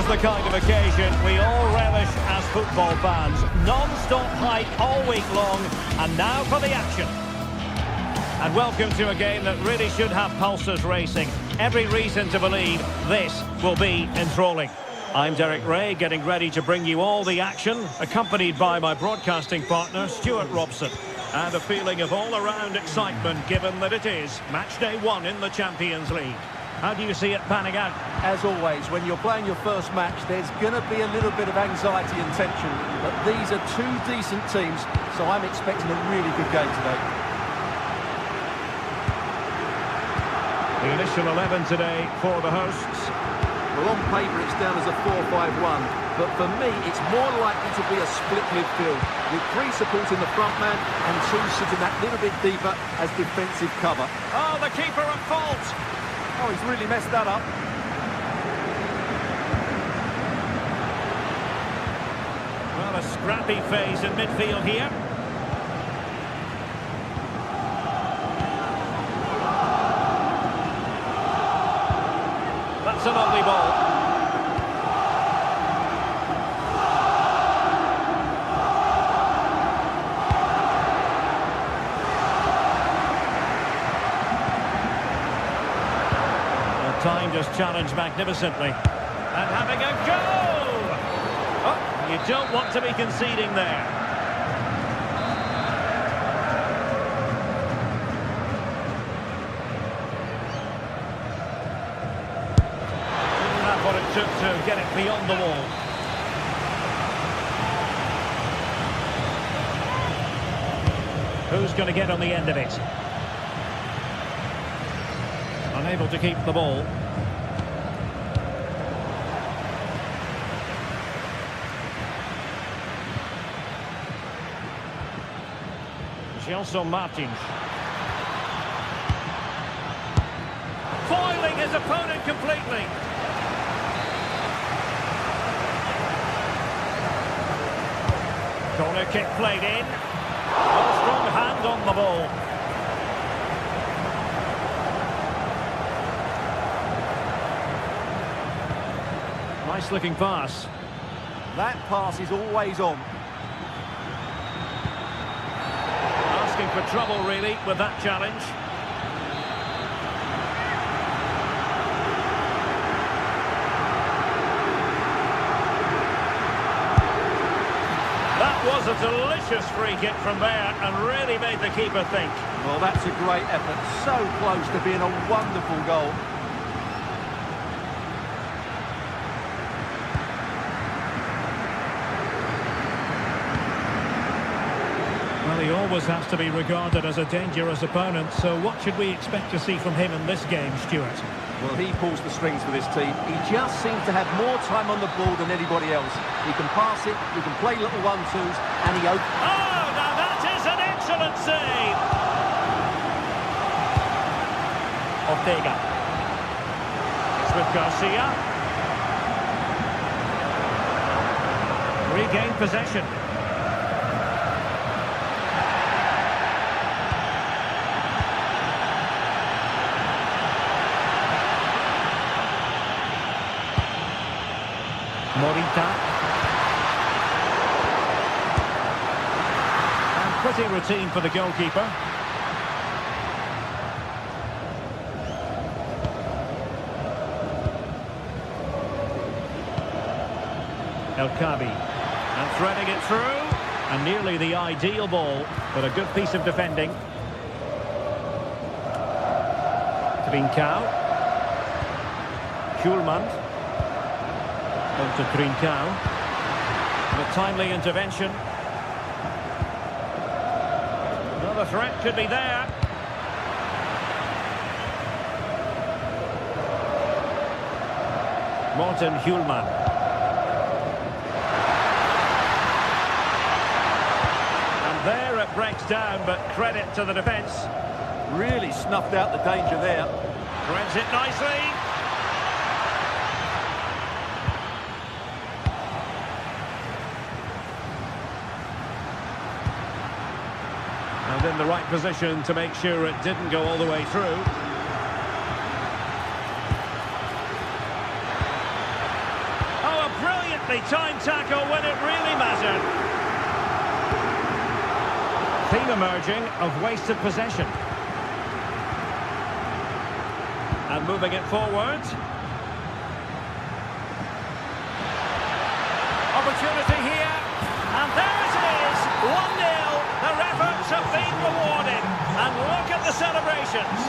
is the kind of occasion we all relish as football fans. Non-stop hype all week long, and now for the action. And welcome to a game that really should have pulses racing. Every reason to believe this will be enthralling. I'm Derek Ray, getting ready to bring you all the action, accompanied by my broadcasting partner, Stuart Robson. And a feeling of all-around excitement, given that it is match day 1 in the Champions League. How do you see it panning out? As always, when you're playing your first match, there's going to be a little bit of anxiety and tension. But these are two decent teams, so I'm expecting a really good game today. The initial 11 today for the hosts. Well, on paper, it's down as a 4-5-1. But for me, it's more likely to be a split midfield, with 3 supporting the front man and 2 sitting that little bit deeper as defensive cover. Oh, the keeper at fault! Oh, he's really messed that up. Well, a scrappy phase in midfield here. That's a lovely ball. Timed his challenge magnificently. And having a go! Oh, you don't want to be conceding there. Didn't have what it took to get it beyond the wall. Who's going to get on the end of it? Unable to keep the ball. Gelson Martins. Foiling his opponent completely. Corner kick played in. A strong hand on the ball. Nice looking pass. That pass is always on. Asking for trouble really with that challenge. That was a delicious free kick from there and really made the keeper think. Well, that's a great effort. So close to being a wonderful goal. Well, he always has to be regarded as a dangerous opponent, so what should we expect to see from him in this game, Stuart? Well, he pulls the strings for this team. He just seems to have more time on the ball than anybody else. He can pass it, he can play little 1-2s, and he opens... Oh, now that is an excellent save! Ortega. It's with Garcia. Regained possession. Morita. And pretty routine for the goalkeeper. El Kabi. And threading it through. And nearly the ideal ball, but a good piece of defending. Trincao. Schulman. On to Trincao. And a timely intervention. Another threat could be there. Morten Hjulman. And there it breaks down, but credit to the defence. Really snuffed out the danger there. Threads it nicely. And in the right position to make sure it didn't go all the way through. Oh, He timed tackle when it really mattered. Theme emerging of wasted possession. And moving it forward. Opportunity here. And there it is, 1-0. Their efforts have been rewarded. And look at the celebrations.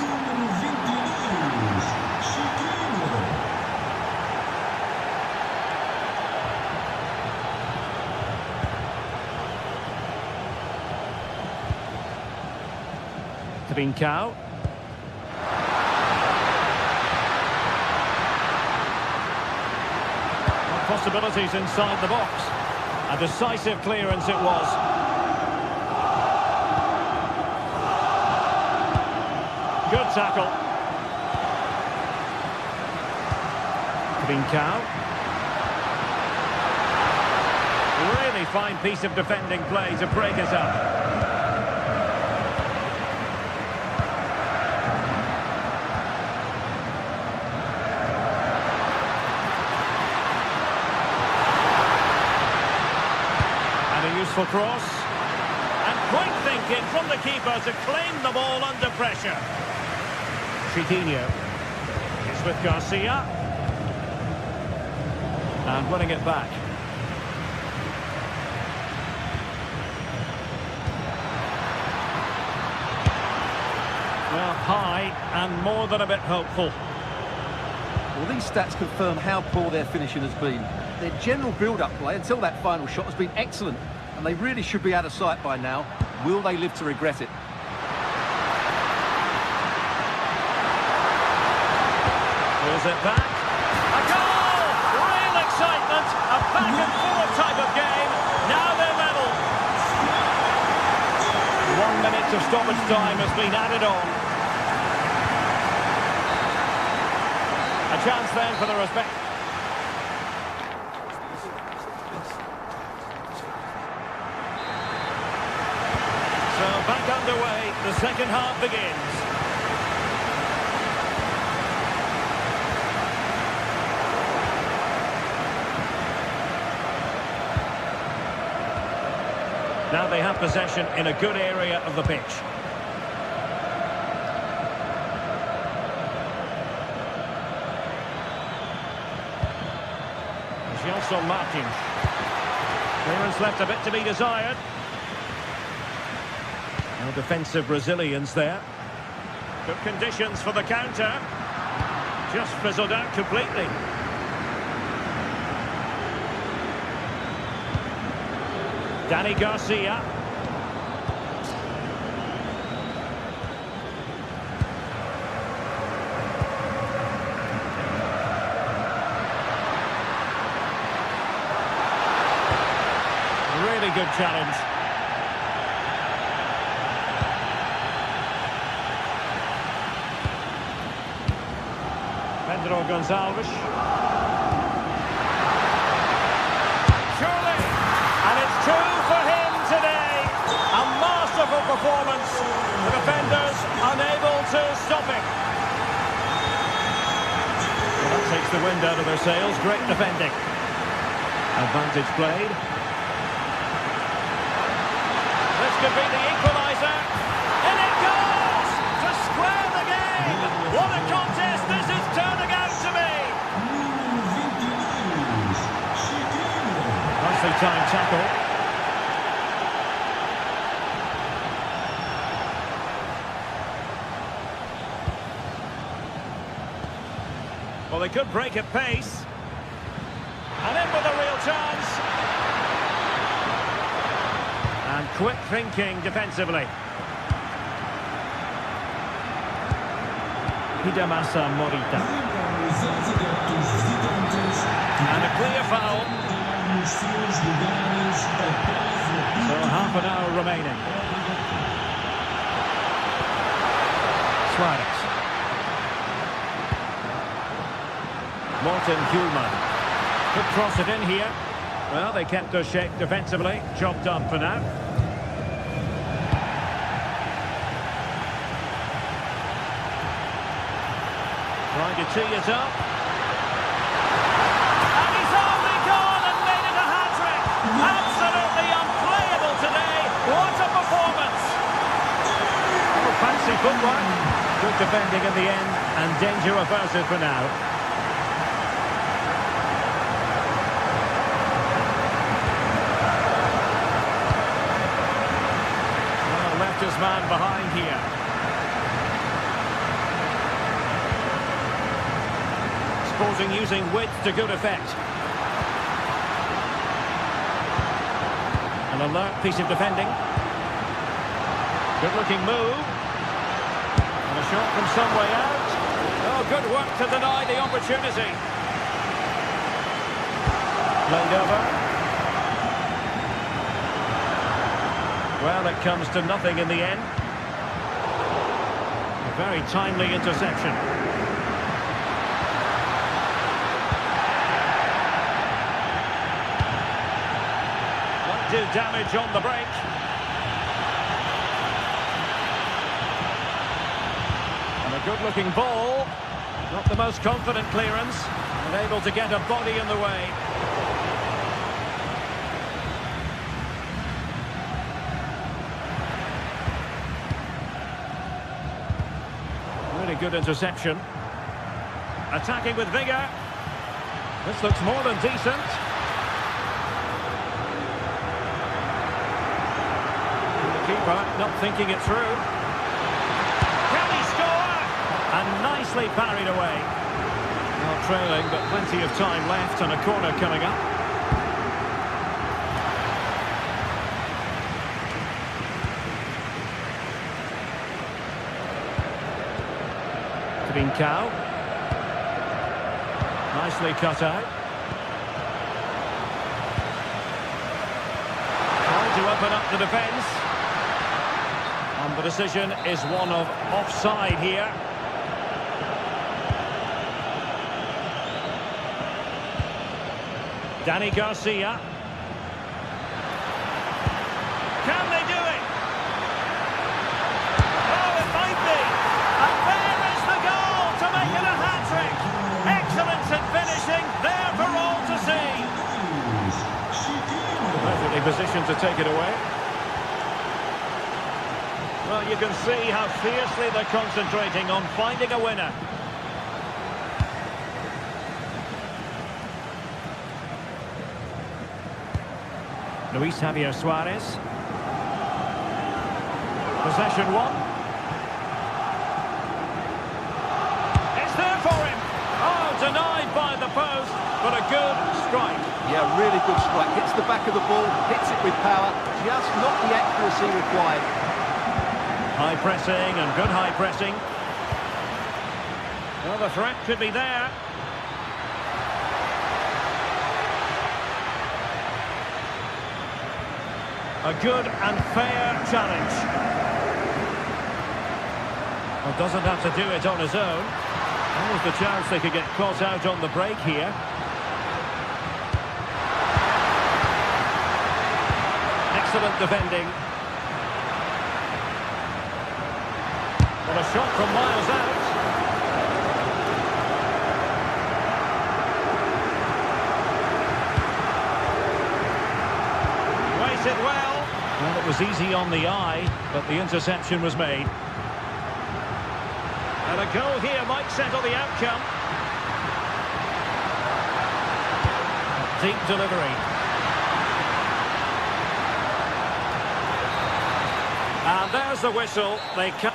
Trincao. Possibilities inside the box. A decisive clearance it was. Good tackle. Trincao. Really fine piece of defending play to break us up. Useful cross. And quick thinking from the keeper to claim the ball under pressure. Chiquinho. It's with Garcia. And winning it back. Well, high and more than a bit hopeful. Well, these stats confirm how poor their finishing has been. Their general build-up play until that final shot has been excellent, and they really should be out of sight by now. Will they live to regret it? Pulls it back. A goal! Real excitement. A back-and-forth type of game. Now they're level. 1 minute of stoppage time has been added on. A chance then for the respect. So back underway, the second half begins. Now they have possession in a good area of the pitch. Gelson Martins. Clearance left a bit to be desired. No defensive resilience there. Good conditions for the counter. Just fizzled out completely. Danny Garcia. Really good challenge. Pedro Gonçalves. Surely, and it's two for him today. A masterful performance. The defenders unable to stop it. Well, that takes the wind out of their sails. Great defending. Advantage played. This could be the equaliser. And it goes to square the game. What a contest this is turning out to be. Nicely timed tackle. Well, they could break at pace. And in with a real chance. And quick thinking defensively. Hidemasa Morita. And a clear foul. So half an hour remaining. Suarez. Martin Hjulman. Could cross it in here. Well, they kept their shape defensively. Job done for now. Trying to tee it up. And he's only gone and made footwork. Good defending in the end, and danger averted for now. Well, left his man behind here. Sporting using width to good effect. An alert piece of defending. Good-looking move. And a shot from some way out. Oh, good work to deny the opportunity. Played over. Well, it comes to nothing in the end. A very timely interception. Won't do damage on the break. Good-looking ball, not the most confident clearance, and able to get a body in the way. Really good interception. Attacking with vigour. This looks more than decent. The keeper not thinking it through. And nicely parried away. Not trailing, but plenty of time left and a corner coming up. Trincao. Nicely cut out. Trying to open up the defence. And the decision is one of offside here. Danny Garcia. Can they do it? Oh, it might be. And there is the goal to make it a hat-trick. Excellence in finishing, there for all to see. Perfectly positioned to take it away. Well, you can see how fiercely they're concentrating on finding a winner. Luis Javier Suarez. Possession won. It's there for him. Oh, denied by the post, but a good strike. Yeah, really good strike. Hits the back of the ball, hits it with power, just not the accuracy required. High pressing and good high pressing. Well, the threat could be there. A good and fair challenge. Well, doesn't have to do it on his own. There's the chance they could get caught out on the break here. Excellent defending. Well, a shot from miles out. Weighted well. Well, it was easy on the eye, but the interception was made. And a goal here might settle the outcome. Deep delivery. And there's the whistle. They come.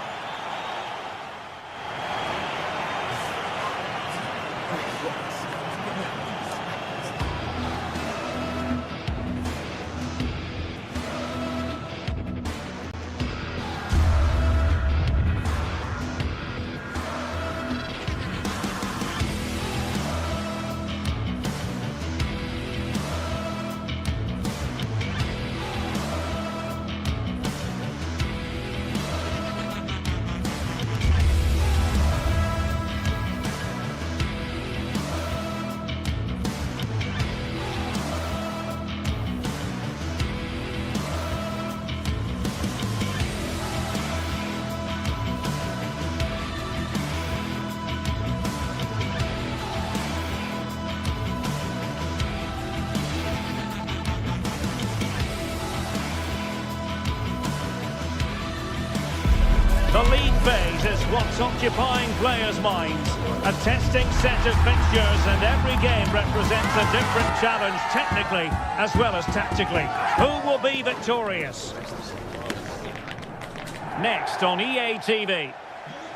The league phase is what's occupying players' minds. A testing set of fixtures, and every game represents a different challenge technically as well as tactically. Who will be victorious? Next on EA TV.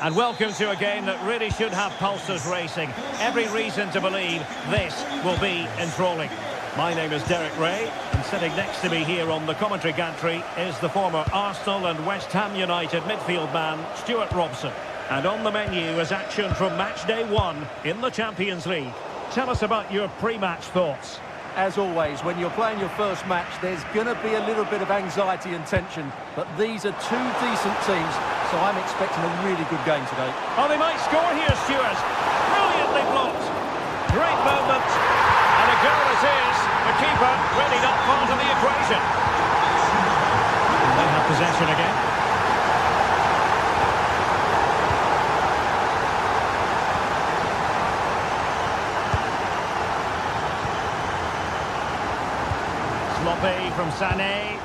And welcome to a game that really should have pulses racing. Every reason to believe this will be enthralling. My name is Derek Ray, and sitting next to me here on the commentary gantry is the former Arsenal and West Ham United midfield man, Stuart Robson. And on the menu is action from matchday 1 in the Champions League. Tell us about your pre-match thoughts. As always, when you're playing your first match, there's going to be a little bit of anxiety and tension. But these are two decent teams, so I'm expecting a really good game today. Oh, they might score here, Stuart. Brilliantly blocked. Great moment. And a goal it is. The keeper really not part of the equation. They have possession again. Sloppy from Sané.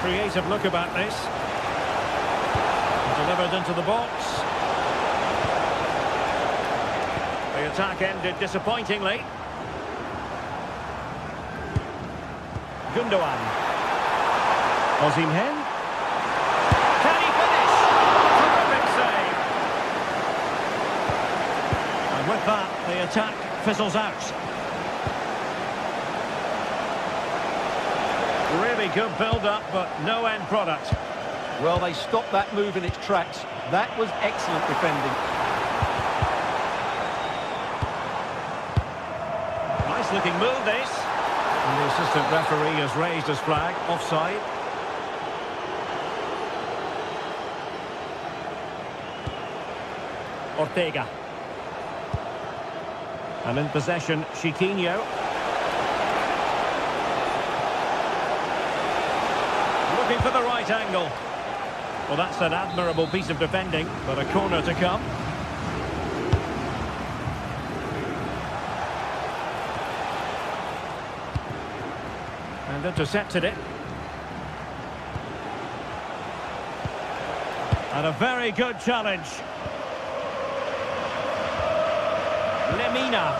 Creative look about this. Delivered into the box. The attack ended disappointingly. Gundogan. Osimhen. Can he finish? Terrific save. And with that, the attack fizzles out. Really good build-up, but no end product. Well, they stopped that move in its tracks. That was excellent defending. Nice looking move, this. And the assistant referee has raised his flag, offside. Ortega. And in possession, Chiquinho. Looking for the right angle. Well, that's an admirable piece of defending, but a corner to come. And intercepted it. And a very good challenge. Lemina.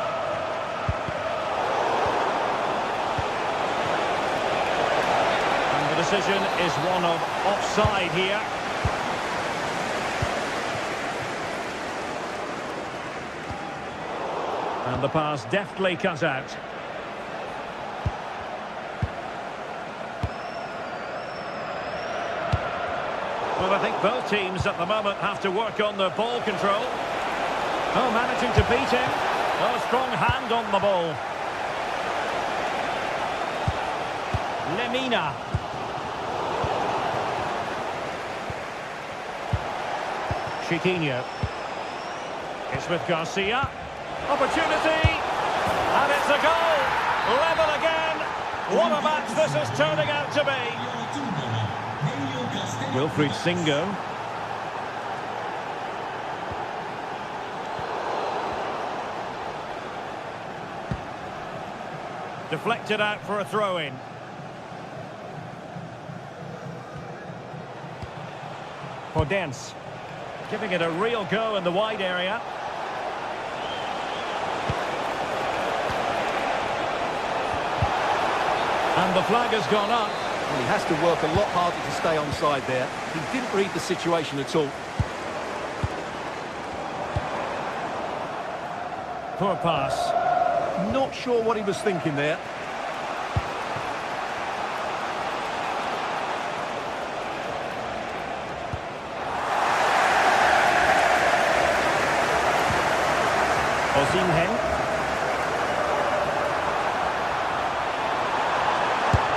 And the decision is one of offside here. And the pass deftly cut out. Well, I think both teams at the moment have to work on their ball control. Oh, managing to beat him. Oh, a strong hand on the ball. Lemina. Chiquinho. It's with Garcia. Opportunity. And it's a goal. Level again. What a match this is turning out to be. Wilfried Singo. Deflected out for a throw-in. Podence. Giving it a real go in the wide area. And the flag has gone up. Well, he has to work a lot harder to stay onside there. He didn't read the situation at all. Poor pass. Not sure what he was thinking there. Osimhen.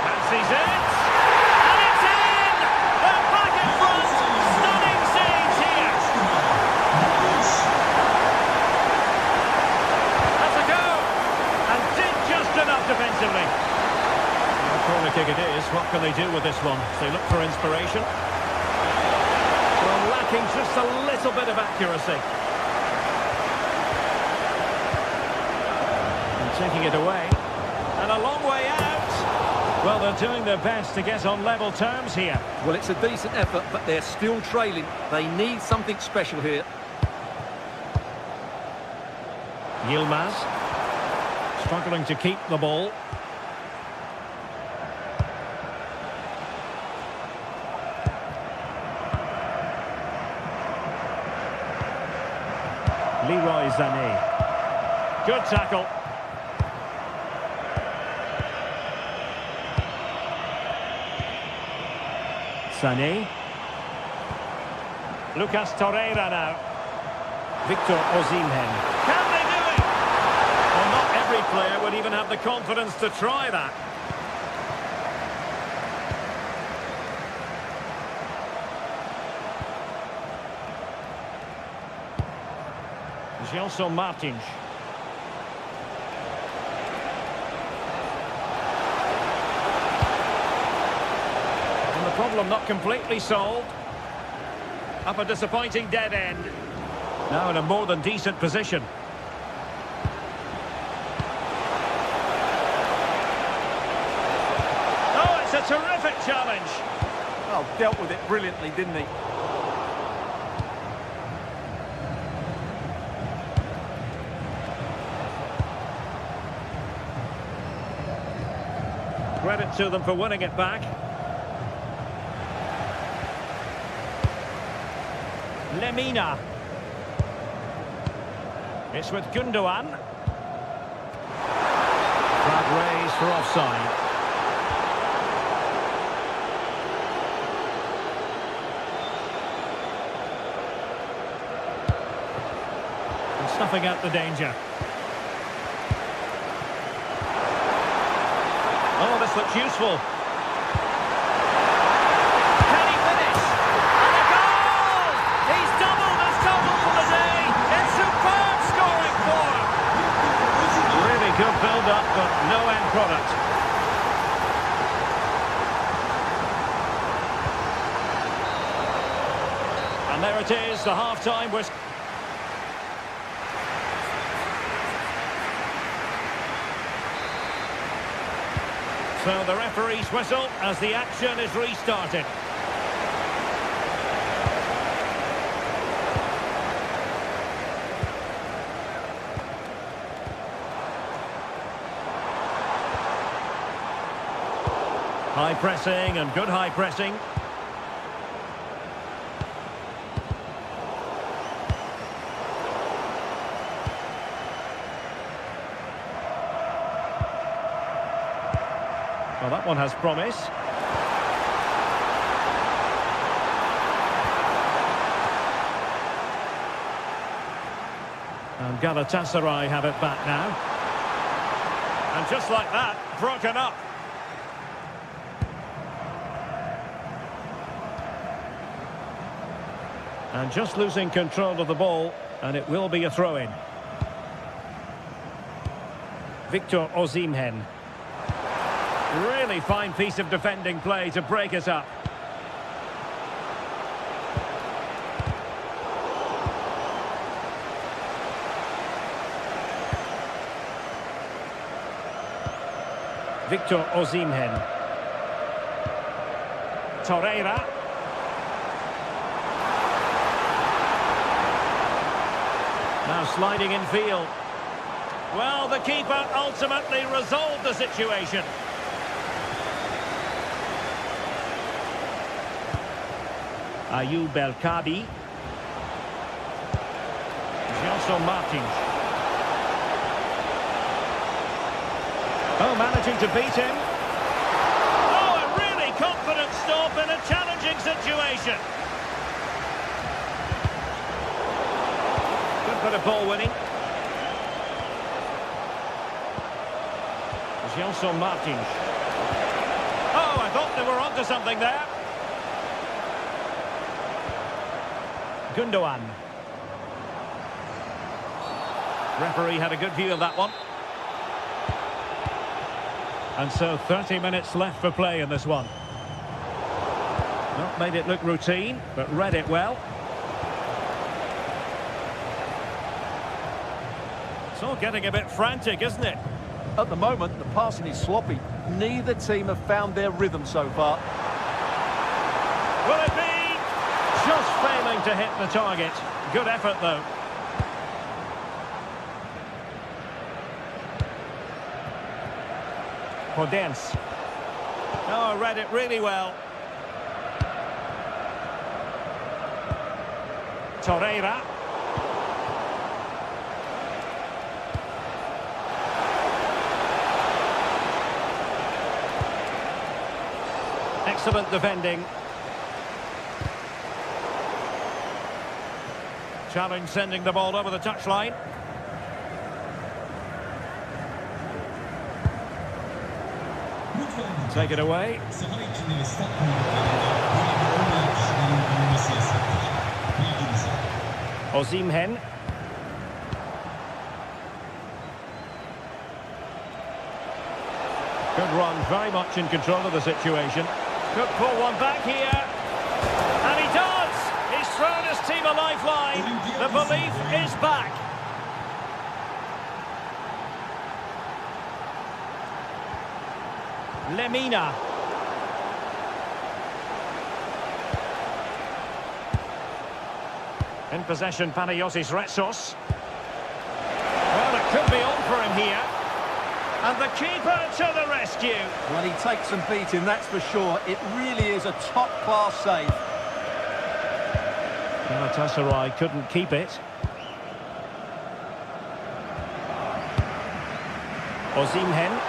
Fancies it. And it's in! They're back in front. Stunning scenes here. That's a go. And did just enough defensively. A corner kick it is. What can they do with this one? They look for inspiration. Well, lacking just a little bit of accuracy. Taking it away, and a long way out. Well, they're doing their best to get on level terms here. Well, it's a decent effort, but they're still trailing. They need something special here. Yilmaz struggling to keep the ball. Leroy Sané. Good tackle. Sané. Lucas Torreira now. Victor Osimhen. Can they do it? Well, not every player would even have the confidence to try that. Gelson Martins. And the problem not completely solved. Up a disappointing dead end. Now in a more than decent position. Oh, it's a terrific challenge. Oh, dealt with it brilliantly, didn't he? Credit to them for winning it back. Lemina. It's with Gundogan. Flag raised for offside. And snuffing out the danger. Oh, this looks useful. Can he finish? And a goal! He's doubled his total for the day. It's superb scoring form. Really good build-up, but no end product. And there it is, the half-time whistle. So the referee's whistle as the action is restarted. High pressing and good high pressing. Well, that one has promise. And Galatasaray have it back now. And just like that, broken up. And just losing control of the ball, and it will be a throw-in. Victor Osimhen. Really fine piece of defending play to break us up. Victor Osimhen. Torreira. Now sliding in field. Well, the keeper ultimately resolved the situation. Ayoub El-Kabi. Gelson Martins. Oh, managing to beat him. Oh, a really confident stop in a challenging situation. Good bit of ball winning. Gelson Martins. Oh, I thought they were onto something there. Gundogan. Referee had a good view of that one. And so 30 minutes left for play in this one. Not made it look routine, but read it well. It's all getting a bit frantic, isn't it? At the moment, the passing is sloppy. neither team have found their rhythm so far. Will it be? Just failing to hit the target. Good effort, though. Podence. Oh, read it really well. Torreira. Excellent defending. Challenge sending the ball over the touchline. Take it away. Osimhen. Good run, very much in control of the situation. Could pull one back here. And he does! He's thrown his team a lifeline. The belief is back. Lemina. In possession, Panayotis Retsos. Well, it could be on for him here. And the keeper to the rescue. Well, he takes some beating, that's for sure. It really is a top-class save. Galatasaray couldn't keep it. Osimhen.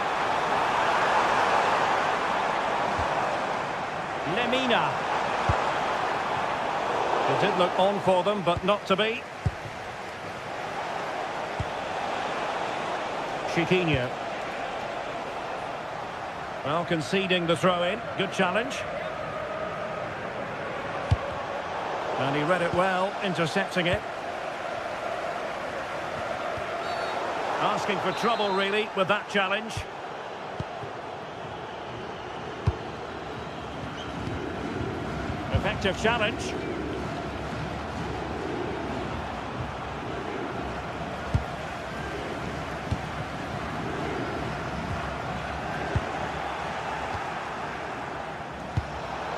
Lemina. It did look on for them, but not to be. Chiquinho. Well, conceding the throw-in. Good challenge. And he read it well, intercepting it. Asking for trouble, really, with that challenge. Effective challenge.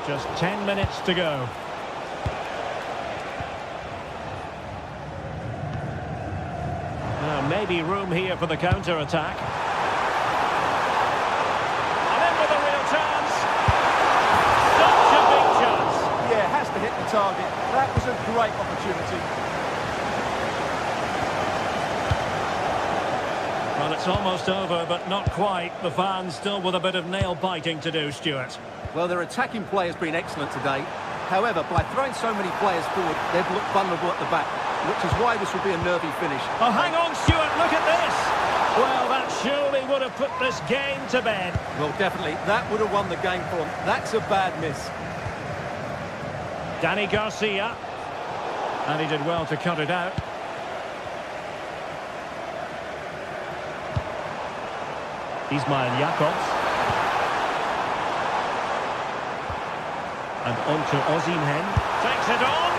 Just 10 minutes to go. Now, maybe room here for the counter-attack. And in with a real chance. Such a big chance. Yeah, has to hit the target. That was a great opportunity. Well, it's almost over, but not quite. The fans still with a bit of nail-biting to do, Stuart. Well, their attacking play has been excellent today. However, by throwing so many players forward, they've looked vulnerable at the back, which is why this will be a nervy finish. Oh, hang on, Stuart, look at this! Well, that surely would have put this game to bed. Well, definitely, that would have won the game for them. That's a bad miss. Danny Garcia. And he did well to cut it out. Ismail Jakobs. And on to Osimhen. Takes it on.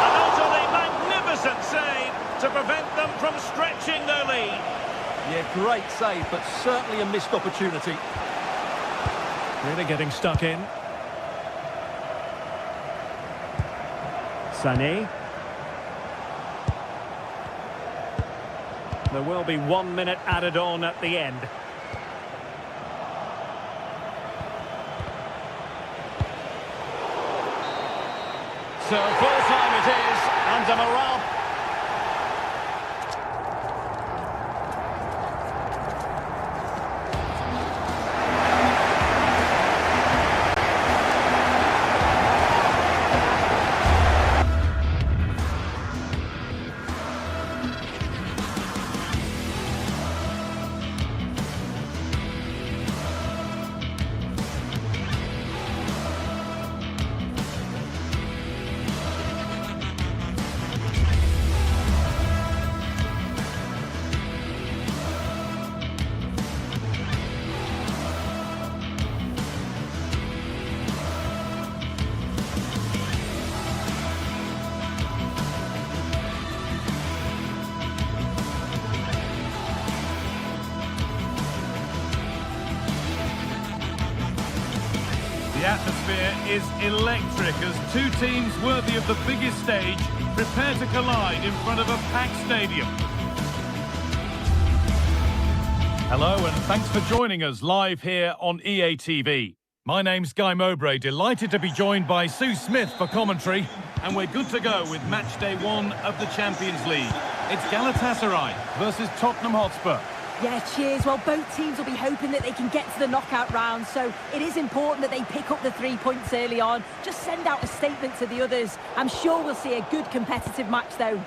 And also a magnificent save to prevent them from stretching their lead. Yeah, great save, but certainly a missed opportunity. Really getting stuck in. Sané. There will be 1 minute added on at the end. So full time it is, and a morale. is electric as two teams worthy of the biggest stage prepare to collide in front of a packed stadium. Hello and thanks for joining us live here on EA TV. My name's Guy Mowbray, delighted to be joined by Sue Smith for commentary, and we're good to go with match day 1 of the Champions League. It's Galatasaray versus Tottenham Hotspur. Yeah, cheers. Well, both teams will be hoping that they can get to the knockout round, so it is important that they pick up the 3 points early on. Just send out a statement to the others. I'm sure we'll see a good competitive match, though.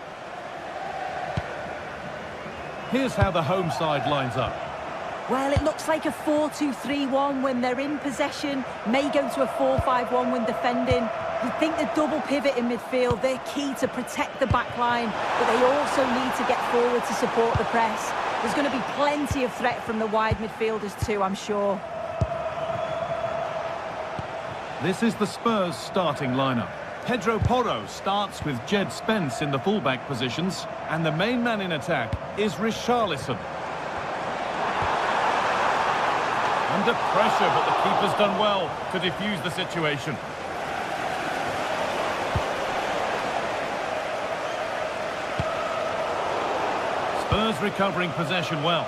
Here's how the home side lines up. Well, it looks like a 4-2-3-1 when they're in possession. May go to a 4-5-1 when defending. You think the double pivot in midfield, they're key to protect the back line, but they also need to get forward to support the press. There's going to be plenty of threat from the wide midfielders too, I'm sure. This is the Spurs starting lineup. Pedro Porro starts with Jed Spence in the fullback positions, and the main man in attack is Richarlison. Under pressure, but the keeper's done well to defuse the situation. Spurs recovering possession well.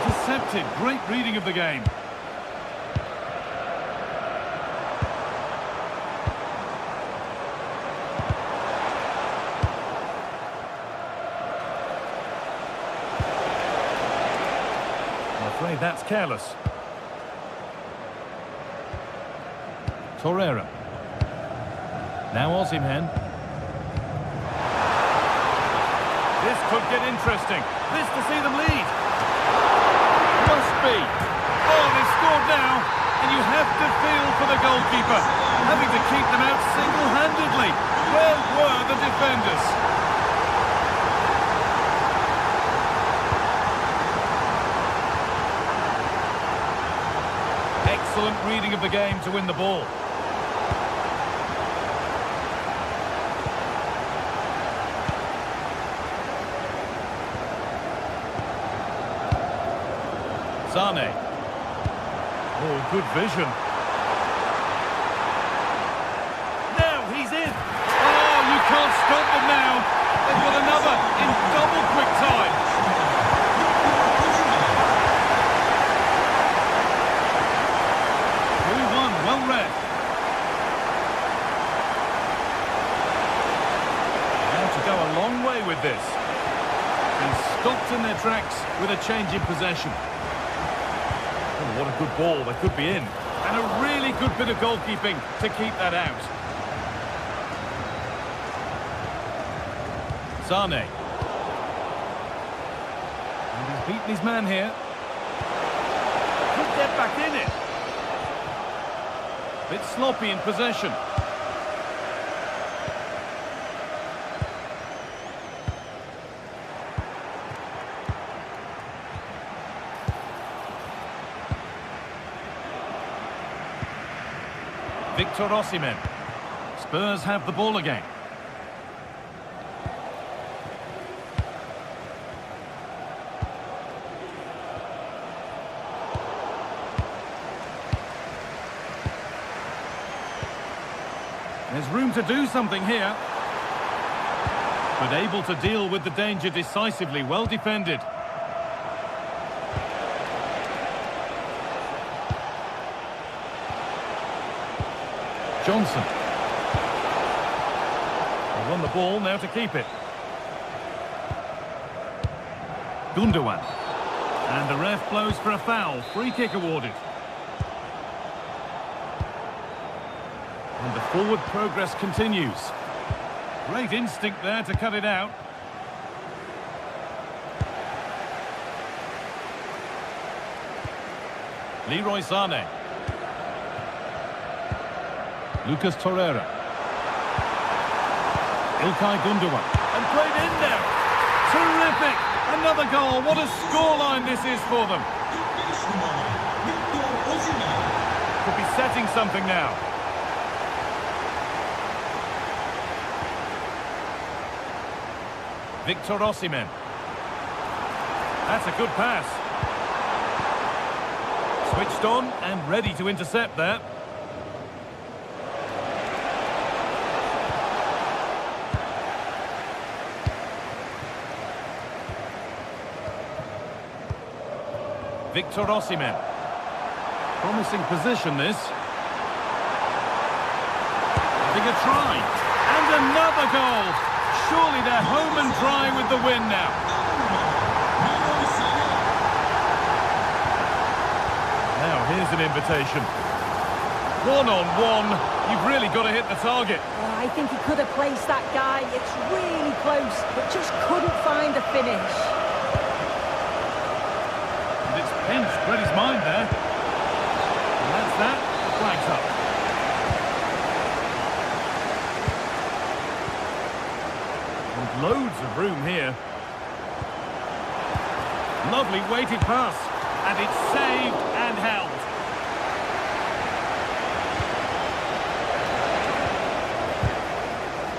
Intercepted, great reading of the game. That's careless. Torreira. Now Osimhen. This could get interesting. This to see them lead. Must be. Oh, they've scored now. And you have to feel for the goalkeeper. Having to keep them out single-handedly. Where were the defenders? Excellent reading of the game to win the ball. Sane. Oh, good vision. Now he's in. Oh, you can't stop them now. They've got another in double quick time. Well read. Now to go a long way with this. And stopped in their tracks with a change in possession. Oh, what a good ball. They could be in. And a really good bit of goalkeeping to keep that out. Sane. And he's beaten his man here. Could get back in it. Bit sloppy in possession. Victor Osimhen. Spurs have the ball again. There's room to do something here. But able to deal with the danger decisively, well defended. Johnson. They won the ball, now to keep it. Gundogan. And the ref blows for a foul. Free kick awarded. And the forward progress continues. Great instinct there to cut it out. Leroy Sane. Lucas Torreira. İlkay Gundogan. And played in there. Terrific. Another goal. What a scoreline this is for them. Could be setting something now. Victor Osimhen. That's a good pass. Switched on and ready to intercept there. Victor Osimhen. Promising position, this. Having a try. And another goal. Surely they're home and dry with the win now. Now here's an invitation. One-on-one. You've really got to hit the target. I think he could have placed that guy. It's really close, but just couldn't find a finish. And it's pinched Reddy's mind there. And that's that. The flag's up. And loads of room here. Lovely weighted pass. And it's saved and held.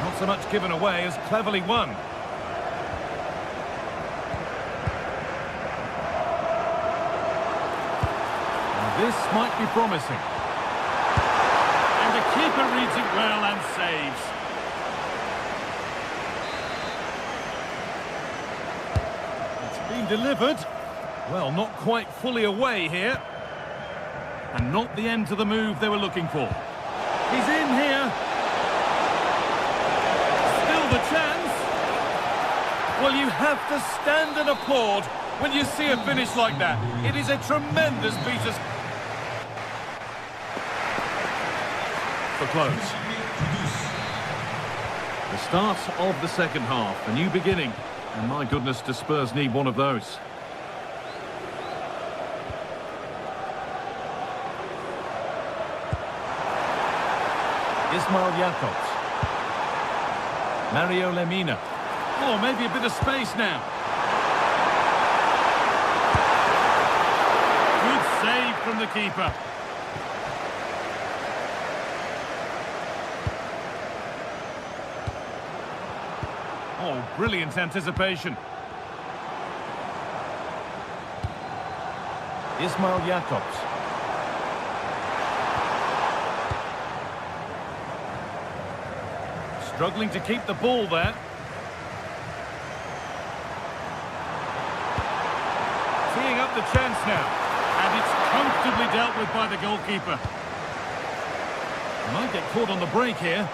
Not so much given away as cleverly won. This might be promising. And the keeper reads it well and saves. It's been delivered. Well, not quite fully away here. And not the end to the move they were looking for. He's in here. Still the chance. Well, you have to stand and applaud when you see a finish like that. It is a tremendous piece of... For close. The start of the second half, a new beginning, and my goodness, do Spurs need one of those. Ismail Jakobs. Mario Lemina. Oh, maybe a bit of space now. Good save from the keeper. Oh, brilliant anticipation. Ismail Jakobs. Struggling to keep the ball there. Teeing up the chance now. And it's comfortably dealt with by the goalkeeper. Might get caught on the break here.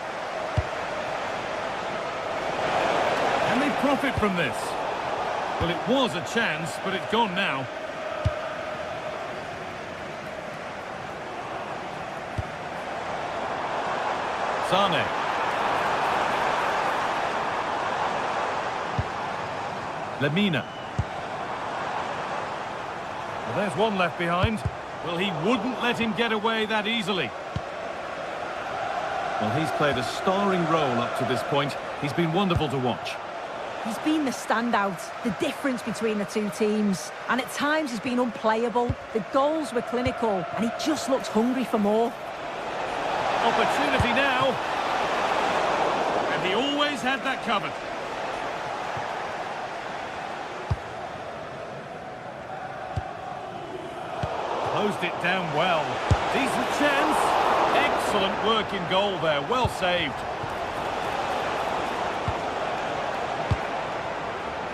Can they profit from this? Well, it was a chance, but it's gone now. Sane. Lemina. Well, there's one left behind. Well, he wouldn't let him get away that easily. Well, he's played a starring role up to this point. He's been wonderful to watch. He's been the standout, the difference between the two teams. And at times he's been unplayable. The goals were clinical, and he just looks hungry for more. Opportunity now. And he always had that covered. Closed it down well. Decent chance. Excellent work in goal there. Well saved.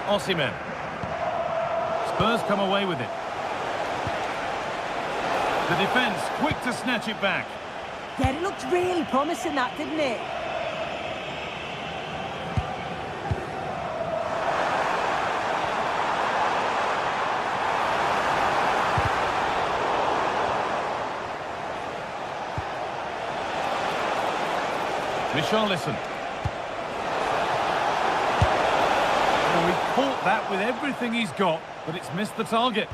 Osimhen. Spurs come away with it. The defence quick to snatch it back. Yeah, it looked really promising, that, didn't it? Richarlison. Well, he caught that with everything he's got, but it's missed the target.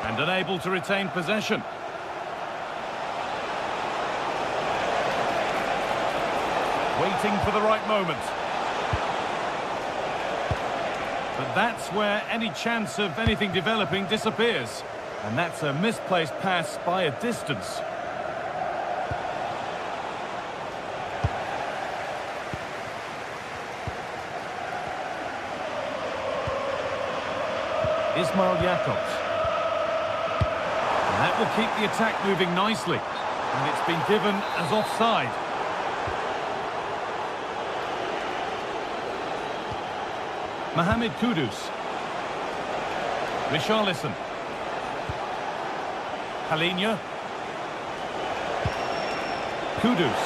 And unable to retain possession. Waiting for the right moment. But that's where any chance of anything developing disappears. And that's a misplaced pass by a distance. Ismail Jakobs. And that will keep the attack moving nicely. And it's been given as offside. Mohamed Kudus. Richarlison. Halinha. Kudus.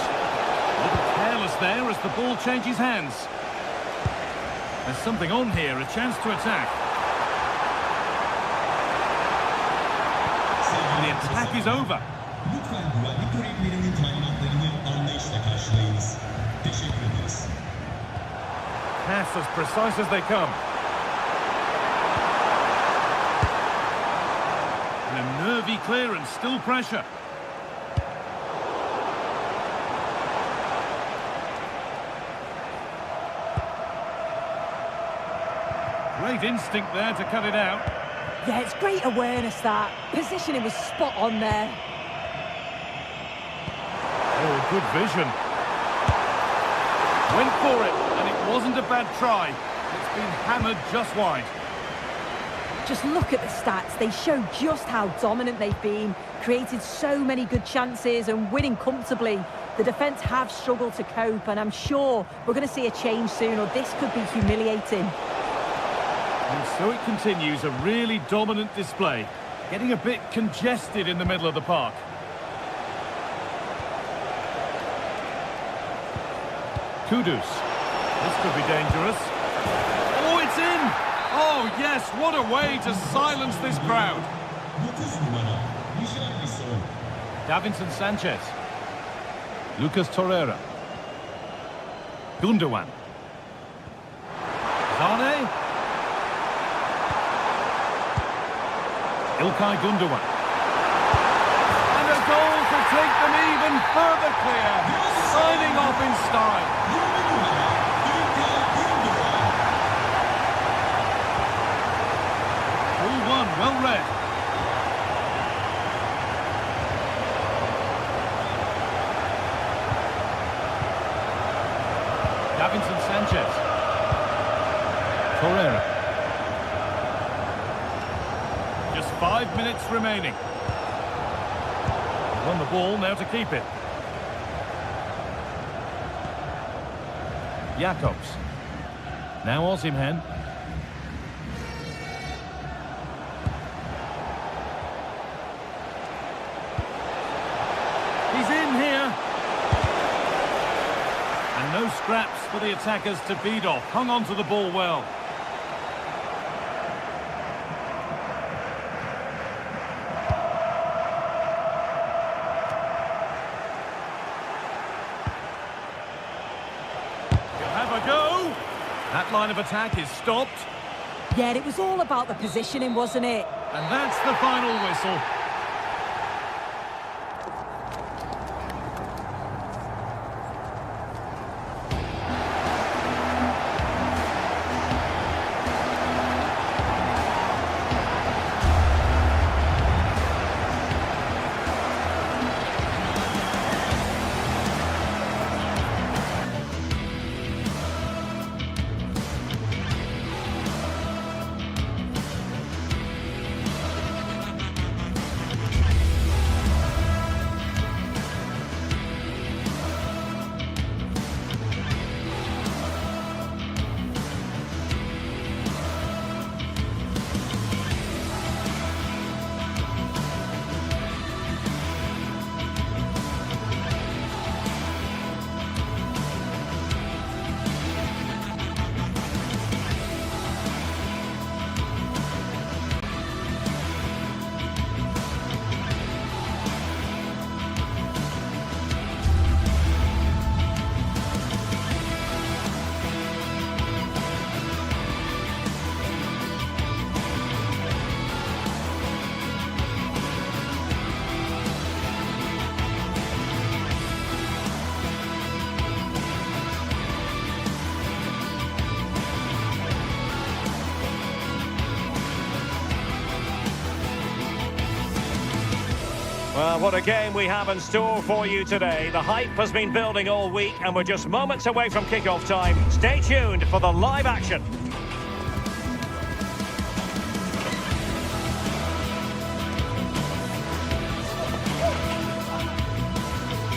A little careless there as the ball changes hands. There's something on here, a chance to attack. The attack is over. Pass as precise as they come. And a nervy clearance, still pressure. Great instinct there to cut it out. Yeah, it's great awareness, that. Positioning was spot on there. Oh, good vision. Went for it, and it wasn't a bad try. It's been hammered just wide. Just look at the stats. They show just how dominant they've been. Created so many good chances and winning comfortably. The defence have struggled to cope, and I'm sure we're going to see a change soon, or this could be humiliating. And so it continues, a really dominant display. Getting a bit congested in the middle of the park. Kudus. This could be dangerous. Oh, it's in! Oh, yes, what a way to silence this crowd. Davinson Sanchez. Lucas Torreira. Gundogan. Zane. Ilkay Gundogan. And a goal to take them even further clear. Signing off in style. 3-1, well read. Davinson Sanchez. Torreira. Just 5 minutes remaining. Won the ball, now to keep it. Jakobs. Now Osimhen. He's in here. And no scraps for the attackers to beat off. Hung on to the ball well. Go! That line of attack is stopped. Yeah, it was all about the positioning, wasn't it? And that's the final whistle. Well, what a game we have in store for you today. The hype has been building all week and we're just moments away from kickoff time. Stay tuned for the live action.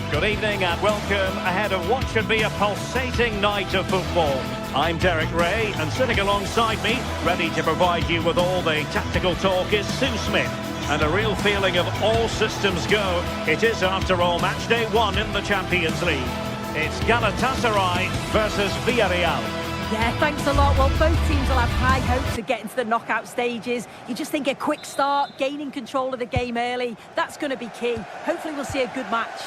Good evening and welcome ahead of what should be a pulsating night of football. I'm Derek Ray and sitting alongside me, ready to provide you with all the tactical talk, is Sue Smith. And a real feeling of all systems go. It is, after all, match day 1 in the Champions League. It's Galatasaray versus Villarreal. Yeah, thanks a lot. Well, both teams will have high hopes of getting to the knockout stages. You just think a quick start, gaining control of the game early, that's going to be key. Hopefully we'll see a good match.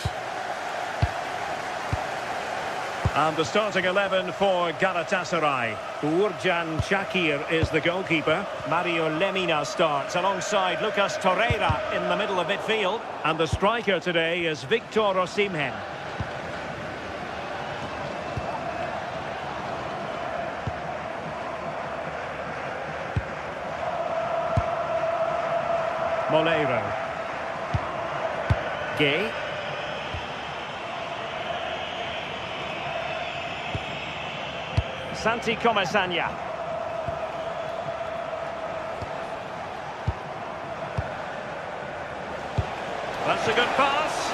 And the starting 11 for Galatasaray. Uğurcan Çakır is the goalkeeper. Mario Lemina starts alongside Lucas Torreira in the middle of midfield. And the striker today is Victor Osimhen. Moleiro. Gay. Santi Comesaña. That's a good pass.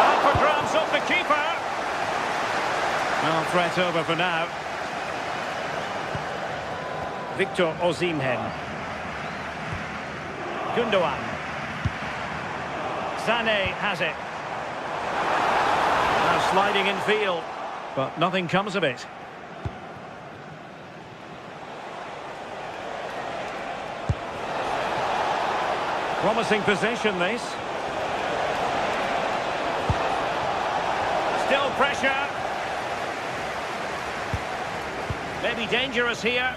And for grabs off the keeper. Well, threat over for now. Victor Osimhen. Gundogan. Sané has it. Now sliding in field. But nothing comes of it. Promising possession, this. Still pressure. Maybe dangerous here.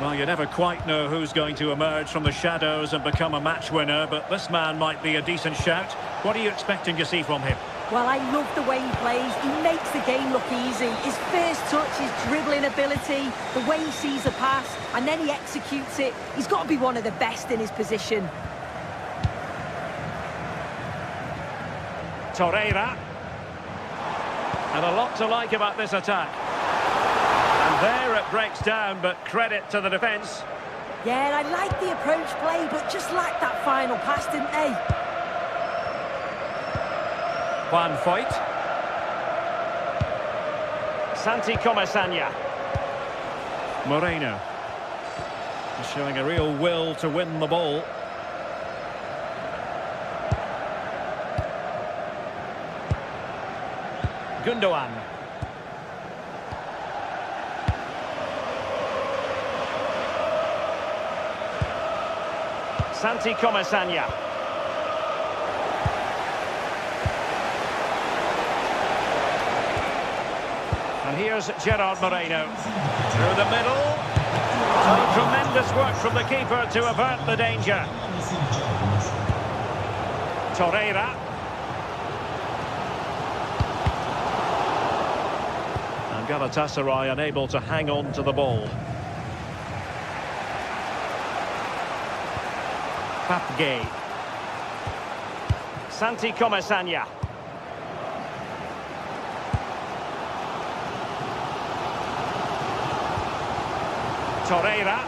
Well, you never quite know who's going to emerge from the shadows and become a match winner, but this man might be a decent shout. What are you expecting to see from him? Well, I love the way he plays. He makes the game look easy. His first touch, his dribbling ability, the way he sees a pass, and then he executes it. He's got to be one of the best in his position. Torreira. And a lot to like about this attack. And there it breaks down, but credit to the defence. Yeah, I like the approach play, but just lacked that final pass, didn't they? Juan Foyt. Santi Comesaña. Moreno. Showing a real will to win the ball. Gundogan. Santi Comesaña. And here's Gerard Moreno. Through the middle. Oh, tremendous work from the keeper to avert the danger. Torreira. And Galatasaray unable to hang on to the ball. Gay. Santi Comesaña. Torreira.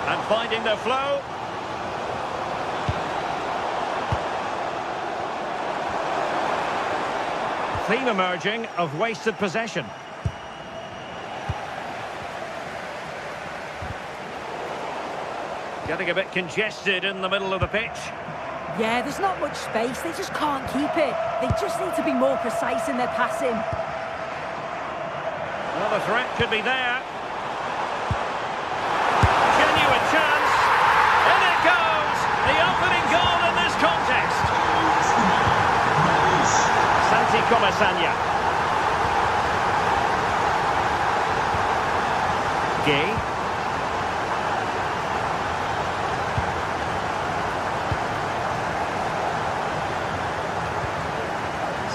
And finding the flow. Theme emerging of wasted possession. Getting a bit congested in the middle of the pitch. Yeah, there's not much space. They just can't keep it. They just need to be more precise in their passing. Well, the threat could be there. Genuine chance. In it goes. The opening goal in this contest. Santi Comesaña. Gay.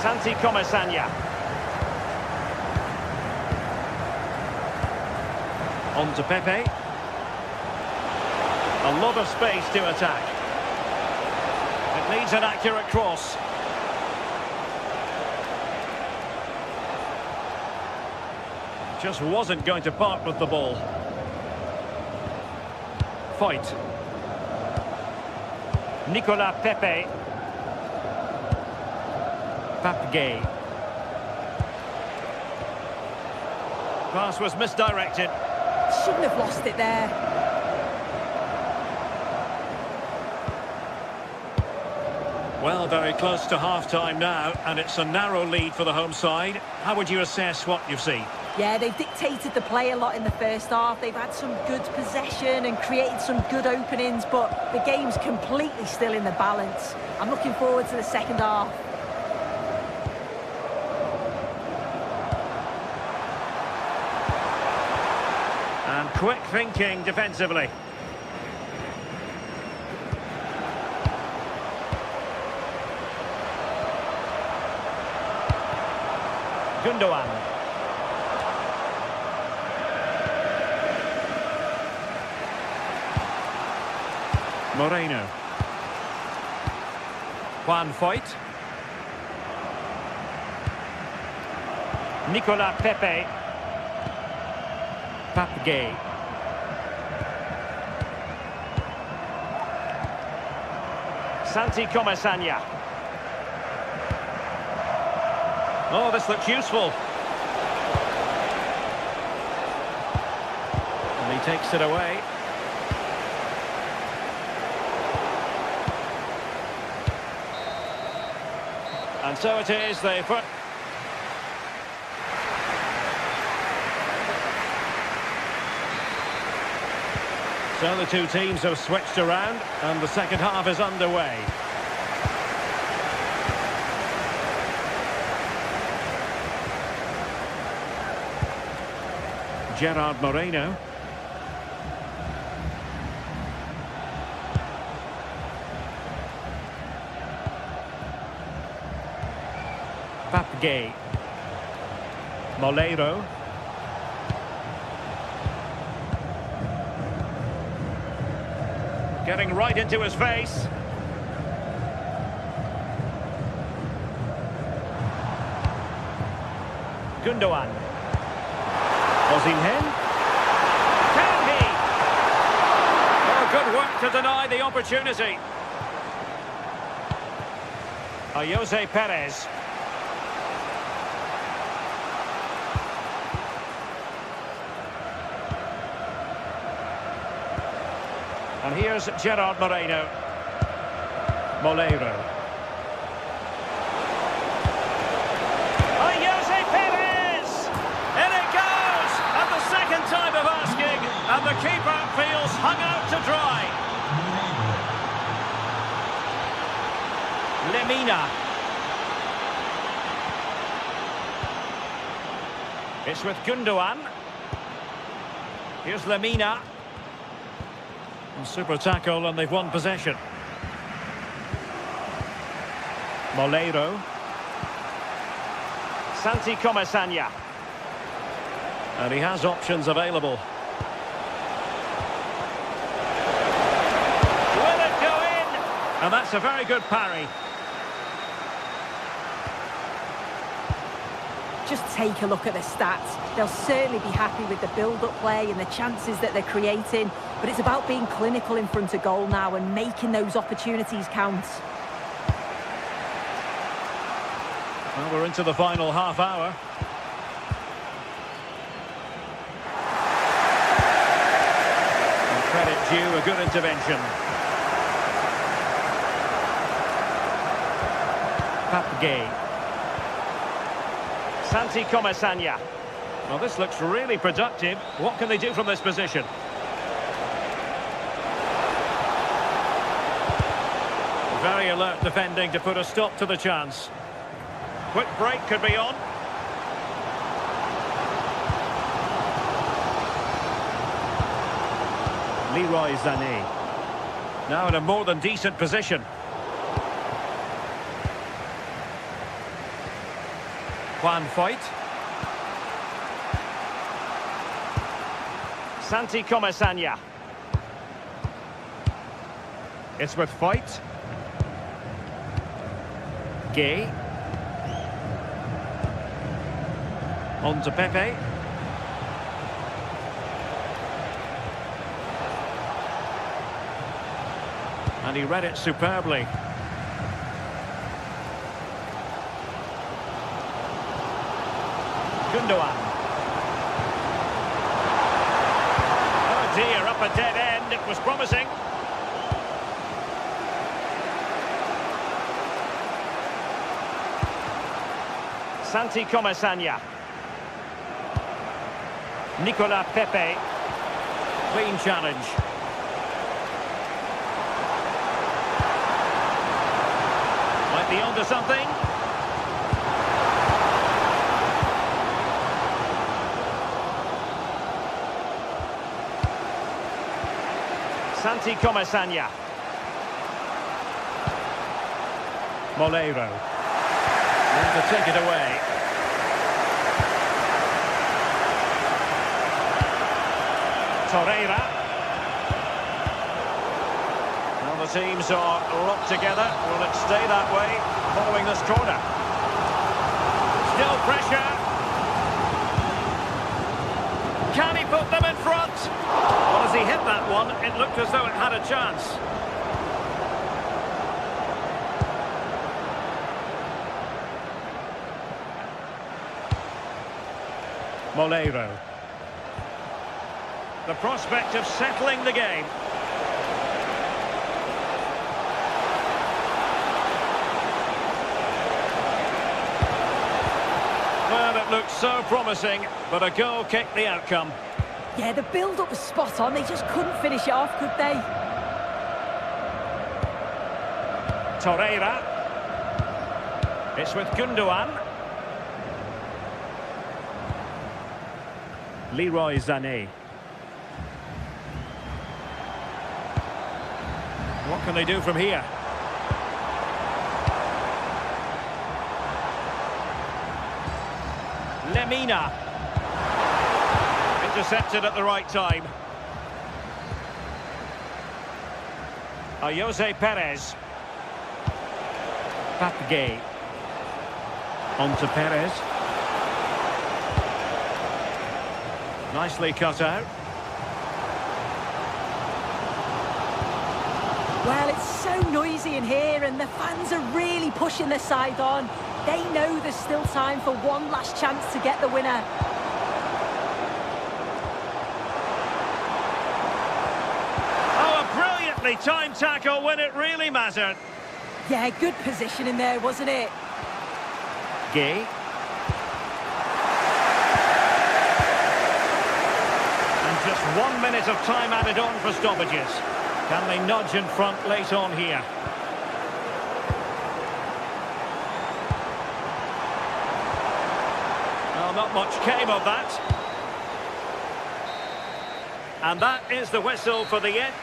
Santi Comesaña. On to Pepe. A lot of space to attack. It needs an accurate cross. Just wasn't going to part with the ball. Fight. Nicolas Pepe. Papgay. Pass was misdirected. Shouldn't have lost it there. Well, very close to half-time now, and it's a narrow lead for the home side. How would you assess what you've seen? Yeah, they've dictated the play a lot in the first half. They've had some good possession and created some good openings, but the game's completely still in the balance. I'm looking forward to the second half. And quick thinking defensively. Gundogan. Moreno. Juan Foyt. Nicolas Pepe. Papgay. Santi Comasagna. Oh, this looks useful. And he takes it away. And so it is, they put... So the two teams have switched around, and the second half is underway. Gerard Moreno. Papgay. Molero. Getting right into his face. Gundogan. Osimhen. Can he? Oh, good work to deny the opportunity. Jose Perez. And here's Gerard Moreno. Molero. Jose Perez! In it goes! At the second time of asking, and the keeper feels hung out to dry. Lemina. It's with Gundogan. Here's Lemina. Super tackle, and they've won possession. Molero. Santi Comasagna. And he has options available. Will it go in? And that's a very good parry. Just take a look at the stats. They'll certainly be happy with the build-up play and the chances that they're creating, but it's about being clinical in front of goal now and making those opportunities count. Well, we're into the final half hour. And credit due, a good intervention. Papgay. Santi Comasagna. Well, this looks really productive. What can they do from this position? Very alert defending to put a stop to the chance. Quick break could be on. Leroy Sané. Now in a more than decent position. Juan Foyt. Santi Comasagna. It's with fight. Gay. On to Pepe. And he read it superbly. Gundogan. Oh dear, up a dead end. It was promising. Santi Comasagna. Nicola Pepe. Clean challenge. Might be onto something. Santi Comasagna. Molero. And to take it away. Torreira. Well, the teams are locked together. Will it stay that way following this corner? Still pressure. Can he put them in front? Well, as he hit that one, it looked as though it had a chance. Molero. The prospect of settling the game. Well, it looked so promising, but a goal kicked the outcome. Yeah, the build-up was spot on. They just couldn't finish it off, could they? Torreira. It's with Gundogan. Leroy Sané. What can they do from here? Lemina. Intercepted at the right time. Jose Perez. Papgay. On to Perez. Nicely cut out. Well, it's so noisy in here and the fans are really pushing their side on. They know there's still time for one last chance to get the winner. Oh, a brilliantly timed tackle when it really mattered. Yeah, good position in there, wasn't it? Gay. And just 1 minute of time added on for stoppages. Can they nudge in front late on here? Well, not much came of that. And that is the whistle for the end.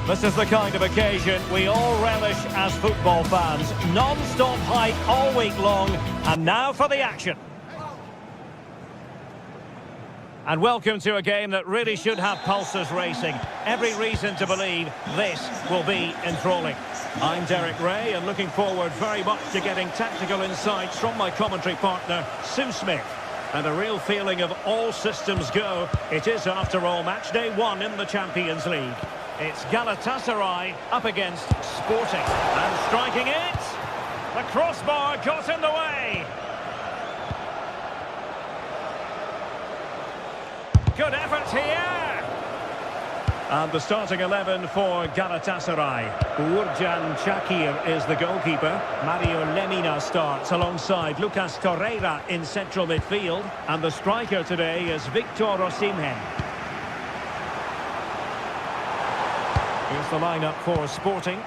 This is the kind of occasion we all relish as football fans. Non-stop hype all week long, and now for the action. And welcome to a game that really should have pulses racing. Every reason to believe this will be enthralling. I'm Derek Ray, and looking forward very much to getting tactical insights from my commentary partner, Sue Smith. And a real feeling of all systems go. It is, after all, match day 1 in the Champions League. It's Galatasaray up against Sporting. And striking it. The crossbar got in the way. Good effort here. And the starting 11 for Galatasaray. Uğurcan Çakır is the goalkeeper. Mario Lemina starts alongside Lucas Torreira in central midfield. And the striker today is Victor Osimhen. Here's the lineup for Sporting.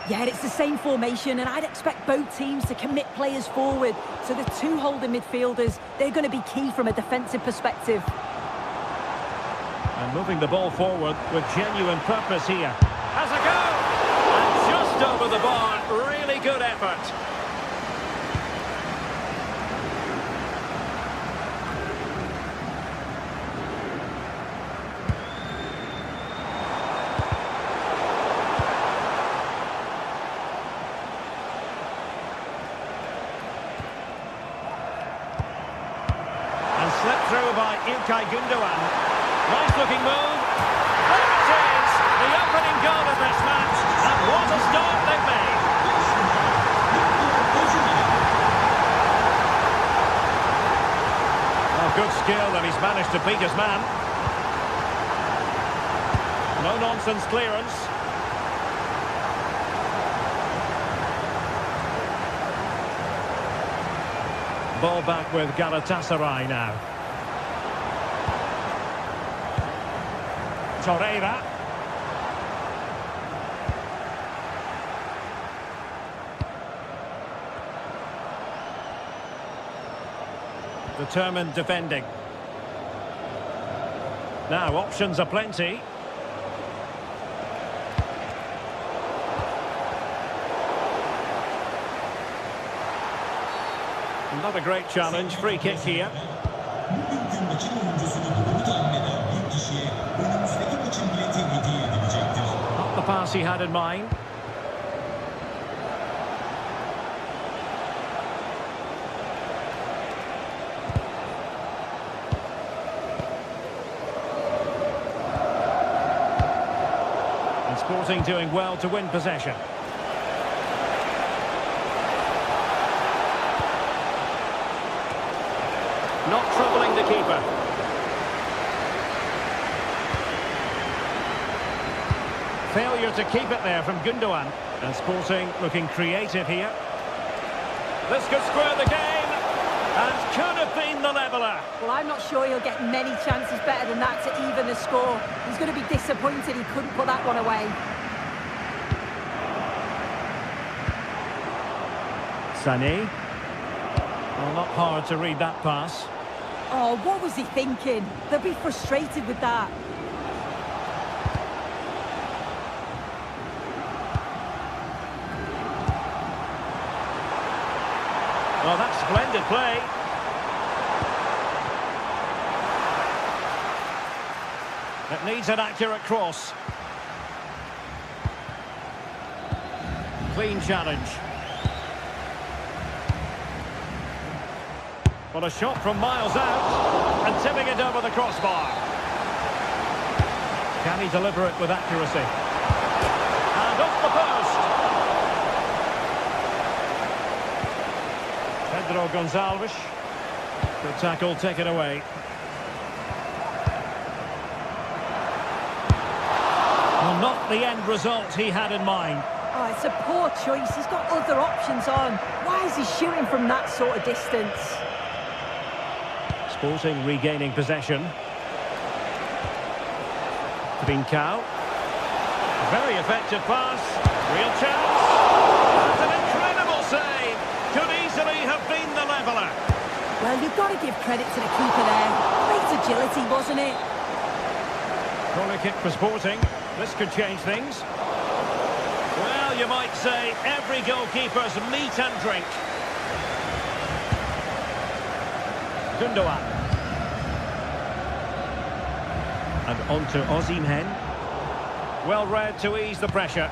Yeah, it's the same formation, and I'd expect both teams to commit players forward. So the two holding midfielders, they're going to be key from a defensive perspective. And moving the ball forward with genuine purpose here. Has a go! And just over the bar, really good effort. And slipped through by İlkay Gündoğan. Nice looking move. There it is! The opening goal of this match. And what a start they've made. Oh, good skill, and he's managed to beat his man. No nonsense clearance. Ball back with Galatasaray now. Torreira. Determined defending. Now options are plenty. Another great challenge, free kick here. Not the pass he had in mind. And Sporting doing well to win possession. Not troubling the keeper. Failure to keep it there from Gündoğan. And Sporting looking creative here. This could square the game. And could have been the leveller. Well, I'm not sure he'll get many chances better than that to even the score. He's going to be disappointed he couldn't put that one away. Sané. Well, not hard to read that pass. Oh, what was he thinking? They'll be frustrated with that. Well, that's splendid play. It needs an accurate cross. Clean challenge. Well, a shot from miles out, and tipping it over the crossbar. Can he deliver it with accuracy? And off the post. Pedro Gonçalves. Good tackle, take it away. Well, not the end result he had in mind. Oh, it's a poor choice. He's got other options on. Why is he shooting from that sort of distance? Sporting regaining possession. Trincao. Very effective pass. Real chance. That's an incredible save. Could easily have been the leveller. Well, you've got to give credit to the keeper there. Great agility, wasn't it? Corner kick for Sporting. This could change things. Well, you might say every goalkeeper's meat and drink. Gundogan. And on to Osimhen. Well read to ease the pressure.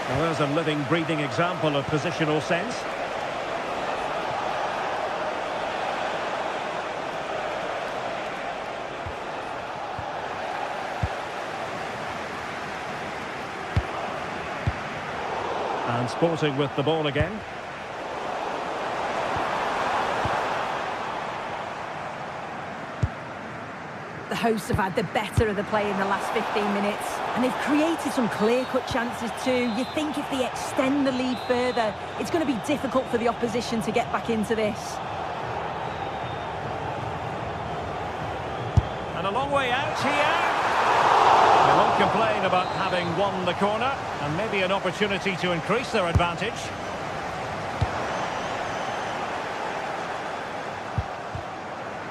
Well, there's a living, breathing example of positional sense. And Sporting with the ball again. The hosts have had the better of the play in the last 15 minutes. And they've created some clear-cut chances too. You think if they extend the lead further, it's going to be difficult for the opposition to get back into this. And a long way out here. They won't complain about having won the corner, and maybe an opportunity to increase their advantage.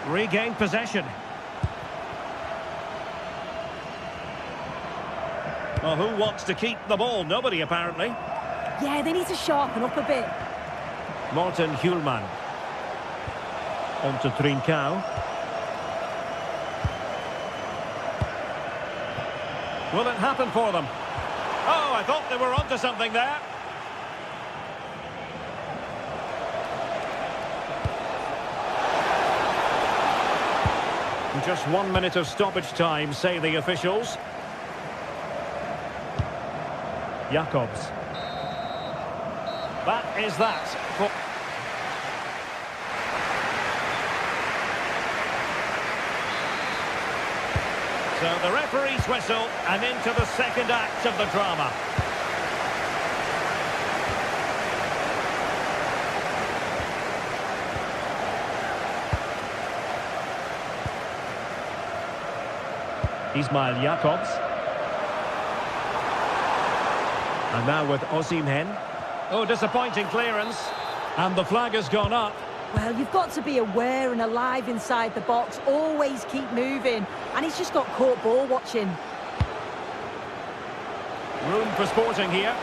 Regained possession. Well, who wants to keep the ball? Nobody, apparently. Yeah, they need to sharpen up a bit. Morten Hjulman. On to Trincao. Will it happen for them? Oh, I thought they were onto something there. Just 1 minute of stoppage time, say the officials. Jacobs. That is that. So the referee's whistle, and into the second act of the drama. Ismail Jacobs. And now with Osimhen. Oh, disappointing clearance. And the flag has gone up. Well, you've got to be aware and alive inside the box. Always keep moving. And he's just got caught ball watching. Room for Sporting here.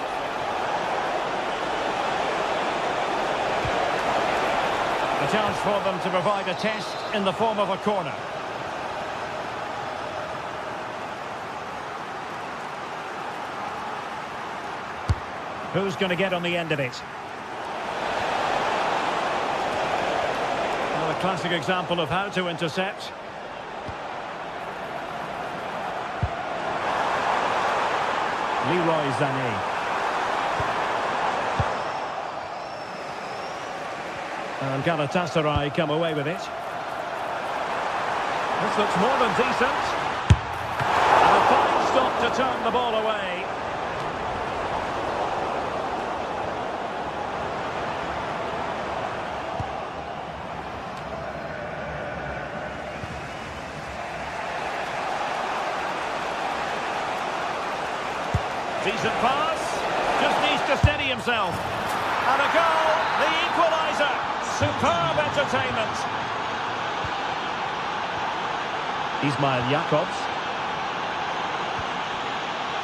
A chance for them to provide a test in the form of a corner. Who's going to get on the end of it? Well, a classic example of how to intercept. Leroy Sané. And Galatasaray come away with it. This looks more than decent. And a fine stop to turn the ball away. Decent pass, just needs to steady himself. And a goal, the equaliser. Superb entertainment. Ismail Jacobs.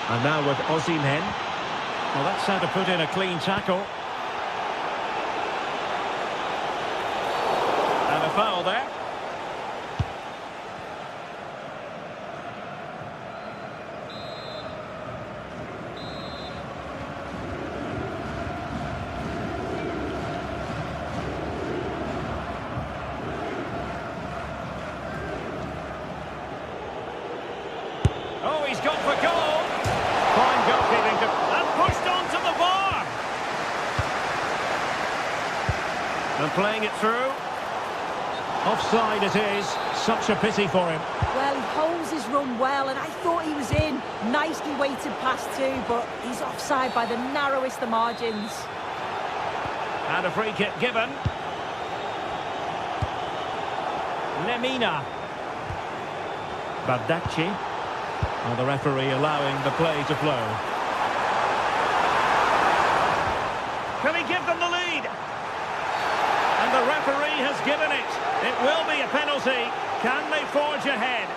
And now with Osimhen. Well, that's how to put in a clean tackle. And a foul there. Oh, he's gone for goal. Fine goalkeeping and pushed onto the bar. And playing it through. Offside it is. Such a pity for him. Well, he holds his run well, and I thought he was in. Nicely weighted pass too, but he's offside by the narrowest of margins. And a free kick given. Lemina. Bardacci. Well, the referee allowing the play to flow. Can he give them the lead? And the referee has given it. It will be a penalty. Can they forge ahead?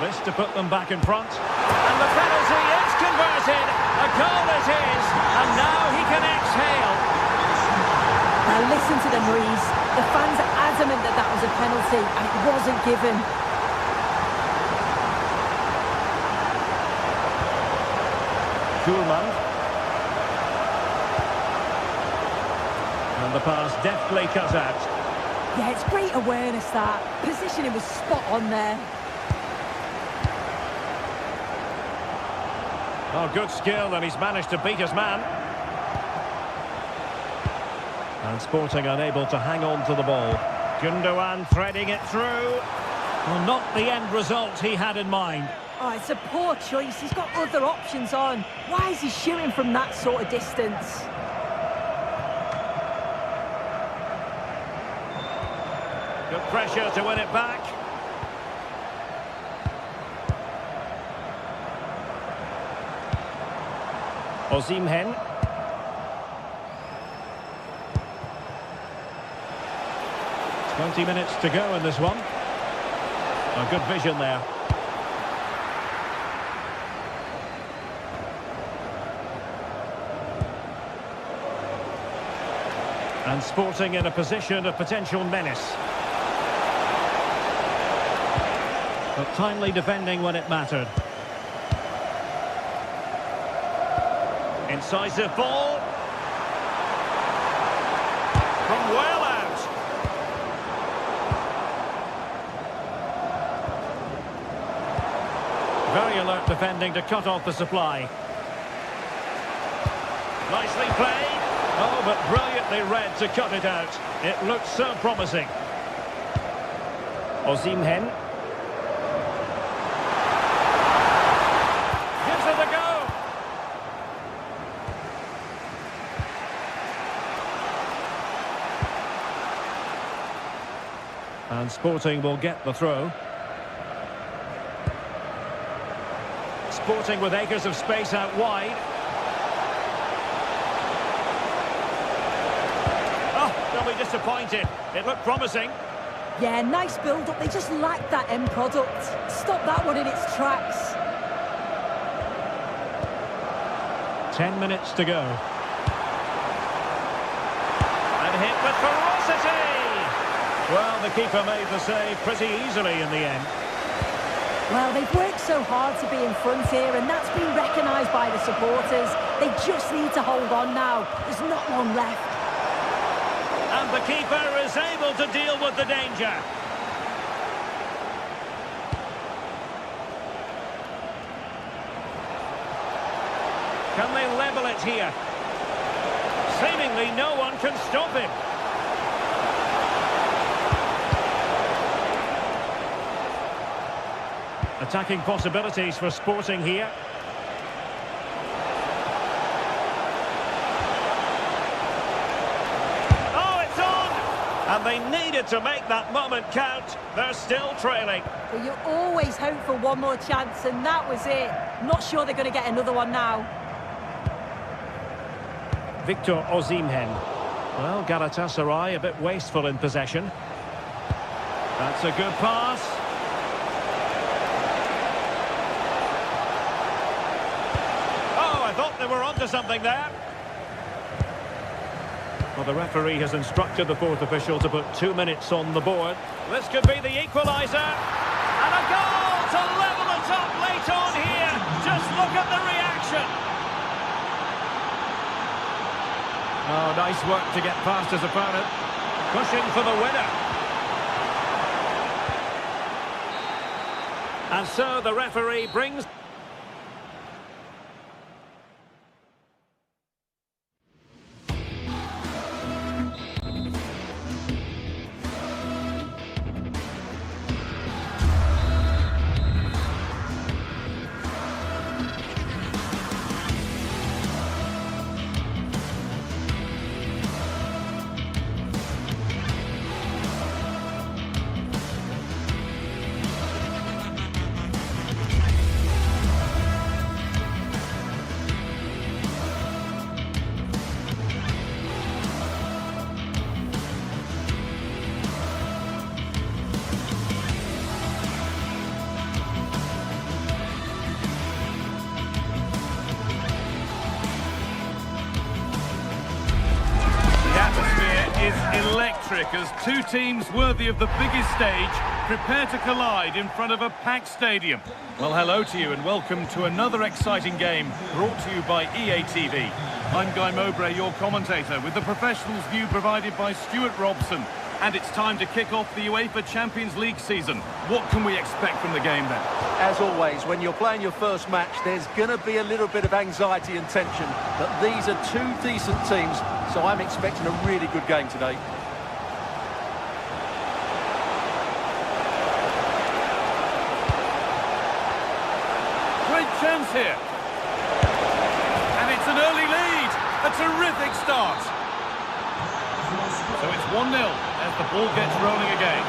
This to put them back in front. And the penalty is converted. A goal it is. And now he can exhale. Now listen to them, Reese. The fans are adamant that that was a penalty and it wasn't given. Kuhlmann. And the pass deftly cut out. Yeah, it's great awareness, that. Positioning was spot on there. Oh, good skill, and he's managed to beat his man. And Sporting unable to hang on to the ball. Gundogan threading it through. Well, not the end result he had in mind. Oh, it's a poor choice. He's got other options on. Why is he shooting from that sort of distance? Good pressure to win it back. Osimhen. 20 minutes to go in this one. A good vision there. And Sporting in a position of potential menace. But timely defending when it mattered. Incisive ball. From well out. Very alert defending to cut off the supply. Nicely played. Oh, but brilliantly read to cut it out. It looked so promising. Osimhen. Gives it a go. And Sporting will get the throw. Sporting with acres of space out wide. Oh, they'll be disappointed. It looked promising. Yeah, nice build-up. They just lacked that end product. Stop that one in its tracks. 10 minutes to go. And hit with ferocity. Well, the keeper made the save pretty easily in the end. Well, they've worked so hard to be in front here, and that's been recognised by the supporters. They just need to hold on now. There's not long left. And the keeper is able to deal with the danger. Can they level it here? Seemingly no one can stop him. Attacking possibilities for Sporting here. Oh, it's on! And they needed to make that moment count. They're still trailing. Well, you always hope for one more chance, and that was it. Not sure they're going to get another one now. Victor Osimhen. Well, Galatasaray a bit wasteful in possession. That's a good pass. They were onto something there. Well, the referee has instructed the fourth official to put 2 minutes on the board. This could be the equaliser. And a goal to level it up late on here. Just look at the reaction. Oh, nice work to get past his opponent. Pushing for the winner. And so the referee brings... electric as two teams worthy of the biggest stage prepare to collide in front of a packed stadium. Well, hello to you and welcome to another exciting game brought to you by EA TV. I'm Guy Mowbray, your commentator, with the professionals' view provided by Stuart Robson. And it's time to kick off the UEFA Champions League season. What can we expect from the game then? As always, when you're playing your first match, there's going to be a little bit of anxiety and tension. But these are two decent teams, so I'm expecting a really good game today. Great chance here. And it's an early lead. A terrific start. So it's 1-0 as the ball gets rolling again.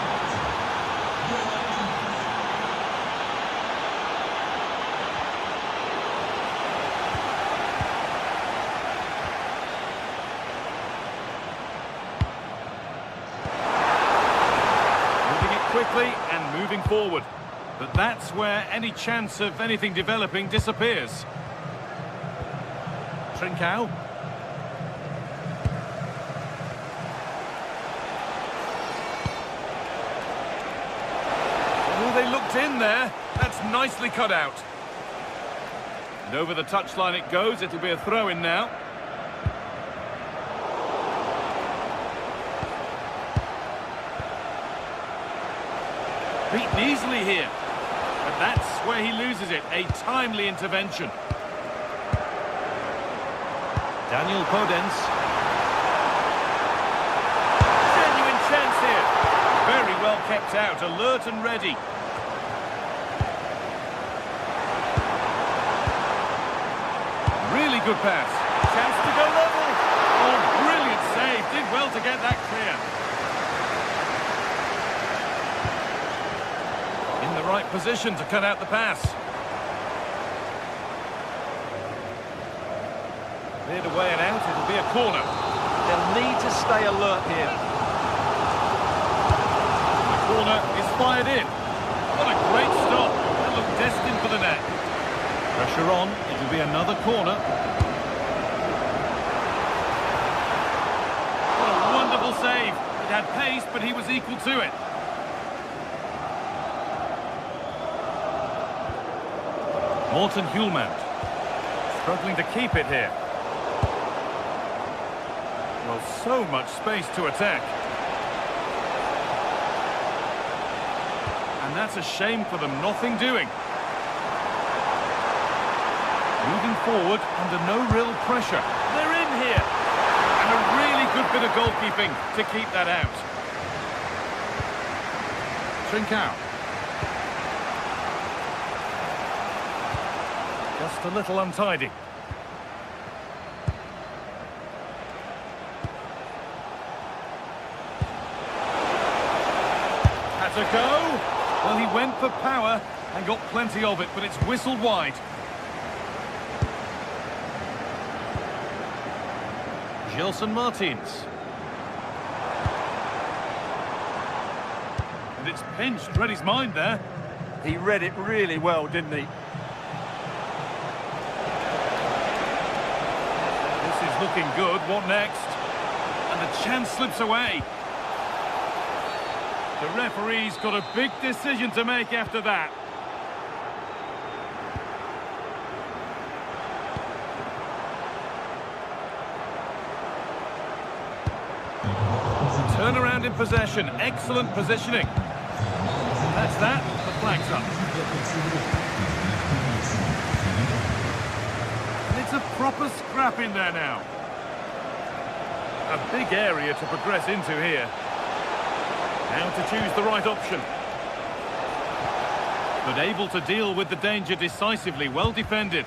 Moving it quickly and moving forward. But that's where any chance of anything developing disappears. Trincao. They looked in there. That's nicely cut out. And over the touchline it goes. It'll be a throw-in now. Beaten easily here. But that's where he loses it. A timely intervention. Daniel Podence. Genuine chance here. Very well kept out. Alert and ready. Really good pass. Chance to go level. Oh, brilliant save. Did well to get that clear. In the right position to cut out the pass. Cleared away and out. It'll be a corner. They'll need to stay alert here. The corner is fired in. What a great stop. That looked destined for the net. Pressure on, it'll be another corner. What a wonderful save. It had pace, but he was equal to it. Morten Hjulmand. Struggling to keep it here. Well, so much space to attack. And that's a shame for them, nothing doing. Moving forward under no real pressure. They're in here. And a really good bit of goalkeeping to keep that out. Trincao. Just a little untidy. Had to go. Well, he went for power and got plenty of it, but it's whistled wide. Gelson Martins. And it's pinched, read his mind there. He read it really well, didn't he? This is looking good. What next? And the chance slips away. The referee's got a big decision to make after that. Turnaround in possession, excellent positioning. That's that, the flag's up. And it's a proper scrap in there now. A big area to progress into here. Now to choose the right option. But able to deal with the danger decisively, well defended.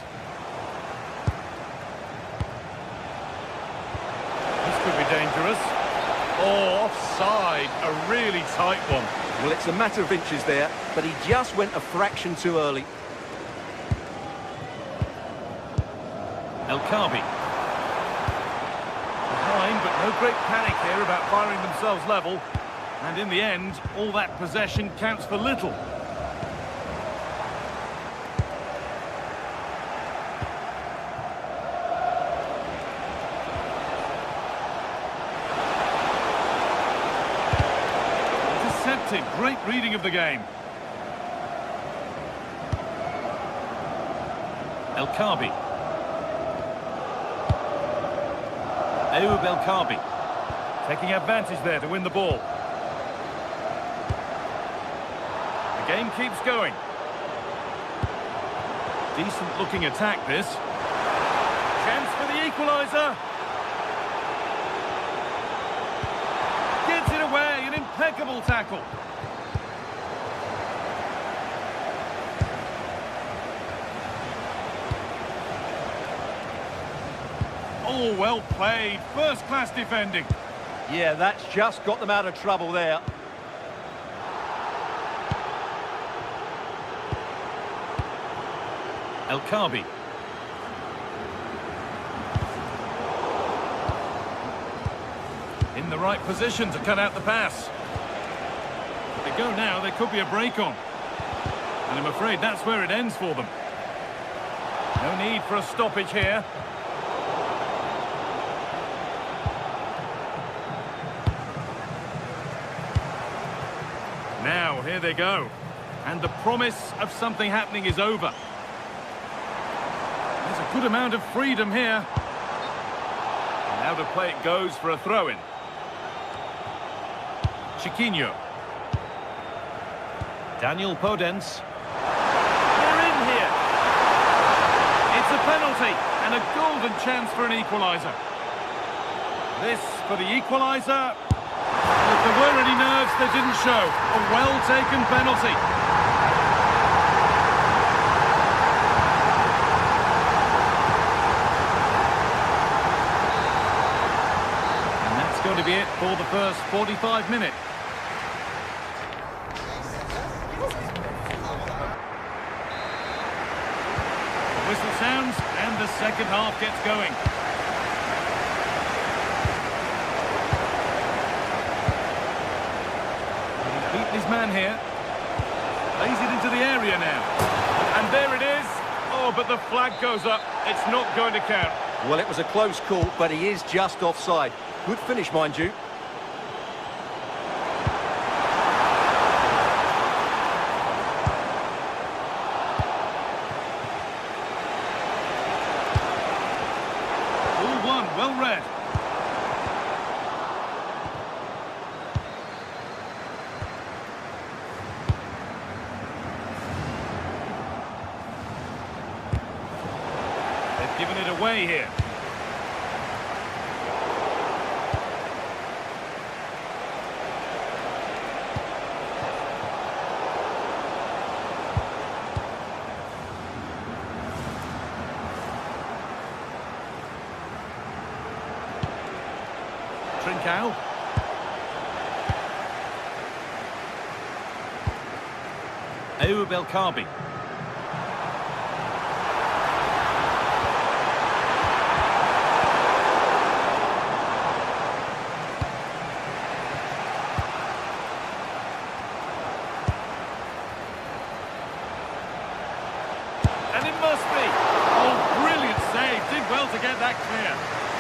This could be dangerous. Oh, offside, a really tight one. Well, it's a matter of inches there, but he just went a fraction too early. El Khabi. Behind, but no great panic here about firing themselves level. And in the end, all that possession counts for little. spotted. Great reading of the game. El Kabi. Ayoub El Kabi. Taking advantage there to win the ball. The game keeps going. Decent looking attack this. Chance for the equaliser. Gets it away, an impeccable tackle. Oh, well played. First-class defending. Yeah, that's just got them out of trouble there. El Kabi. In the right position to cut out the pass. If they go now, there could be a break on. And I'm afraid that's where it ends for them. No need for a stoppage here. Now, here they go. And the promise of something happening is over. There's a good amount of freedom here. And now the play it goes for a throw-in. Chiquinho. Daniel Podence. They're in here. It's a penalty and a golden chance for an equaliser. This for the equaliser. If there were any nerves, they didn't show. A well-taken penalty. And that's going to be it for the first 45 minutes. The whistle sounds and the second half gets going. Beaten his man here. Lays it into the area now. And there it is. Oh, but the flag goes up. It's not going to count. Well, it was a close call, but he is just offside. Good finish, mind you. All one, well read. Given it away here. Trincao. Ayoub El Kabi. And it must be. Oh, brilliant save. Did well to get that clear.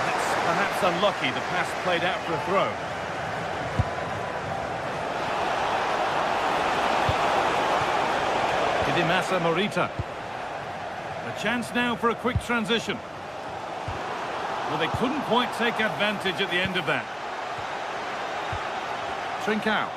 That's perhaps unlucky. The pass played out for a throw. Idimasa Morita. A chance now for a quick transition. Well, they couldn't quite take advantage at the end of that. Trincao.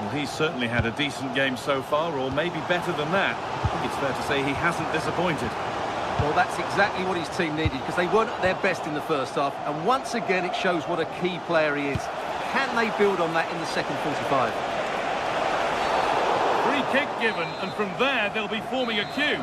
Well, he's certainly had a decent game so far, or maybe better than that. I think it's fair to say he hasn't disappointed. Well, that's exactly what his team needed, because they weren't at their best in the first half. And once again, it shows what a key player he is. Can they build on that in the second 45? Free kick given, and from there they'll be forming a queue.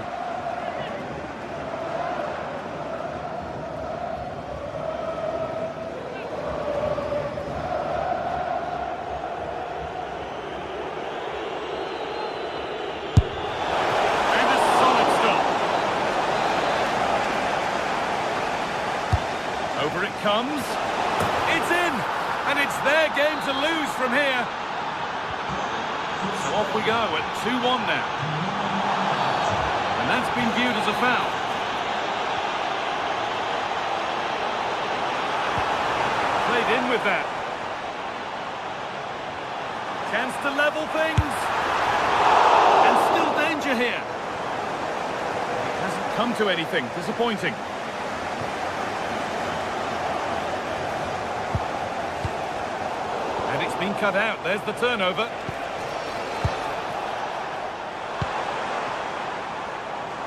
Over it comes. It's in! And it's their game to lose from here. So off we go at 2-1 now. And that's been viewed as a foul. straight in with that. Chance to level things. And still danger here. Hasn't come to anything. Disappointing. And it's been cut out. There's the turnover.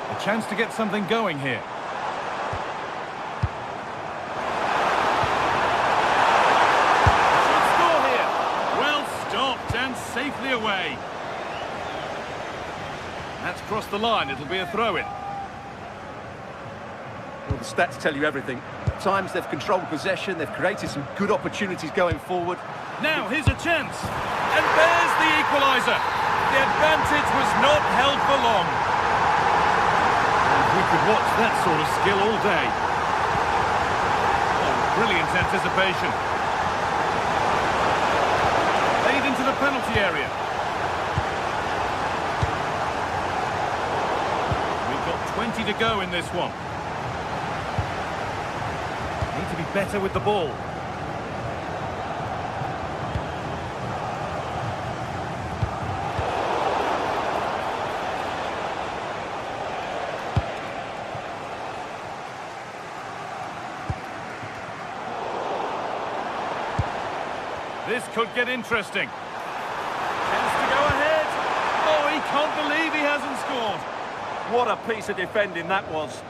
A chance to get something going here. Should score here. Well stopped and safely away. That's crossed the line. It'll be a throw-in. Well, the stats tell you everything. At times they've controlled possession, they've created some good opportunities going forward. Now, here's a chance. And there's the equaliser. The advantage was not held for long. And we could watch that sort of skill all day. Oh, brilliant anticipation. Played into the penalty area. We've got 20 to go in this one. Need to be better with the ball. This could get interesting. Chance to go ahead. Oh, he can't believe he hasn't scored. What a piece of defending that was.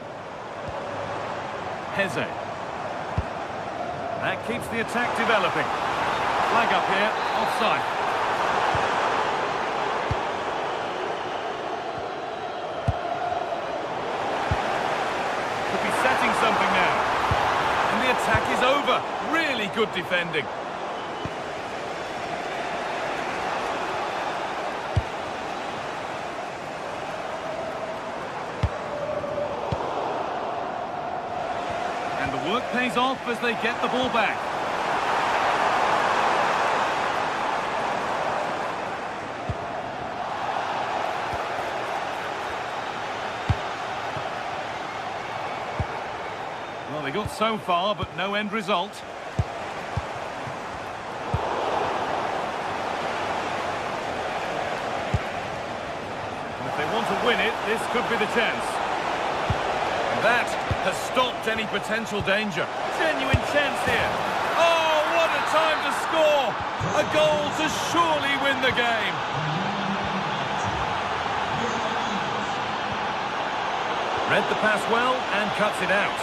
Heze. That keeps the attack developing. Flag up here, offside. Could be setting something now. And the attack is over. Really good defending. And the work pays off as they get the ball back. Well, they got so far, but no end result. And if they want to win it, this could be the chance. And that has stopped any potential danger. Genuine chance here. Oh, what a time to score! A goal to surely win the game. Read the pass well and cuts it out.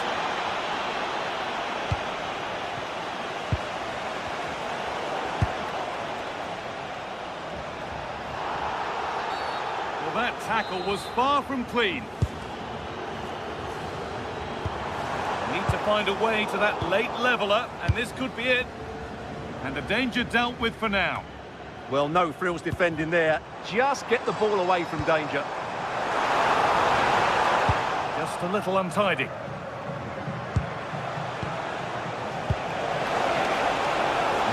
Well, that tackle was far from clean. Need to find a way to that late leveller, and this could be it. And the danger dealt with for now. Well, no frills defending there. Just get the ball away from danger. Just a little untidy.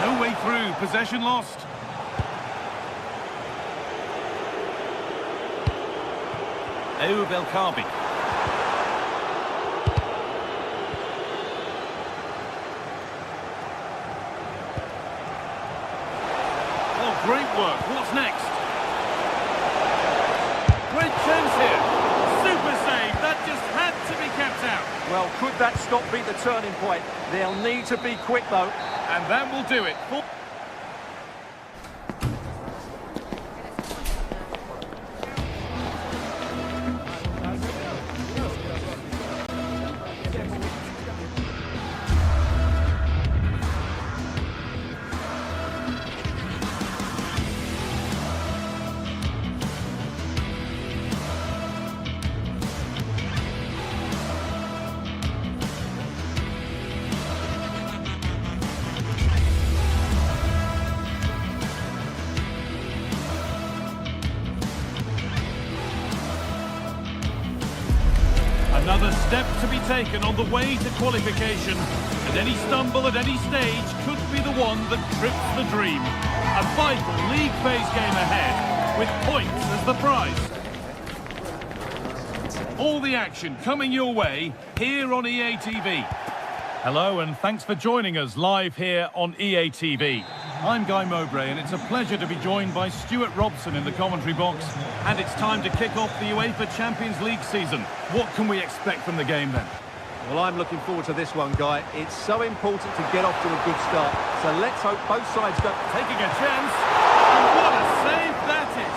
No way through, possession lost. Oh, Belkabi. Great work. What's next? Great chance here. Super save. That just had to be kept out. Well, could that stop be the turning point? They'll need to be quick, though. And that will do it. Another step to be taken on the way to qualification, and any stumble at any stage could be the one that trips the dream. A vital league phase game ahead, with points as the prize. All the action coming your way here on EA TV. Hello and thanks for joining us live here on EA TV. I'm Guy Mowbray and it's a pleasure to be joined by Stuart Robson in the commentary box. And it's time to kick off the UEFA Champions League season. What can we expect from the game then? Well, I'm looking forward to this one, Guy. It's so important to get off to a good start. So let's hope both sides don't... Taking a chance. And what a save that is.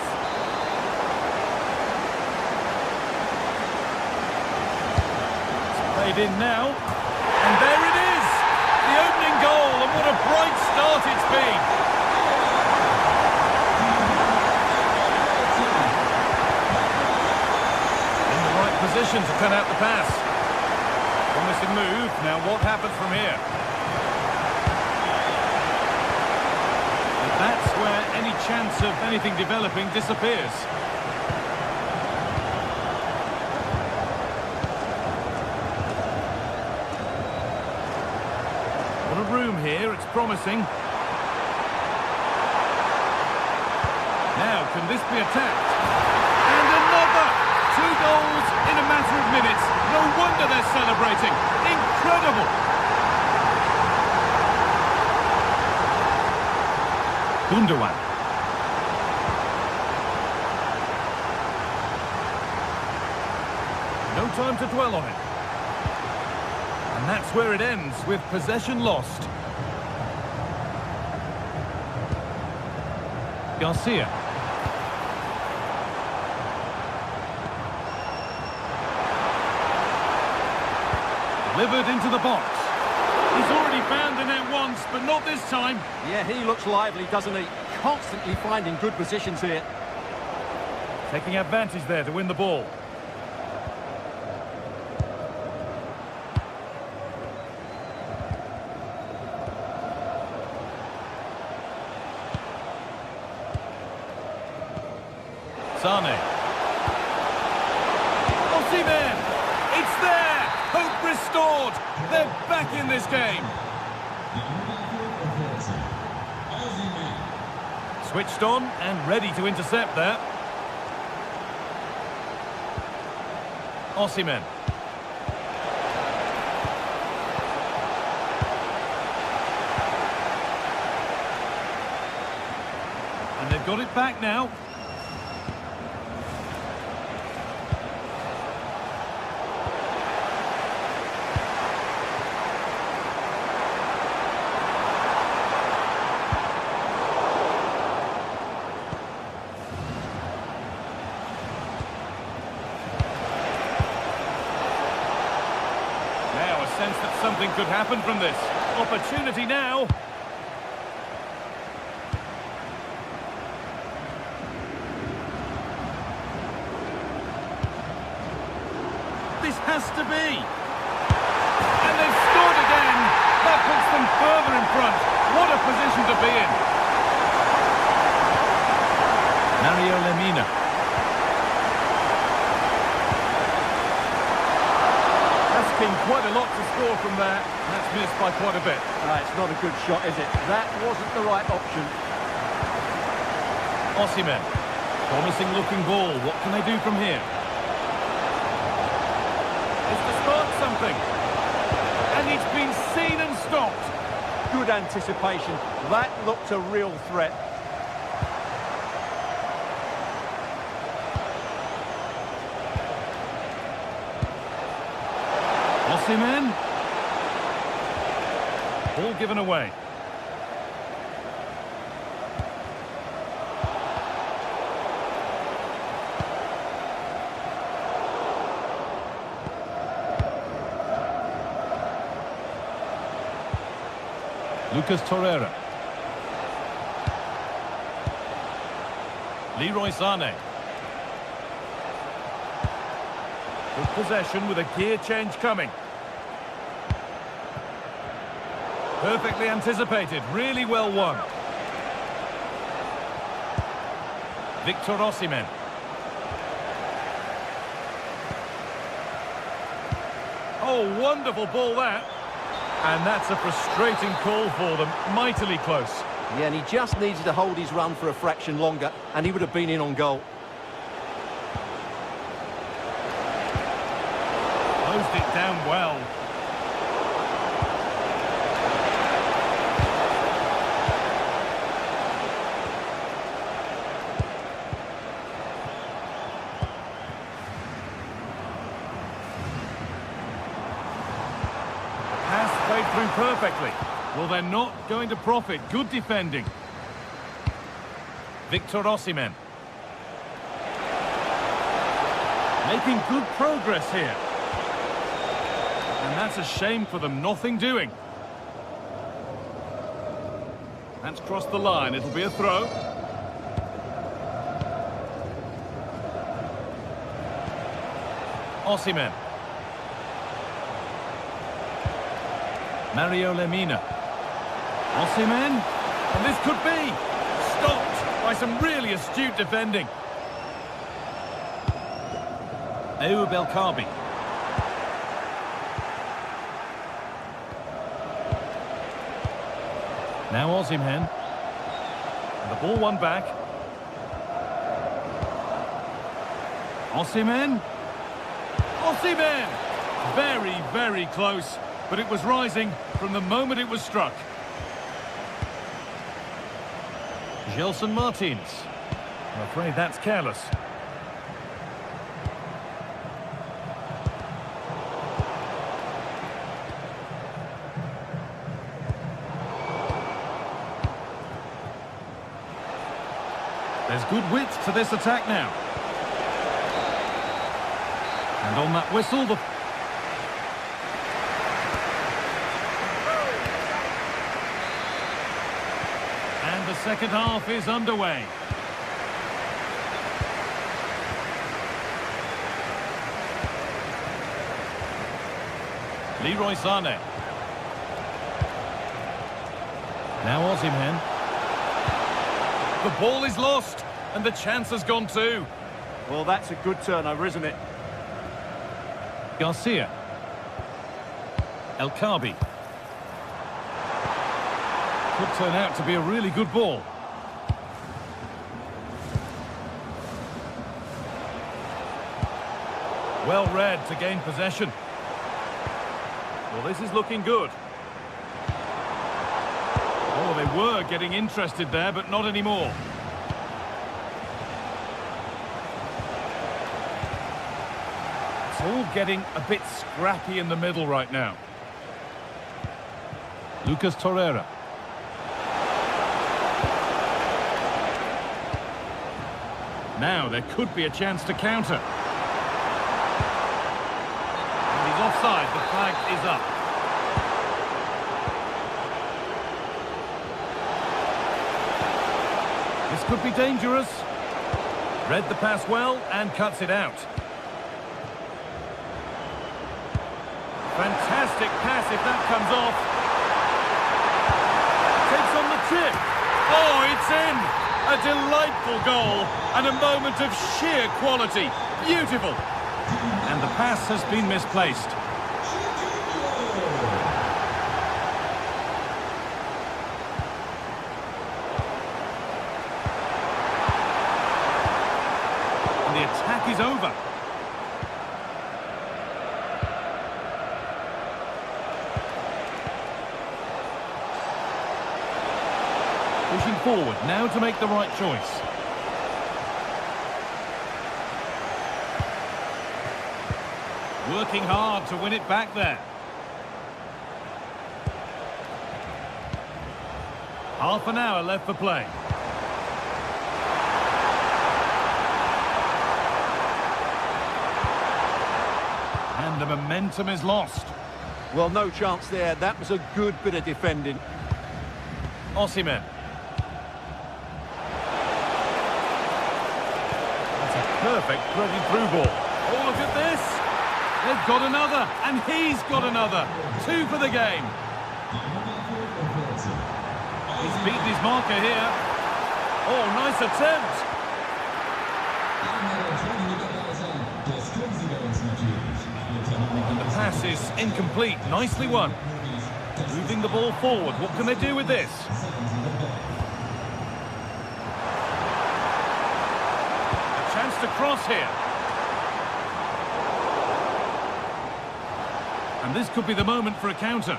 It's played in now. And there it is. The opening goal, and what a bright start it's been. In the right position to cut out the pass. Promising move. Now what happens from here? But that's where any chance of anything developing disappears. What a room here. It's promising. Now, can this be attacked? And another! 2 goals in a matter of minutes. No wonder they're celebrating. Incredible! Gundogan. No time to dwell on it. And that's where it ends, with possession lost. Garcia. Delivered into the box. He's already found the net once, but not this time. Yeah, he looks lively, doesn't he? Constantly finding good positions here. Taking advantage there to win the ball. Sane. Osimhen! It's there! Hope restored! They're back in this game! Switched on and ready to intercept there. Osimhen. And they've got it back now. Sense that something could happen from this. Opportunity now. This has to be. And they've scored again. That puts them further in front. What a position to be in. Mario Lemina. Been quite a lot to score from there. That's missed by quite a bit. It's not a good shot, is it? That wasn't the right option. Osimhen. Promising looking ball. What can they do from here? It's to spark something. And it's been seen and stopped. Good anticipation. That looked a real threat. Osimhen. Ball given away. Lucas Torreira. Leroy Sane. Good possession with a gear change coming. Perfectly anticipated, really well won. Victor Osimhen. Oh, wonderful ball that. And that's a frustrating call for them, mightily close. Yeah, and he just needed to hold his run for a fraction longer, and he would have been in on goal. Closed it down well. played through perfectly. Well, they're not going to profit. Good defending. Victor Osimhen. Making good progress here. And that's a shame for them. Nothing doing. That's crossed the line. It'll be a throw. Osimhen. Mario Lemina. Osimhen. And this could be stopped by some really astute defending. Ayoub El Kaabi. Now Osimhen. And the ball won back. Osimhen. Osimhen! Very, very close, but it was rising from the moment it was struck. Gelson Martins. I'm afraid that's careless. There's good width to this attack now. And on that whistle, and the second half is underway. Leroy Sané. Now Osimhen. The ball is lost, and the chance has gone too. Well, that's a good turnover, isn't it? Garcia. El Kaabi. Could turn out to be a really good ball. Well read to gain possession. Well, this is looking good. Oh, they were getting interested there, but not anymore. It's all getting a bit scrappy in the middle right now. Lucas Torreira. Now there could be a chance to counter. And he's offside. The flag is up. This could be dangerous. Read the pass well and cuts it out. Fantastic pass if that comes off. Takes on the tip. Oh, it's in! A delightful goal and a moment of sheer quality. Beautiful. And the pass has been misplaced. And the attack is over. Pushing forward, now to make the right choice. Working hard to win it back there. Half an hour left for play. And the momentum is lost. Well, no chance there. That was a good bit of defending. Osimhen. Perfect threaded through ball. Oh, look at this. They've got another, and he's got another. 2 for the game. He's beaten his marker here. Oh, nice attempt. And the pass is incomplete. Nicely won. Moving the ball forward. What can they do with this? To cross here. And this could be the moment for a counter.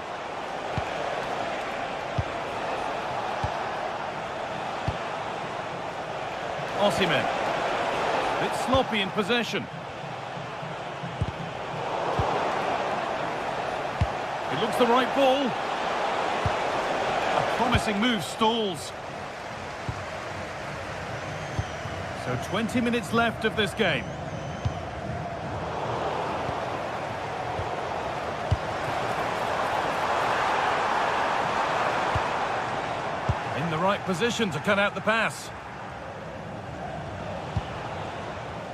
Osimhen. A bit sloppy in possession. It looks the right ball. A promising move stalls. So 20 minutes left of this game. In the right position to cut out the pass.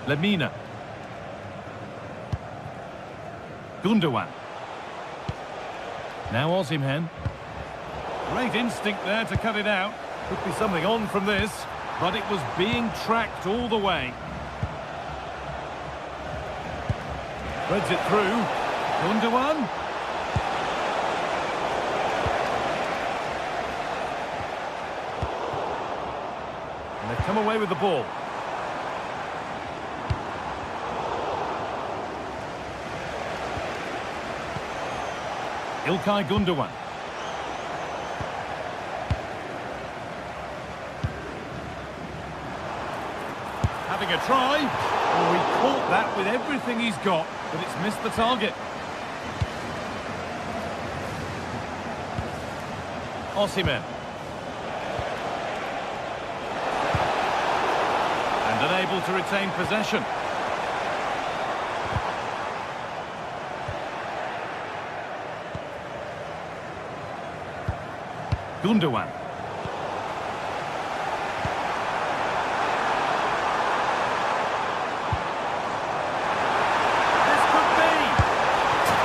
Lemina. Gundogan. Now Osimhen. Great instinct there to cut it out. Could be something on from this, but it was being tracked all the way. Threads it through. Gundogan. And they've come away with the ball. Ilkay Gundogan. Having a try. Oh, he caught that with everything he's got, but it's missed the target. Osimhen. And unable to retain possession. Gundogan. This could be.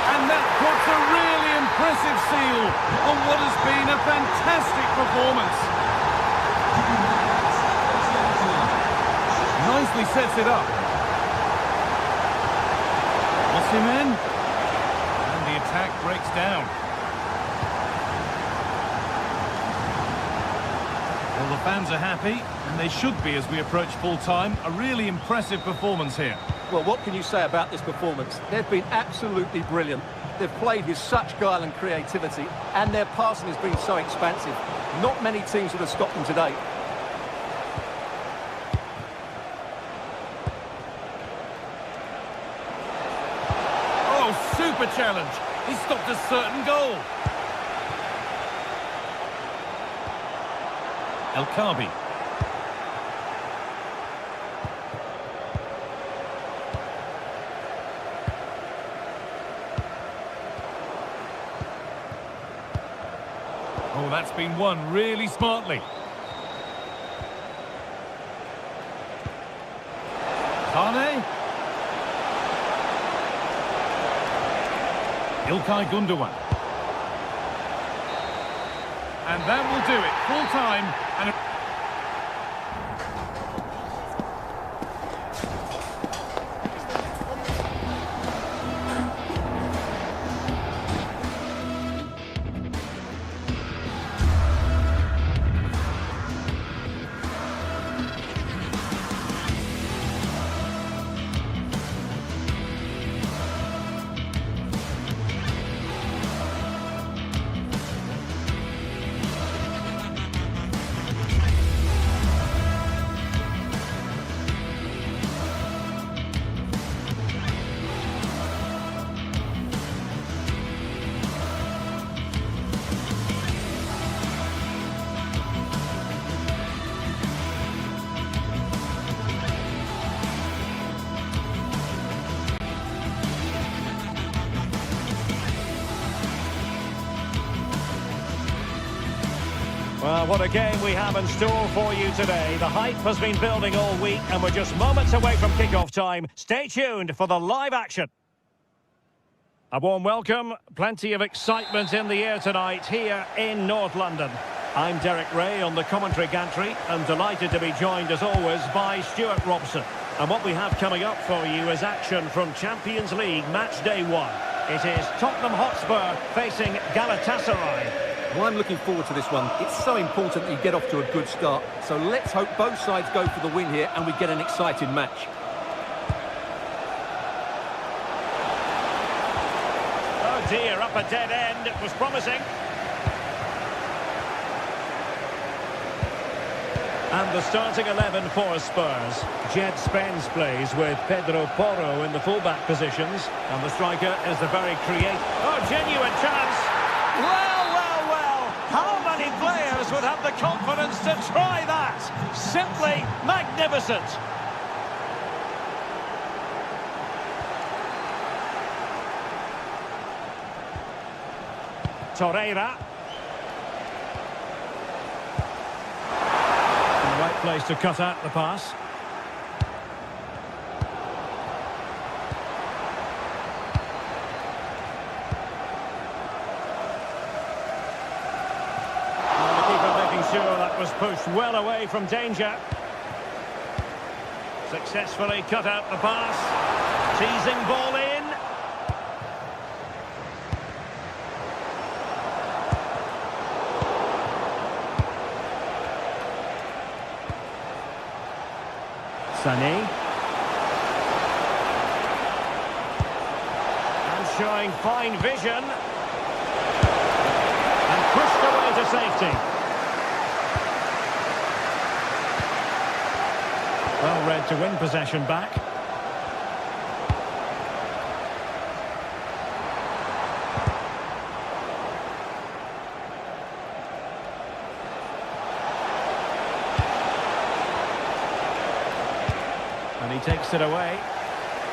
And that puts a really impressive seal on what has been a fantastic performance. Nicely sets it up. Osimhen. And the attack breaks down. Well, the fans are happy, and they should be as we approach full-time. A really impressive performance here. Well, what can you say about this performance? They've been absolutely brilliant. They've played with such guile and creativity, and their passing has been so expansive. Not many teams would have stopped them today. Oh, super challenge. He stopped a certain goal. El Kaabi. Oh, that's been won really smartly. Sane. Ilkay Gundogan. And that will do it. Full time. And Well, what a game we have in store for you today. The hype has been building all week and we're just moments away from kickoff time. Stay tuned for the live action. A warm welcome. Plenty of excitement in the air tonight here in North London. I'm Derek Ray on the commentary gantry and delighted to be joined as always by Stuart Robson. And what we have coming up for you is action from Champions League match day 1. It is Tottenham Hotspur facing Galatasaray. Well, I'm looking forward to this one. It's so important that you get off to a good start. So let's hope both sides go for the win here and we get an exciting match. Oh dear, up a dead end. It was promising. And the starting 11 for Spurs. Jed Spence plays with Pedro Porro in the fullback positions. And the striker is the very creative... Oh, genuine chance! Well, well, well! How many players would have the confidence to try that? Simply magnificent! Torreira. The right place to cut out the pass. And the keeper making sure that was pushed well away from danger. Successfully cut out the pass. Teasing ball in. Sané. And showing fine vision. And pushed away to safety. Well read to win possession back. And he takes it away.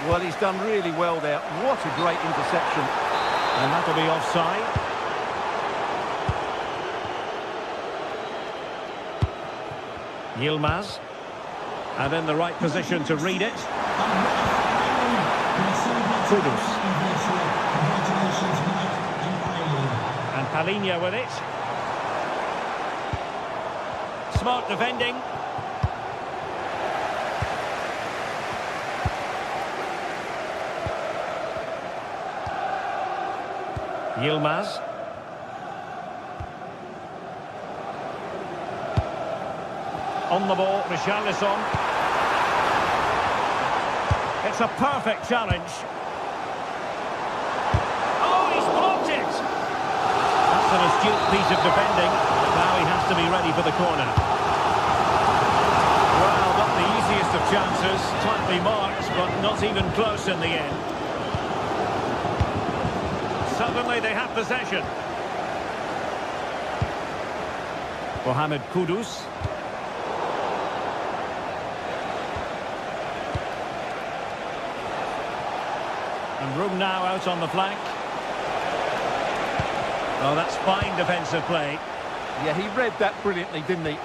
Well, he's done really well there. What a great interception. And that'll be offside. Yilmaz. And in the right position to read it. Kudus. And Palinha with it. Smart defending. Yilmaz. On the ball, Richarlison. It's a perfect challenge. Oh, he's blocked it! That's an astute piece of defending. Now he has to be ready for the corner. Well, not the easiest of chances. Tightly marked, but not even close in the end. Suddenly they have possession. Mohamed Kudus. And room now out on the flank. Oh, that's fine defensive play. Yeah, he read that brilliantly, didn't he?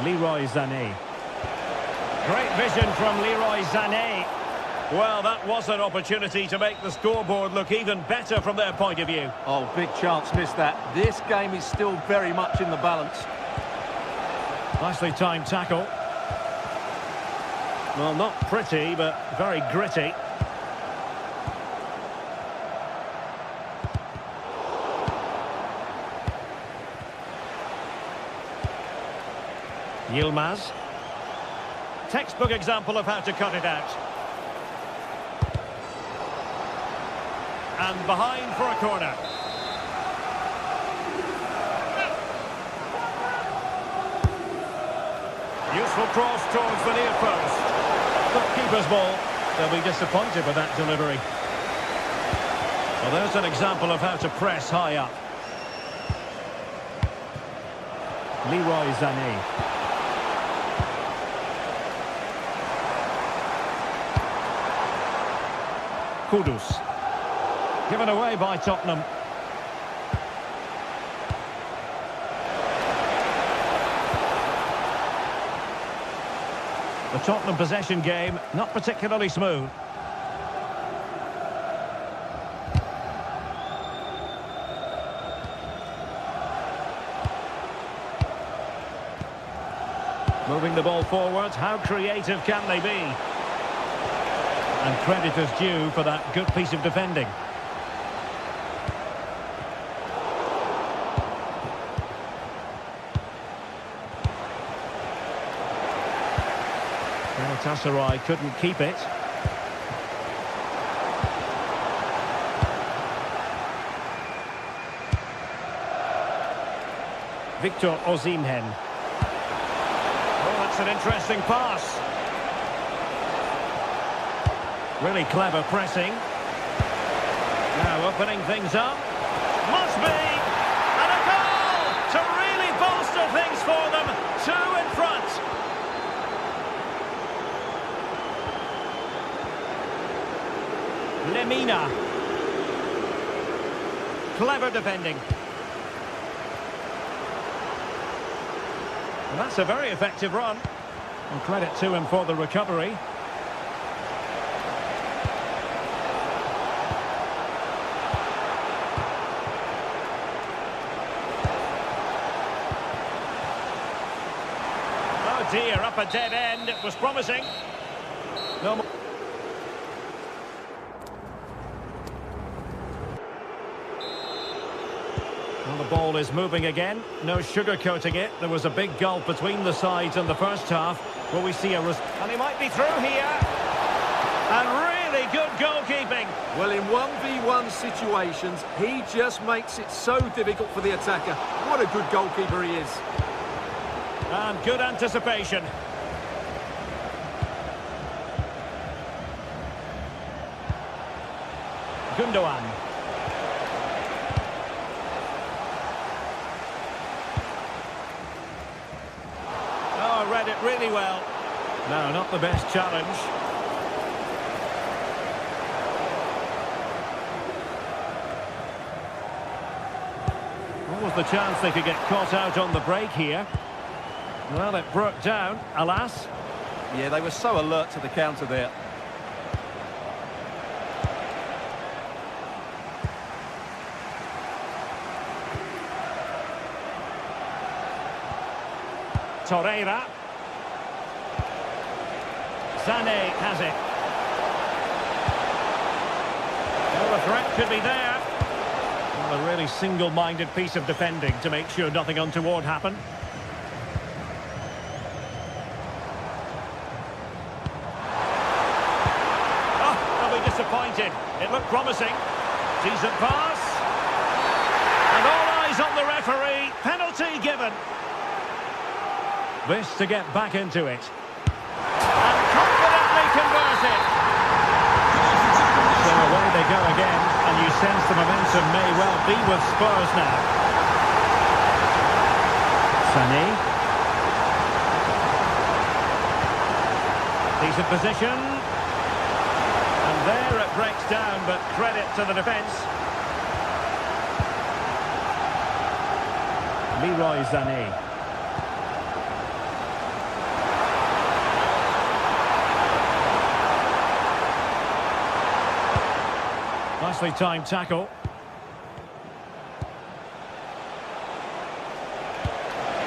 Leroy Sané. Great vision from Leroy Sané. Well, that was an opportunity to make the scoreboard look even better from their point of view. Oh, big chance missed that. This game is still very much in the balance. Nicely timed tackle. Well, not pretty, but very gritty. Yilmaz. Textbook example of how to cut it out. And behind for a corner. Useful cross towards the near post. But keeper's ball. They'll be disappointed with that delivery. Well, there's an example of how to press high up. Leroy Sané. Kudus. Given away by Tottenham. The Tottenham possession game, not particularly smooth. Moving the ball forward, how creative can they be? And credit is due for that good piece of defending. Galatasaray couldn't keep it. Victor Osimhen. Oh, that's an interesting pass. Really clever pressing. Now opening things up. Must be! And a goal! To really bolster things for them. 2 in front. Lemina. Clever defending. And that's a very effective run. And credit to him for the recovery. Oh dear, up a dead end. It was promising. No more. Well, the ball is moving again. No sugarcoating it. There was a big gulf between the sides in the first half. Will we see a... And he might be through here. And really good goalkeeping. Well, in 1v1 situations, he just makes it so difficult for the attacker. What a good goalkeeper he is. And good anticipation. Gundogan. Oh, read it really well. No, not the best challenge. What was the chance they could get caught out on the break here? Well, it broke down, alas. Yeah, they were so alert to the counter there. Torreira. Sané has it. Well, the threat could be there. Well, a really single-minded piece of defending to make sure nothing untoward happened. Oh, they'll be disappointed. It looked promising. Decent pass. And all eyes on the referee. Penalty given. This to get back into it. And confidently converted. So away they go again, and you sense the momentum may well be with Spurs now. Sané. Decent position. And there it breaks down, but credit to the defence. Leroy Sané. Nicely timed tackle.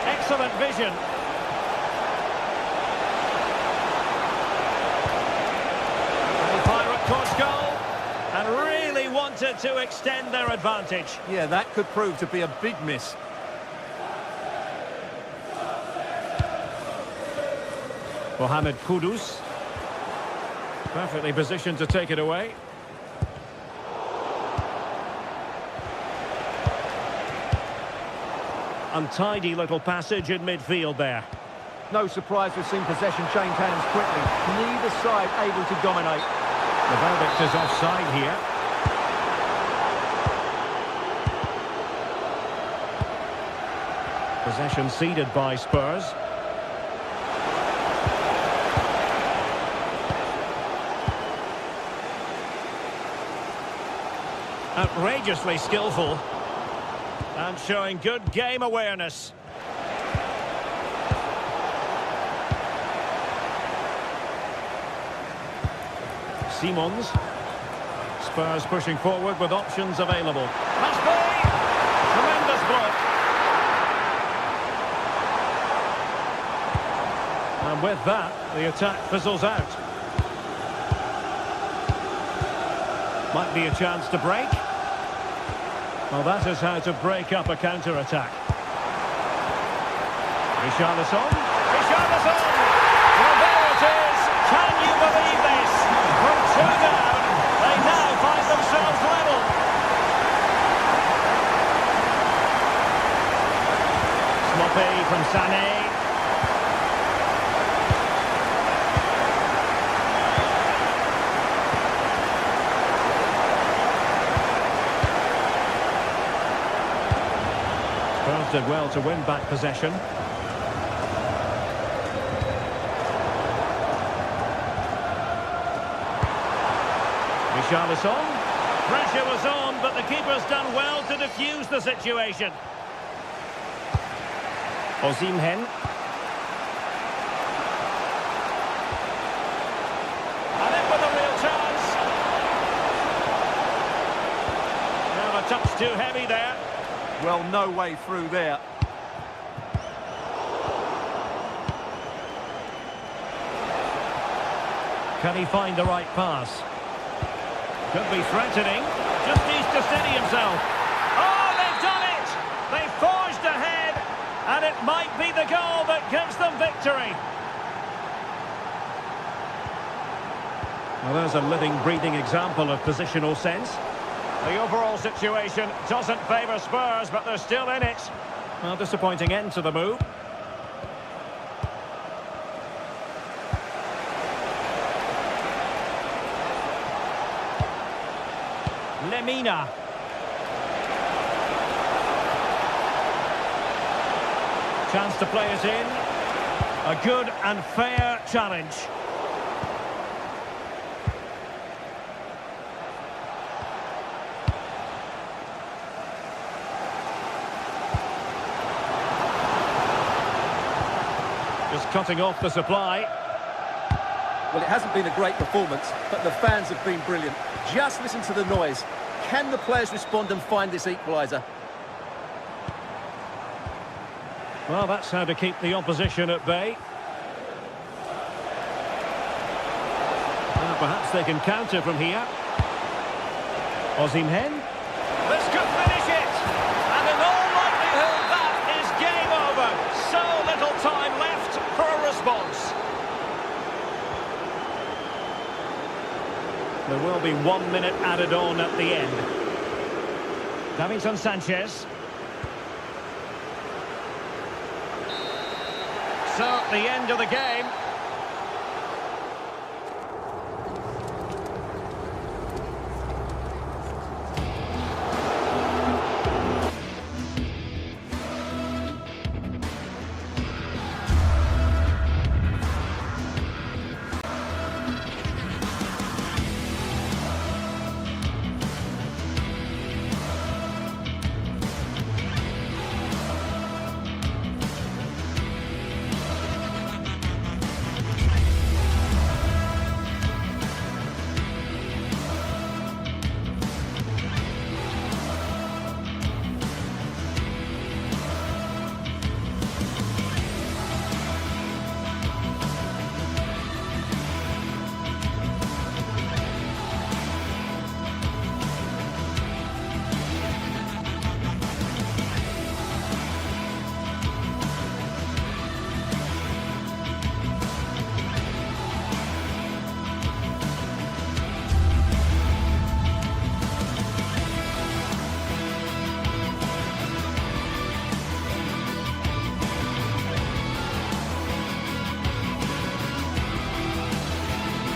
Excellent vision. The Pirate caught goal and really wanted to extend their advantage. Yeah, that could prove to be a big miss. Mohamed Kudus. Perfectly positioned to take it away. Untidy little passage in midfield there. No surprise we've seen possession change hands quickly. Neither side able to dominate. The verdict is offside here. Possession ceded by Spurs. Outrageously skillful. And showing good game awareness. Simons. Spurs pushing forward with options available. Must be! Tremendous block. And with that, the attack fizzles out. Might be a chance to break. Well, that is how to break up a counter-attack. Richarlison. Richarlison! Well, there it is! Can you believe this? From 2 down, they now find themselves level. from Sané. Spurs did well to win back possession. Richarlison. Pressure was on, but the keeper's done well to defuse the situation. Osimhen. And in with a real chance. Now a touch too heavy there. Well, no way through there. Can he find the right pass? Could be threatening. Just needs to steady himself. Oh, they've done it! They forged ahead, and it might be the goal that gives them victory. Well, there's a living, breathing example of positional sense. The overall situation doesn't favour Spurs, but they're still in it. Well, disappointing end to the move. Lemina. Chance to play it in. A good and fair challenge. Just cutting off the supply. Well, it hasn't been a great performance, but the fans have been brilliant. Just listen to the noise. Can the players respond and find this equaliser? Well, that's how to keep the opposition at bay. Well, perhaps they can counter from here. Osimhen. This could finish it! And in all likelihood, that is game over. So little time left for a response. There will be 1 minute added on at the end. Davinson Sanchez. So, the end of the game.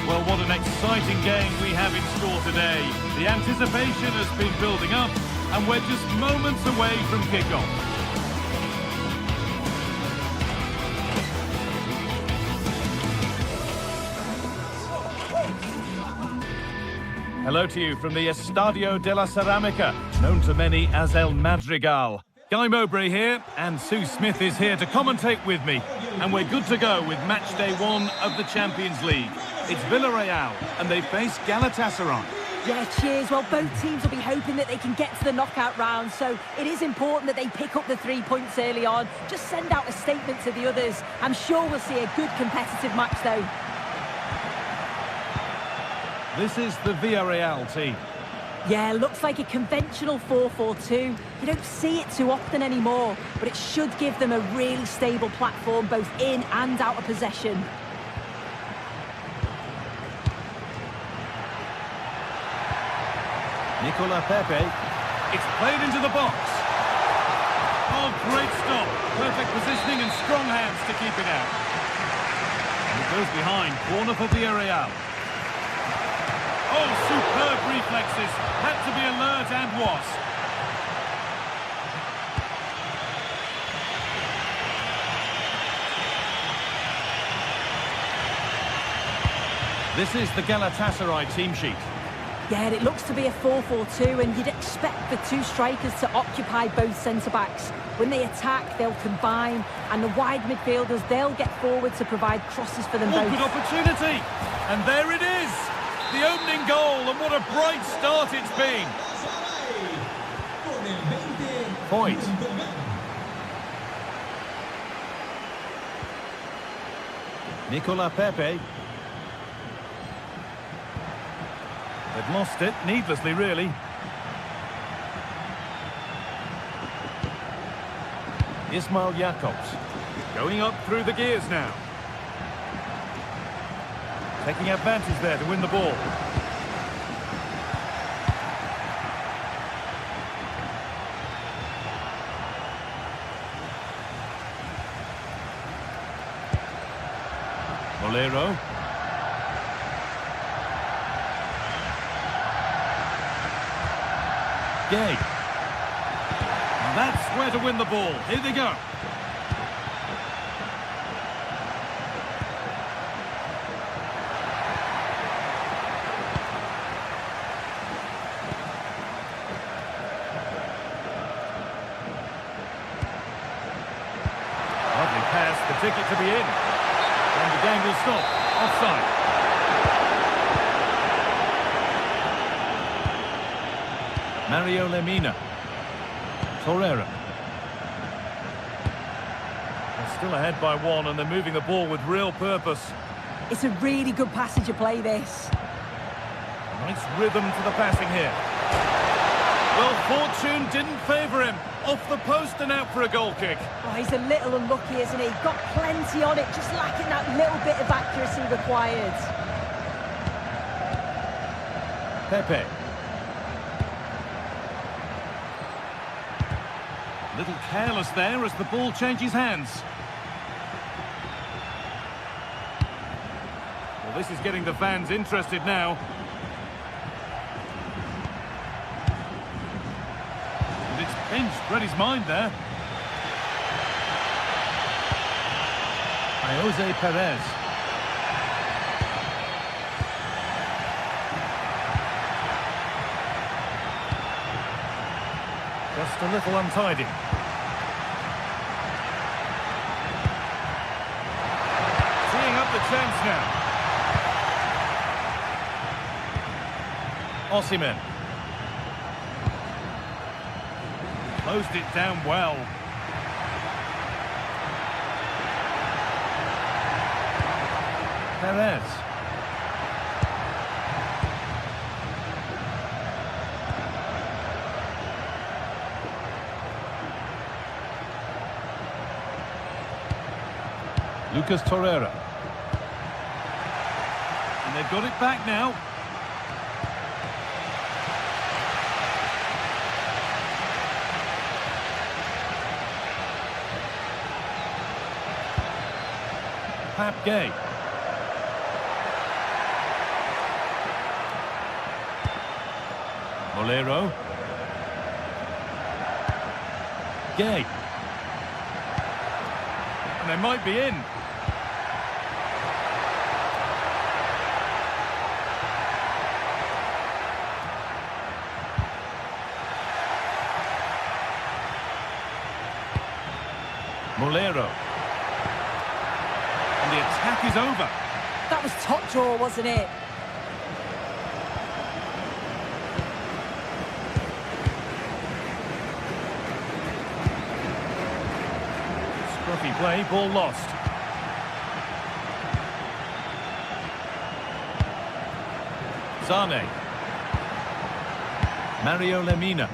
Well, what an exciting game we have in store today. The anticipation has been building up, and we're just moments away from kickoff. Hello to you from the Estadio de la Ceramica, known to many as El Madrigal. Guy Mowbray here, and Sue Smith is here to commentate with me. And we're good to go with match day 1 of the Champions League. It's Villarreal, and they face Galatasaray. Yeah, cheers. Well, both teams will be hoping that they can get to the knockout round, so it is important that they pick up the 3 points early on. Just send out a statement to the others. I'm sure we'll see a good competitive match, though. This is the Villarreal team. Yeah, looks like a conventional 4-4-2. You don't see it too often anymore, but it should give them a really stable platform both in and out of possession. Nicola Pepe. It's played into the box. Oh, great stop. Perfect positioning and strong hands to keep it out. And it goes behind. Corner for Villarreal. Oh, superb reflexes. Had to be alert and was. This is the Galatasaray team sheet. Yeah, it looks to be a 4-4-2, and you'd expect the two strikers to occupy both centre-backs. When they attack, they'll combine, and the wide midfielders, they'll get forward to provide crosses for them both. Good opportunity! And there it is! The opening goal, and what a bright start it's been! Point. Nicola Pepe. They've lost it, needlessly really. Ismail Jakobs. Going up through the gears now. Taking advantage there to win the ball. Molero. Gay. And that's where to win the ball. Here they go. Lovely pass, the ticket to be in. And the game will stop. Offside. Mario Lemina. Torreira. They're still ahead by one, and they're moving the ball with real purpose. It's a really good passage of play, this. Nice rhythm to the passing here. Well, fortune didn't favour him. Off the post and out for a goal kick. Oh, he's a little unlucky, isn't he? Got plenty on it, just lacking that little bit of accuracy required. Pepe. Little careless there as the ball changes hands. Well, this is getting the fans interested now. And it's pinched Reddy's mind there. Jose Perez. Just a little untidy. Seeing up the chance now. Osimhen. Closed it down well. Perez. Lucas Torreira. And they've got it back now. Pap Gay. Molero. Gay. And they might be in. Molero. And the attack is over. That was top draw, wasn't it? Scruffy play, ball lost. Zane. Mario Lemina.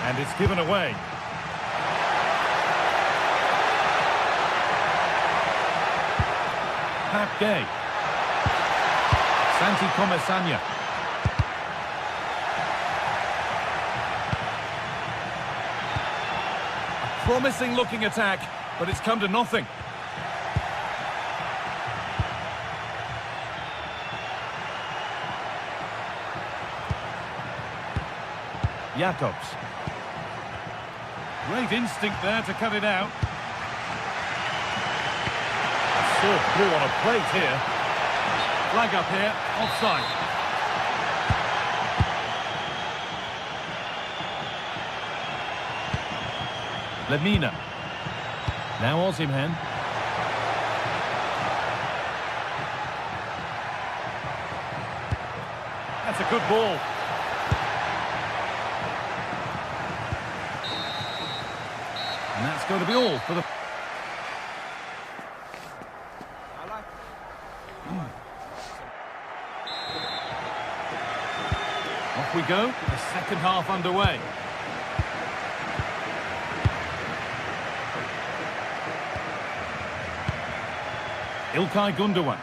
And it's given away. Pap Gay. Santi Comesanya. promising looking attack, but it's come to nothing. Jacobs. Great instinct there to cut it out. Served through on a plate here. Flag up here, offside. Lemina. Now Osimhen. That's a good ball. And that's going to be all for the... Off we go, the second half underway. İlkay Gundogan.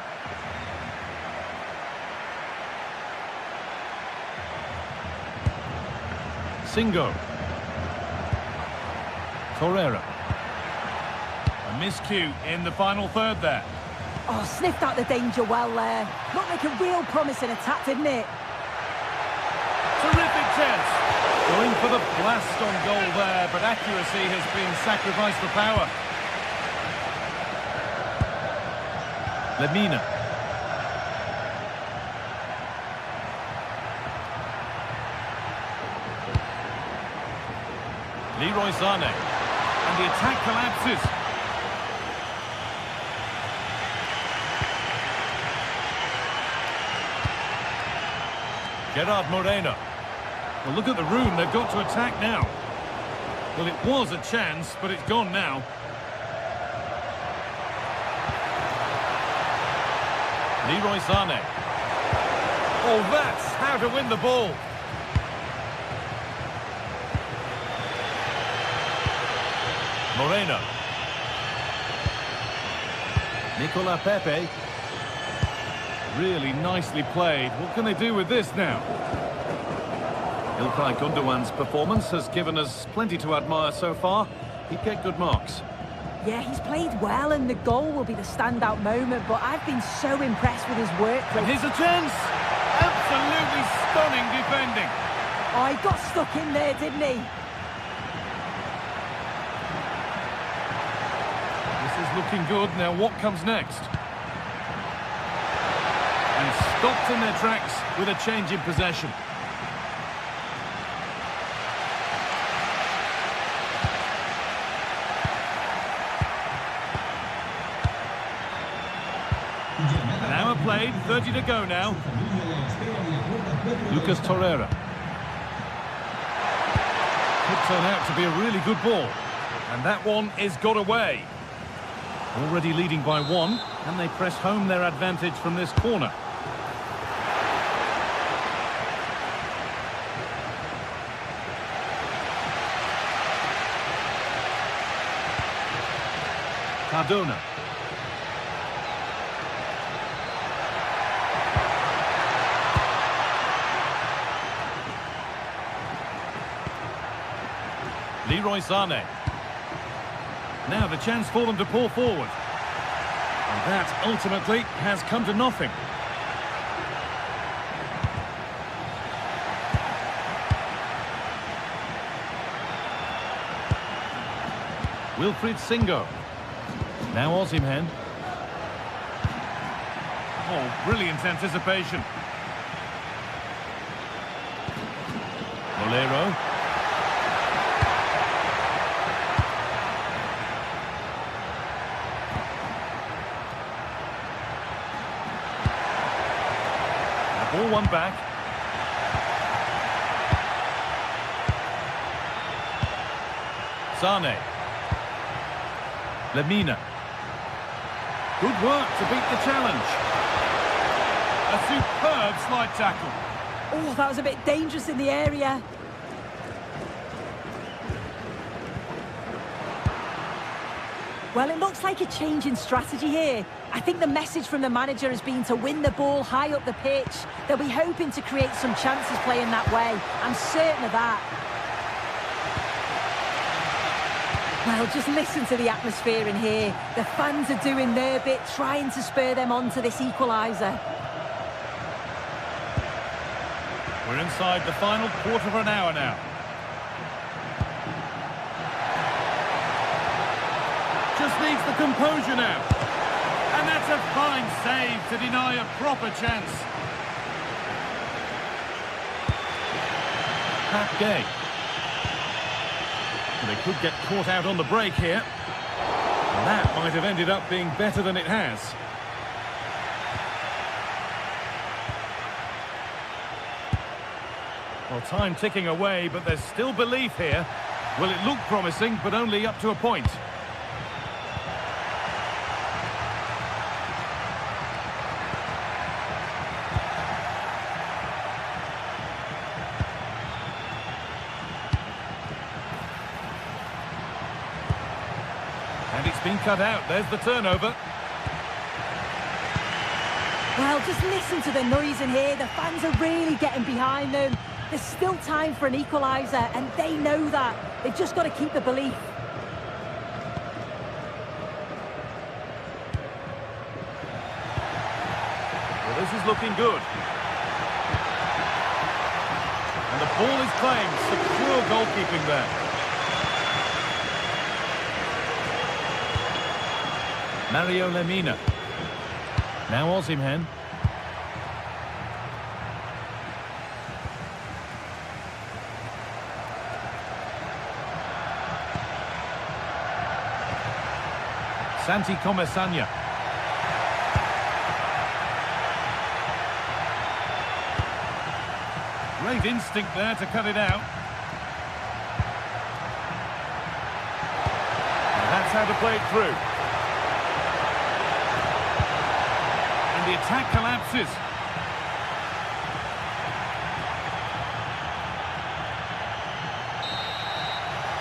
Singo. Torreira. A miscue in the final third there. Oh, sniffed out the danger well there. Looked like a real promising attack, didn't it? Terrific chance. Going for the blast on goal there, but accuracy has been sacrificed for power. Lemina. Leroy Sané. And the attack collapses. Gerard Moreno. Well, look at the room they've got to attack now. Well, it was a chance, but it's gone now. Leroy Sané. Oh, that's how to win the ball. Moreno. Nicola Pepe. Really nicely played. What can they do with this now? İlkay Gundogan's performance has given us plenty to admire so far. He'd get good marks. Yeah, he's played well and the goal will be the standout moment, but I've been so impressed with his work. And here's a chance! Absolutely stunning defending. Oh, he got stuck in there, didn't he? This is looking good. Now what comes next? And stopped in their tracks with a change in possession. An hour played, 30 to go now. Lucas Torreira. Could turn out to be a really good ball. And that one is got away. Already leading by one, and they press home their advantage from this corner. Cardona. Leroy Sané. Now the chance for them to pull forward. And that ultimately has come to nothing. Wilfried Singo. Now Osimhen. Oh, brilliant anticipation. Bolero. Ball one back. Sané. Lemina. Good work to beat the challenge. A superb slide tackle. Oh, that was a bit dangerous in the area. Well, it looks like a change in strategy here. I think the message from the manager has been to win the ball high up the pitch. They'll be hoping to create some chances playing that way. I'm certain of that. Well, just listen to the atmosphere in here. The fans are doing their bit, trying to spur them on to this equaliser. We're inside the final quarter of an hour now. Just needs the composure now. And that's a fine save to deny a proper chance. Pat Gay. They could get caught out on the break here. And that might have ended up being better than it has. Well, time ticking away, but there's still belief here. Well, it looked promising, but only up to a point. And it's been cut out. There's the turnover. Well, just listen to the noise in here. The fans are really getting behind them. There's still time for an equaliser, and they know that. They've just got to keep the belief. Well, this is looking good. And the ball is claimed. Secure goalkeeping there. Mario Lemina. Now Osimhen. Santi Comesanya. Great instinct there to cut it out. And that's how to play it through. And the attack collapses.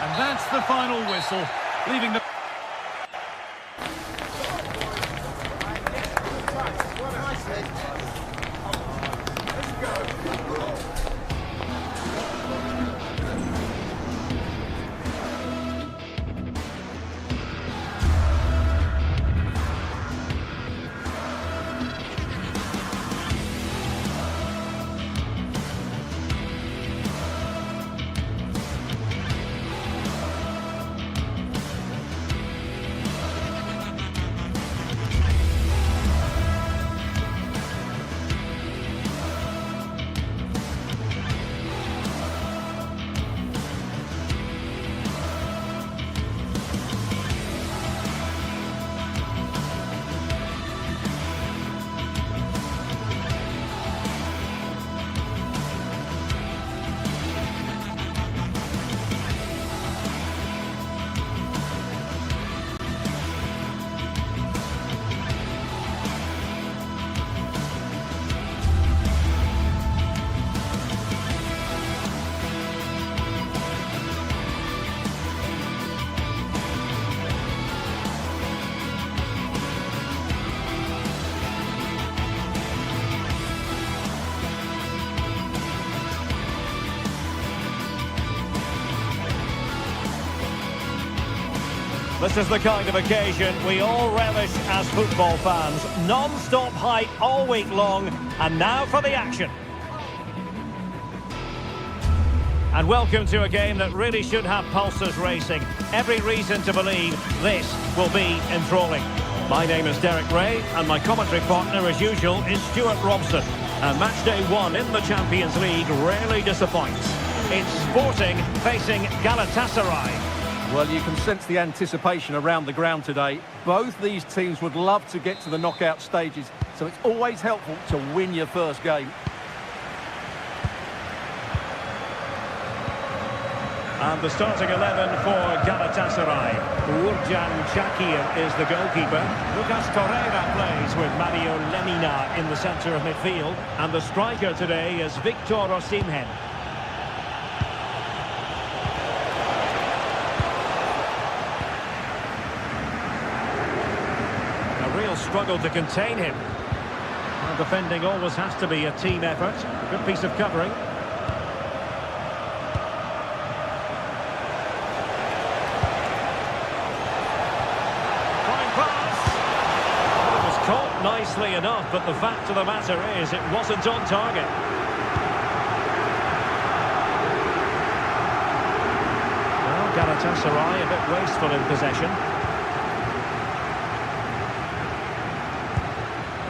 And that's the final whistle, leaving the... This is the kind of occasion we all relish as football fans. Non-stop hype all week long, and now for the action. And welcome to a game that really should have pulses racing. Every reason to believe this will be enthralling. My name is Derek Ray, and my commentary partner, as usual, is Stuart Robson. And matchday 1 in the Champions League rarely disappoints. It's Sporting facing Galatasaray. Well, you can sense the anticipation around the ground today. Both these teams would love to get to the knockout stages, so it's always helpful to win your first game. And the starting 11 for Galatasaray. Uğurcan Çakır is the goalkeeper. Lucas Torreira plays with Mario Lemina in the centre of midfield. And the striker today is Victor Osimhen. Struggle to contain him. Well, defending always has to be a team effort. Good piece of covering. nicely enough, but the fact of the matter is it wasn't on target. Well, Galatasaray a bit wasteful in possession.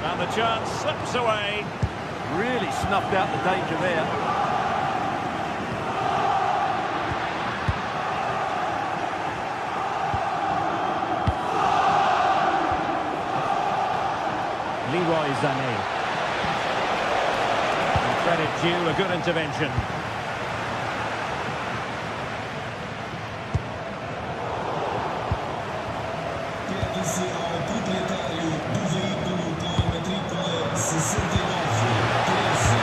And the chance slips away. Really snuffed out the danger there. Leroy Sané. And credit due, a good intervention. Pede-se ao proprietário do veículo com a matrícula 6913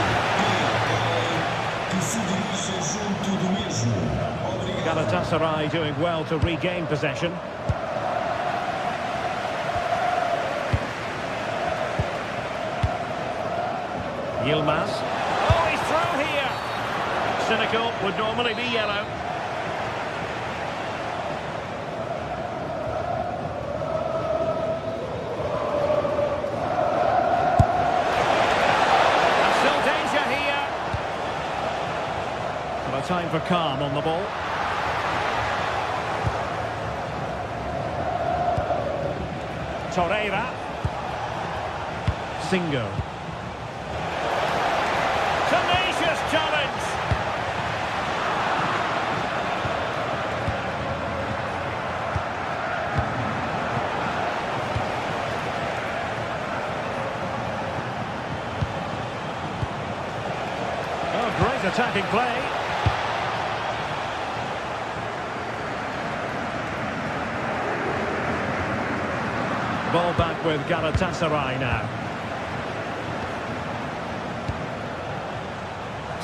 que se dirija junto do mesmo. Obrigado. Galatasaray doing well to regain possession. Yilmaz. Oh, he's through here. Cynical, would normally be yellow. There's still danger here. But a time for calm on the ball. Torreira. Singo. Tenacious challenge. Oh, great attacking play. Ball back with Galatasaray now.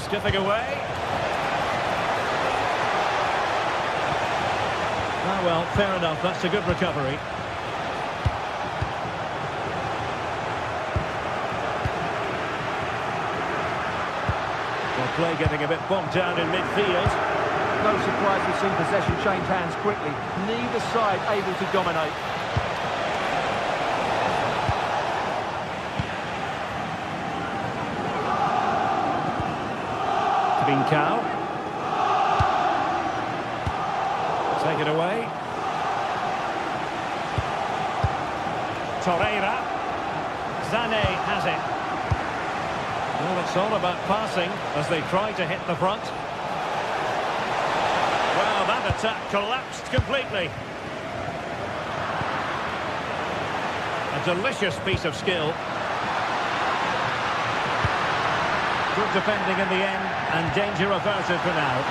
Skipping away. Ah, well, fair enough. That's a good recovery. Well, play getting a bit bogged down in midfield. No surprise we've seen possession change hands quickly. Neither side able to dominate. Cow. Take it away. Torreira. Sané has it. Well, it's all about passing as they try to hit the front. Well, that attack collapsed completely. A delicious piece of skill. Good defending in the end, and danger averted for now.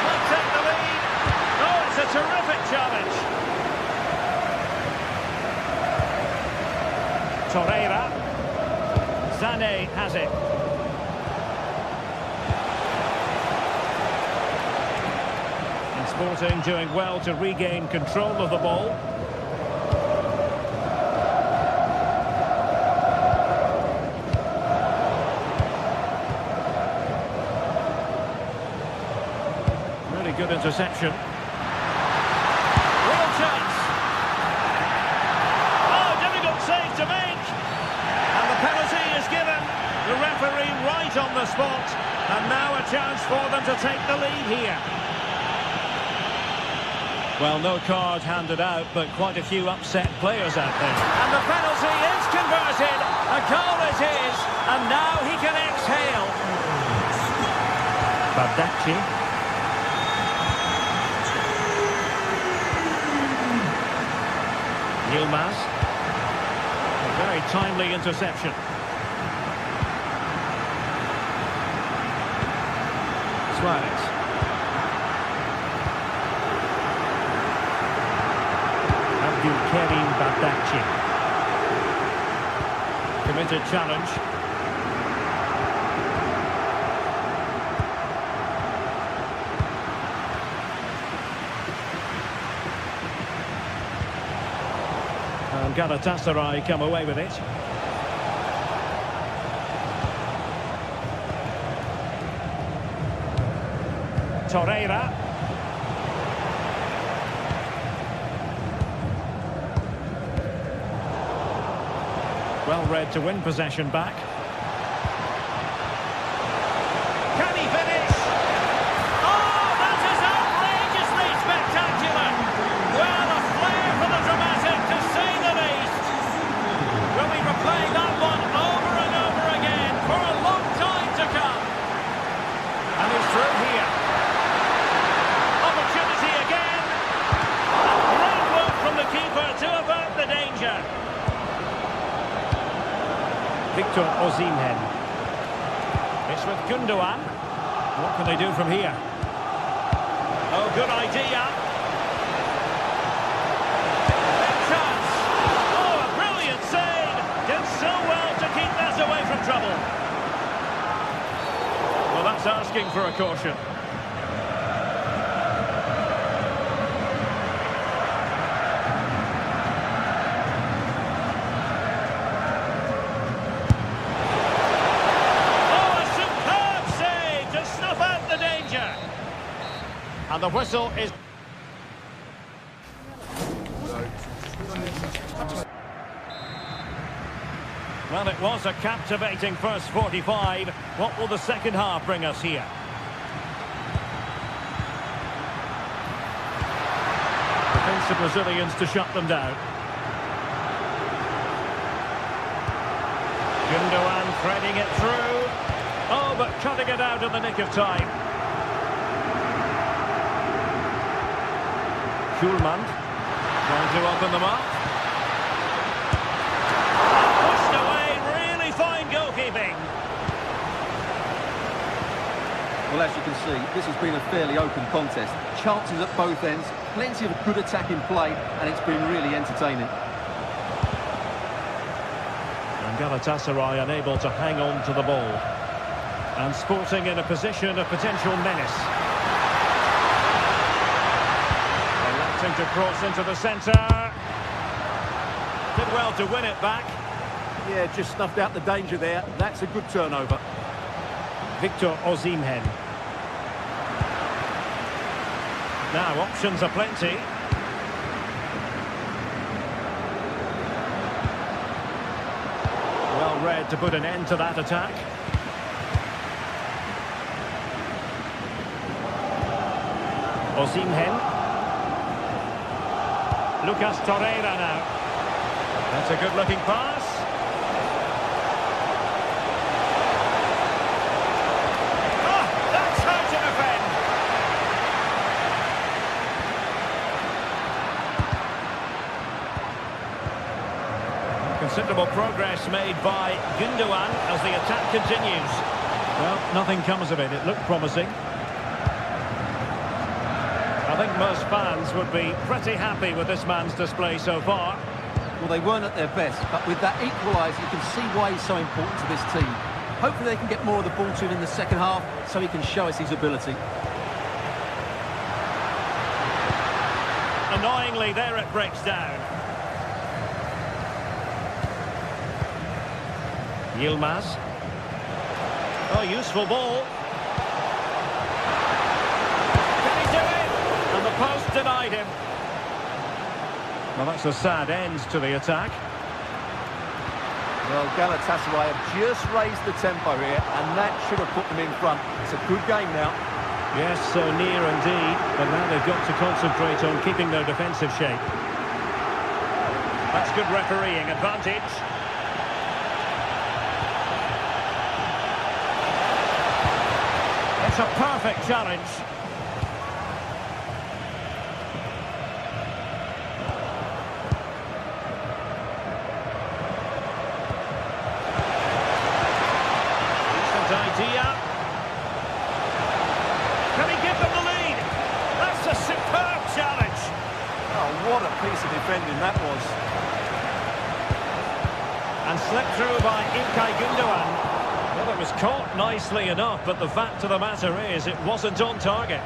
Might take the lead. Oh, it's a terrific challenge. Torreira. Sané has it. And Sporting doing well to regain control of the ball. Good interception. Real chance. Oh, difficult save to make. And the penalty is given. The referee right on the spot. And now a chance for them to take the lead here. Well, no card handed out, but quite a few upset players out there. And the penalty is converted. A goal it is. And now he can exhale. Bardacci. Yilmaz. A very timely interception. Suarez. Abdulkarim Bardacci. Committed challenge. And Galatasaray come away with it. Torreira. Well read to win possession back. Can he finish? Oh, that is outrageously spectacular! Well, a flair for the dramatic, to say the least. Will we replay that one over and over again for a long time to come? And he's through here. Opportunity again. And great work from the keeper to avert the danger. Victor Osimhen. It's with Gundogan. What can they do from here? Oh, good idea. Big chance. Oh, a brilliant save. Did so well to keep that away from trouble. Well, that's asking for a caution. And the whistle is... Well, it was a captivating first 45. What will the second half bring us here? Defensive Brazilians to shut them down. Gundogan threading it through. Oh, but cutting it out in the nick of time. Schulman trying to open them up. Pushed away, really fine goalkeeping. Well, as you can see, this has been a fairly open contest. Chances at both ends, plenty of good attacking play, and it's been really entertaining. And Galatasaray unable to hang on to the ball. And Sporting in a position of potential menace. To cross into the centre. Did well to win it back. Yeah, just snuffed out the danger there. That's a good turnover. Victor Osimhen. Now, options are plenty. Well read to put an end to that attack. Osimhen. Lucas Torreira now. That's a good-looking pass. Oh, that's how to defend. Considerable progress made by Gundogan as the attack continues. Well, nothing comes of it. It looked promising. I think most fans would be pretty happy with this man's display so far. Well, they weren't at their best, but with that equaliser, you can see why he's so important to this team. Hopefully they can get more of the ball to him in the second half so he can show us his ability. Annoyingly, there it breaks down. Yilmaz. Oh, useful ball. Post denied him. Well, that's a sad end to the attack. Well, Galatasaray have just raised the tempo here, and that should have put them in front. It's a good game now. Yes, so near indeed, but now they've got to concentrate on keeping their defensive shape. That's good refereeing advantage. It's a perfect challenge. Idea. Can he give them the lead? That's a superb challenge. Oh, what a piece of defending that was. And slipped through by Ilkay Gundogan. Well, it was caught nicely enough, but the fact of the matter is it wasn't on target.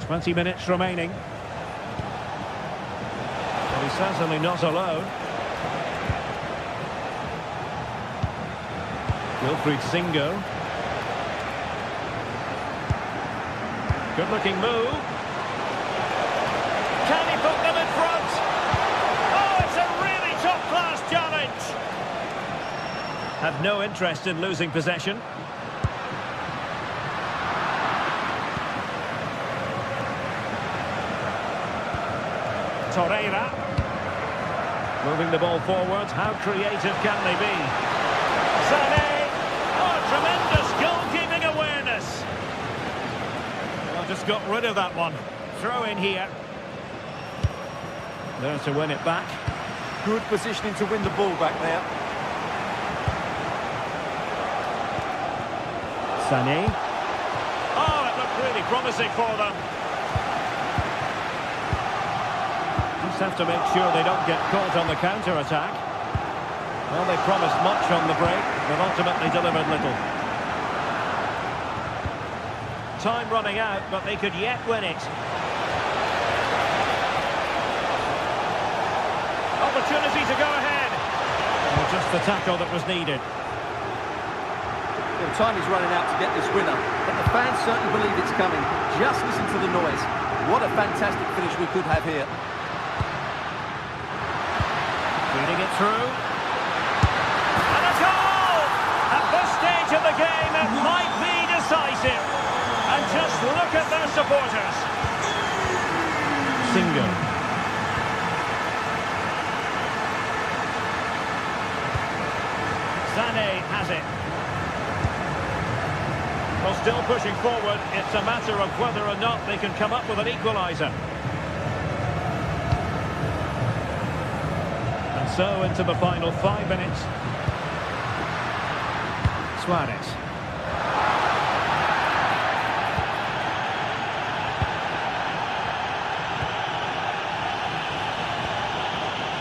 "20 minutes remaining. He's certainly not alone. Wilfried Singo. Good-looking move. Can he put them in front? Oh, it's a really top-class challenge. Have no interest in losing possession. Torreira. Moving the ball forward. How creative can they be? Sané. Oh, tremendous goalkeeping awareness. Well, just got rid of that one. Throw in here. There to win it back. Good positioning to win the ball back there. Sané. Oh, it looked really promising for them. Have to make sure they don't get caught on the counter-attack. Well, they promised much on the break, but ultimately delivered little. Time running out, but they could yet win it. Opportunity to go ahead. Well, just the tackle that was needed. Well, time is running out to get this winner, but the fans certainly believe it's coming. Just listen to the noise. What a fantastic finish we could have here. Feeding it through. And a goal! At this stage of the game, it might be decisive. And just look at their supporters. Single. Sané has it. Well, still pushing forward. It's a matter of whether or not they can come up with an equaliser. So into the final 5 minutes. Suarez.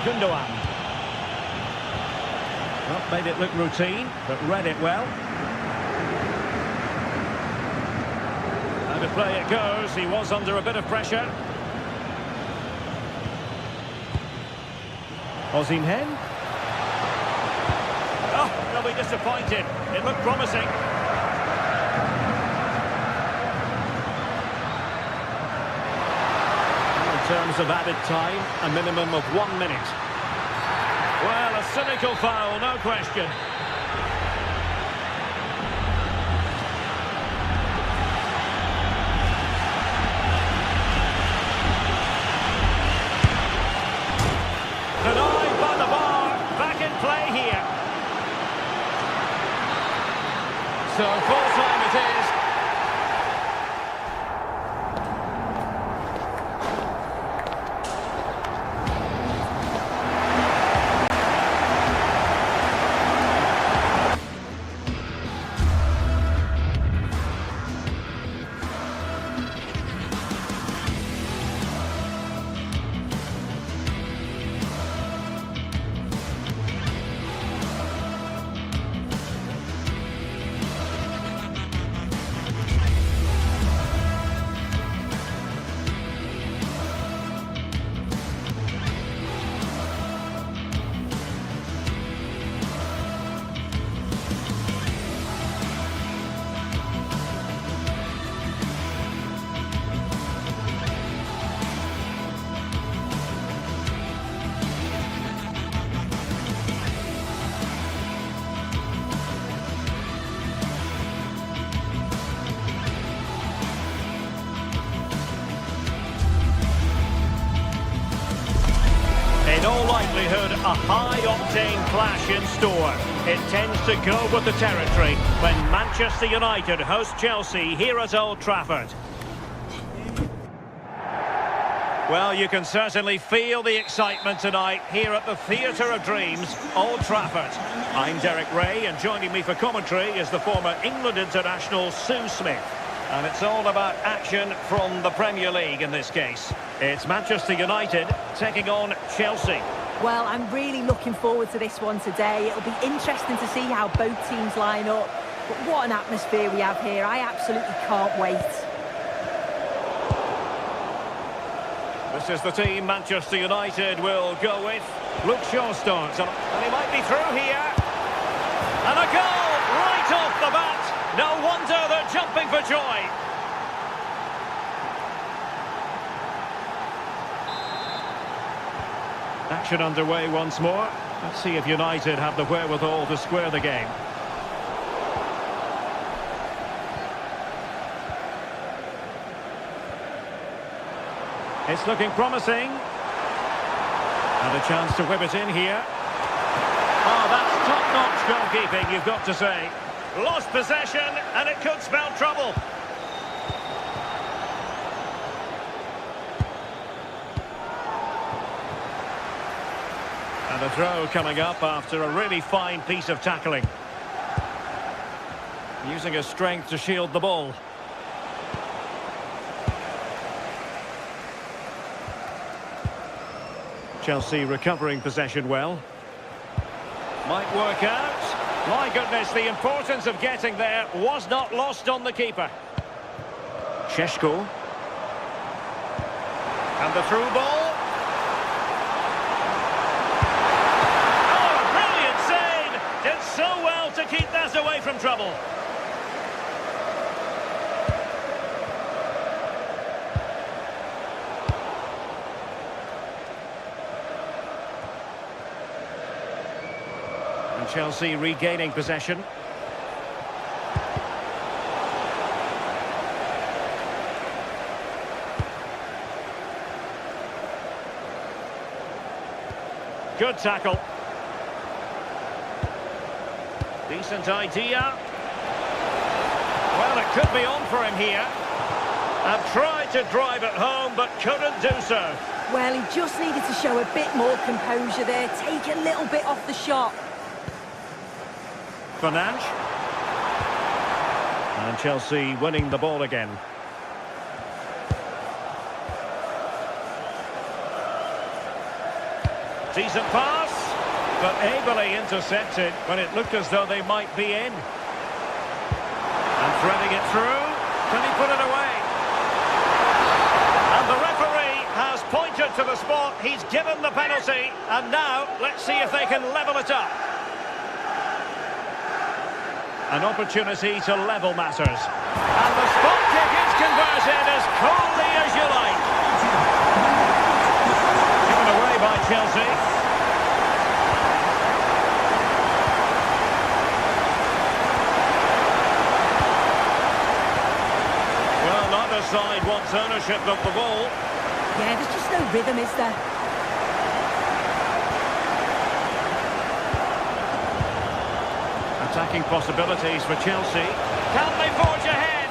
Gundogan. Well, made it look routine, but read it well. And to play it goes. He was under a bit of pressure. Osimhen. Oh, they'll be disappointed. It looked promising. In terms of added time, a minimum of 1 minute. Well, a cynical foul, no question. So full time it is. In all likelihood, a high-octane clash in store. It tends to go with the territory when Manchester United host Chelsea here at Old Trafford. Well, you can certainly feel the excitement tonight here at the Theatre of Dreams, Old Trafford. I'm Derek Ray, and joining me for commentary is the former England international Sue Smith. And it's all about action from the Premier League in this case. It's Manchester United taking on Chelsea. Well, I'm really looking forward to this one today. It'll be interesting to see how both teams line up. But what an atmosphere we have here. I absolutely can't wait. This is the team Manchester United will go with. Luke Shaw starts, and he might be through here. And a goal right off the bat. No wonder they're jumping for joy. Action underway once more. Let's see if United have the wherewithal to square the game. It's looking promising. And a chance to whip it in here. Oh, that's top-notch goalkeeping, you've got to say. Lost possession, and it could spell trouble. And a throw coming up after a really fine piece of tackling. Using his strength to shield the ball. Chelsea recovering possession well. Might work out. My goodness, the importance of getting there was not lost on the keeper. Šeško. And the through ball. Oh, brilliant save! Did so well to keep that away from trouble. Chelsea regaining possession. Good tackle. Decent idea. Well, it could be on for him here. And tried to drive it home, but couldn't do so. Well, he just needed to show a bit more composure there, take a little bit off the shot. Fernandes. And Chelsea winning the ball again. Decent pass, but ably intercepted when it looked as though they might be in. And threading it through. Can he put it away? And the referee has pointed to the spot. He's given the penalty. And now, let's see if they can level it up. An opportunity to level matters. And the spot kick is converted as coolly as you like. Given away by Chelsea. Well, neither side wants ownership of the ball. Yeah, there's just no rhythm, is there? Attacking possibilities for Chelsea. Can they forge ahead?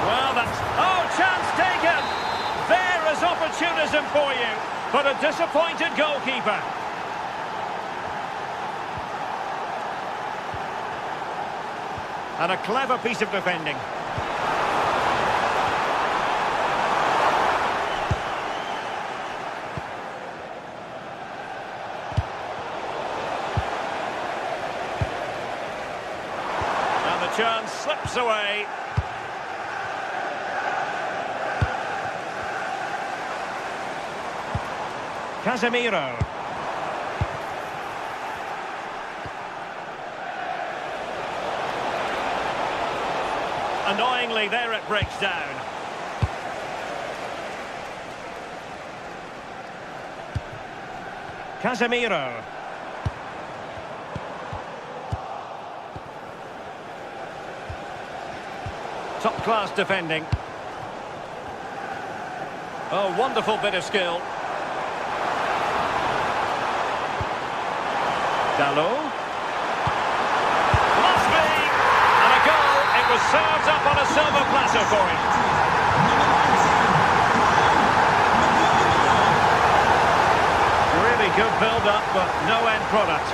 Well, that's... Oh, chance taken! There is opportunism for you, but a disappointed goalkeeper. And a clever piece of defending. Chance slips away. Casemiro. Annoyingly, there it breaks down. Casemiro. Top-class defending. Oh, wonderful bit of skill. Dalot. Must be! And a goal. It was served up on a silver platter for him. Really good build-up, but no end product.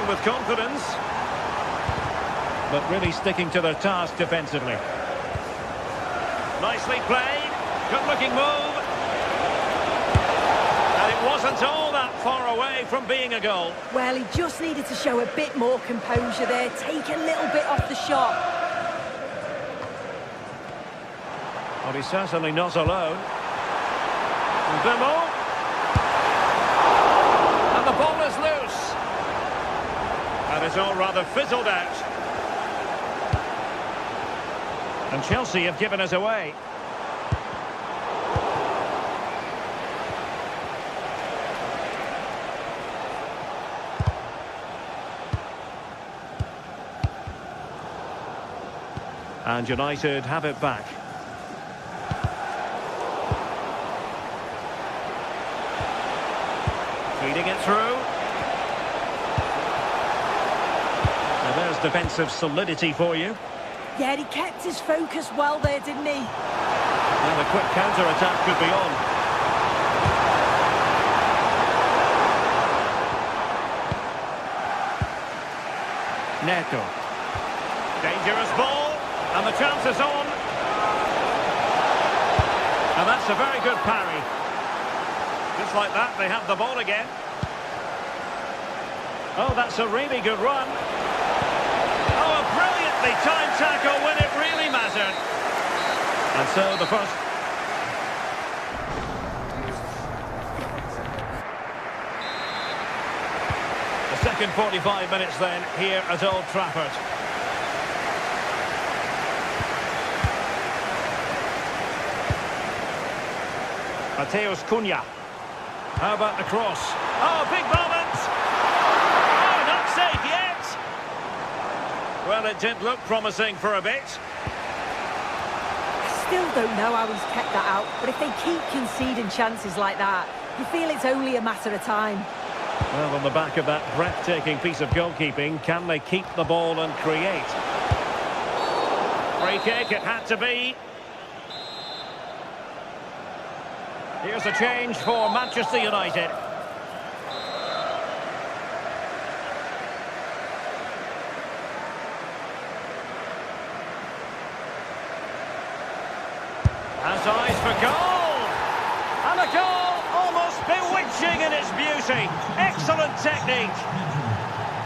With confidence, but really sticking to their task defensively. Nicely played, good-looking move, and it wasn't all that far away from being a goal. Well, he just needed to show a bit more composure there, take a little bit off the shot. Well, he's certainly not alone. Demo. And the ball is loose. And it's all rather fizzled out. And Chelsea have given us away. And United have it back. Feeding it through. And there's defensive solidity for you. Yeah, he kept his focus well there, didn't he? Now the quick counter-attack could be on. Neto. Dangerous ball. And the chance is on. And that's a very good parry. Just like that, they have the ball again. Oh, that's a really good run. Oh, a brilliantly timed tackle when it really mattered. And so the first... The second 45 minutes then, here at Old Trafford. Mateus Cunha. How about the cross? Oh, big moment! Oh, not safe yet! Well, it did look promising for a bit. I still don't know how he's kept that out, but if they keep conceding chances like that, you feel it's only a matter of time. Well, on the back of that breathtaking piece of goalkeeping, can they keep the ball and create? Free kick, it had to be. Here's a change for Manchester United. Has eyes for goal! And a goal almost bewitching in its beauty. Excellent technique.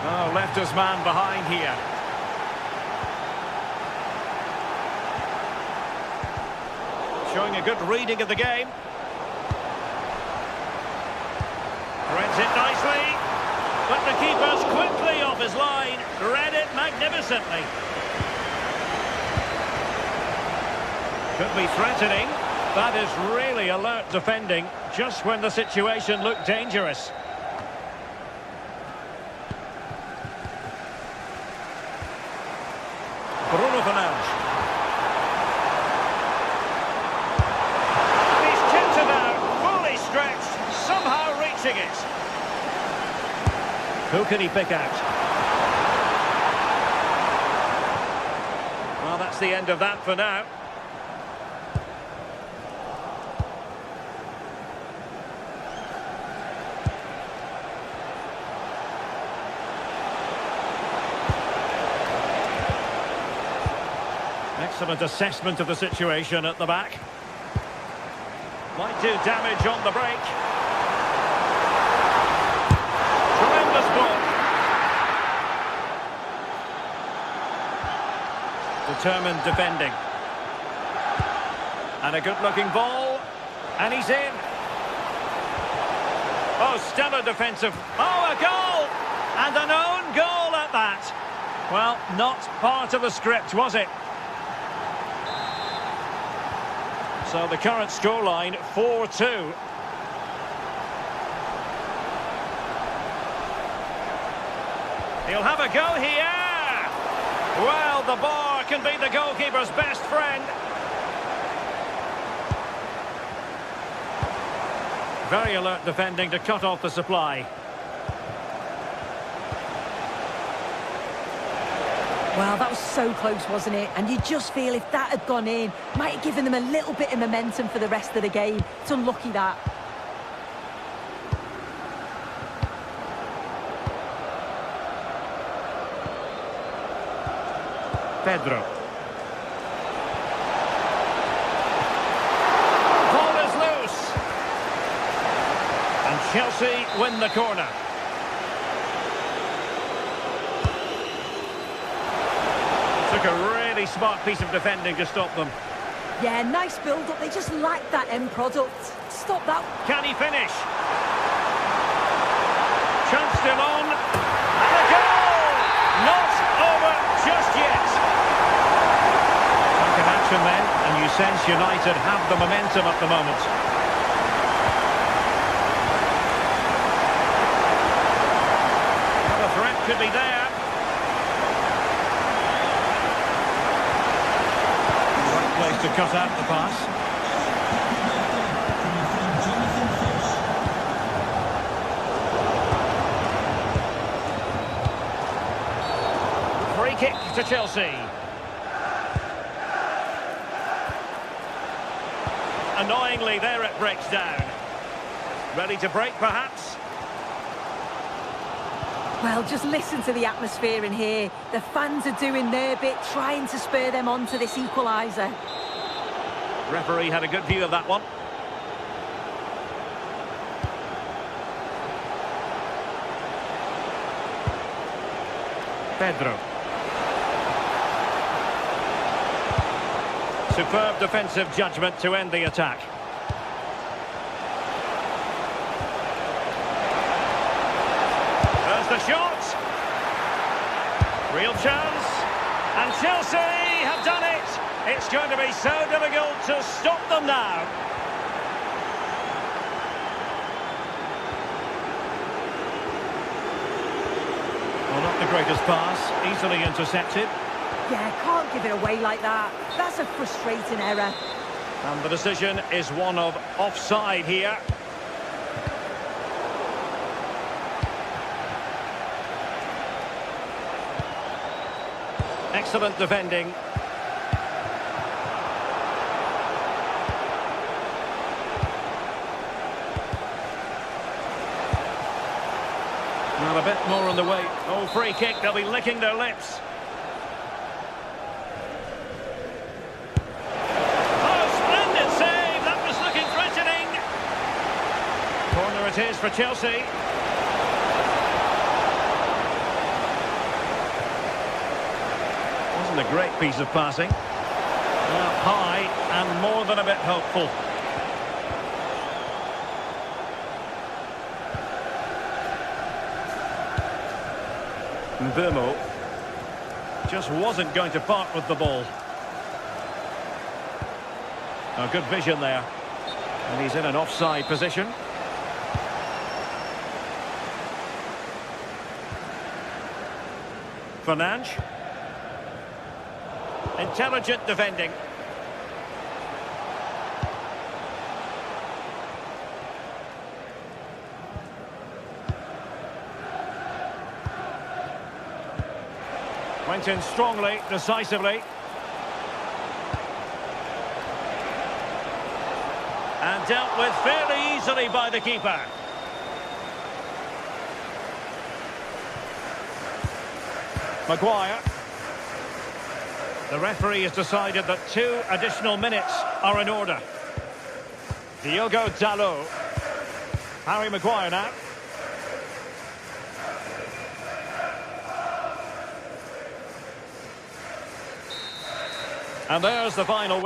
Oh, left his man behind here. Showing a good reading of the game. Reads it nicely, but the keeper's quickly off his line. Read it magnificently. Could be threatening. That is really alert defending, just when the situation looked dangerous. Bruno Fernandes. He's chipped it out, fully stretched, somehow reaching it. Who can he pick out? Well, that's the end of that for now. Excellent assessment of the situation at the back. Might do damage on the break. Tremendous ball. Determined defending. And a good-looking ball. And he's in. Oh, stellar defensive. Oh, a goal! And an own goal at that. Well, not part of the script, was it? So the current scoreline, 4-2. He'll have a go here. Well, the bar can be the goalkeeper's best friend. Very alert defending to cut off the supply. Well, that was so close, wasn't it? And you just feel if that had gone in, might have given them a little bit of momentum for the rest of the game. It's unlucky that. Pedro. Ball is loose. And Chelsea win the corner. Took a really smart piece of defending to stop them. Yeah, nice build-up. They just lacked that end product. Stop that. Can he finish? Chance still on. And a goal! Not over just yet. Duncan sense United have the momentum at the moment. Well, the threat could be there. Right place to cut out the pass. Free kick to Chelsea. Annoyingly, there it breaks down. Ready to break, perhaps? Well, just listen to the atmosphere in here. The fans are doing their bit, trying to spur them on to this equaliser. Referee had a good view of that one. Pedro. Superb defensive judgment to end the attack. There's the shot. Real chance. And Chelsea have done it. It's going to be so difficult to stop them now. Well, not the greatest pass. Easily intercepted. Yeah, can't give it away like that. That's a frustrating error. And the decision is one of offside here. Excellent defending. Well, a bit more on the way. Oh, free kick. They'll be licking their lips. Corner it is for Chelsea. Wasn't a great piece of passing. Well, high and more than a bit hopeful. Mbeumo just wasn't going to part with the ball. A good vision there. And he's in an offside position. Fernandes. Intelligent defending. Went in strongly, decisively. And dealt with fairly easily by the keeper. Maguire. The referee has decided that 2 additional minutes are in order. Diogo Dalot. Harry Maguire now. And there's the final.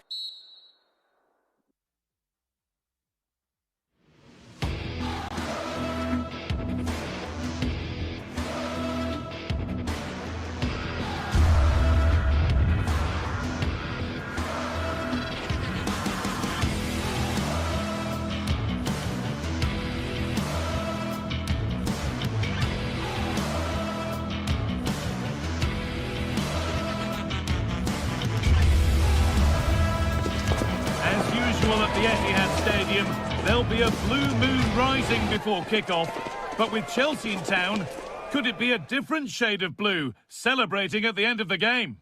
At the Etihad Stadium, there'll be a blue moon rising before kickoff. But with Chelsea in town, could it be a different shade of blue, celebrating at the end of the game?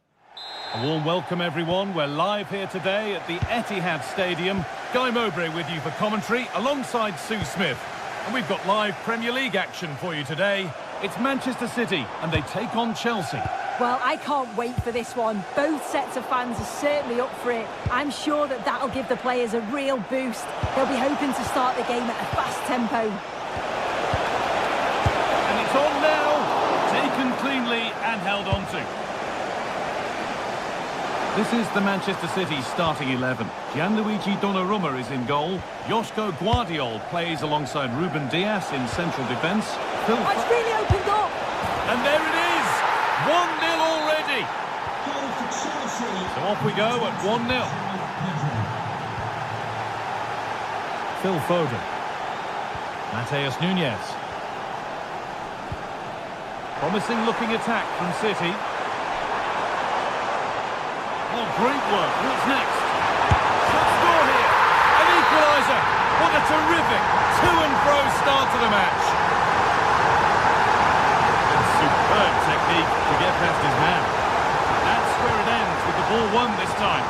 A warm welcome, everyone. We're live here today at the Etihad Stadium. Guy Mowbray with you for commentary, alongside Sue Smith. And we've got live Premier League action for you today. It's Manchester City, and they take on Chelsea. Well, I can't wait for this one. Both sets of fans are certainly up for it. I'm sure that that'll give the players a real boost. They'll be hoping to start the game at a fast tempo. And it's on now, taken cleanly and held on to. This is the Manchester City starting 11. Gianluigi Donnarumma is in goal. Joško Guardiol plays alongside Ruben Dias in central defence. It's really opened up. And there it is! 1-0 already. So off we go at 1-0. Phil Foden. Mateus Nunes. Promising looking attack from City. Oh, great work. What's next? Shot score here. An equaliser. What a terrific to-and-fro start to the match. And superb technique to get past his man. That's where it ends with the ball won this time.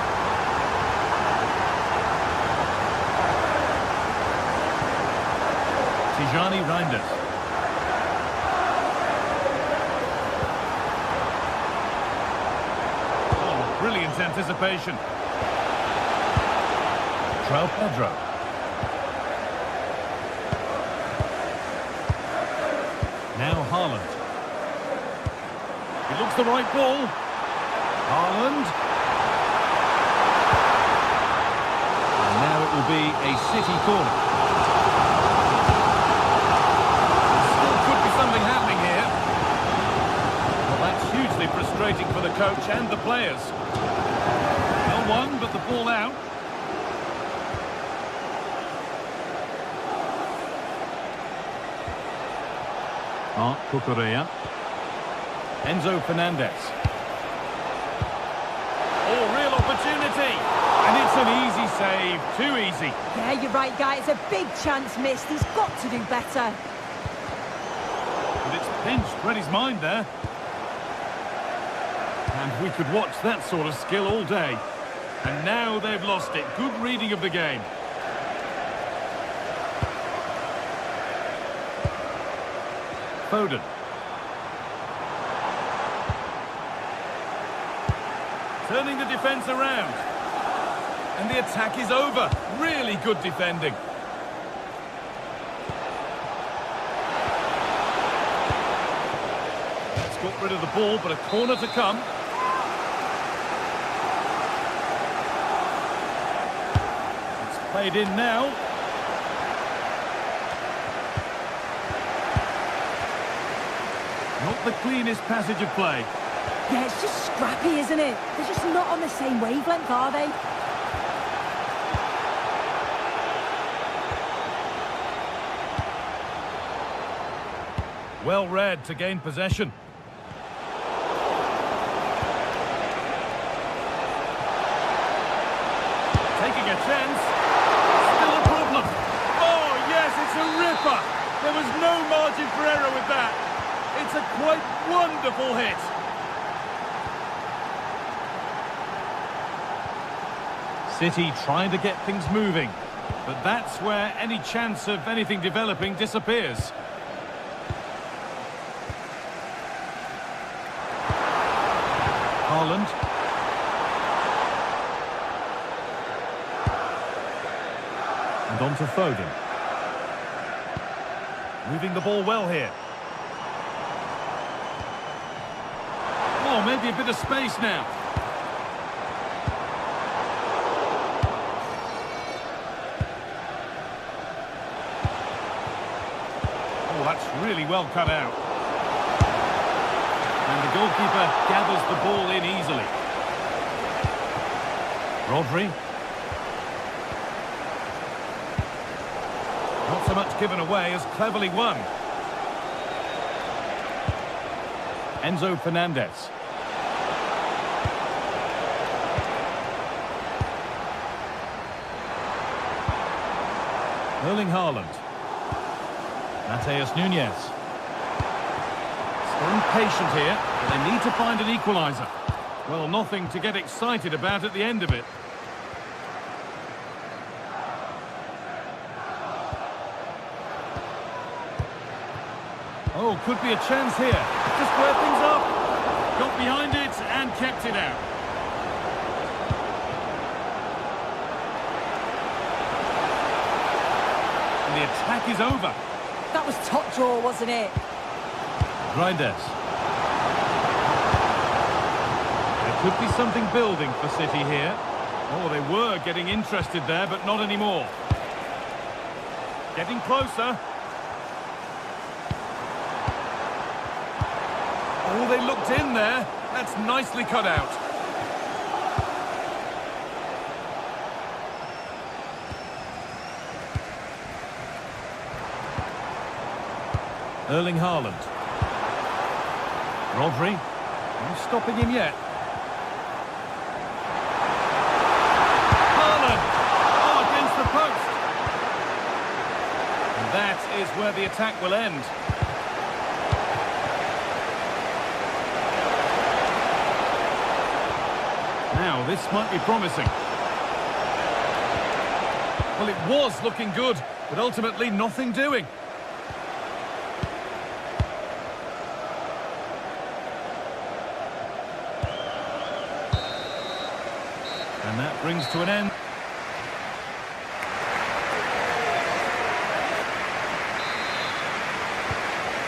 Tijani Reinders. Oh, brilliant anticipation. João Pedro. Now Haaland. He looks the right ball. Haaland. And now it will be a City corner. Still could be something happening here. Well, that's hugely frustrating for the coach and the players. Well won, but the ball out. Marc Cucurella. Enzo Fernandez. Oh, real opportunity. And it's an easy save. Too easy. Yeah, you're right, guys. A big chance missed. He's got to do better. But it's pinched. Read his mind there. And we could watch that sort of skill all day. And now they've lost it. Good reading of the game. Foden. Turning the defence around. And the attack is over. Really good defending. That's got rid of the ball, but a corner to come. It's played in now. Not the cleanest passage of play. Yeah, it's just scrappy, isn't it? They're just not on the same wavelength, are they? Well read to gain possession. Taking a chance. Still a problem. Oh, yes, it's a ripper. There was no margin for error with that. It's a quite wonderful hit. City trying to get things moving, but that's where any chance of anything developing disappears. Haaland. And on to Foden. Moving the ball well here. Oh, maybe a bit of space now. Oh, that's really well cut out. And the goalkeeper gathers the ball in easily. Rodri. Not so much given away as cleverly won. Enzo Fernandez. Erling Haaland. Mateus Nunes. Still impatient here, but they need to find an equaliser. Well, nothing to get excited about at the end of it. Oh, could be a chance here. To square things up. Got behind it and kept it out. And the attack is over. That was top draw, wasn't it? Reinders. There could be something building for City here. Oh, they were getting interested there, but not anymore. Getting closer. Oh, they looked in there. That's nicely cut out. Erling Haaland. Rodri. No stopping him yet. Haaland! Oh, against the post. And that is where the attack will end. Now, this might be promising. Well, it was looking good, but ultimately nothing doing. And that brings to an end.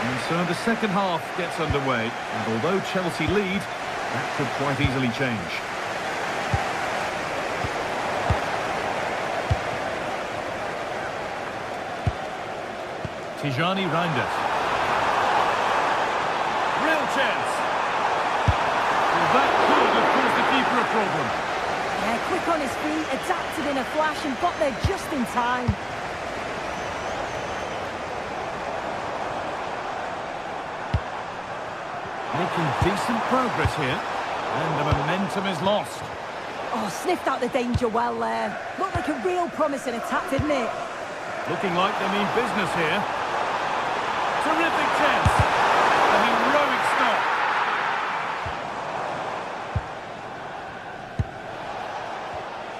And so the second half gets underway. And although Chelsea lead, that could quite easily change. Tijani Reinders. Real chance. Well, that could have caused the keeper a problem. Yeah, quick on his feet, adapted in a flash and got there just in time. Making decent progress here. And the momentum is lost. Oh, sniffed out the danger well there. Looked like a real promising attack, didn't it? Looking like they mean business here. Terrific chance. A heroic stop.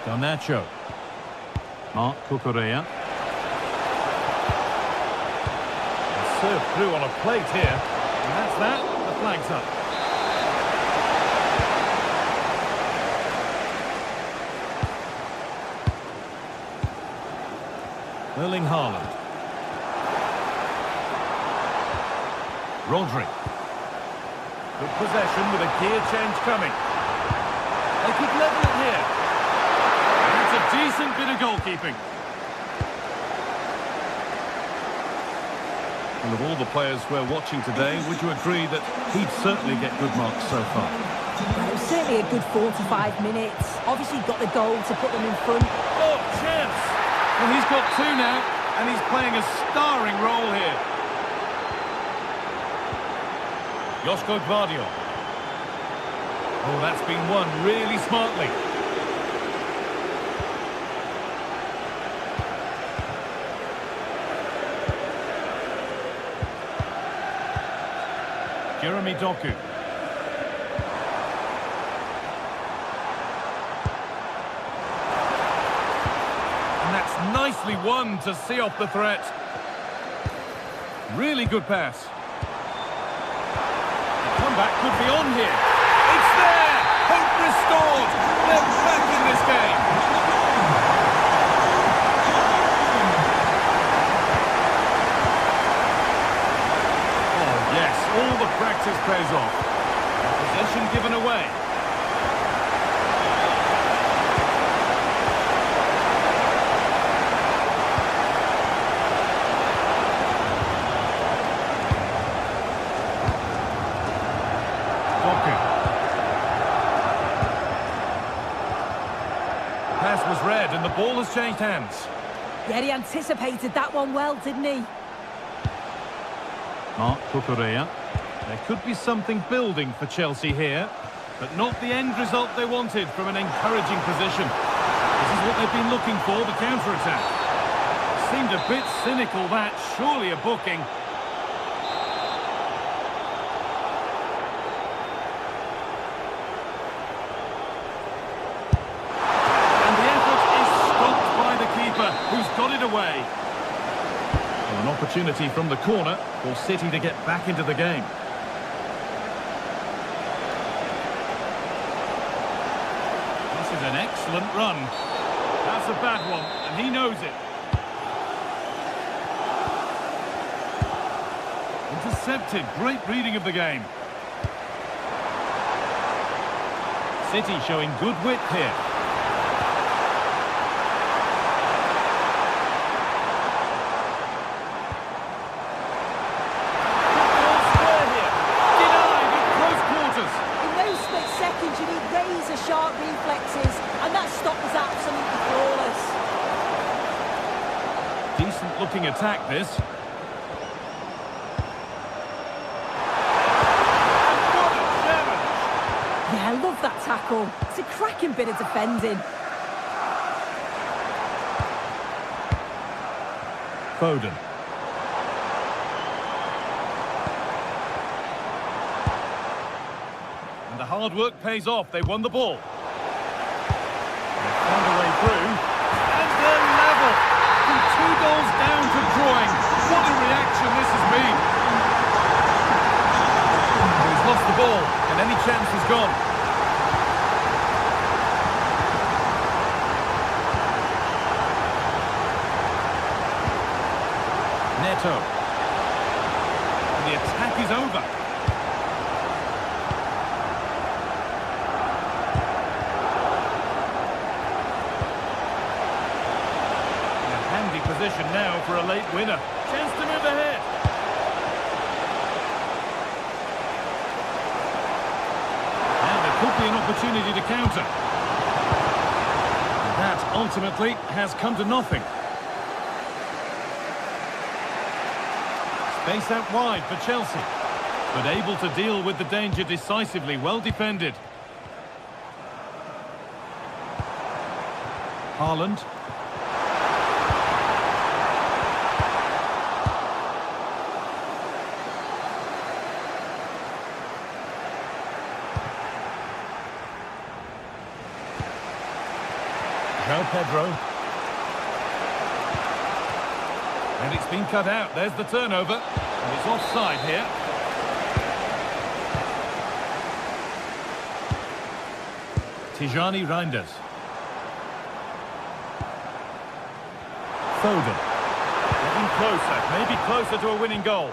Garnacho. Marc Cucurella. Served through on a plate here. And that's that. The flag's up. Erling Haaland. Rodri. Good possession with a gear change coming. They could level it here. That's a decent bit of goalkeeping. And of all the players we're watching today, would you agree that he'd certainly get good marks so far? Well, it was certainly a good 45 minutes. Obviously got the goal to put them in front. Oh, chance! Well, he's got two now, and he's playing a starring role here. Josko Gvardiol. Oh, that's been won really smartly. Jeremy Doku. And that's nicely won to see off the threat. Really good pass. Comeback could be on here. It's there! Hope restored! They're back in this game! Oh yes, all the practice pays off. Possession given away. Pass was read and the ball has changed hands. Yeah, he anticipated that one well, didn't he? Marc Cucurella. There could be something building for Chelsea here, but not the end result they wanted from an encouraging position. This is what they've been looking for, the counter-attack. Seemed a bit cynical, that. Surely a booking. Who's got it away? Well, an opportunity from the corner for City to get back into the game. This is an excellent run. That's a bad one, and he knows it. Intercepted. Great reading of the game. City showing good width here. Sharp reflexes, and that stop was absolutely flawless. Decent looking attack, this. tackle. It's a cracking bit of defending. Foden. And the hard work pays off. They won the ball. They found a way through. And they're level. From 2 goals down to drawing. What a reaction this has been. He's lost the ball, and any chance is gone. Neto. And the attack is over. In a handy position now for a late winner. Chance to move ahead. And there could be an opportunity to counter. And that ultimately has come to nothing. Space out wide for Chelsea, but able to deal with the danger decisively. Well defended. Haaland. João Pedro. And it's been cut out. There's the turnover. And it's offside here. Tijani Reinders. Foden. Getting closer. Maybe closer to a winning goal.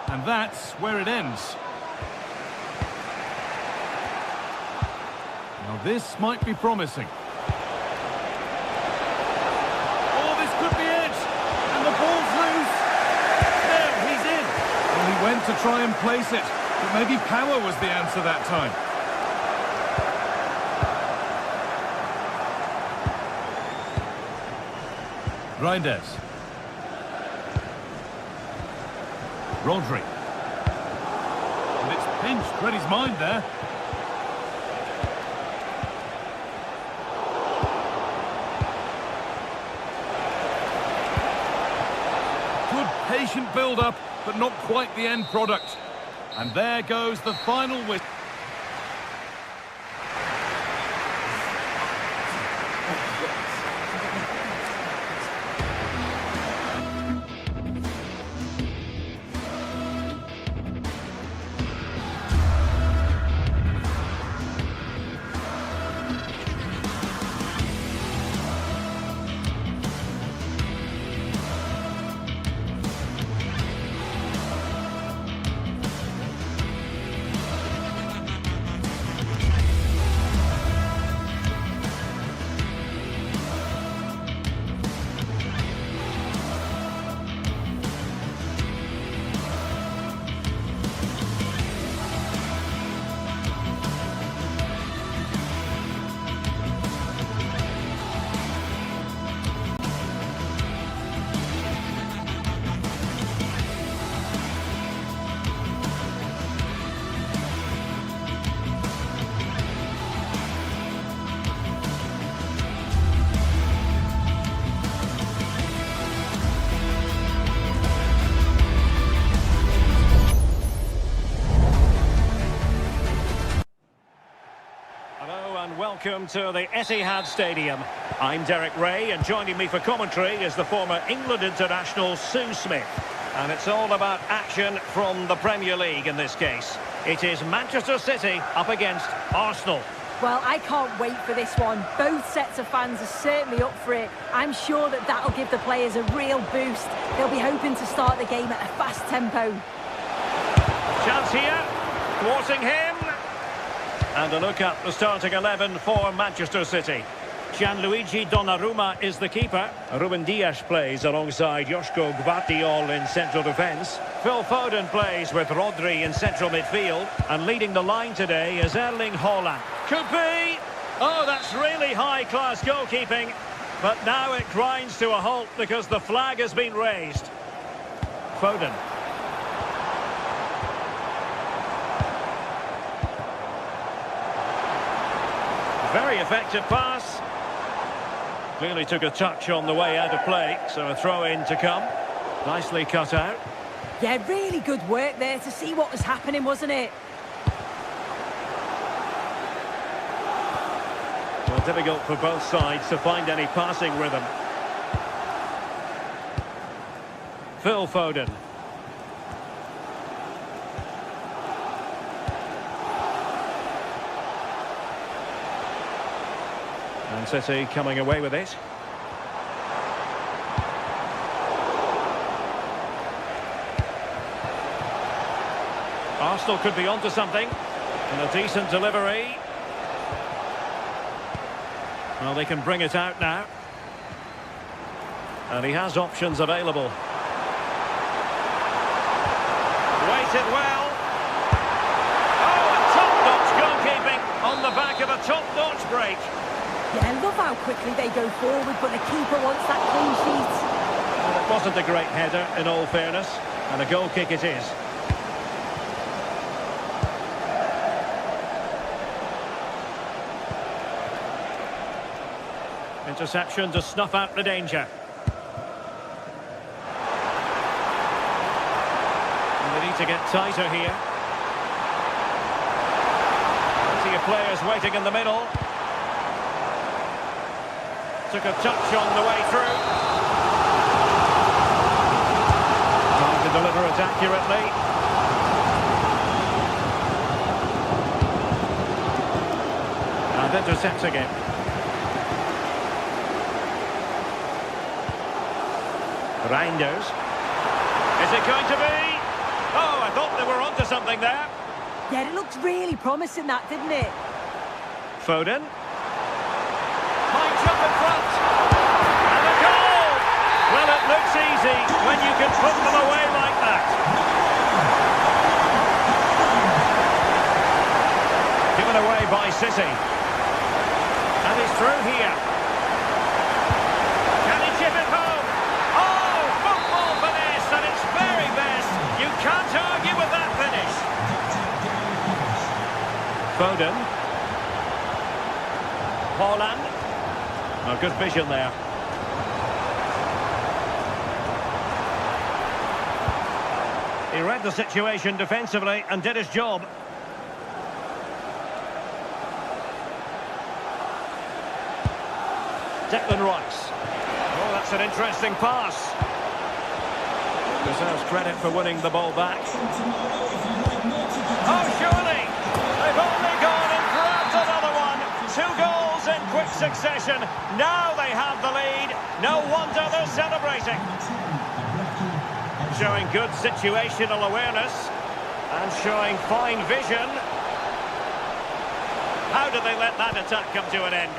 And that's where it ends. Now this might be promising. Went to try and place it, but maybe power was the answer that time. Reinders. Rodri. And it's pinched, read his mind there. Good patient build-up, but not quite the end product. And there goes the final whistle. Welcome to the Etihad Stadium. I'm Derek Ray, and joining me for commentary is the former England international Sue Smith. And it's all about action from the Premier League in this case. It is Manchester City up against Arsenal. Well, I can't wait for this one. Both sets of fans are certainly up for it. I'm sure that that'll give the players a real boost. They'll be hoping to start the game at a fast tempo. Chance here, thwarting him. And a look at the starting 11 for Manchester City. Gianluigi Donnarumma is the keeper. Ruben Dias plays alongside Joško Gvardiol in central defence. Phil Foden plays with Rodri in central midfield. And leading the line today is Erling Haaland. Could be! Oh, that's really high-class goalkeeping. But now it grinds to a halt because the flag has been raised. Foden. Very effective pass. Clearly took a touch on the way out of play, so a throw-in to come. Nicely cut out. Yeah, really good work there to see what was happening, wasn't it? Well, difficult for both sides to find any passing rhythm. Phil Foden. And City coming away with it. Arsenal could be onto something. And a decent delivery. Well, they can bring it out now. And he has options available. Waited well. Oh, a top-notch goalkeeping on the back of a top-notch break. Yeah, I love how quickly they go forward, but the keeper wants that clean sheet. Well, it wasn't a great header, in all fairness. And a goal kick it is. Interception to snuff out the danger. And they need to get tighter here. Plenty of players waiting in the middle. Took a touch on the way through. Trying to deliver it accurately. And intercepts again. Reinders. Is it going to be? Oh, I thought they were onto something there. Yeah, it looked really promising, that, didn't it? Foden. High jump in front. And a goal! Well, it looks easy when you can put them away like that. Given away by City. And he's through here. Can he chip it home? Oh, football finesse at its very best. You can't argue with that finish. Foden. Haaland. Oh, good vision there. He read the situation defensively and did his job. Declan Rice. Oh, that's an interesting pass. Deserves credit for winning the ball back. Oh, surely! They've only gone and grabbed another one. 2 goals in quick succession. Now they have the lead. No wonder they're celebrating. Showing good situational awareness and showing fine vision. How did they let that attack come to an end?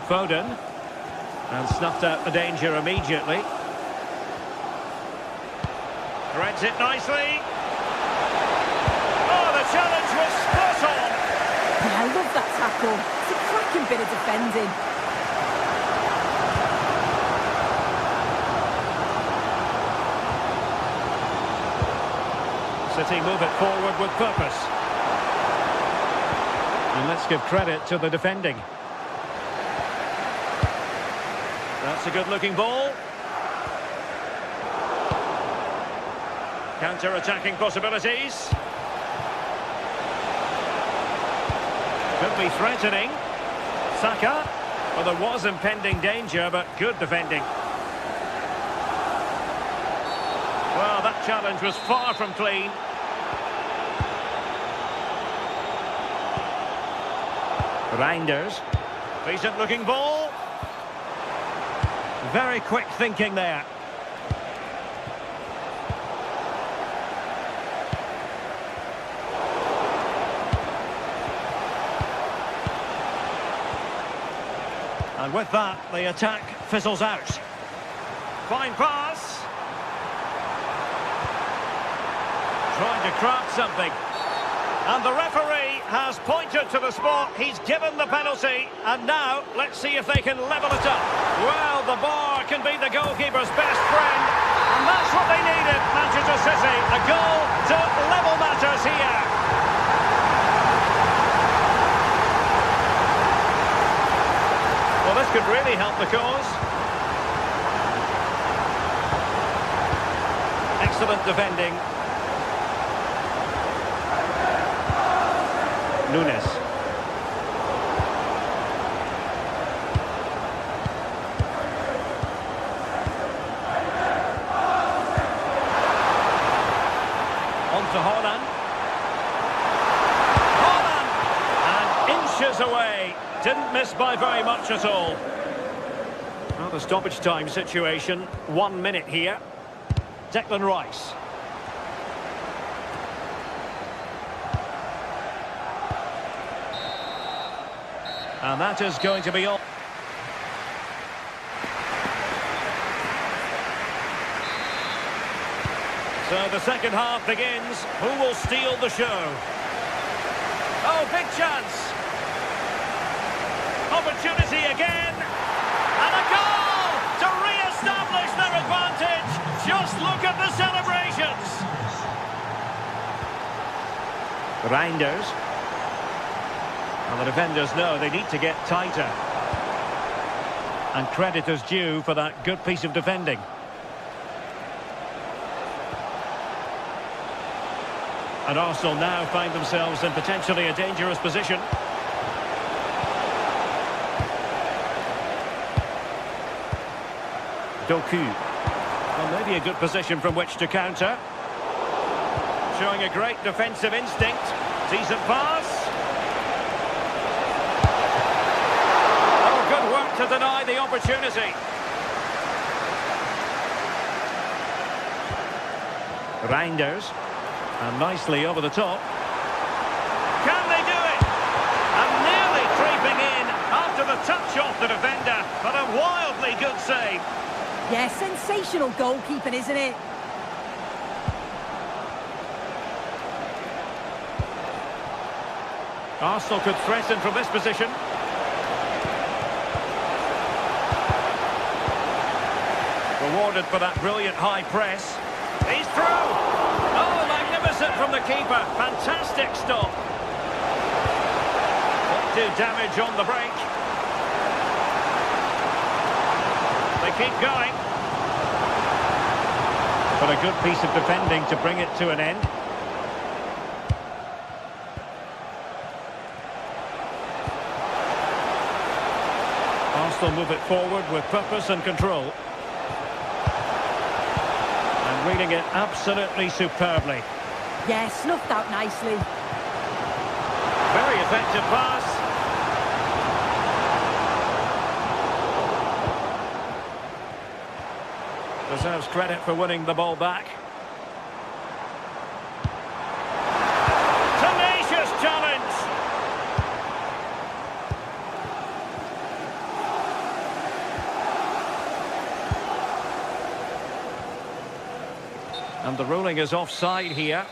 Foden. And snuffed out the danger immediately. Threads it nicely. Oh, the challenge was spot on. Yeah, I love that tackle. It's a cracking bit of defending. City move it forward with purpose. And let's give credit to the defending. That's a good-looking ball. Counter-attacking possibilities. Could be threatening. Saka. Well, there was impending danger, but good defending. Well, that challenge was far from clean. Reinders. Decent-looking ball. Very quick thinking there. And with that, the attack fizzles out. Fine pass. Trying to craft something. And the referee has pointed to the spot. He's given the penalty. And now, let's see if they can level it up. Well, the bar can be the goalkeeper's best friend. And that's what they needed, Manchester City. A goal to level matters here. Well, this could really help the cause. Excellent defending. Nunes. On to Haaland. And inches away. Didn't miss by very much at all. Well, the stoppage time situation. 1 minute here. Declan Rice. And that is going to be all. So the second half begins. Who will steal the show? Oh, big chance. Opportunity again. And a goal to re-establish their advantage. Just look at the celebrations. Reinders. And the defenders know they need to get tighter. And credit is due for that good piece of defending. And Arsenal now find themselves in potentially a dangerous position. Doku. Well, maybe a good position from which to counter. Showing a great defensive instinct. Decent pass. Good work to deny the opportunity. Reinders. And nicely over the top. Can they do it? And nearly creeping in after the touch off the defender. But a wildly good save. Yeah, sensational goalkeeping, isn't it? Arsenal could threaten from this position. Rewarded for that brilliant high press. He's through! Oh, magnificent from the keeper. Fantastic stop. Won't do damage on the break. They keep going. But a good piece of defending to bring it to an end. Arsenal move it forward with purpose and control. Reading it absolutely superbly. Yeah, snuffed out nicely. Very effective pass. Deserves credit for winning the ball back. Tenacious challenge. And the ruling is offside here.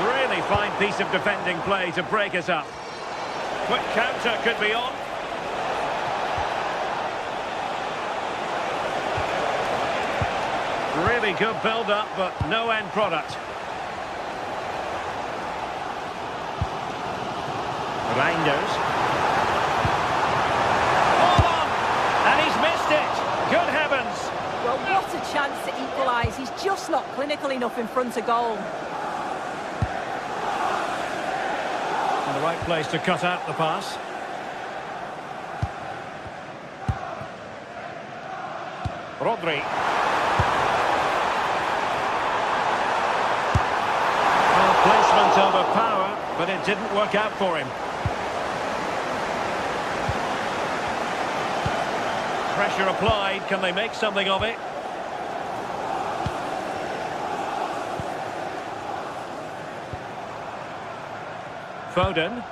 Really fine piece of defending play to break it up. Quick counter could be on. Really good build-up, but no end product. Reinders. Good heavens! Well, what a chance to equalise. He's just not clinical enough in front of goal. In the right place to cut out the pass. Rodri. Well, placement over power, but it didn't work out for him. Pressure applied. Can they make something of it? Foden.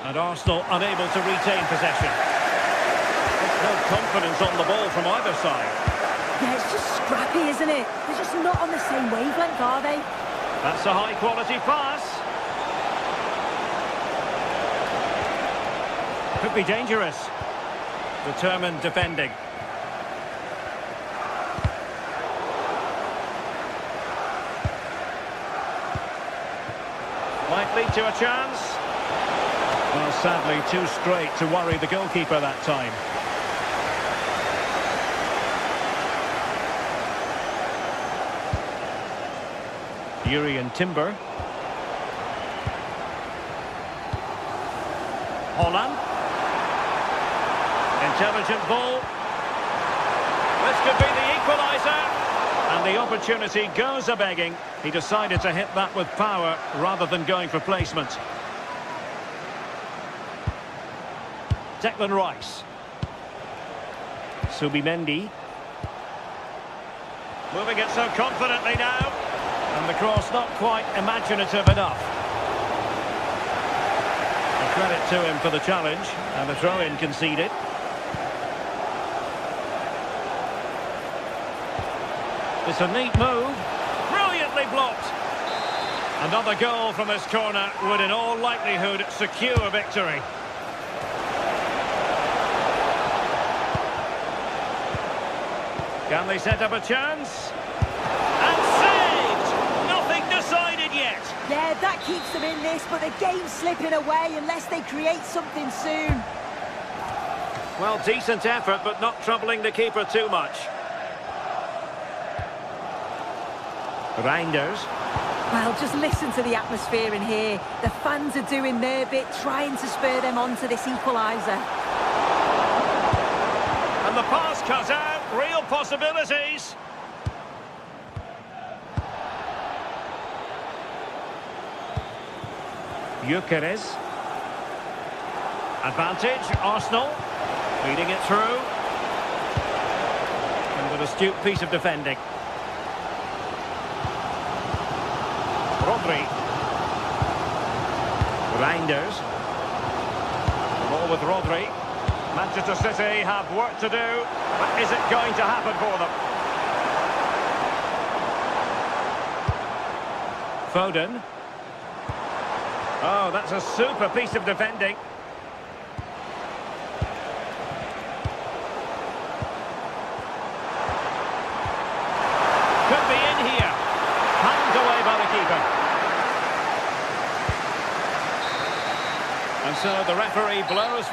And Arsenal unable to retain possession. No confidence on the ball from either side. Yeah, it's just scrappy, isn't it? They're just not on the same wavelength, are they? That's a high-quality pass. Could be dangerous. Determined defending. Might lead to a chance. Well, sadly, too straight to worry the goalkeeper that time. Urian Timber. Holland. Intelligent ball. This could be the equaliser. And the opportunity goes a-begging. He decided to hit that with power rather than going for placement. Declan Rice. Subimendi. Moving it so confidently now. And the cross not quite imaginative enough. A credit to him for the challenge. And the throw-in conceded. It's a neat move. Brilliantly blocked. Another goal from this corner would in all likelihood secure victory. Can they set up a chance? And saved! Nothing decided yet. Yeah, that keeps them in this, but the game's slipping away unless they create something soon. Well, decent effort, but not troubling the keeper too much. Reinders. Well, just listen to the atmosphere in here. The fans are doing their bit, trying to spur them on to this equaliser. And the pass cut out. Real possibilities. Gyökeres. Advantage, Arsenal. Leading it through. And an astute piece of defending. Rodri. Reinders. The ball with Rodri. Manchester City have work to do, but is it going to happen for them? Foden. Oh, that's a super piece of defending. Could be in here. Handed away by the keeper. And so the referee blows.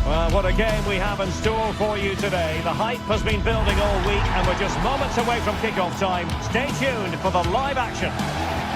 Well, what a game we have in store for you today. The hype has been building all week and we're just moments away from kickoff time. Stay tuned for the live action.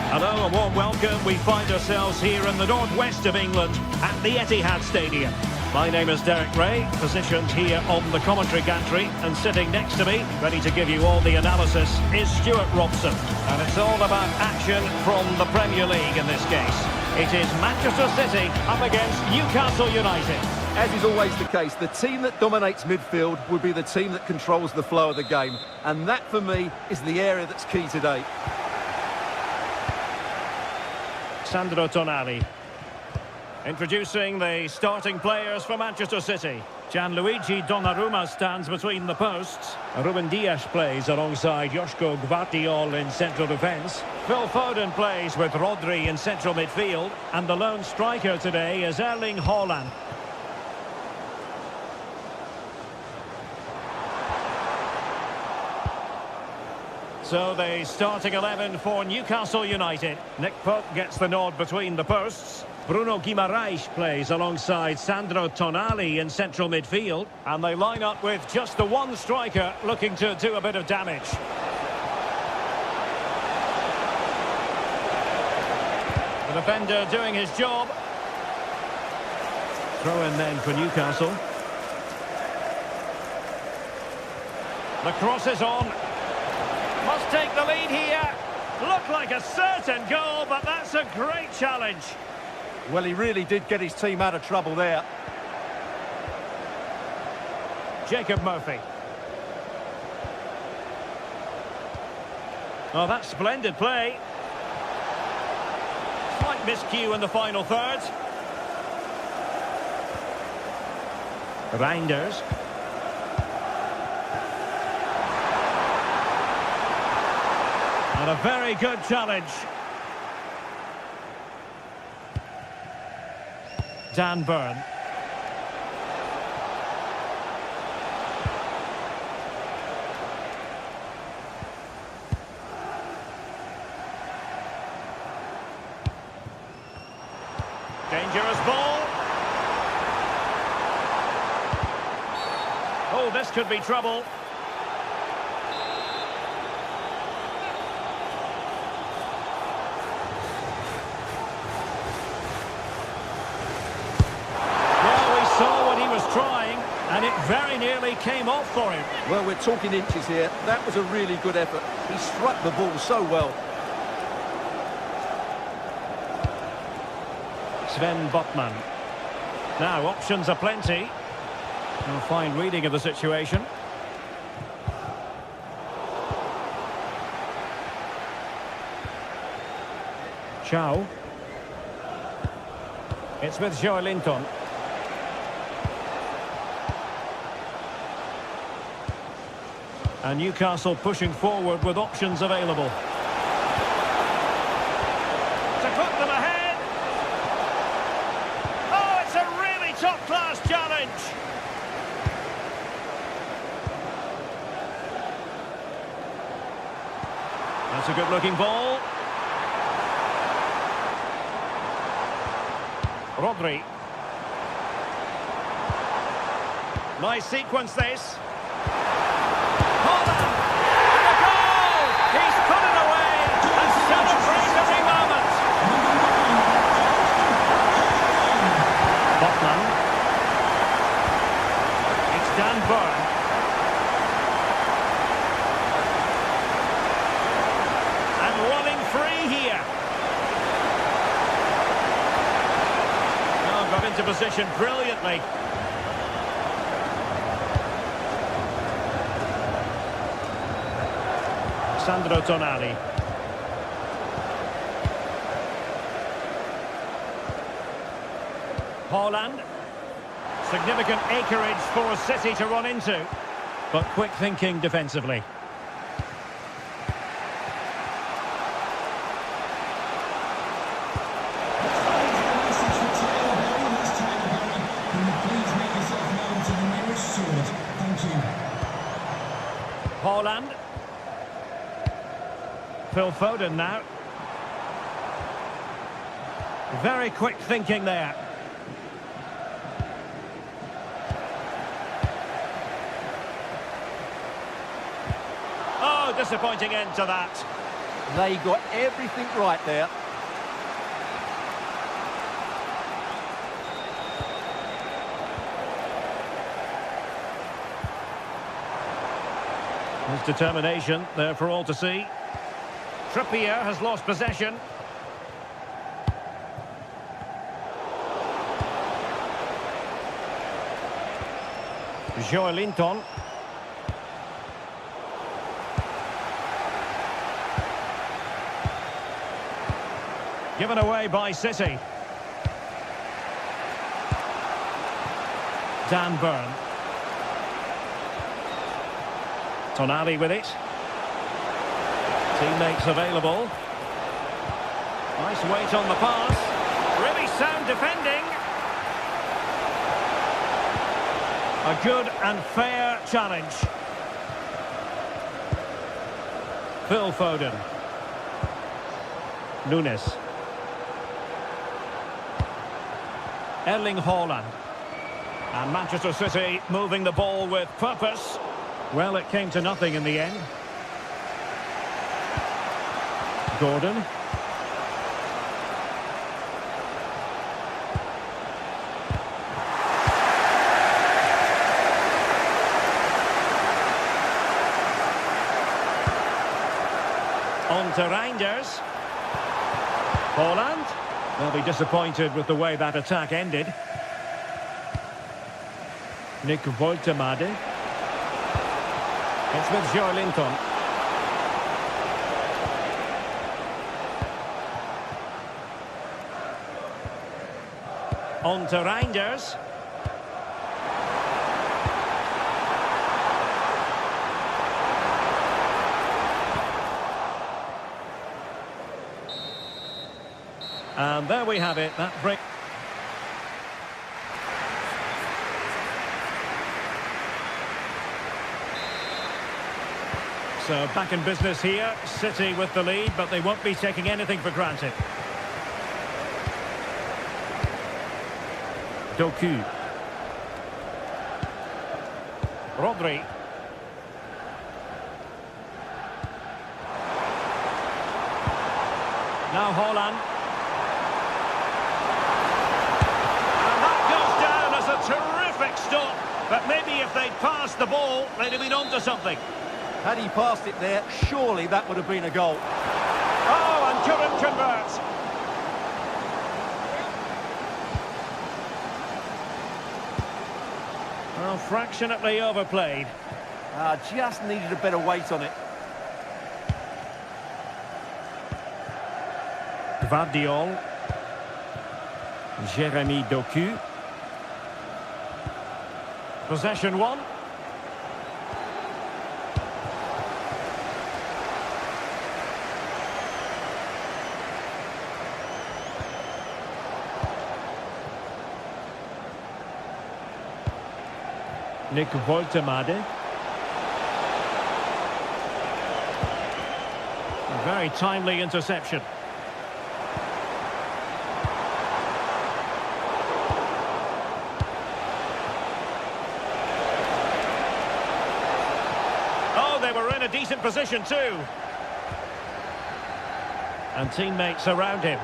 Hello, a warm welcome. We find ourselves here in the northwest of England at the Etihad Stadium. My name is Derek Ray, positioned here on the commentary gantry, and sitting next to me, ready to give you all the analysis, is Stuart Robson. And it's all about action from the Premier League in this case. It is Manchester City up against Newcastle United. As is always the case, the team that dominates midfield will be the team that controls the flow of the game. And that, for me, is the area that's key today. Sandro Tonali. Introducing the starting players for Manchester City. Gianluigi Donnarumma stands between the posts. Ruben Dias plays alongside Joško Gvardiol in central defence. Phil Foden plays with Rodri in central midfield. And the lone striker today is Erling Haaland. So the starting 11 for Newcastle United. Nick Pope gets the nod between the posts. Bruno Guimaraes plays alongside Sandro Tonali in central midfield. And they line up with just the one striker looking to do a bit of damage. The defender doing his job. Throw in then for Newcastle. The cross is on. Must take the lead here. Looked like a certain goal, but that's a great challenge. Well, he really did get his team out of trouble there. Jacob Murphy. Oh, that's splendid play. Slight miscue in the final third. Reinders. And a very good challenge. Dan Burn. Dangerous ball. Oh, this could be trouble. Trying, and it very nearly came off for him. Well, we're talking inches here. That was a really good effort. He struck the ball so well. Sven Botman. Now, options are plenty. A fine reading of the situation. Chow. It's with Joelinton. And Newcastle pushing forward with options available. To put them ahead. Oh, it's a really top-class challenge. That's a good-looking ball. Rodri. Nice sequence, this. Dan Burn. And running free here. Oh, got into position brilliantly. Sandro Tonali. Haaland. Significant acreage for a City to run into, but quick thinking defensively. Haaland. Phil Foden now. Very quick thinking there. Disappointing end to that. They got everything right there. His determination there for all to see. Trippier has lost possession. Joelinton. Given away by City. Dan Burn. Tonali with it. Teammates available. Nice weight on the pass. Really sound defending. A good and fair challenge. Phil Foden. Nunes. Erling Haaland. And Manchester City moving the ball with purpose. Well, it came to nothing in the end. Gordon. On to Reinders. Haaland. They'll be disappointed with the way that attack ended. Nick Woltemade. It's with Joe Linton. On to Reinders. And there we have it. That break. So back in business here. City with the lead, but they won't be taking anything for granted. Doku. Rodri. Now Haaland. And that goes down as a terrific stop. But maybe if they'd passed the ball, they'd have been onto something. Had he passed it there, surely that would have been a goal. Oh, and couldn't convert. Well, fractionately overplayed. Just needed a better weight on it. Gvardiol. Jeremy Doku. Possession one. Nick Woltemade. A very timely interception. Oh, they were in a decent position too. And teammates around him.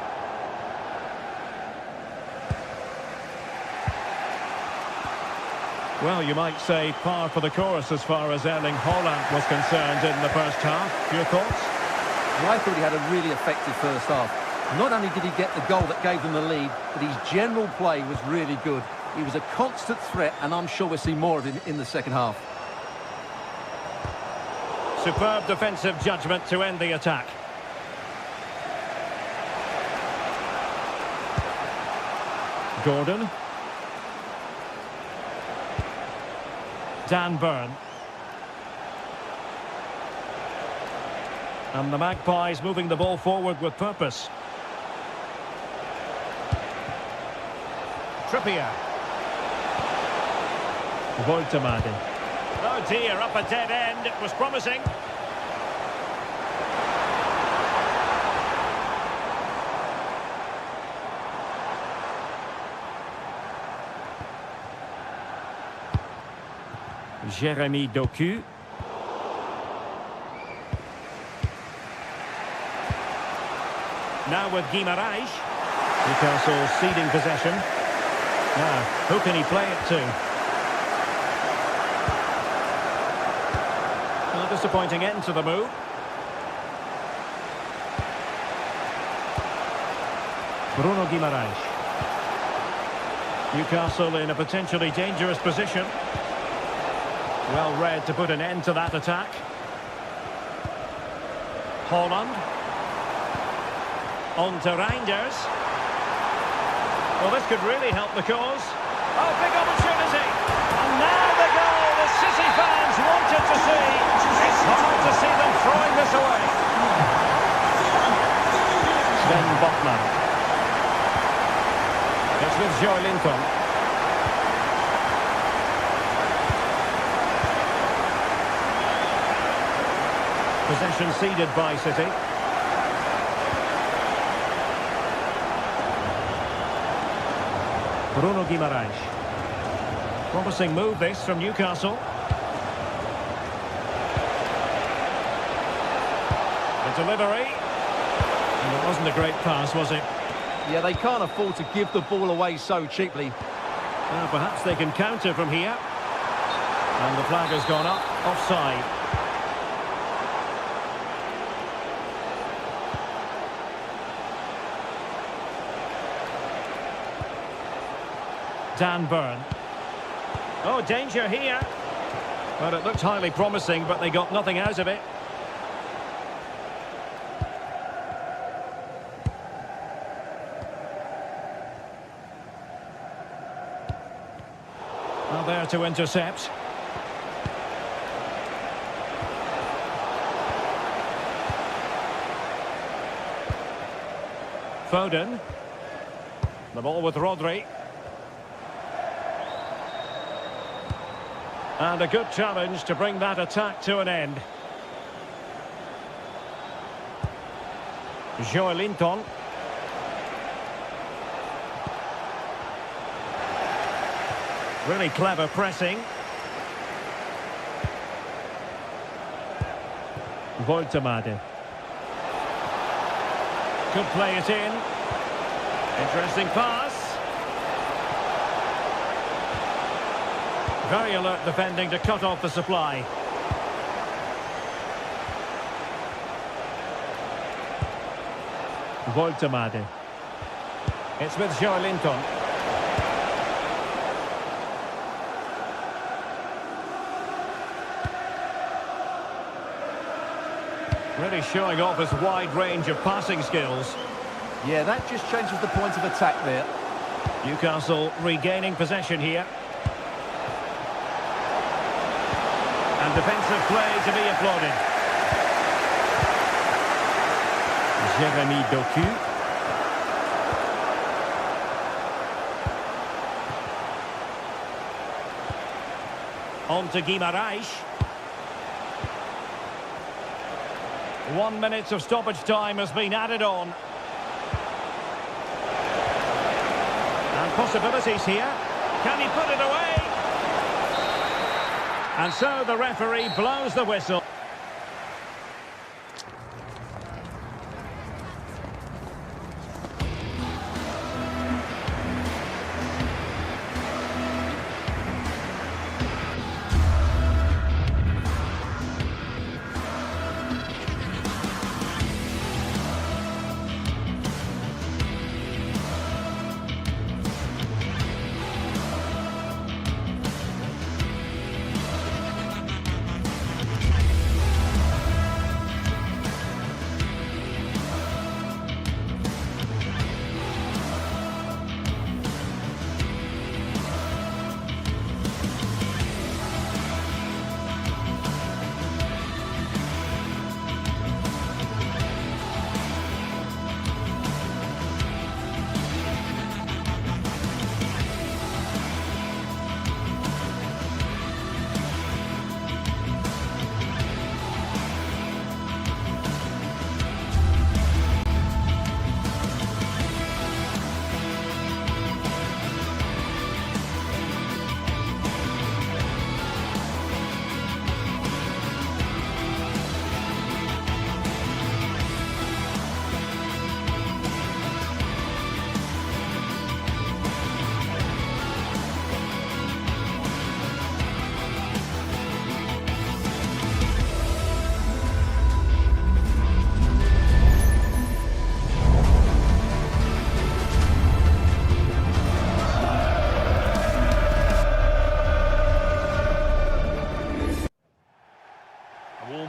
Well, you might say par for the course as far as Erling Haaland was concerned in the first half. Your thoughts? Well, I thought he had a really effective first half. Not only did he get the goal that gave them the lead, but his general play was really good. He was a constant threat, and I'm sure we'll see more of him in the second half. Superb defensive judgment to end the attack. Gordon. Dan Burn. And the Magpies moving the ball forward with purpose. Trippier. Woltemade. Oh dear, up a dead end. It was promising. Jeremy Doku. Now with Guimaraes. Newcastle ceding possession. Now, who can he play it to? Well, disappointing end to the move. Bruno Guimaraes. Newcastle in a potentially dangerous position. Well read to put an end to that attack. Haaland. On to Reinders. Well, this could really help the cause. Oh, big opportunity. And now the goal the City fans wanted to see. It's hard to see them throwing this away. Sven Botman. It's with Joe Linton. Possession ceded by City. Bruno Guimaraes. Promising move this from Newcastle. The delivery. And it wasn't a great pass, was it? Yeah, they can't afford to give the ball away so cheaply. Well, perhaps they can counter from here. And the flag has gone up, offside. Dan Burn. Oh, danger here. But it looked highly promising, but they got nothing out of it. Well, there to intercept. Foden. The ball with Rodri. And a good challenge to bring that attack to an end. Joelinton. Really clever pressing. Voltemade. Could play it in. Interesting pass. Very alert defending to cut off the supply. Voltemade. It's with Joelinton. Really showing off his wide range of passing skills. Yeah, that just changes the point of attack there. Newcastle regaining possession here. And defensive play to be applauded. Jérémy Doku. On to Guimaraes. 1 minute of stoppage time has been added on. And possibilities here. Can he put it away? And so the referee blows the whistle.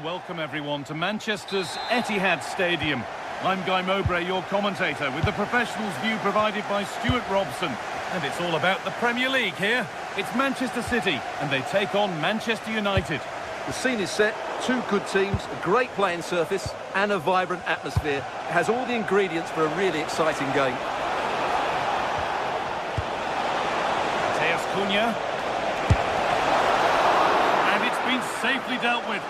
Welcome everyone to Manchester's Etihad Stadium. I'm Guy Mowbray, your commentator, with the professionals' view provided by Stuart Robson. And it's all about the Premier League here. It's Manchester City, and they take on Manchester United. The scene is set, two good teams, a great playing surface and a vibrant atmosphere. It has all the ingredients for a really exciting game. Mateus Cunha. And it's been safely dealt with.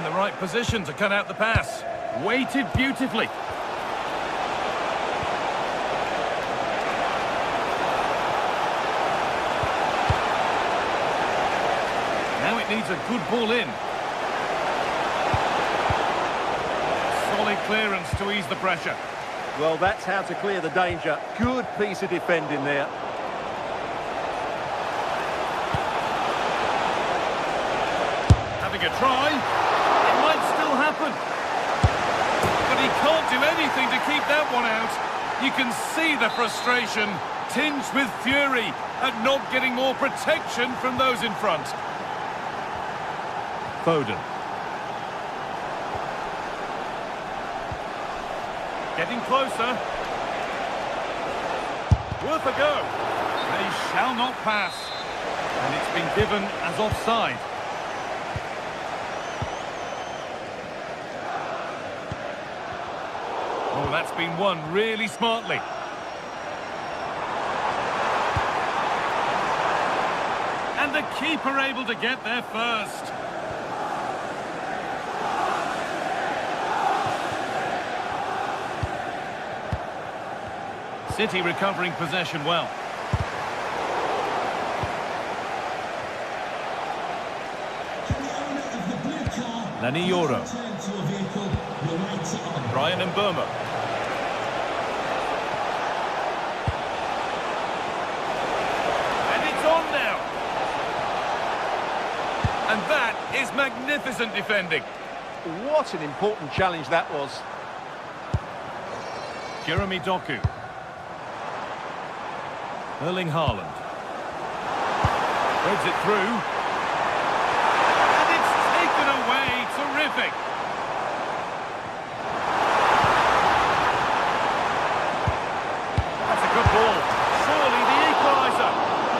In the right position to cut out the pass. Weighted beautifully. Now it needs a good ball in. Solid clearance to ease the pressure. Well, that's how to clear the danger. Good piece of defending there. Having a try. It might still happen. But he can't do anything to keep that one out. You can see the frustration, tinged with fury, at not getting more protection from those in front. Foden. Getting closer. Worth a go. They shall not pass. And it's been given as offside. Oh, that's been won really smartly. And the keeper able to get there first. City recovering possession well. Lani Yoro. Brian and Burma. And it's on now. And that is magnificent defending. What an important challenge that was. Jeremy Doku. Erling Haaland. Threads it through. And it's taken away. Terrific. That's a good ball. Surely the equaliser.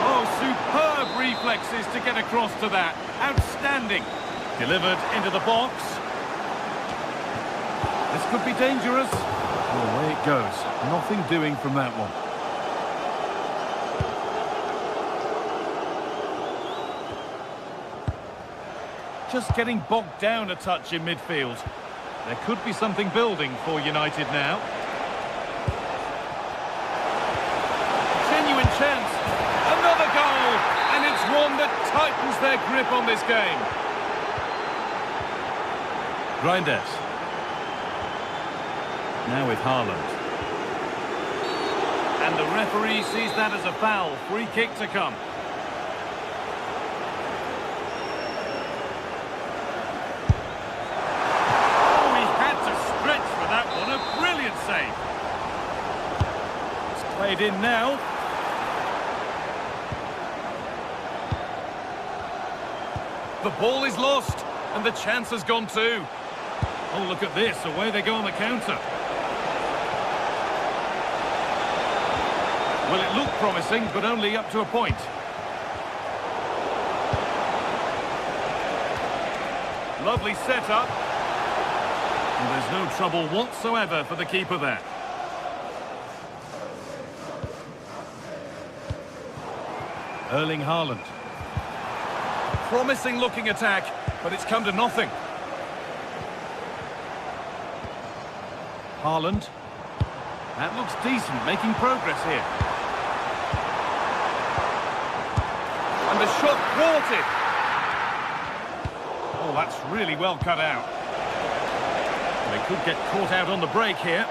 Oh, superb reflexes to get across to that. Outstanding. Delivered into the box. This could be dangerous. Oh, away it goes. Nothing doing from that one. Just getting bogged down a touch in midfield. There could be something building for United now. Genuine chance. Another goal. And it's one that tightens their grip on this game. Reinders. Now with Haaland. And the referee sees that as a foul. Free kick to come. Save. It's played in now. The ball is lost, and the chance has gone too. Oh, look at this. Away they go on the counter. Well, it looked promising, but only up to a point. Lovely setup. And there's no trouble whatsoever for the keeper there. Erling Haaland. Promising looking attack, but it's come to nothing. Haaland. That looks decent, making progress here. And the shot thwarted. Oh, that's really well cut out. They could get caught out on the break here.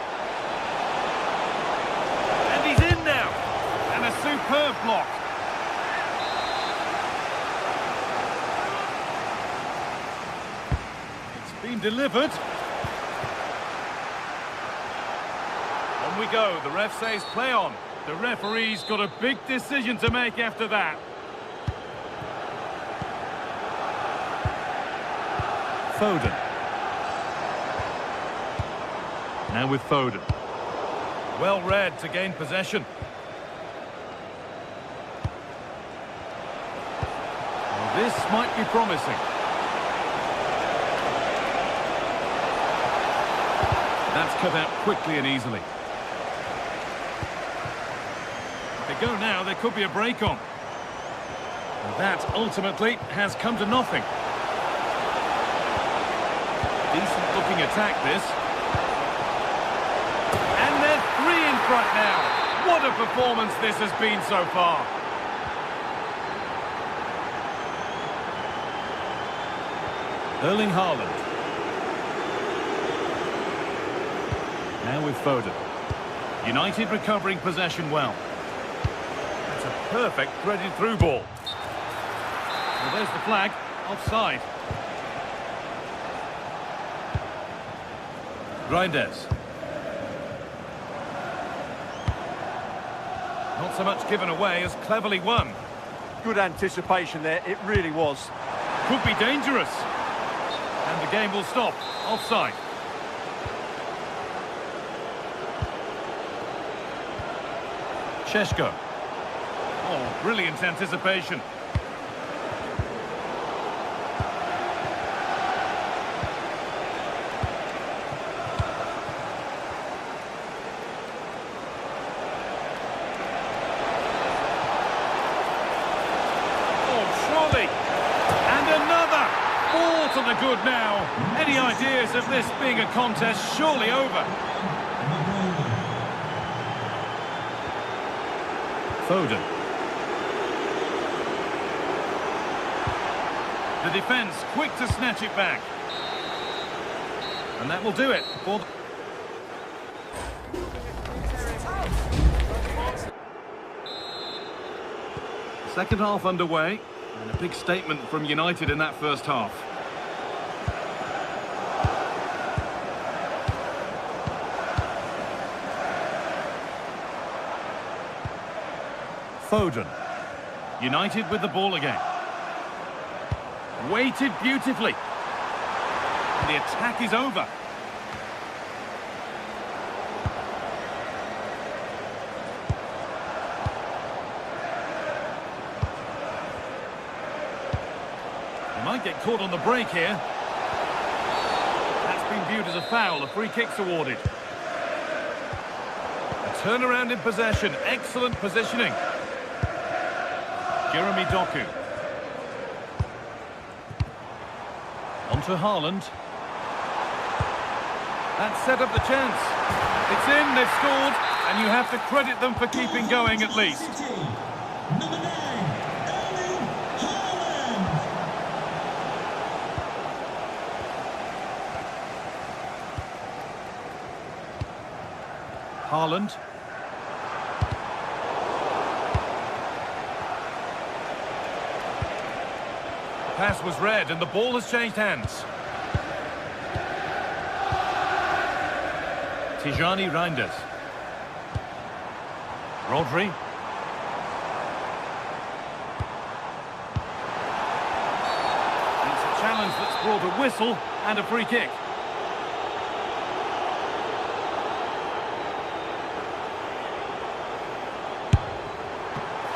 And he's in now. And a superb block. It's been delivered. On we go. The ref says play on. The referee's got a big decision to make after that. Foden. Now with Foden. Well read to gain possession. Well, this might be promising. That's cut out quickly and easily. If they go now, there could be a break on. And that ultimately has come to nothing. Decent-looking attack, this. And they're 3 in front now. What a performance this has been so far. Erling Haaland. Now with Foden. United recovering possession well. That's a perfect threaded through ball. Well, there's the flag. Offside. Reinders. Not so much given away as cleverly won. Good anticipation there, it really was. Could be dangerous. And the game will stop. Offside. Šeško. Oh, brilliant anticipation. To the good now. Any ideas of this being a contest surely over? Foden. The defence quick to snatch it back. And that will do it for the... Second half underway. And a big statement from United in that first half. Foden. United with the ball again. Weighted beautifully. And the attack is over. They might get caught on the break here. That's been viewed as a foul. A free kick's awarded. A turnaround in possession. Excellent positioning. Jeremy Doku. On to Haaland. That set up the chance. It's in, they've scored, and you have to credit them for keeping going at least. Number 9, Erling Haaland. Pass was read and the ball has changed hands. Tijani Reinders. Rodri. It's a challenge that's brought a whistle and a free kick.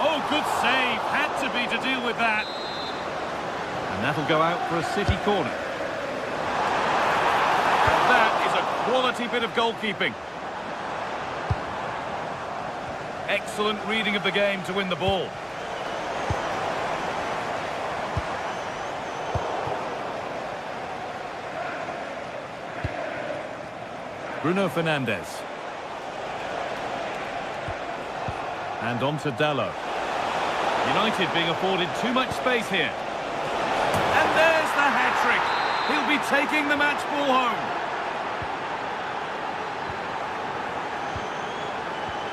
Oh, good save. Had to be to deal with that. And that'll go out for a City corner. And that is a quality bit of goalkeeping. Excellent reading of the game to win the ball. Bruno Fernandes. And on to Dalot. United being afforded too much space here. And there's the hat-trick. He'll be taking the match ball home.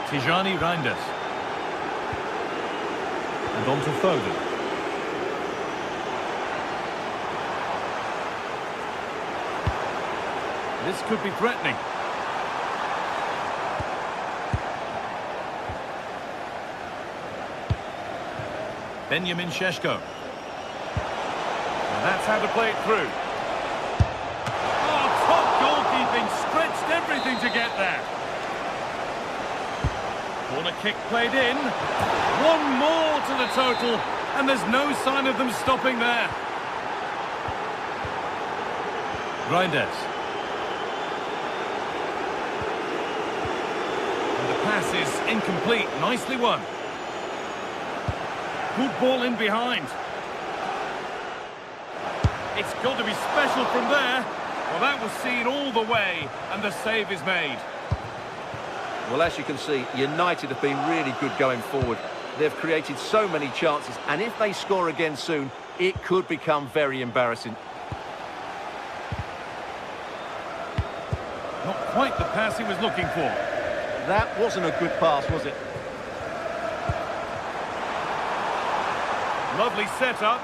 Tijani Reinders. And on to Foden. This could be threatening. Benjamin Šeško. And that's how to play it through. Oh, top goalkeeping, stretched everything to get there. Corner kick played in. One more to the total, and there's no sign of them stopping there. Reinders. And the pass is incomplete, nicely won. Good ball in behind. It's got to be special from there. Well, that was seen all the way, and the save is made. Well, as you can see, United have been really good going forward. They've created so many chances, and if they score again soon, it could become very embarrassing. Not quite the pass he was looking for. That wasn't a good pass, was it? Lovely setup.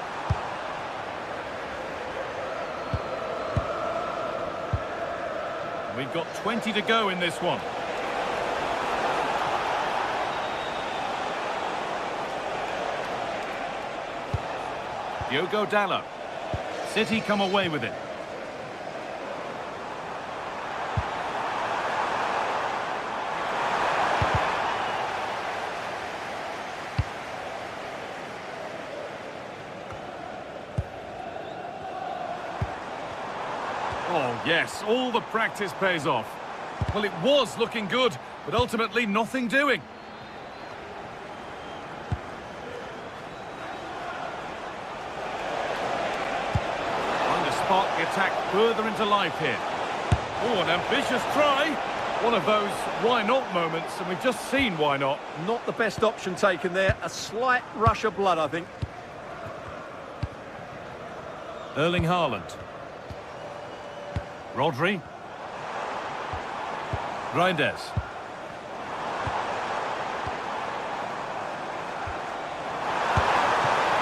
We've got 20 to go in this one. Diogo Dalot. City come away with it. Oh, yes, all the practice pays off. Well, it was looking good, but ultimately nothing doing. Trying to spark the attack further into life here. Oh, an ambitious try. One of those why not moments, and we've just seen why not. Not the best option taken there. A slight rush of blood, I think. Erling Haaland. Rodri. Reinders.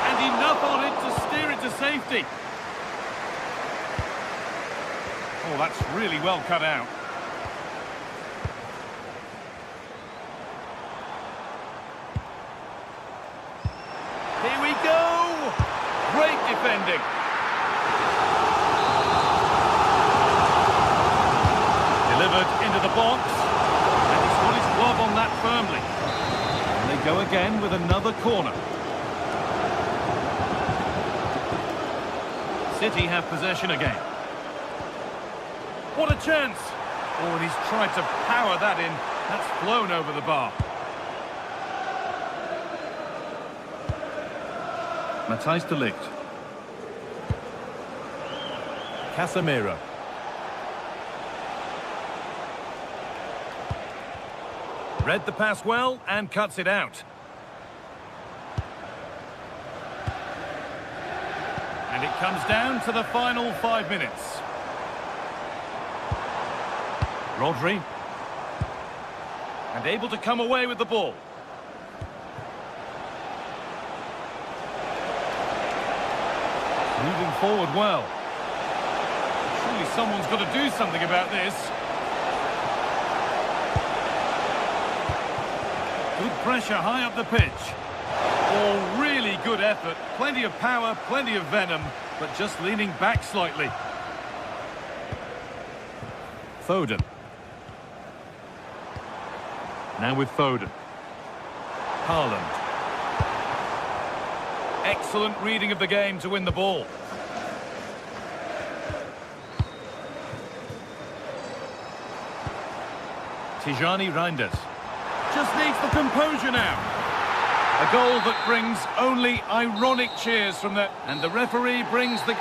And enough on it to steer it to safety. Oh, that's really well cut out. Here we go! Great defending. Delivered into the box, and he's got his glove on that firmly. And they go again with another corner. City have possession again. What a chance! Oh, and he's tried to power that in. That's flown over the bar. Matthijs de Ligt. Casemiro. Read the pass well and cuts it out. And it comes down to the final 5 minutes. Rodri. And able to come away with the ball. Moving forward well. Surely someone's got to do something about this. Good pressure high up the pitch. Oh, really good effort. Plenty of power, plenty of venom, but just leaning back slightly. Foden. Now with Foden. Haaland. Excellent reading of the game to win the ball. Tijani Reinders. Just needs the composure now. A goal that brings only ironic cheers from the... And the referee brings the...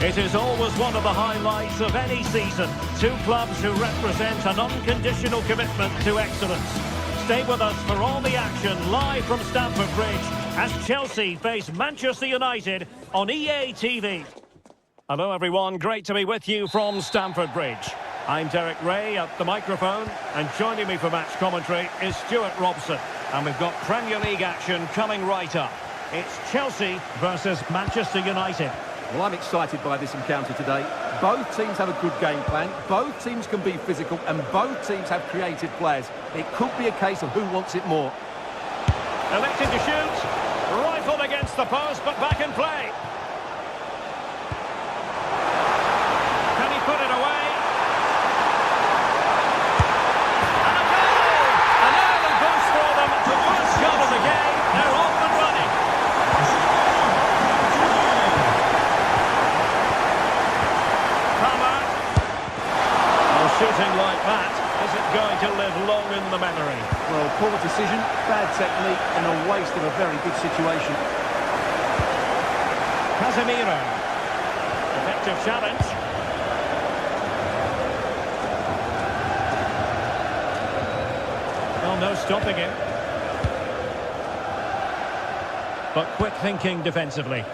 It is always one of the highlights of any season. Two clubs who represent an unconditional commitment to excellence. Stay with us for all the action live from Stamford Bridge as Chelsea face Manchester United on EA TV. Hello everyone, great to be with you from Stamford Bridge. I'm Derek Ray at the microphone, and joining me for match commentary is Stuart Robson. And we've got Premier League action coming right up. It's Chelsea versus Manchester United. Well, I'm excited by this encounter today. Both teams have a good game plan, both teams can be physical, and both teams have creative players. It could be a case of who wants it more. Elected to shoot, rifled against the post, but back in play. Can he put it away? And a goal! An early boost for them, the first goal of the game. They're off and running. Shooting like that isn't going to live long in the memory. Well, poor decision, bad technique, and a waste of a very good situation. Casemiro. Effective challenge. Well, no stopping him. But quick thinking defensively.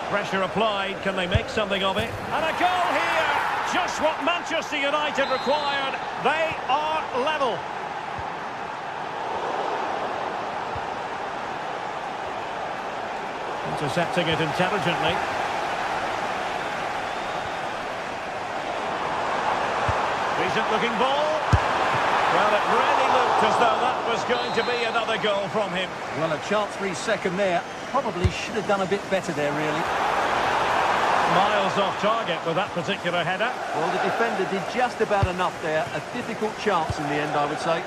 Pressure applied, can they make something of it? And a goal here! Just what Manchester United required. They are level. Intercepting it intelligently. Decent looking ball. Well, it really looked as though that was going to be another goal from him. Well, a chance for his second there. Probably should have done a bit better there, really. Miles off target with that particular header. Well, the defender did just about enough there. A difficult chance in the end, I would say.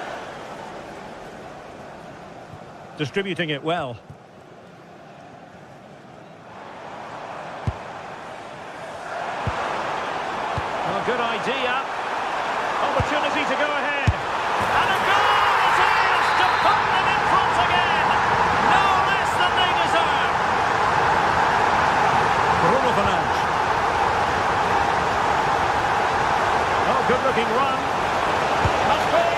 Distributing it well. Oh, good idea. Opportunity to go ahead. And a goal it is to put them in front again. No less than they deserve. Bruno Fernandes. Oh, good-looking run. Must be.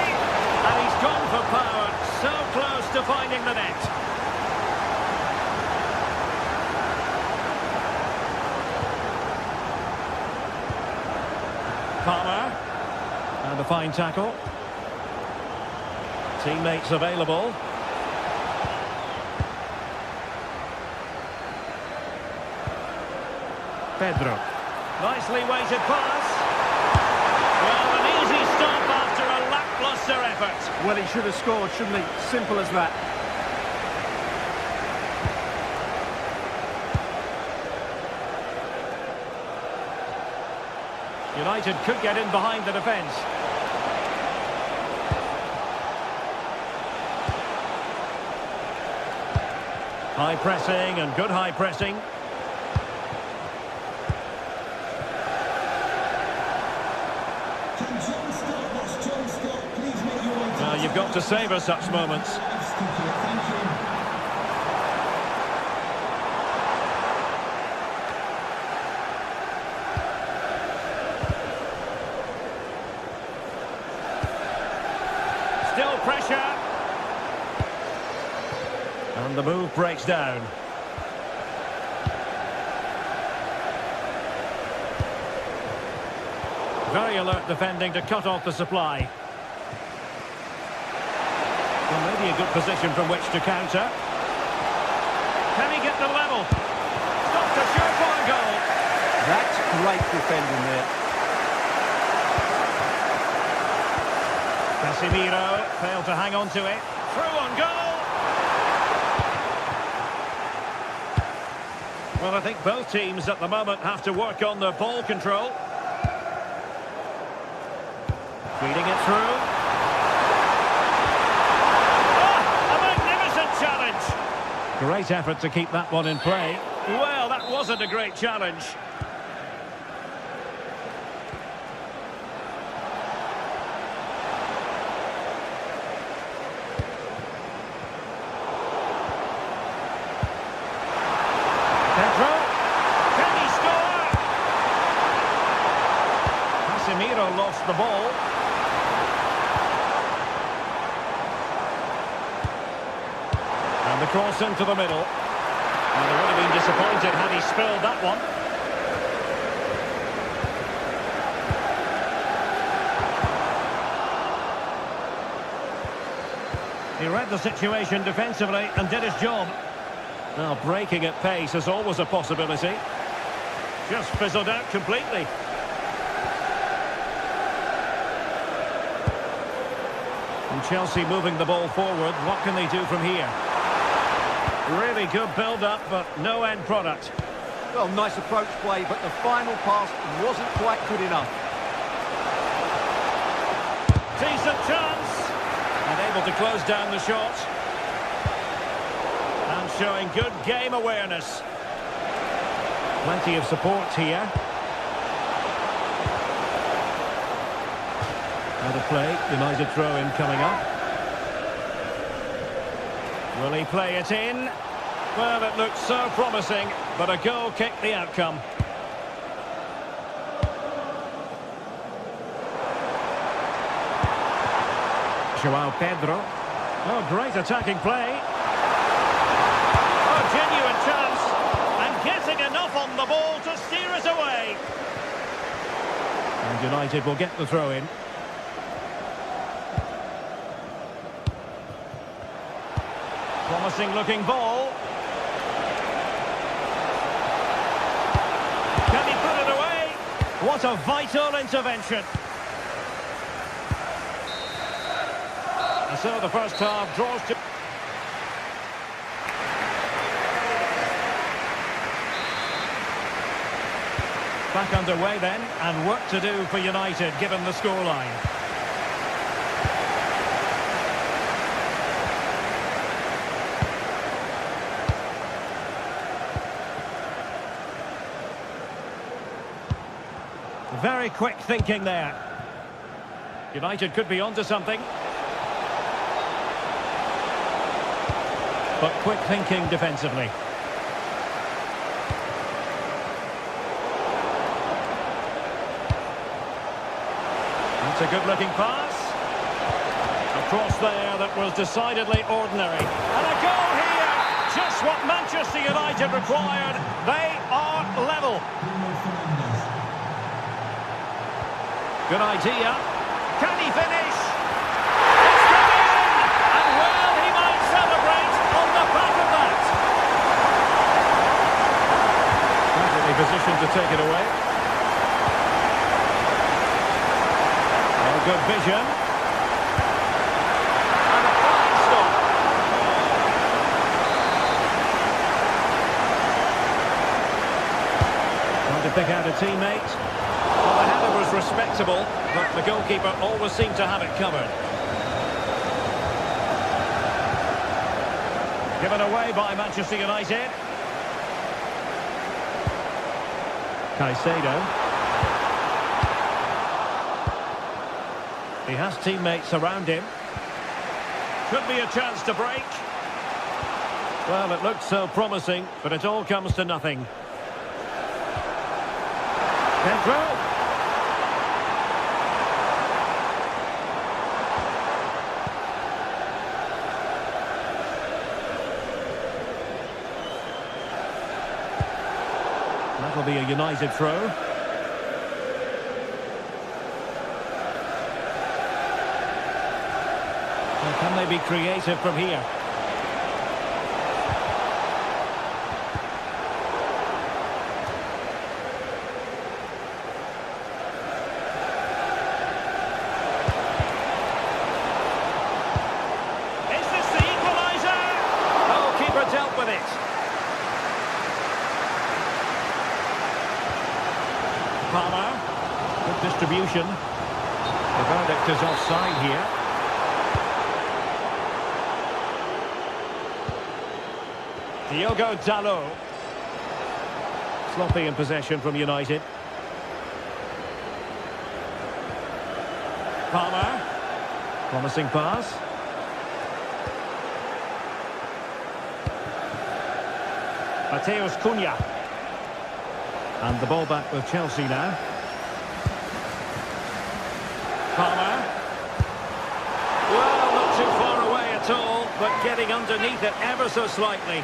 And he's gone for power. So close to finding the net. Palmer. And a fine tackle. Teammates available. Pedro. Nicely weighted pass. Well, an easy stop after a lacklustre effort. Well, he should have scored, shouldn't he? Simple as that. United could get in behind the defence. High pressing and good high pressing. You've got to savour such moments. Still pressure. And the move breaks down. Very alert defending to cut off the supply. Well, maybe a good position from which to counter. Can he get the level? Stopped a surefire goal. That's great defending there. Casemiro failed to hang on to it. Through on goal. Well, I think both teams at the moment have to work on their ball control. Feeding it through. Oh, a magnificent challenge. Great effort to keep that one in play. Well, that wasn't a great challenge. Casemiro lost the ball. And the cross into the middle. And they would have been disappointed had he spilled that one. He read the situation defensively and did his job. Now, breaking at pace is always a possibility. Just fizzled out completely. And Chelsea moving the ball forward. What can they do from here? Really good build-up, but no end product. Well, nice approach play, but the final pass wasn't quite good enough. Decent chance. And able to close down the shot. And showing good game awareness. Plenty of support here. Out of play, United throw-in coming up. Will he play it in? Well, it looked so promising, but a goal kicked the outcome. João Pedro. Oh, great attacking play. Oh, genuine chance. And getting enough on the ball to steer it away. And United will get the throw-in. Promising looking ball. Can he put it away? What a vital intervention. And so the first half draws to... Back underway then, and work to do for United given the scoreline. Very quick thinking there. United could be onto something. But quick thinking defensively. That's a good-looking pass. A cross there that was decidedly ordinary. And a goal here! Just what Manchester United required. They are level. Good idea. Can he finish? It's come in! And well, he might celebrate on the back of that. Perfectly positioned to take it away. Oh, good vision. And a fine stop. Trying to pick out a teammate. Well, the header was respectable, but the goalkeeper always seemed to have it covered. Given away by Manchester United. Caicedo. He has teammates around him. Could be a chance to break. Well, it looked so promising, but it all comes to nothing. Pedro. That'll be a United throw. Well, can they be creative from here? Is this the equaliser? Goalkeeper dealt with it. Palmer, good distribution. The verdict is offside here. Diogo Dalot. Sloppy in possession from United. Palmer. Promising pass. Mateus Cunha. And the ball back with Chelsea now. getting underneath it ever so slightly.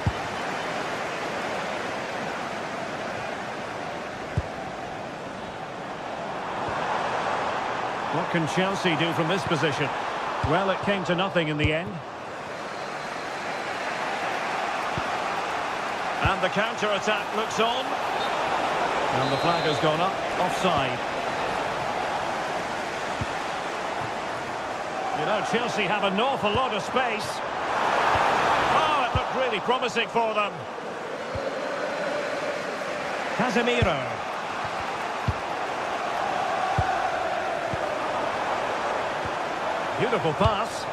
What can Chelsea do from this position? Well, it came to nothing in the end. And the counter-attack looks on. And the flag has gone up, offside. You know, Chelsea have an awful lot of space. Oh, it looked really promising for them. Casemiro. Beautiful pass.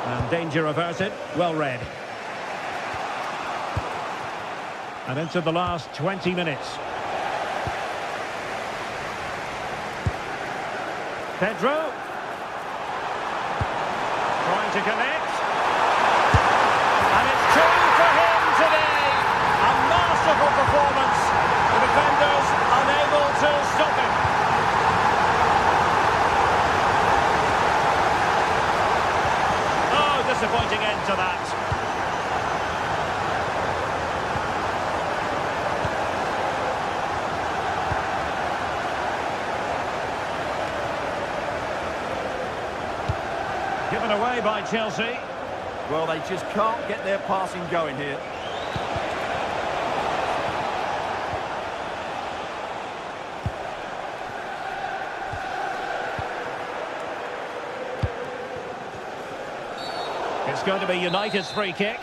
And danger averted. Well read. And into the last 20 minutes. Pedro. Trying to connect. And it's two for him today. A masterful performance. The defenders unable to stop him. Oh, disappointing end to that. Given away by Chelsea. Well, they just can't get their passing going here. It's going to be United's free kick.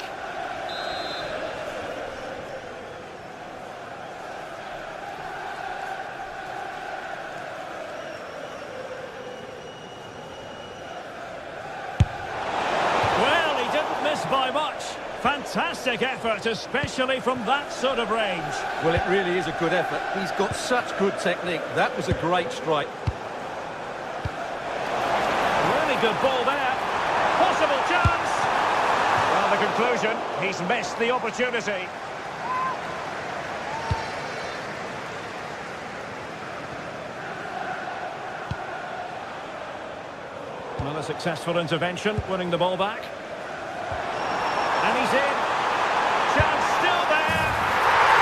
By much. Fantastic effort, especially from that sort of range. Well, it really is a good effort. He's got such good technique. That was a great strike. Really good ball there. Possible chance. Well, the conclusion, he's missed the opportunity. Well, a successful intervention, winning the ball back. And he's in. Chance still there.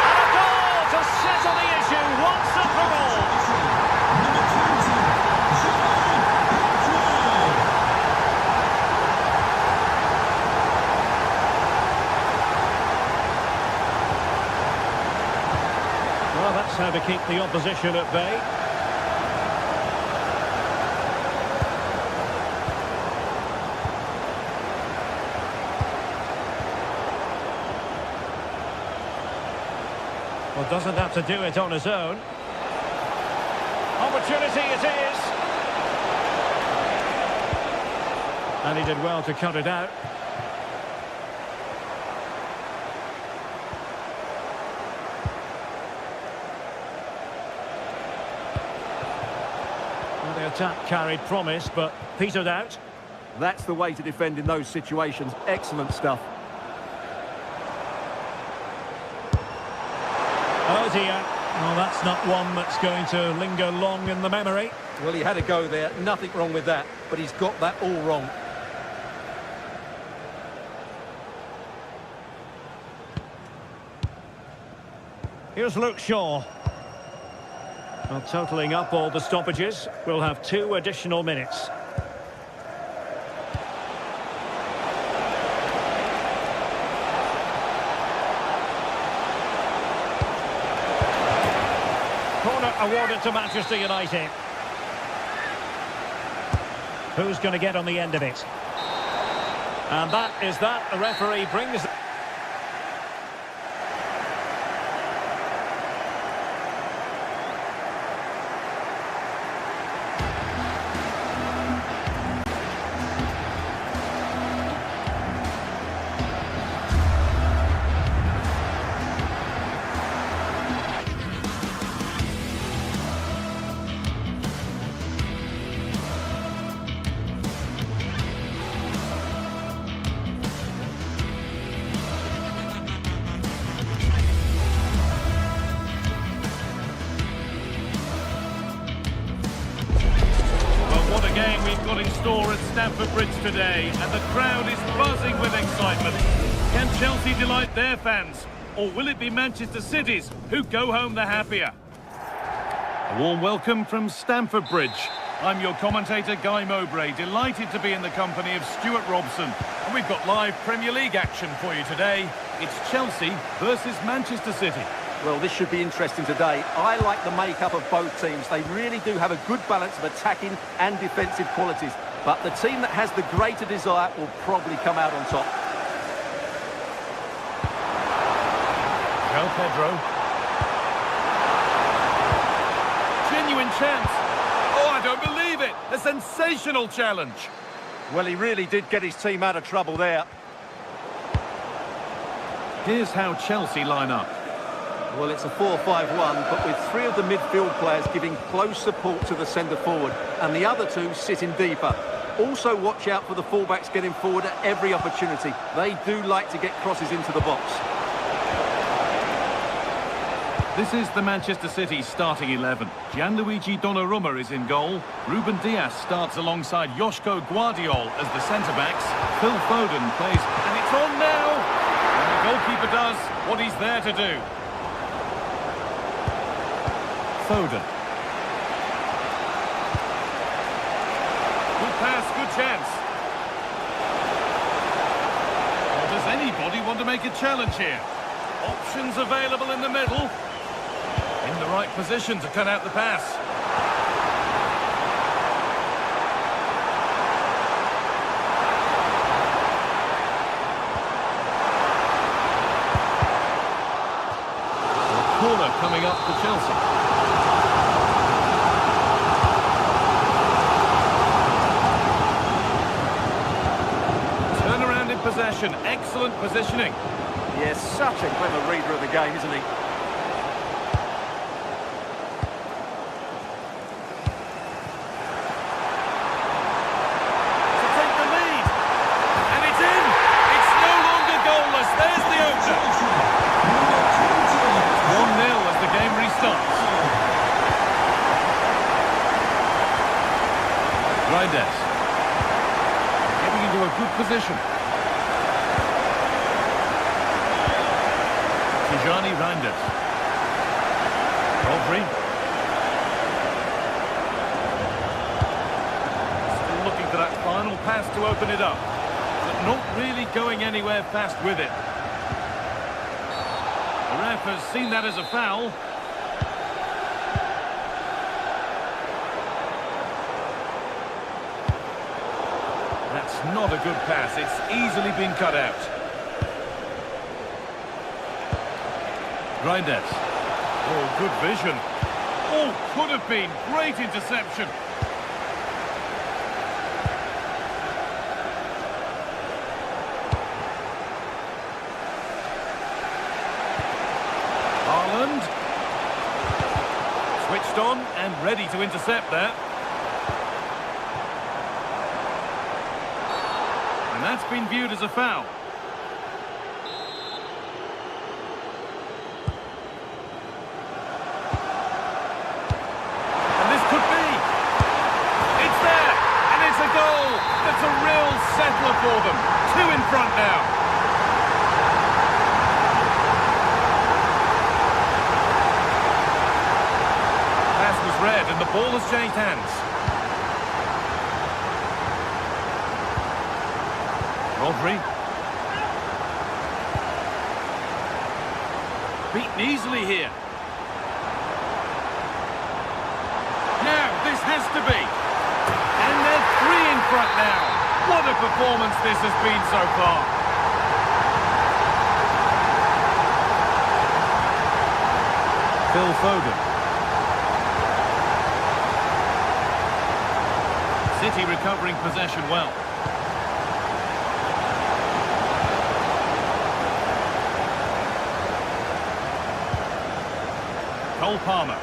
And a goal to settle the issue once and for all. Well, that's how to keep the opposition at bay. Well, doesn't have to do it on his own. Opportunity it is. And he did well to cut it out. Well, the attack carried promise, but petered out. That's the way to defend in those situations. Excellent stuff. Oh dear. Well, that's not one that's going to linger long in the memory. Well, he had a go there. Nothing wrong with that. But he's got that all wrong. Here's Luke Shaw. Well, totalling up all the stoppages, we'll have 2 additional minutes. Corner awarded to Manchester United. Who's going to get on the end of it? And that is that. The referee brings... game we've got in store at Stamford Bridge today, and the crowd is buzzing with excitement. Can Chelsea delight their fans, or will it be Manchester City's who go home the happier? A warm welcome from Stamford Bridge. I'm your commentator, Guy Mowbray, delighted to be in the company of Stuart Robson. And we've got live Premier League action for you today. It's Chelsea versus Manchester City. Well, this should be interesting today. I like the makeup of both teams. They really do have a good balance of attacking and defensive qualities. But the team that has the greater desire will probably come out on top. João Pedro. Genuine chance. Oh, I don't believe it. A sensational challenge. Well, he really did get his team out of trouble there. Here's how Chelsea line up. Well, it's a 4-5-1, but with three of the midfield players giving close support to the centre forward, and the other two sitting deeper. Also watch out for the fullbacks getting forward at every opportunity. They do like to get crosses into the box. This is the Manchester City starting 11. Gianluigi Donnarumma is in goal. Ruben Dias starts alongside Joško Guardiol as the centre-backs. Phil Foden plays, and it's on now! And the goalkeeper does what he's there to do. Foden. Good pass, good chance. Well, does anybody want to make a challenge here? Options available in the middle. In the right position to cut out the pass. A corner coming up for Chelsea. Turnaround in possession, excellent positioning. Yes, such a clever reader of the game, isn't he? Getting into a good position. Tijani Reinders. Rodri. Still looking for that final pass to open it up, but not really going anywhere fast with it. The ref has seen that as a foul. That's not a good pass. It's easily been cut out. Reinders. Oh, good vision. Oh, could have been. Great interception. Haaland. Switched on and ready to intercept that. And that's been viewed as a foul. And this could be. It's there, and it's a goal. That's a real settler for them. Two in front now. Pass was read, and the ball has changed hands. Rodri. Beaten easily here. Now, this has to be. And they're three in front now. What a performance this has been so far. Phil Foden. City recovering possession well. Cole Palmer.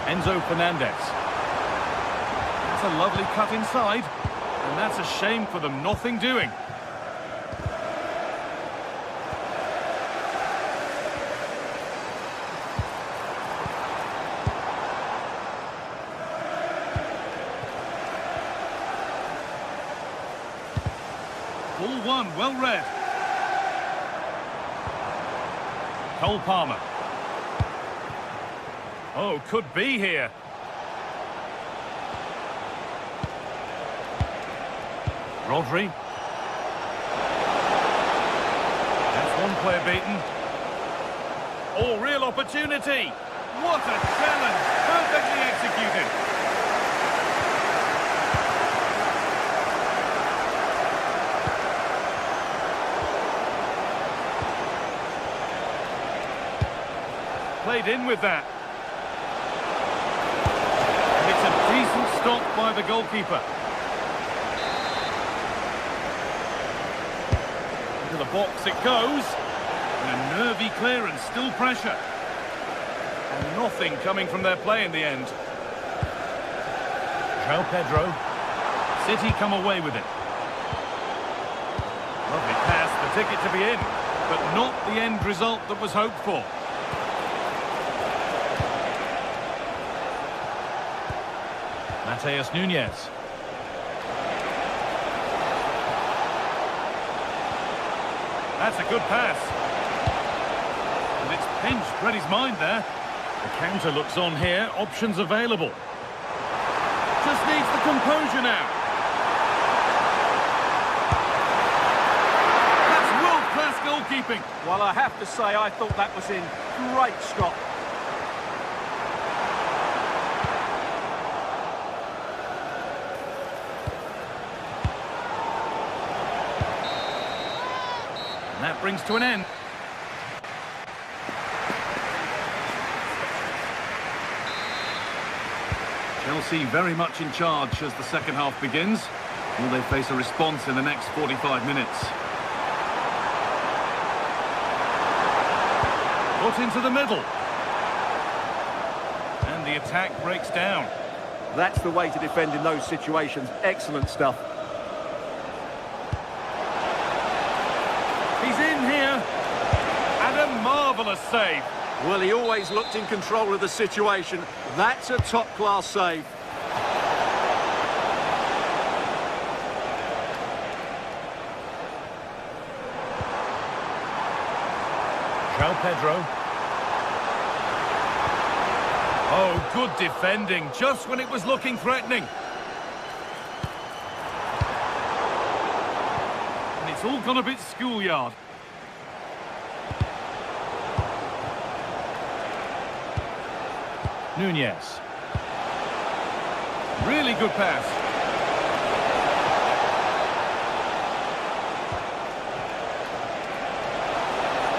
Enzo Fernandez. That's a lovely cut inside. And that's a shame for them, nothing doing. Ball one, well read. Cole Palmer. Oh, could be here. Rodri. That's one player beaten. Oh, real opportunity. What a challenge. Perfectly executed. Played in with that. And it's a decent stop by the goalkeeper. Into the box it goes. And a nervy clearance, still pressure. And nothing coming from their play in the end. João Pedro. City come away with it. Lovely pass, the ticket to be in. But not the end result that was hoped for. Matheus Nunes. That's a good pass. And it's pinched, read his mind there. The counter looks on here, options available. Just needs the composure now. That's world-class goalkeeping. Well, I have to say, I thought that was in. Great stop. And that brings to an end. Chelsea very much in charge as the second half begins. Will they face a response in the next 45 minutes? Put into the middle. And the attack breaks down. That's the way to defend in those situations. Excellent stuff. He's in here. And a marvellous save. Well, he always looked in control of the situation. That's a top-class save. João Pedro. Oh, good defending, just when it was looking threatening. And it's all gone a bit schoolyard. Nunes. Really good pass.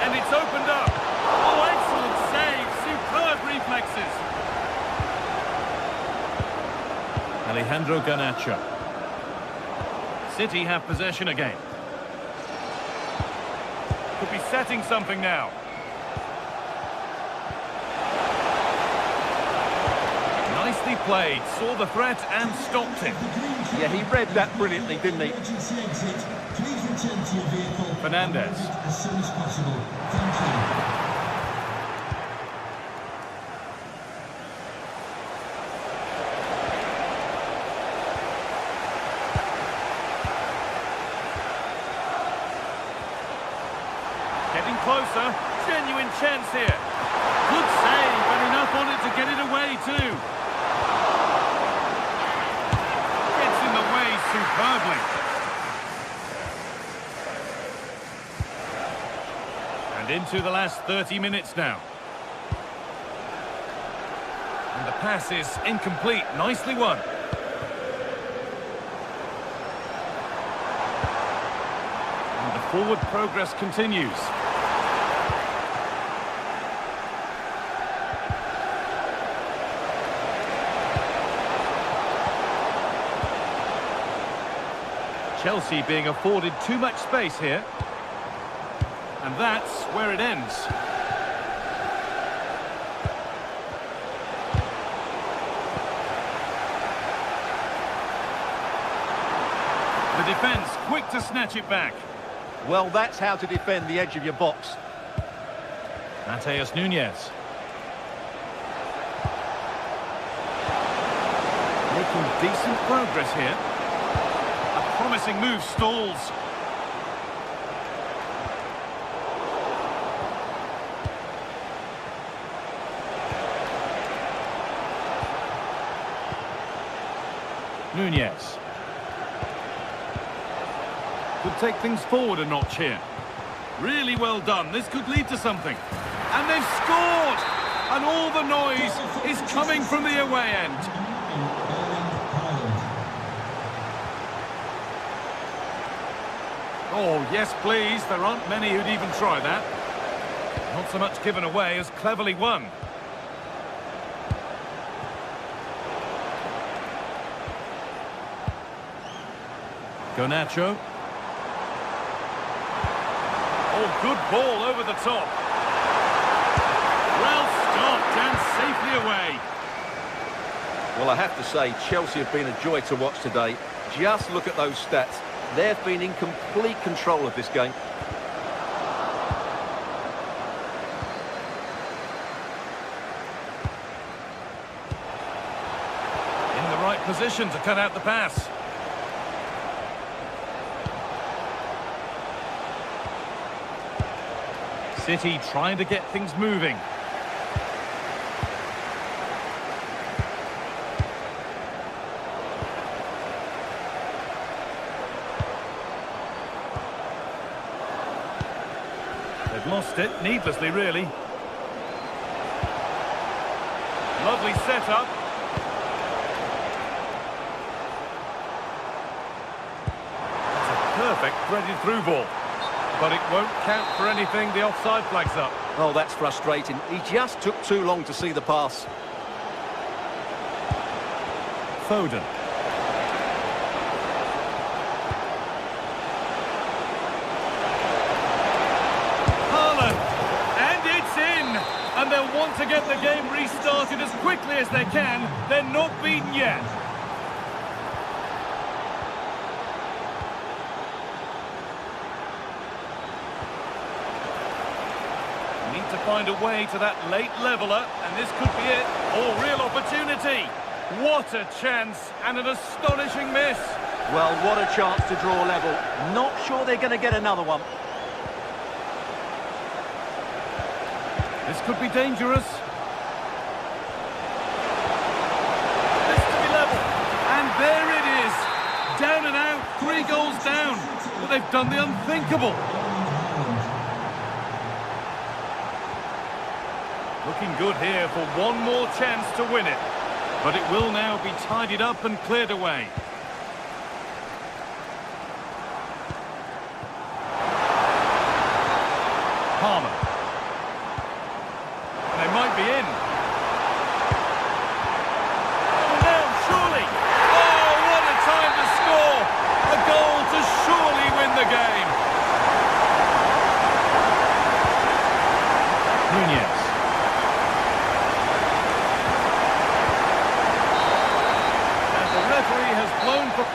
And it's opened up. Oh, excellent save. Superb reflexes. Alejandro Garnacho. City have possession again. Could be setting something now. Nicely played, saw the threat and stopped it. Yeah, he read that brilliantly, didn't he? Fernandez. As soon as possible. Thank you. Getting closer, genuine chance here. Good save, and enough on it to get it away too. Gets in the way superbly. And into the last 30 minutes now. And the pass is incomplete, nicely won. And the forward progress continues. Chelsea being afforded too much space here. And that's where it ends. The defence quick to snatch it back. Well, that's how to defend the edge of your box. Matheus Nunes. Making decent progress here. A promising move stalls. Nunez. Could take things forward a notch here. Really well done. This could lead to something. And they've scored! And all the noise is coming from the away end. Oh, yes, please. There aren't many who'd even try that. Not so much given away as cleverly won. Garnacho. Oh, good ball over the top. Well stopped and safely away. Well, I have to say, Chelsea have been a joy to watch today. Just look at those stats. They've been in complete control of this game. In the right position to cut out the pass. City trying to get things moving. They've lost it, needlessly, really. Lovely setup. That's a perfect threaded through ball. But it won't count for anything. The offside flag's up. Oh, that's frustrating. He just took too long to see the pass. Foden. Haaland. And it's in. And they'll want to get the game restarted as quickly as they can. They're not beaten yet. Need to find a way to that late leveller, and this could be it. Oh, real opportunity. What a chance, and an astonishing miss. Well, what a chance to draw level. Not sure they're going to get another one. This could be dangerous. This to be level. And there it is. Down and out, 3 goals down. But they've done the unthinkable. Looking good here for one more chance to win it. But it will now be tidied up and cleared away. Palmer. They might be in. Now, surely. Oh, what a time to score. A goal to surely win the game. Nunez. Has blown for...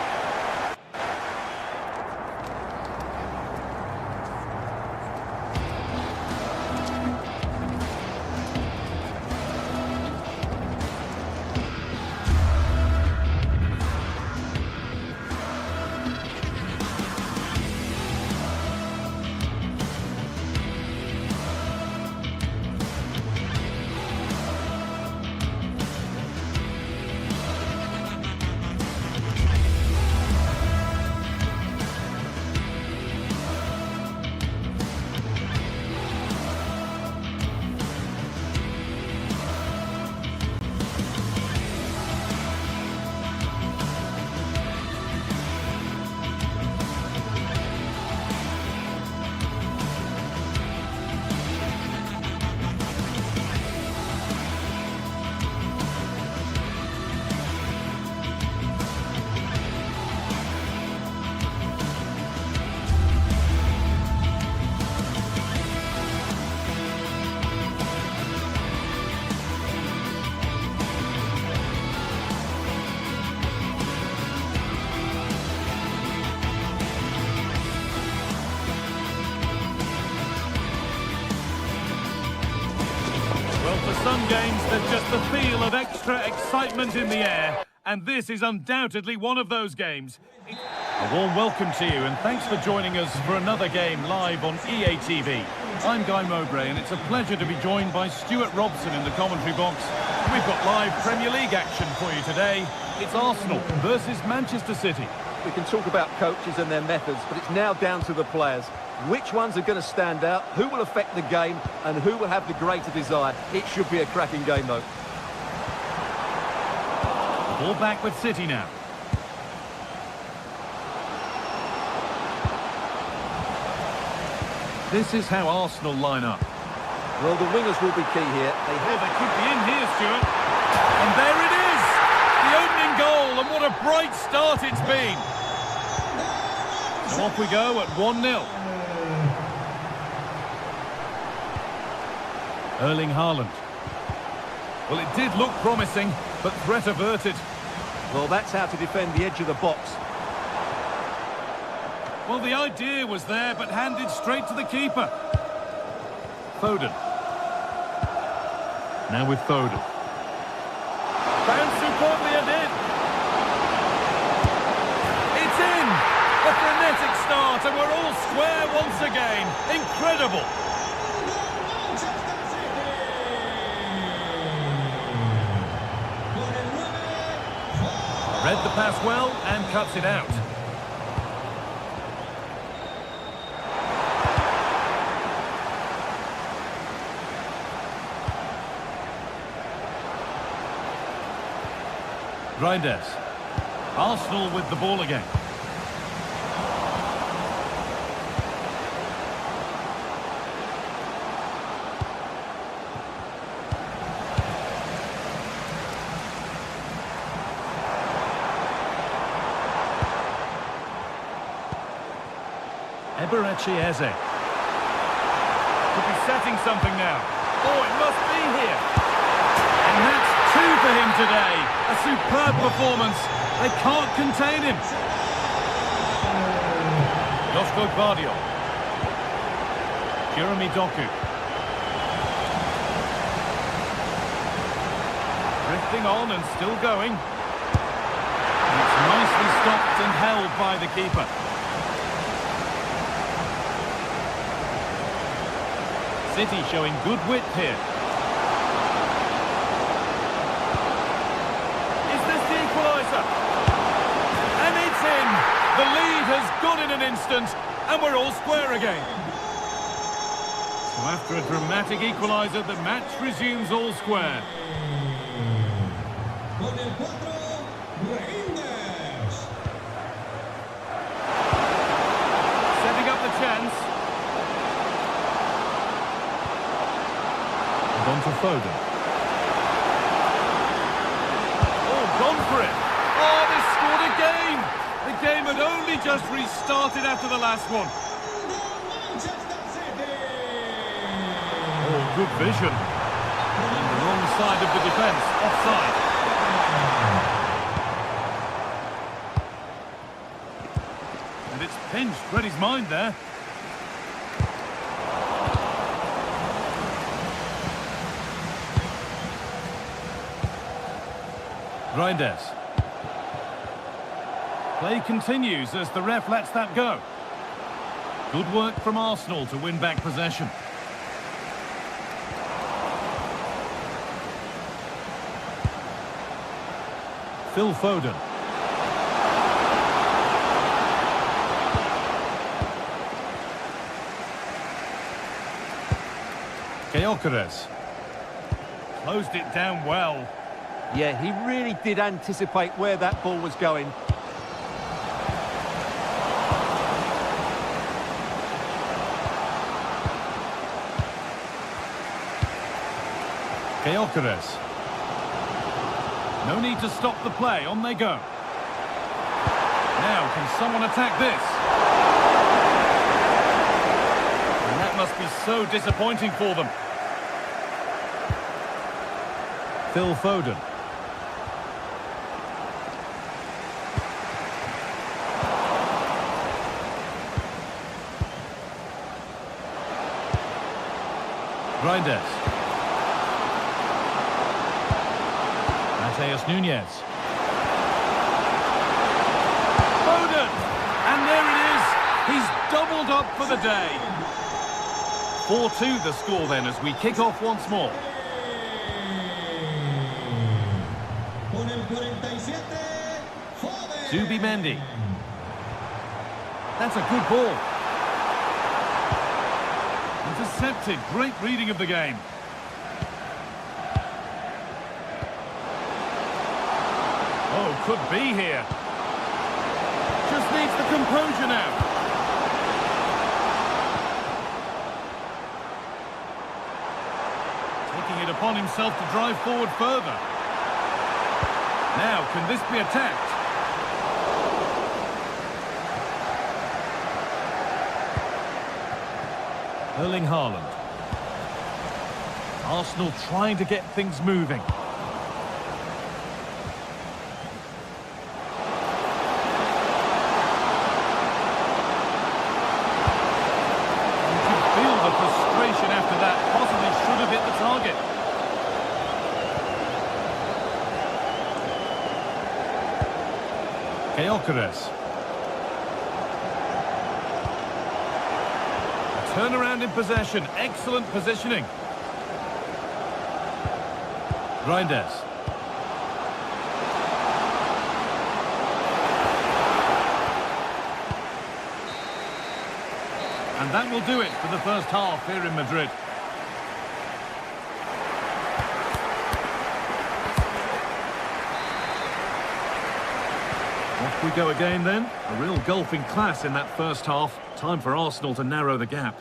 For some games, there's just the feel of extra excitement in the air, and this is undoubtedly one of those games. A warm welcome to you, and thanks for joining us for another game live on EA TV. I'm Guy Mowbray, and it's a pleasure to be joined by Stuart Robson in the commentary box. We've got live Premier League action for you today. It's Arsenal versus Manchester City. We can talk about coaches and their methods, but it's now down to the players. Which ones are going to stand out, who will affect the game, and who will have the greater desire. It should be a cracking game, though. The ball back with City now. This is how Arsenal line up. Well, the wingers will be key here. They could be in here, Stuart. And there it is! The opening goal, and what a bright start it's been. So off we go at 1-0. Erling Haaland. Well, it did look promising, but threat averted. Well, that's how to defend the edge of the box. Well, the idea was there, but handed straight to the keeper. Foden. Now with Foden. Bounced superbly and in. It's in! A frenetic start, and we're all square once again. Incredible! Read the pass well and cuts it out. Reinders. Arsenal with the ball again. Eberechi Eze. Could be setting something now. Oh, it must be here. And that's two for him today. A superb performance. They can't contain him. Josko Gvardiol. Jeremy Doku. Drifting on and still going. And it's nicely stopped and held by the keeper. City showing good width here. Is this the equaliser? And it's in! The lead has gone in an instant, and we're all square again. So after a dramatic equaliser, the match resumes all square. Setting up the chance. On to Foden. Oh, gone for it. Oh, they scored again. The game had only just restarted after the last one. Oh, good vision. On the wrong side of the defence, offside. And it's pinched Reddy's mind there. Reinders. Play continues as the ref lets that go. Good work from Arsenal to win back possession. Phil Foden. Gyökeres. Closed it down well. Yeah, he really did anticipate where that ball was going. Gyökeres. No need to stop the play, on they go. Now, can someone attack this? And that must be so disappointing for them. Phil Foden. Reinders. Mateus Nunes. Foden! And there it is! He's doubled up for the day. 4-2 the score then as we kick off once more. Con el 47, Foden. Zubimendi. That's a good ball. Intercepted. Great reading of the game. Oh, could be here. Just needs the composure now. Taking it upon himself to drive forward further. Now, can this be attacked? Erling Haaland. Arsenal trying to get things moving. You can feel the frustration after that. Possibly should have hit the target. Gyökeres. Turnaround in possession. Excellent positioning. Reinders. And that will do it for the first half here in Madrid. Off we go again then. A real golfing class in that first half. Time for Arsenal to narrow the gap.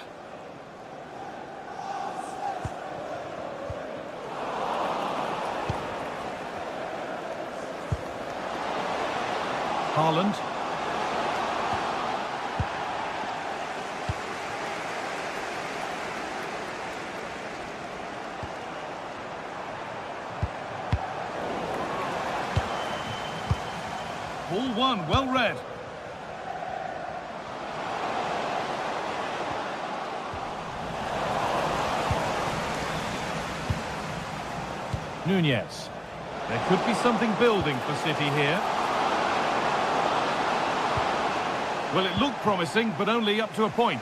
Haaland. Ball one, well read. Nunez. There could be something building for City here. Well, it looked promising, but only up to a point.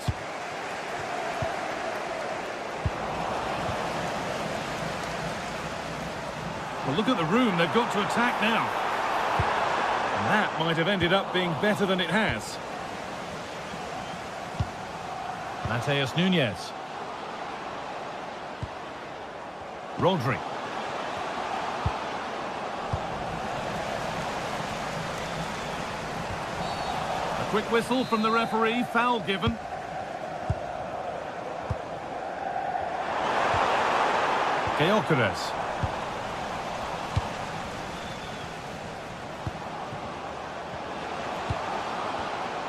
Well, look at the room they've got to attack now. And that might have ended up being better than it has. Matheus Nunez. Rodri. Quick whistle from the referee, foul given. Gyökeres.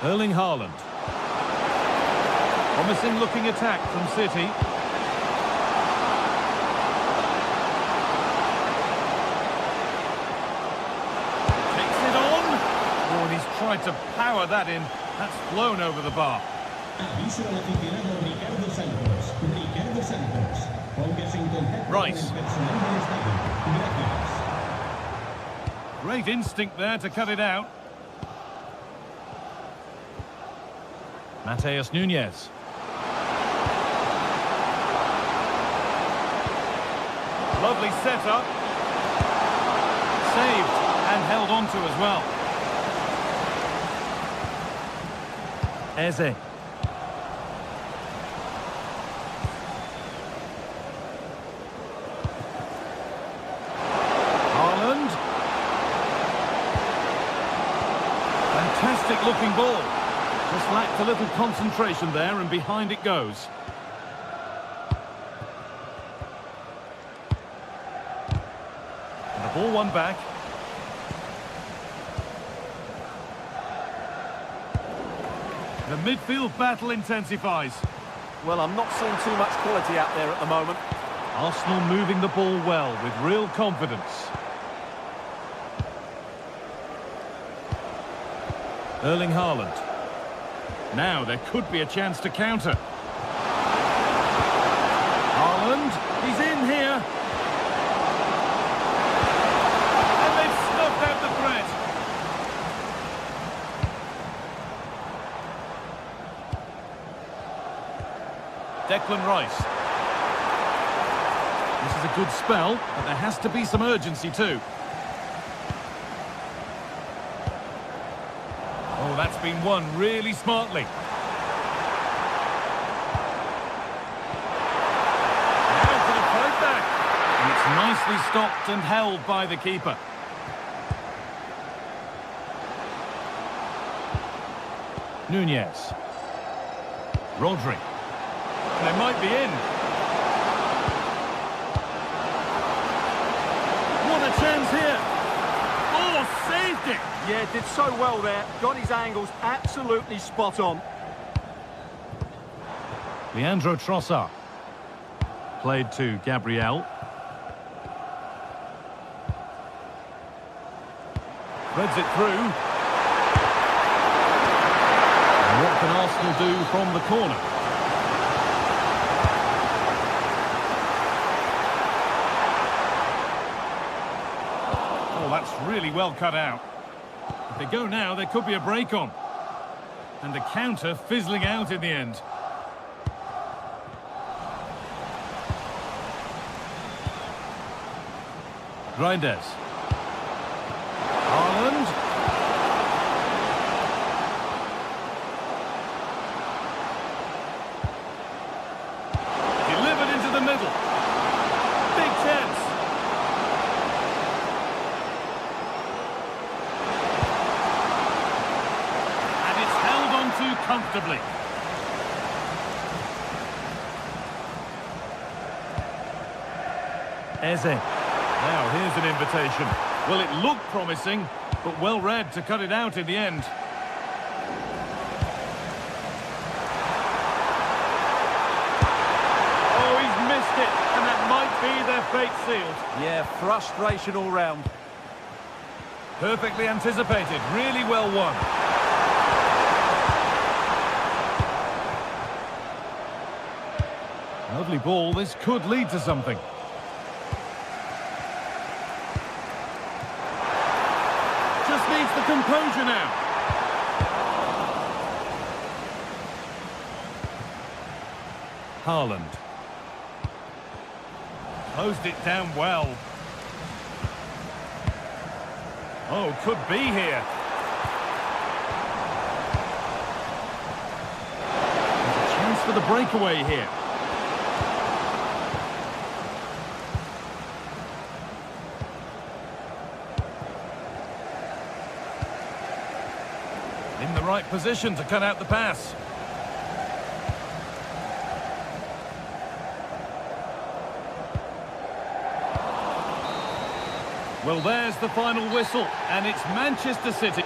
Erling Haaland. Promising looking attack from City. Tried to power that in. That's flown over the bar. Aviso al aficionado Ricardo Santos. Ricardo Santos. Póngase en contacto con el personal del estadio. Gracias. Great instinct there to cut it out. Matheus Nunez. Lovely setup. Saved and held on to as well. Eze. Haaland. Fantastic looking ball. Just lacked a little concentration there, and behind it goes. And the ball won back. The midfield battle intensifies. Well, I'm not seeing too much quality out there at the moment. Arsenal moving the ball well with real confidence. Erling Haaland. Now there could be a chance to counter. Haaland, he's in here. And they've snuffed out the threat. Declan Rice. This is a good spell, but there has to be some urgency too. that's been won really smartly. Now for the fight back. And it's nicely stopped and held by the keeper. Nunez. Rodri. They might be in. What a chance here. Oh, saved it. Yeah, did so well there. Got his angles absolutely spot on. Leandro Trossard. Played to Gabriel. Threads it through. And what can Arsenal do from the corner? Oh, that's really well cut out. If they go now, there could be a break on. And the counter fizzling out in the end. Reinders. Haaland. Delivered into the middle. Big chance. And it's held on to comfortably. Eze. Now, here's an invitation. Well, it looked promising, but well read to cut it out in the end. Oh, he's missed it, and that might be their fate sealed. Yeah, frustration all round. Perfectly anticipated, really well won. Lovely ball, this could lead to something. Just needs the composure now. Haaland. Closed it down well. Oh, could be here. There's a chance for the breakaway here. In the right position to cut out the pass. Well, there's the final whistle, and it's Manchester City.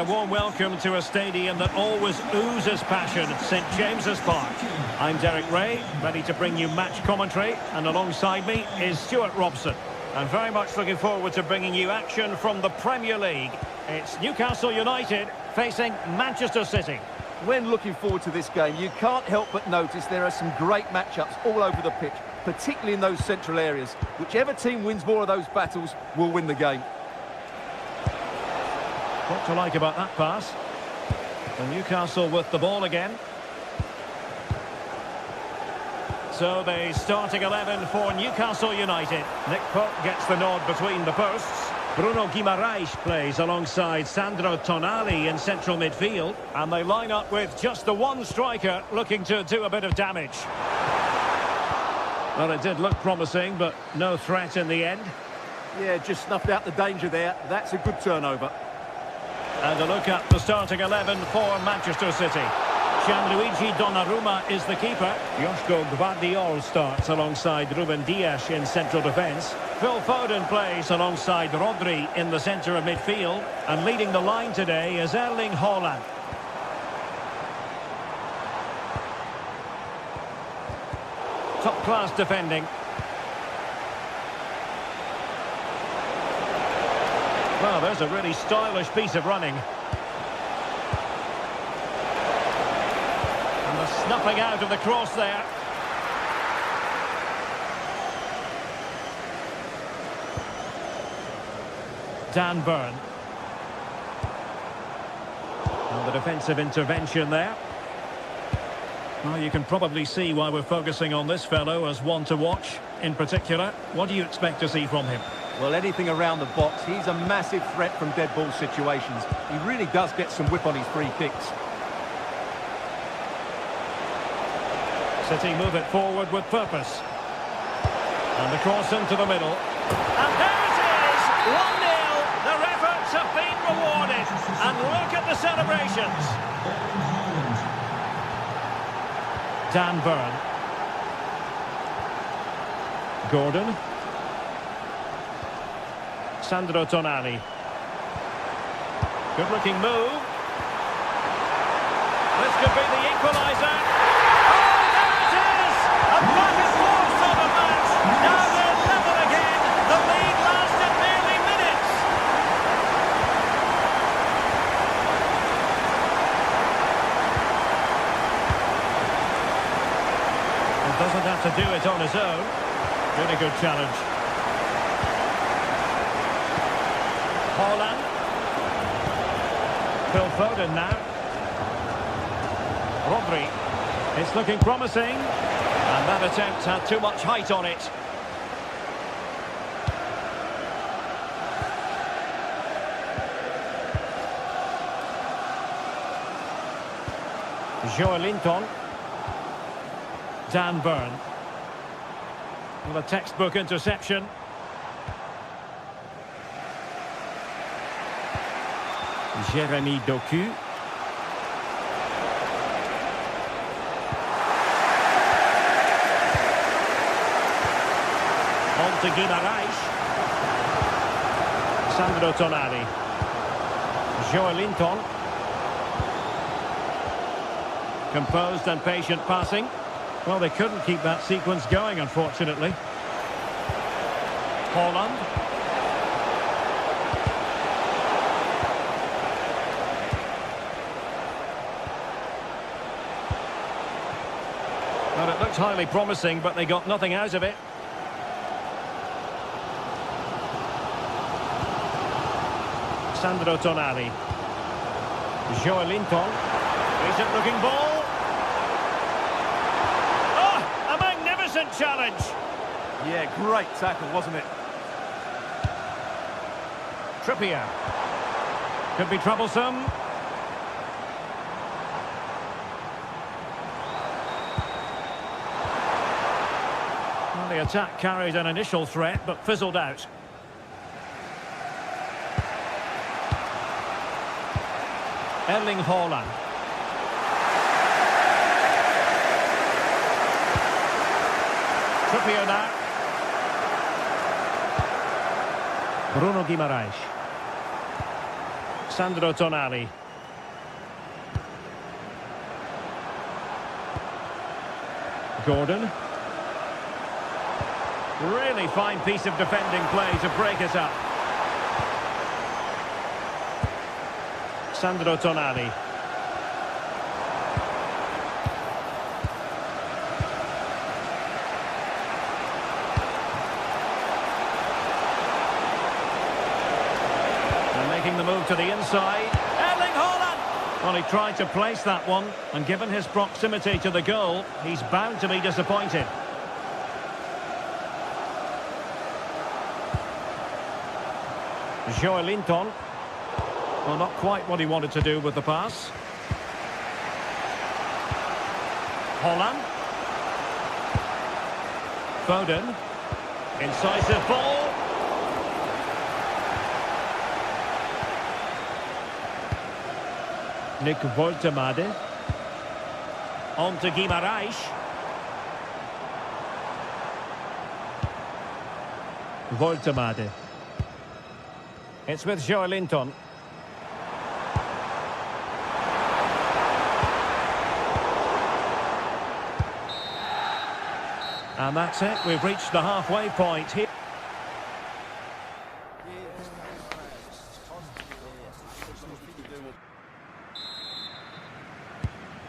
a warm welcome to a stadium that always oozes passion, St James's Park. I'm Derek Ray, ready to bring you match commentary, and alongside me is Stuart Robson. I'm very much looking forward to bringing you action from the Premier League. It's Newcastle United facing Manchester City. When looking forward to this game, you can't help but notice there are some great matchups all over the pitch, particularly in those central areas. Whichever team wins more of those battles will win the game. What to like about that pass? And Newcastle with the ball again. So the starting 11 for Newcastle United. Nick Pope gets the nod between the posts. Bruno Guimaraes plays alongside Sandro Tonali in central midfield. And they line up with just the one striker looking to do a bit of damage. Well, it did look promising, but no threat in the end. Yeah, just snuffed out the danger there. That's a good turnover. And a look at the starting 11 for Manchester City. Gianluigi Donnarumma is the keeper. Joško Gvardiol starts alongside Ruben Dias in central defence. Phil Foden plays alongside Rodri in the centre of midfield. And leading the line today is Erling Haaland. Top-class defending. Well, there's a really stylish piece of running. And the snuffing out of the cross there. Dan Burn. And the defensive intervention there. Well, you can probably see why we're focusing on this fellow as one to watch. In particular, what do you expect to see from him? Well, anything around the box. He's a massive threat from dead ball situations. He really does get some whip on his free kicks. City move it forward with purpose. And the cross into the middle. And there it is! 1-0! Their efforts have been rewarded. And look at the celebrations. Dan Burn. Gordon. Sandro Tonali. Good-looking move. This could be the equaliser. Oh, there it is! A back-and-forth sort of match. Now they're level again. The lead lasted merely minutes. He doesn't have to do it on his own. Really good challenge. Haaland. Phil Foden now. Rodri. It's looking promising. And that attempt had too much height on it. Joelinton. Dan Burn. Well, a textbook interception. Jeremy Doku. On to Guimaraes. Sandro Tonali. Joelinton. Composed and patient passing. Well, they couldn't keep that sequence going, unfortunately. Haaland. Well, it looked highly promising, but they got nothing out of it. Sandro Tonali. Joelinton. Decent looking ball. Oh, a magnificent challenge. Yeah, great tackle, wasn't it? Trippier. Could be troublesome. Well, the attack carried an initial threat, but fizzled out. Erling Haaland. Trippier now. Bruno Guimaraes. Sandro Tonali. Gordon. Really fine piece of defending play to break it up. Sandro Tonali. And making the move to the inside. Erling Haaland! Well, he tried to place that one, and given his proximity to the goal, he's bound to be disappointed. Joelinton. Well, not quite what he wanted to do with the pass. Haaland. Foden. Incisive ball. Nick Woltemade. On to Guimarães. Woltemade. It's with Joelinton. And that's it. We've reached the halfway point here.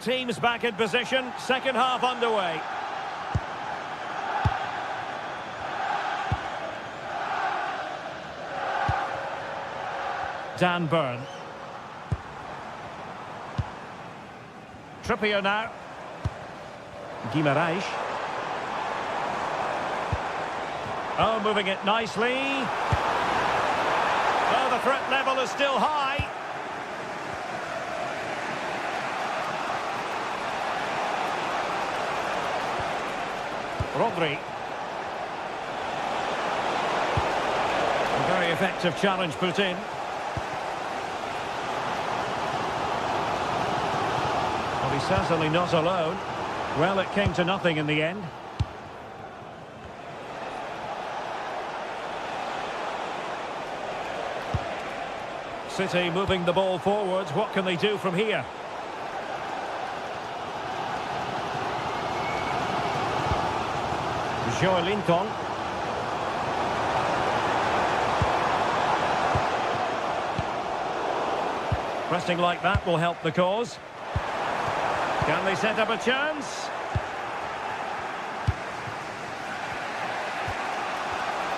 Teams back in position. Second half underway. Dan Burn. Trippier now. Guimarães. Oh, moving it nicely. Oh, the threat level is still high. Rodri. A very effective challenge put in. Well, he's certainly not alone. Well, it came to nothing in the end. City moving the ball forwards. What can they do from here? Joelinton. Pressing like that will help the cause. Can they set up a chance?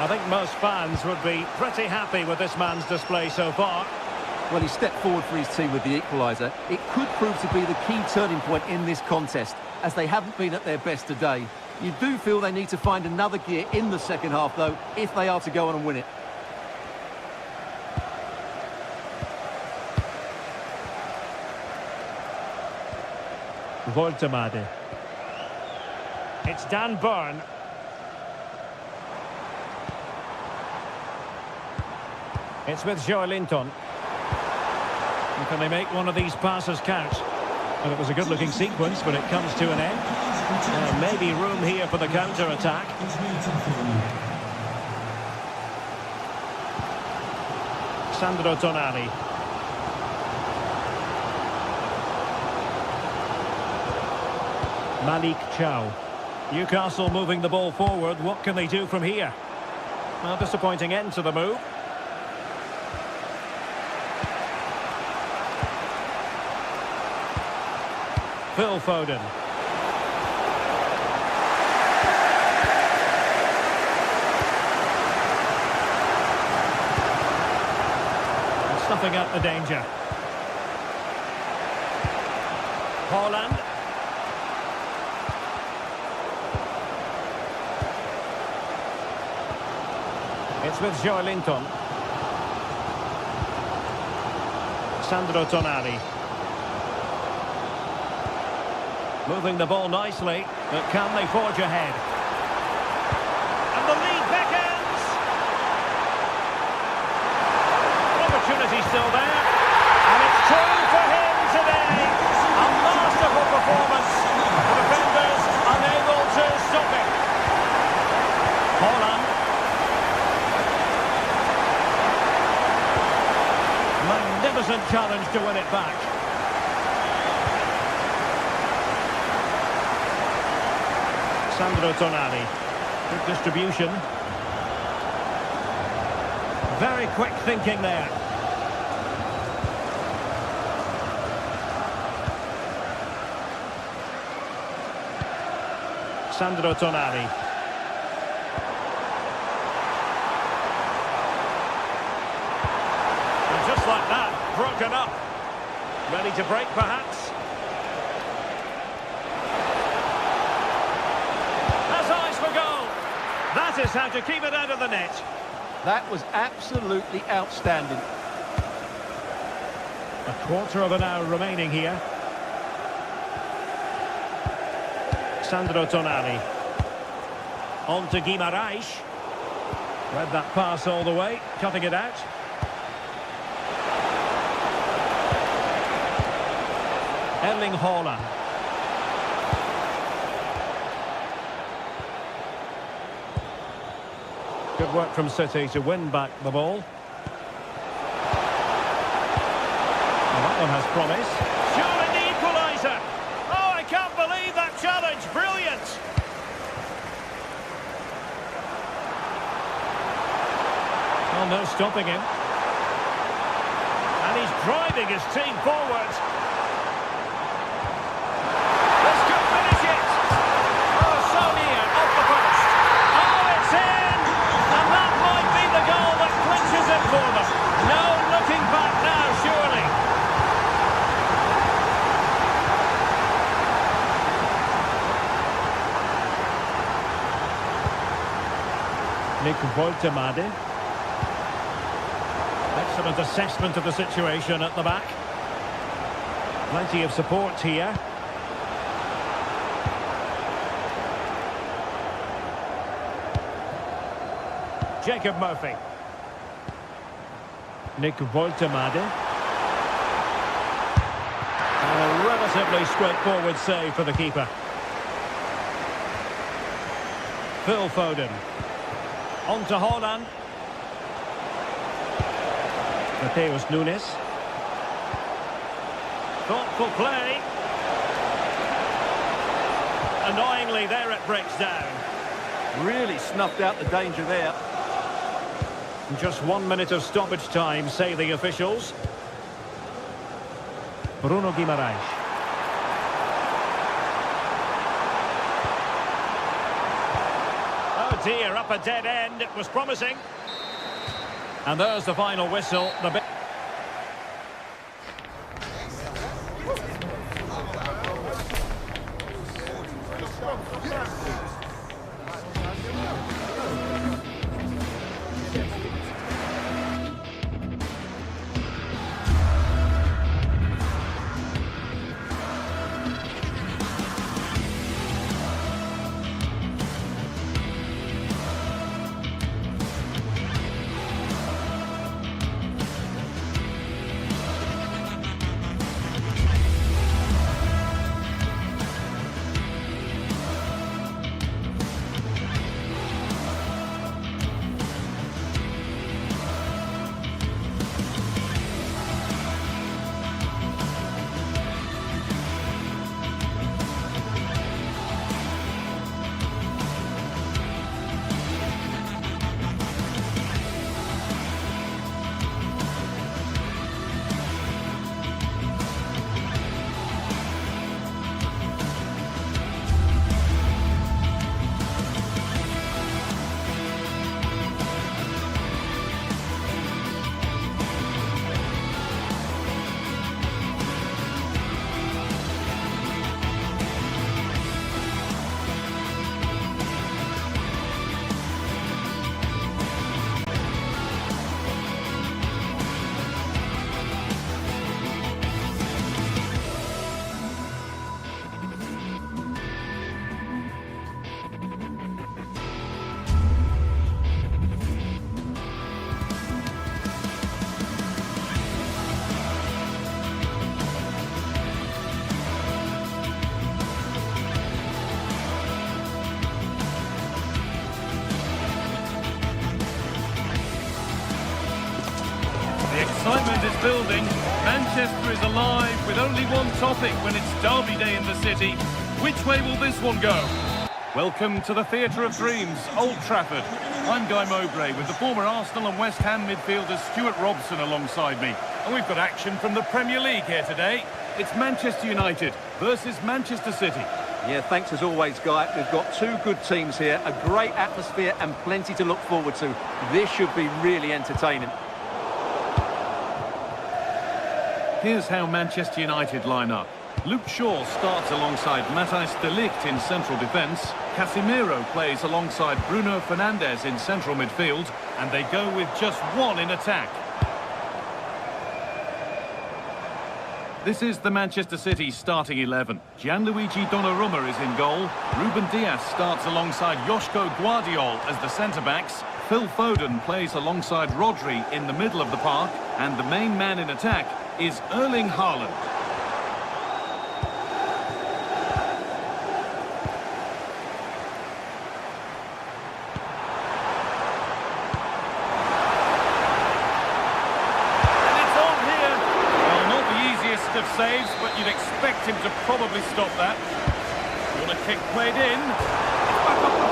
I think most fans would be pretty happy with this man's display so far. Well, he stepped forward for his team with the equaliser. It could prove to be the key turning point in this contest, as they haven't been at their best today. You do feel they need to find another gear in the second half, though, if they are to go on and win it. Woltemade. It's Dan Burn. It's with Joelinton. Can they make one of these passes count? Well, it was a good-looking sequence, but it comes to an end. Maybe room here for the counter-attack. Sandro Tonali. Malik Chow. Newcastle moving the ball forward. What can they do from here? Well, disappointing end to the move. Phil Foden. Stuffing out the danger. Haaland. It's with Joelinton. Sandro Tonali. Moving the ball nicely, but can they forge ahead? And the lead beckons! Opportunity still there, and it's two for him today. A masterful performance. The defenders unable to stop it. Haaland. Magnificent magnificent challenge to win it back. Sandro Tonali. Good distribution. Very quick thinking there. Sandro Tonali. And just like that, broken up. Ready to break, perhaps? Has eyes for goal. That is how to keep it out of the net. That was absolutely outstanding. A quarter of an hour remaining here. Sandro Tonali. On to Guimaraes. Read that pass all the way, cutting it out. Erling Haaland. Good work from City to win back the ball. And that one has promise. Surely the equaliser. Oh, I can't believe that challenge. Brilliant. Oh, no stopping him. And he's driving his team forward. This could finish it. Oh, so near, off the post. Oh, it's in. And that might be the goal that clinches it for them. No looking back now, surely. Nick Woltemade. Excellent assessment of the situation at the back. Plenty of support here. Jacob Murphy. Nick Woltemade. And a relatively straightforward save for the keeper. Phil Foden. On to Haaland. Mateus Nunes. Thoughtful play. Annoyingly, there it breaks down. Really snuffed out the danger there. Just 1 minute of stoppage time, say the officials. Bruno Guimaraes. Oh dear, up a dead end. It was promising. And there's the final whistle. The excitement is building. Manchester is alive with only one topic when it's derby day in the city. Which way will this one go? Welcome to the Theatre of Dreams, Old Trafford. I'm Guy Mowbray with the former Arsenal and West Ham midfielder Stuart Robson alongside me. And we've got action from the Premier League here today. It's Manchester United versus Manchester City. Yeah, thanks as always, Guy. We've got two good teams here, a great atmosphere and plenty to look forward to. This should be really entertaining. Here's how Manchester United line up. Luke Shaw starts alongside Matthijs de Ligt in central defence. Casemiro plays alongside Bruno Fernandes in central midfield. And they go with just one in attack. This is the Manchester City starting 11. Gianluigi Donnarumma is in goal. Ruben Dias starts alongside Joško Guardiol as the centre-backs. Phil Foden plays alongside Rodri in the middle of the park. And the main man in attack is Erling Haaland. Of saves, but you'd expect him to probably stop that. Corner kick played in. It's back up the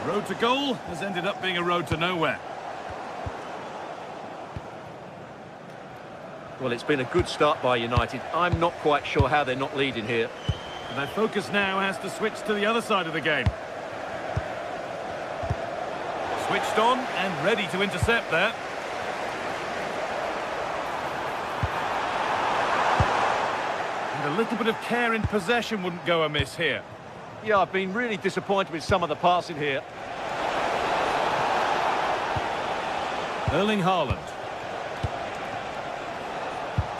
bar. Road to goal has ended up being a road to nowhere. Well, it's been a good start by United. I'm not quite sure how they're not leading here. And their focus now has to switch to the other side of the game. Switched on and ready to intercept there. A little bit of care in possession wouldn't go amiss here. Yeah, I've been really disappointed with some of the passing here. Erling Haaland.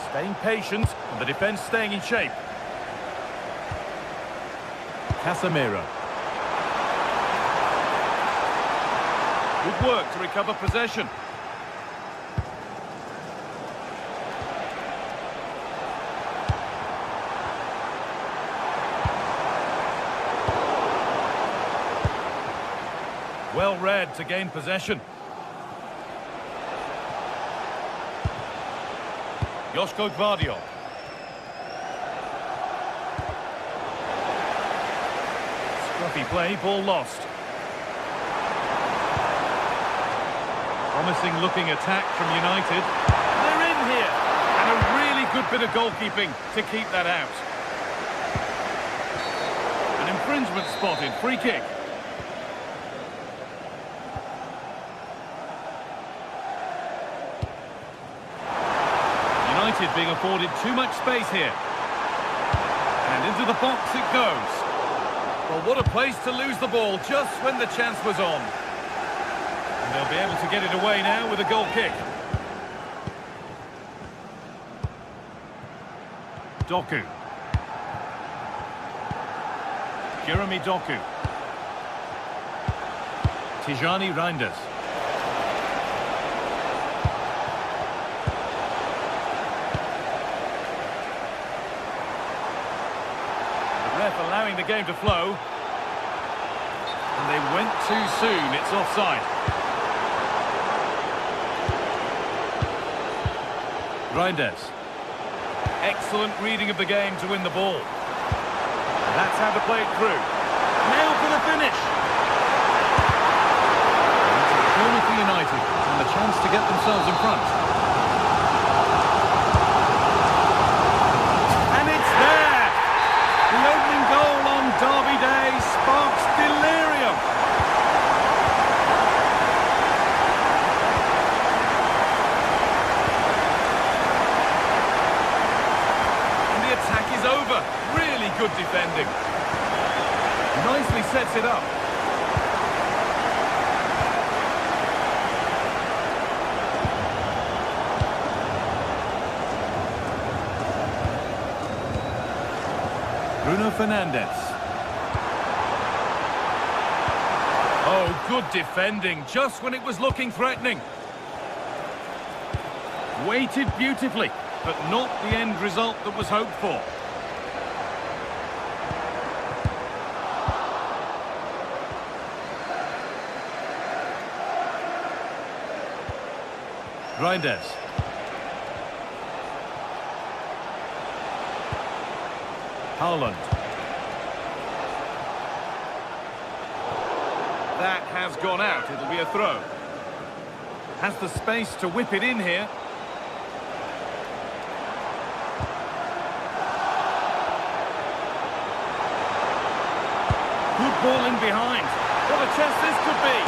Staying patient, and the defence staying in shape. Casemiro. Good work to recover possession. Well read to gain possession. Joško Guardiol. Scruffy play, ball lost. Promising looking attack from United. They're in here. And a really good bit of goalkeeping to keep that out. An infringement spotted, free kick. United being afforded too much space here. And into the box it goes. Well, what a place to lose the ball just when the chance was on. And they'll be able to get it away now with a goal kick. Doku. Jeremy Doku. Tijani Reinders. Allowing the game to flow. And they went too soon. It's offside. Reinders. Excellent reading of the game to win the ball. And that's how to play it through. Now for the finish. It's a corner for United and a chance to get themselves in front. Derby day sparks delirium. And the attack is over. Really good defending. Nicely sets it up. Bruno Fernandes. Oh, good defending, just when it was looking threatening. Waited beautifully, but not the end result that was hoped for. Reinders. Haaland. That has gone out. It'll be a throw. Has the space to whip it in here. Good ball in behind. What a chance this could be.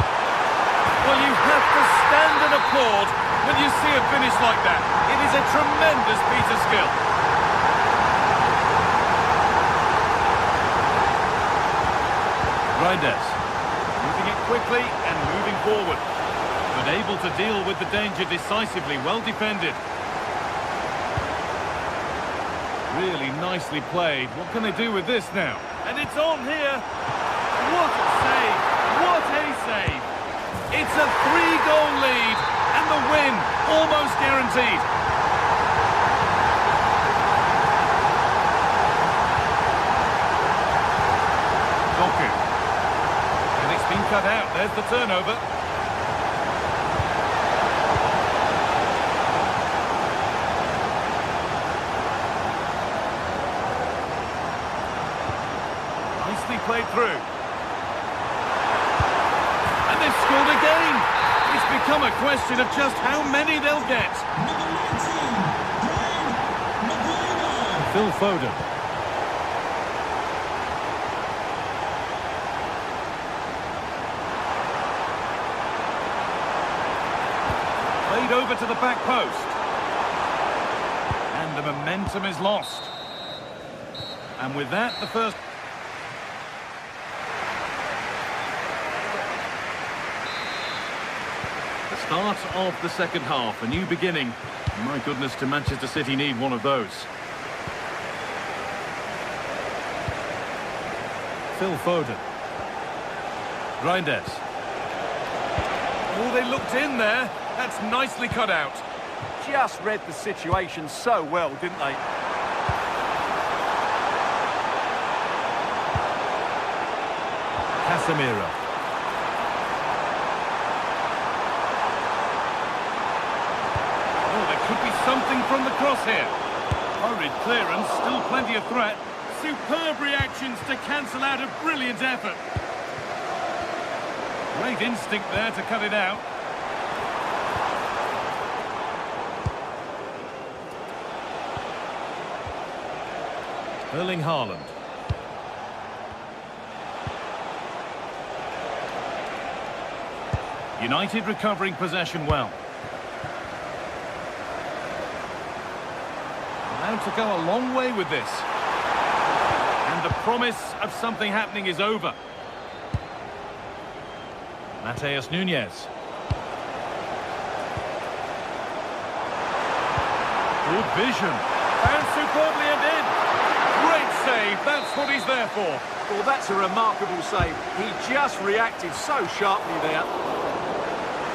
Well, you have to stand and applaud when you see a finish like that. It is a tremendous piece of skill. Reinders. Moving it quickly and moving forward. But able to deal with the danger decisively. Well defended. Really nicely played. What can they do with this now? And it's on here. What a save. What a save. It's a 3-goal lead and the win almost guaranteed. Doku. And it's been cut out. There's the turnover. Nicely played through. And they've scored again. It's become a question of just how many they'll get. Phil Foden. Played over to the back post. And the momentum is lost. And with that, the first... Start of the second half, a new beginning. My goodness, do Manchester City need one of those. Phil Foden. Reinders. Oh, they looked in there. That's nicely cut out. Just read the situation so well, didn't they? Casemiro. Something from the cross here. Hurried clearance, still plenty of threat. Superb reactions to cancel out a brilliant effort. Great instinct there to cut it out. Erling Haaland. United recovering possession well. To go a long way with this. And the promise of something happening is over. Matheus Nunes. Good vision. And superbly and in. Great save. That's what he's there for. Well, that's a remarkable save. He just reacted so sharply there.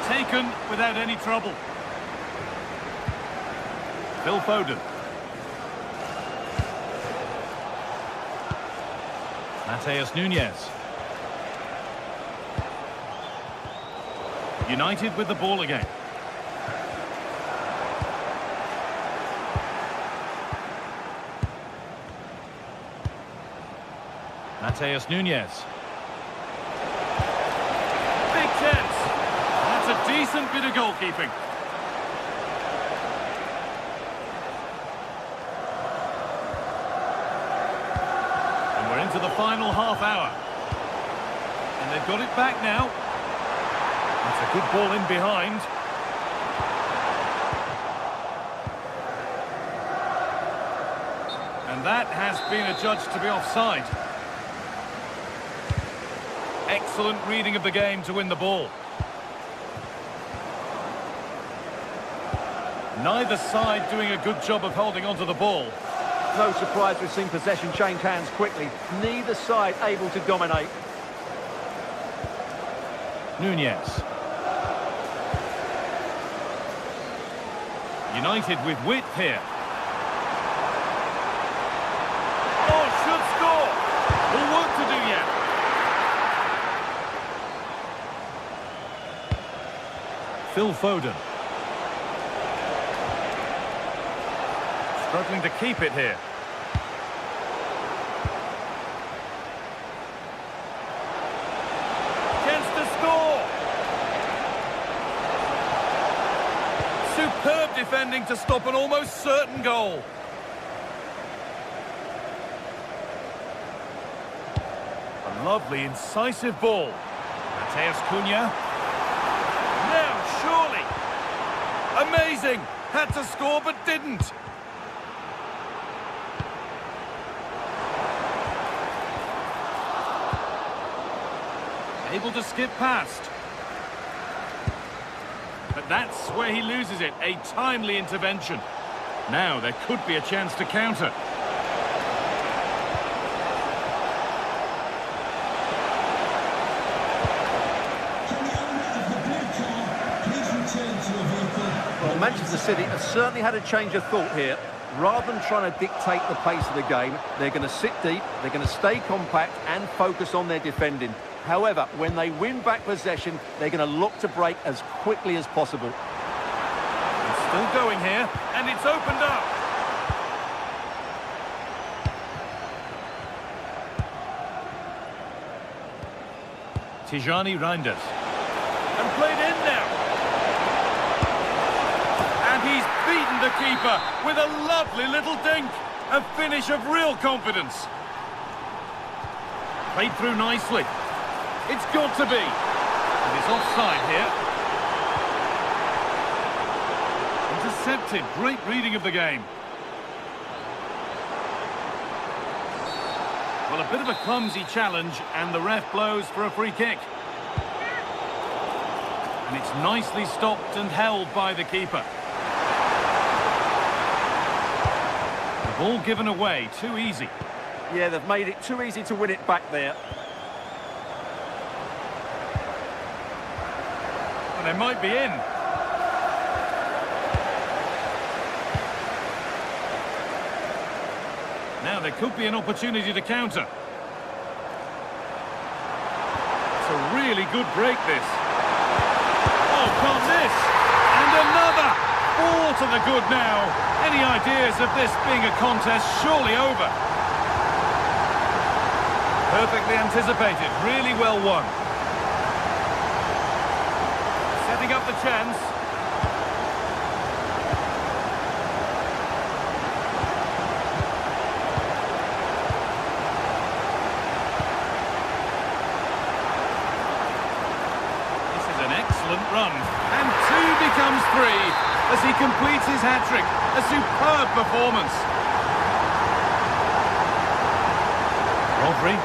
Taken without any trouble. Phil Foden. Matheus Nunes. United with the ball again. Matheus Nunes. Big chance. That's a decent bit of goalkeeping. Into the final half hour. And they've got it back now. That's a good ball in behind. And that has been adjudged to be offside. Excellent reading of the game to win the ball. Neither side doing a good job of holding onto the ball. No surprise we've seen possession change hands quickly. Neither side able to dominate. Nunes. United with width here. Oh, should score. More work to do yet. Phil Foden. Struggling to keep it here. Chance to score! Superb defending to stop an almost certain goal. A lovely, incisive ball. Mateus Cunha. Now, surely! Amazing! Had to score but didn't. Able to skip past. But that's where he loses it. A timely intervention. Now there could be a chance to counter. Well, Manchester City have certainly had a change of thought here. Rather than trying to dictate the pace of the game, they're going to sit deep, they're going to stay compact and focus on their defending. However, when they win back possession, they're going to look to break as quickly as possible. It's still going here, and it's opened up. Tijani Reinders. And played in now. And he's beaten the keeper with a lovely little dink. A finish of real confidence. Played through nicely. It's got to be. And he's offside here. Intercepted. Great reading of the game. Well, a bit of a clumsy challenge, and the ref blows for a free kick. And it's nicely stopped and held by the keeper. The ball given away, too easy. Yeah, they've made it too easy to win it back there. And they might be in. Now there could be an opportunity to counter. It's a really good break, this. Oh, can't miss! And another! 4 to the good now. Any ideas of this being a contest surely over? Perfectly anticipated, really well won. Setting up the chance. This is an excellent run. And 2 becomes 3 as he completes his hat-trick. A superb performance. Rodri.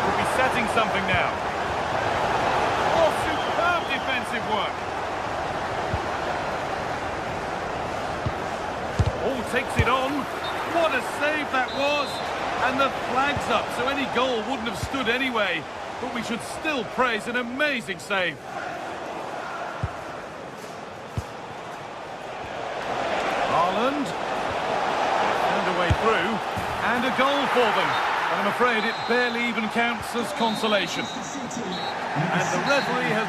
Will be setting something now. Oh, superb defensive work. Oh, takes it on. What a save that was. And the flag's up, so any goal wouldn't have stood anyway. But we should still praise an amazing save. Haaland. Found a way through. And a goal for them. And I'm afraid it barely even counts as consolation. And the referee has...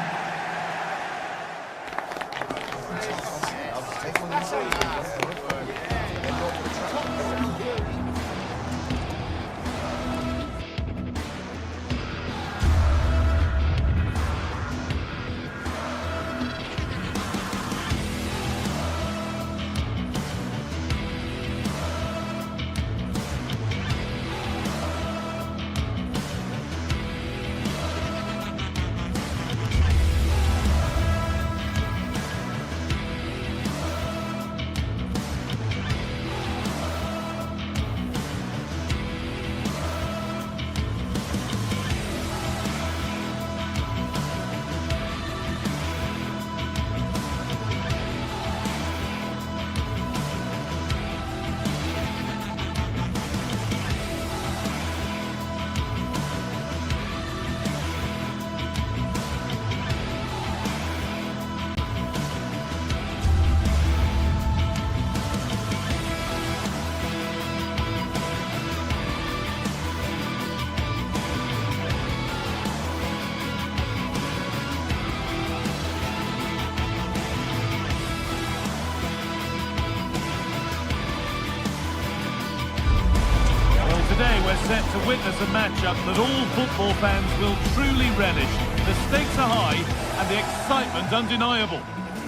we're set to witness a matchup that all football fans will truly relish. The stakes are high and the excitement undeniable.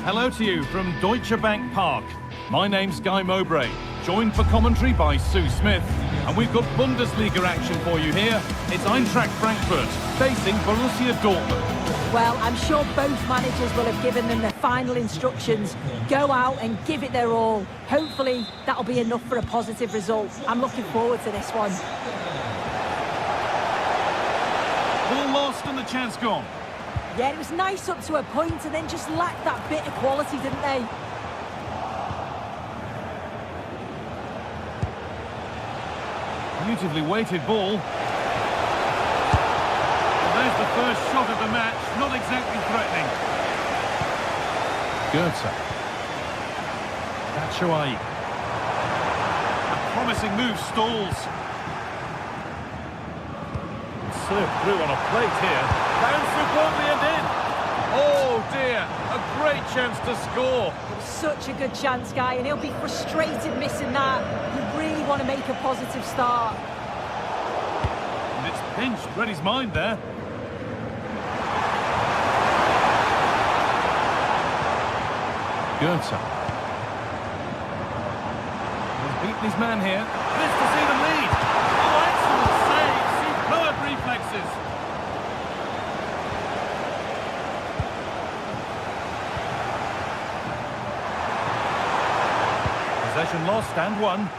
Hello to you from Deutsche Bank Park. My name's Guy Mowbray, joined for commentary by Sue Smith. And we've got Bundesliga action for you here. It's Eintracht Frankfurt facing Borussia Dortmund. Well, I'm sure both managers will have given them their final instructions. Go out and give it their all. Hopefully, that'll be enough for a positive result. I'm looking forward to this one. Ball lost and the chance gone. Yeah, it was nice up to a point and then just lacked that bit of quality, didn't they? Beautifully weighted ball. And there's the first shot of the match, not exactly threatening. Goethe. Batshuayi. A promising move stalls. Served through on a plate here. Down superbly and in. Oh dear, a great chance to score. Such a good chance, Guy, and he'll be frustrated missing that. You really want to make a positive start. And it's pinched, read his mind there. Goethe. He's beaten his man here. This to see them lead. Oh, excellent save. Superb reflexes. Possession lost and won.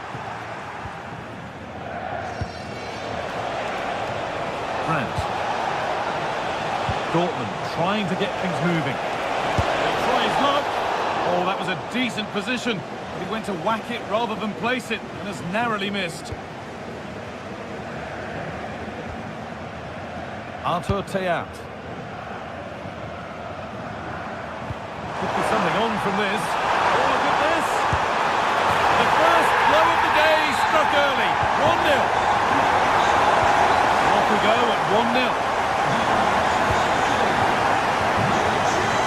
Brandt. Dortmund trying to get things moving. He'll try his luck. Oh, that was a decent position. He went to whack it rather than place it and has narrowly missed. Arthur Theat. Could be something on from this. Oh, look at this. The first blow of the day struck early. 1-0. Off we go at 1-0.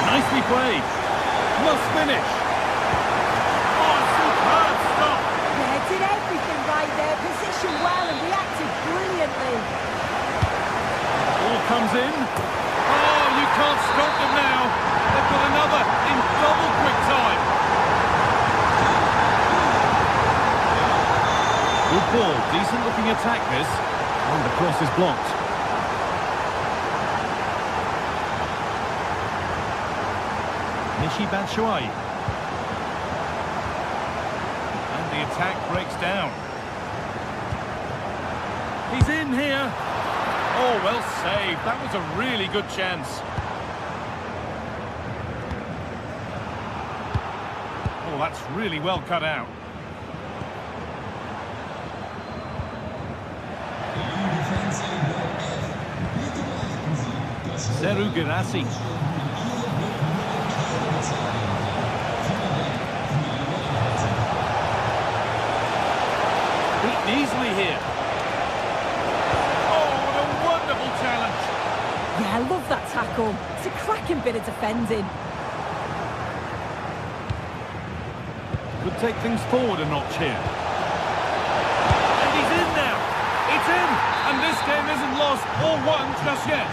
Nicely played. Must finish. Oh, superb stop. Yeah, did everything right there, positioned well and reacted brilliantly. Ball comes in. Oh, you can't stop them now. They've got another in double quick time. Good ball, decent looking attack this. And the cross is blocked. Michy Batshuayi. And the attack breaks down. He's in here. Oh, well saved. That was a really good chance. Oh, that's really well cut out. Seru Girassi. Beaten easily here. Oh, what a wonderful challenge. Yeah, I love that tackle. It's a cracking bit of defending. Could take things forward a notch here. And he's in now. It's in. And this game isn't lost or won just yet.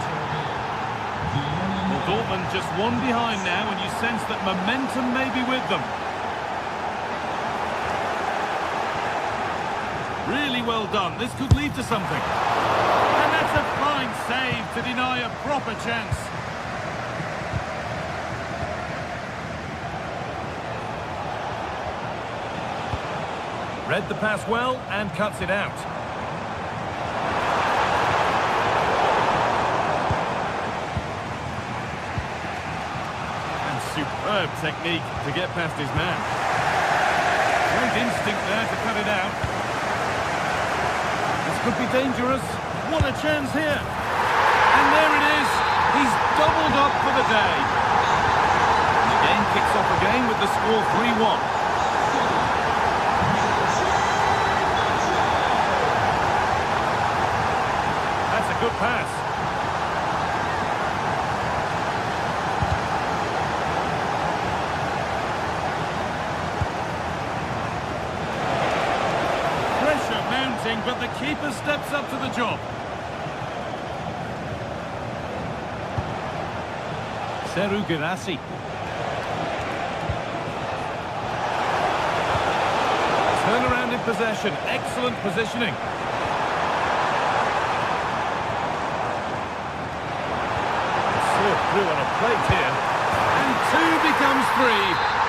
Well, Dortmund just one behind now, and you sense that momentum may be with them. Really well done. This could lead to something. And that's a fine save to deny a proper chance. Read the pass well and cuts it out. And superb technique to get past his man. Great instinct there to cut it out. This could be dangerous. What a chance here. And there it is. He's doubled up for the day. The game kicks off again with the score 3-1. Good pass. Pressure mounting, but the Keeper steps up to the job. Seru Girassi. Turnaround in possession. Excellent positioning. Served through on a plate here. And 2 becomes 3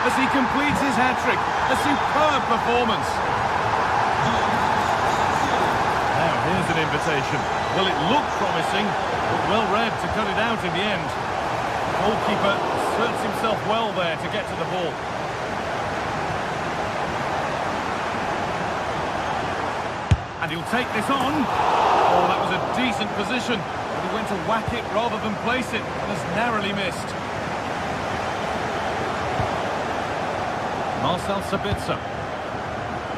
as he completes his hat-trick. A superb performance. Now here's an invitation. Well, it looked promising, but well read to cut it out in the end. Goalkeeper asserts himself well there to get to the ball. And he'll take this on. Oh, that was a decent position. But he went to whack it rather than place it and has narrowly missed. Marcel Sabitzer.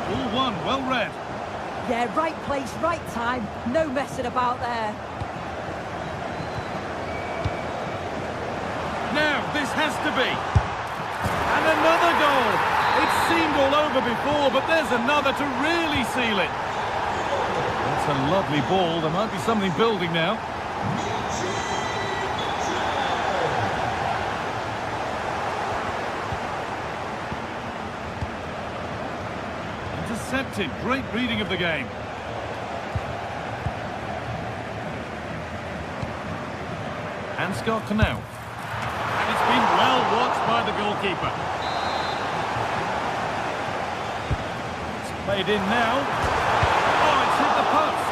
All one, well read. Yeah, right place, right time. No messing about there. Now, this has to be. And another goal. It seemed all over before, but there's another to really seal it. That's a lovely ball. There might be something building now. Intercepted. Great reading of the game. Ansgar Knauff. And it's been well watched by the goalkeeper. It's played in now. Oh, it's hit the post.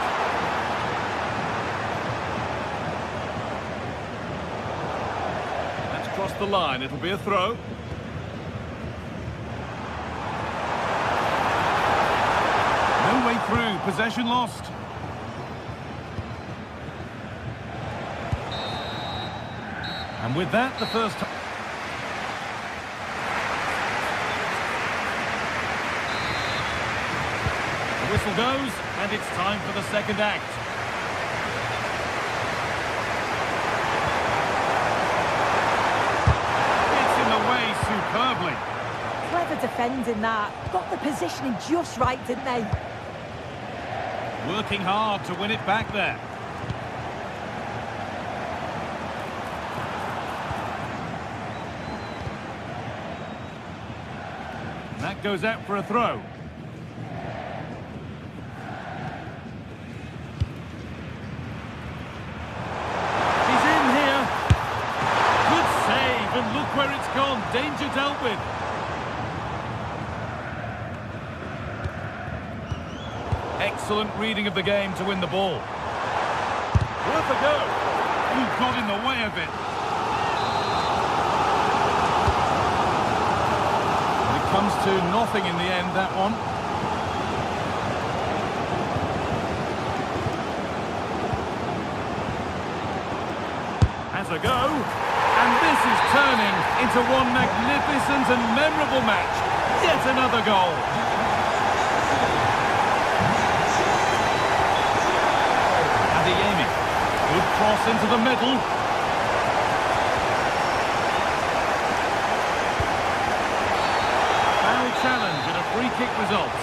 That's crossed the line. It'll be a throw. No way through. Possession lost. And with that, the first time. The whistle goes, and it's time for the second act. It's in the way superbly. Clever defending that. Got the positioning just right, didn't they? Working hard to win it back there. That goes out for a throw. He's in here. Good save, and look where it's gone. Danger dealt with. Excellent reading of the game to win the ball. Worth a go. Ooh, got in the way of it. Comes to nothing in the end, that one. Has a go. And this is turning into one magnificent and memorable match. Yet another goal. Adeyemi. Good cross into the middle. Challenge and a free kick results.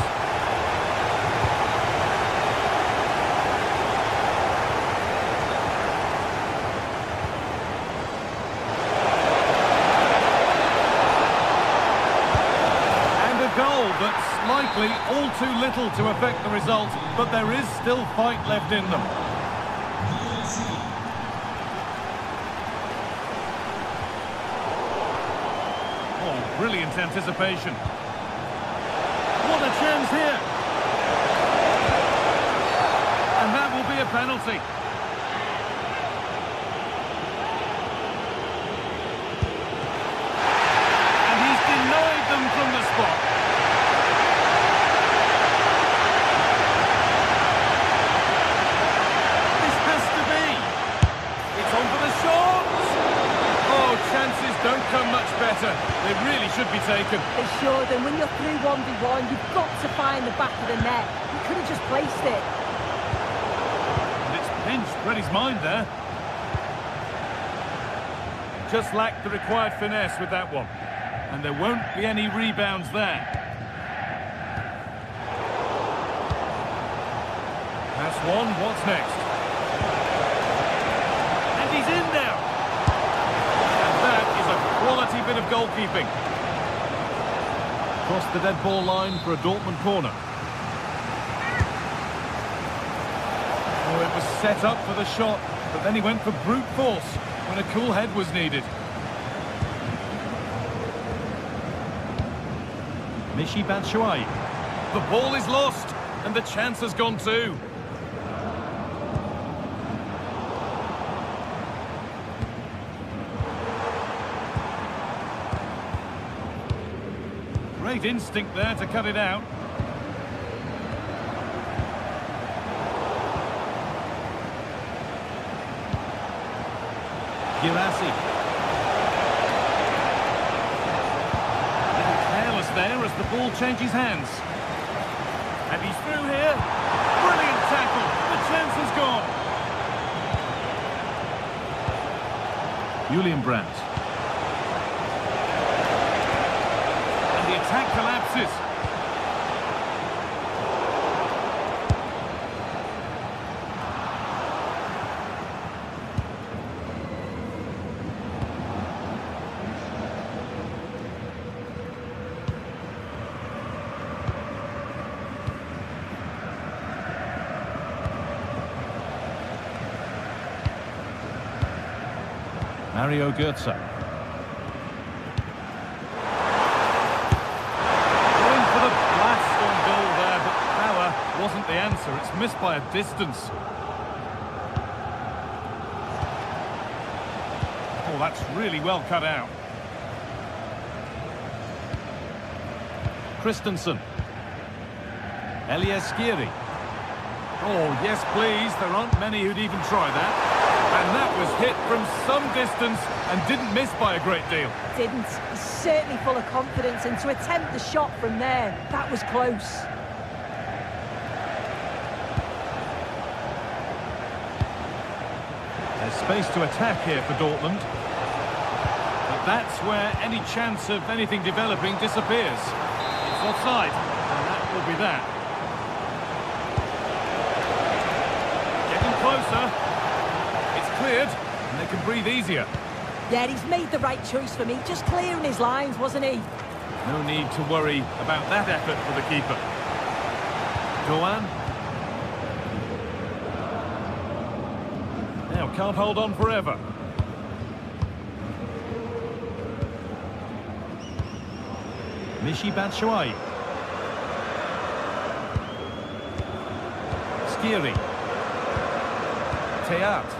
And a goal that's likely all too little to affect the result, but there is still fight left in them. Oh, brilliant anticipation. What a chance here. And that will be a penalty. And he's denied them from the spot. This has to be. It's on for the shot. Oh, chances don't come much better. They really should be taken. They should, and when you're through 1v1, you've got to find the back of the net. You could have just placed it. And it's pinched Freddie's mind there. Just lacked the required finesse with that one. And there won't be any rebounds there. one. What's next? And he's in now. And that is a quality bit of goalkeeping. Crossed the dead ball line for a Dortmund corner. Oh, it was set up for the shot, but then he went for brute force when a cool head was needed. Michy Batshuayi. The ball is lost, and the chance has gone too. Great instinct there to cut it out. Girassi. Little careless there as the ball changes hands. And he's through here. Brilliant tackle. The chance has gone. Julian Brandt. And the attack collapses. Mario Götze. Going for the blast on goal there, but power wasn't the answer. It's missed by a distance. Oh, that's really well cut out. Christensen. Elias Skiri. Oh, yes, please. There aren't many who'd even try that. And that was hit from some distance and didn't miss by a great deal. Didn't. He's certainly full of confidence, and to attempt the shot from there, that was close. There's space to attack here for Dortmund. But that's where any chance of anything developing disappears. It's offside, and that will be that. Getting closer. Cleared, and they can breathe easier. Yeah, he's made the right choice for me. Just clearing his lines, wasn't he? No need to worry about that effort for the keeper. Doan. Now, can't hold on forever. Michy Batshuayi. Skiri. Teat.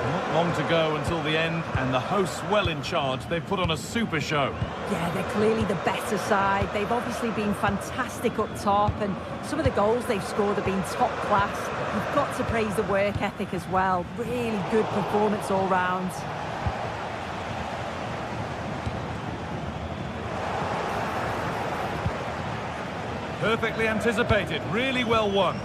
Not long to go until the end, and the hosts well in charge. They've put on a super show. Yeah, they're clearly the better side. They've obviously been fantastic up top, and some of the goals they've scored have been top class. You've got to praise the work ethic as well. Really good performance all round. Perfectly anticipated, really well won.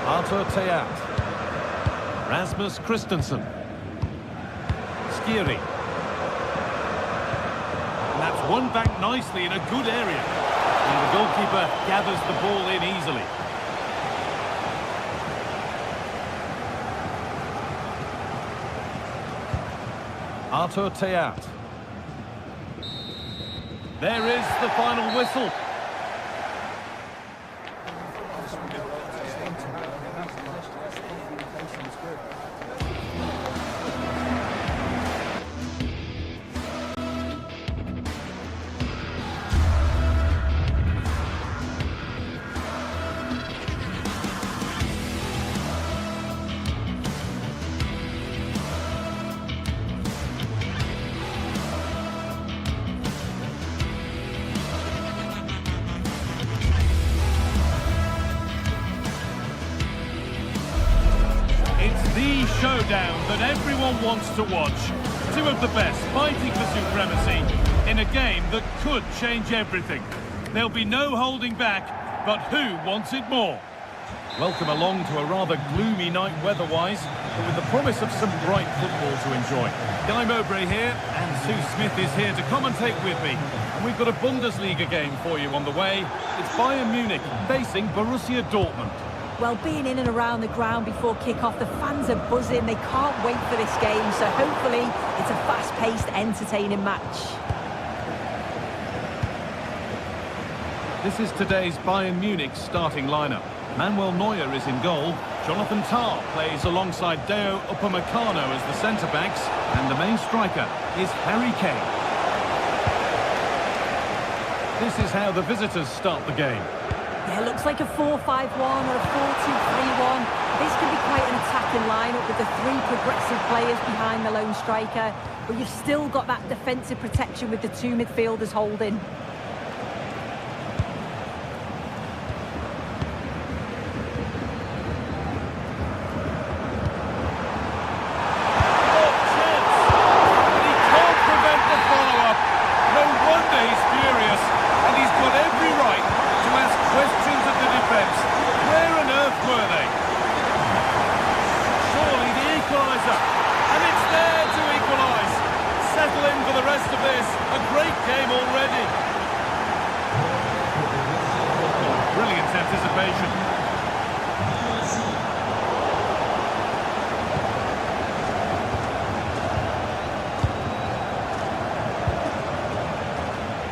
Arthur Teat. Rasmus Christensen. Skiri. And that's won back nicely in a good area. And the goalkeeper gathers the ball in easily. Arthur Teat. There is the final whistle. The showdown that everyone wants to watch. Two of the best fighting for supremacy in a game that could change everything. There'll be no holding back, but who wants it more? Welcome along to a rather gloomy night weather-wise, but with the promise of some bright football to enjoy. Guy Mowbray here, and Sue Smith is here to commentate with me. And we've got a Bundesliga game for you on the way. It's Bayern Munich facing Borussia Dortmund. Well, being in and around the ground before kick-off, the fans are buzzing. They can't wait for this game, so hopefully it's a fast-paced, entertaining match. This is today's Bayern Munich starting lineup. Manuel Neuer is in goal. Jonathan Tah plays alongside Deo Upamecano as the centre-backs. And the main striker is Harry Kane. This is how the visitors start the game. Yeah, it looks like a 4-5-1 or a 4-2-3-1. This can be quite an attacking lineup with the three progressive players behind the lone striker. But you've still got that defensive protection with the two midfielders holding.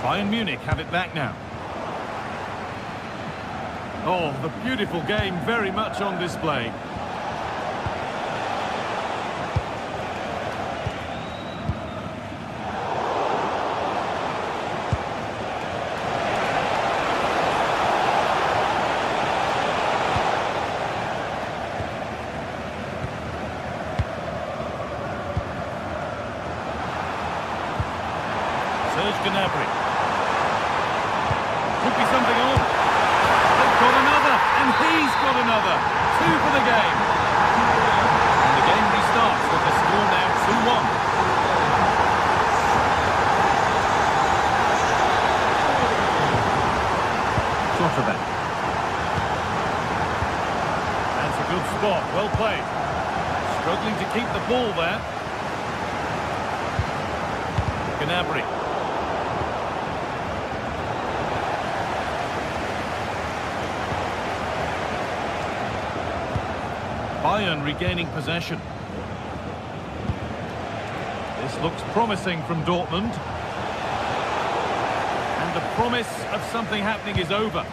Bayern Munich have it back now. Oh, the beautiful game very much on display. Gnabry. Could be something on. They've got another, and he's got another. 2 for the game. And the game restarts with the score now 2-1. Schotterbeck. That's a good spot. Well played. Struggling to keep the ball there. Gnabry. Bayern regaining possession. This looks promising from Dortmund. And the promise of something happening is over.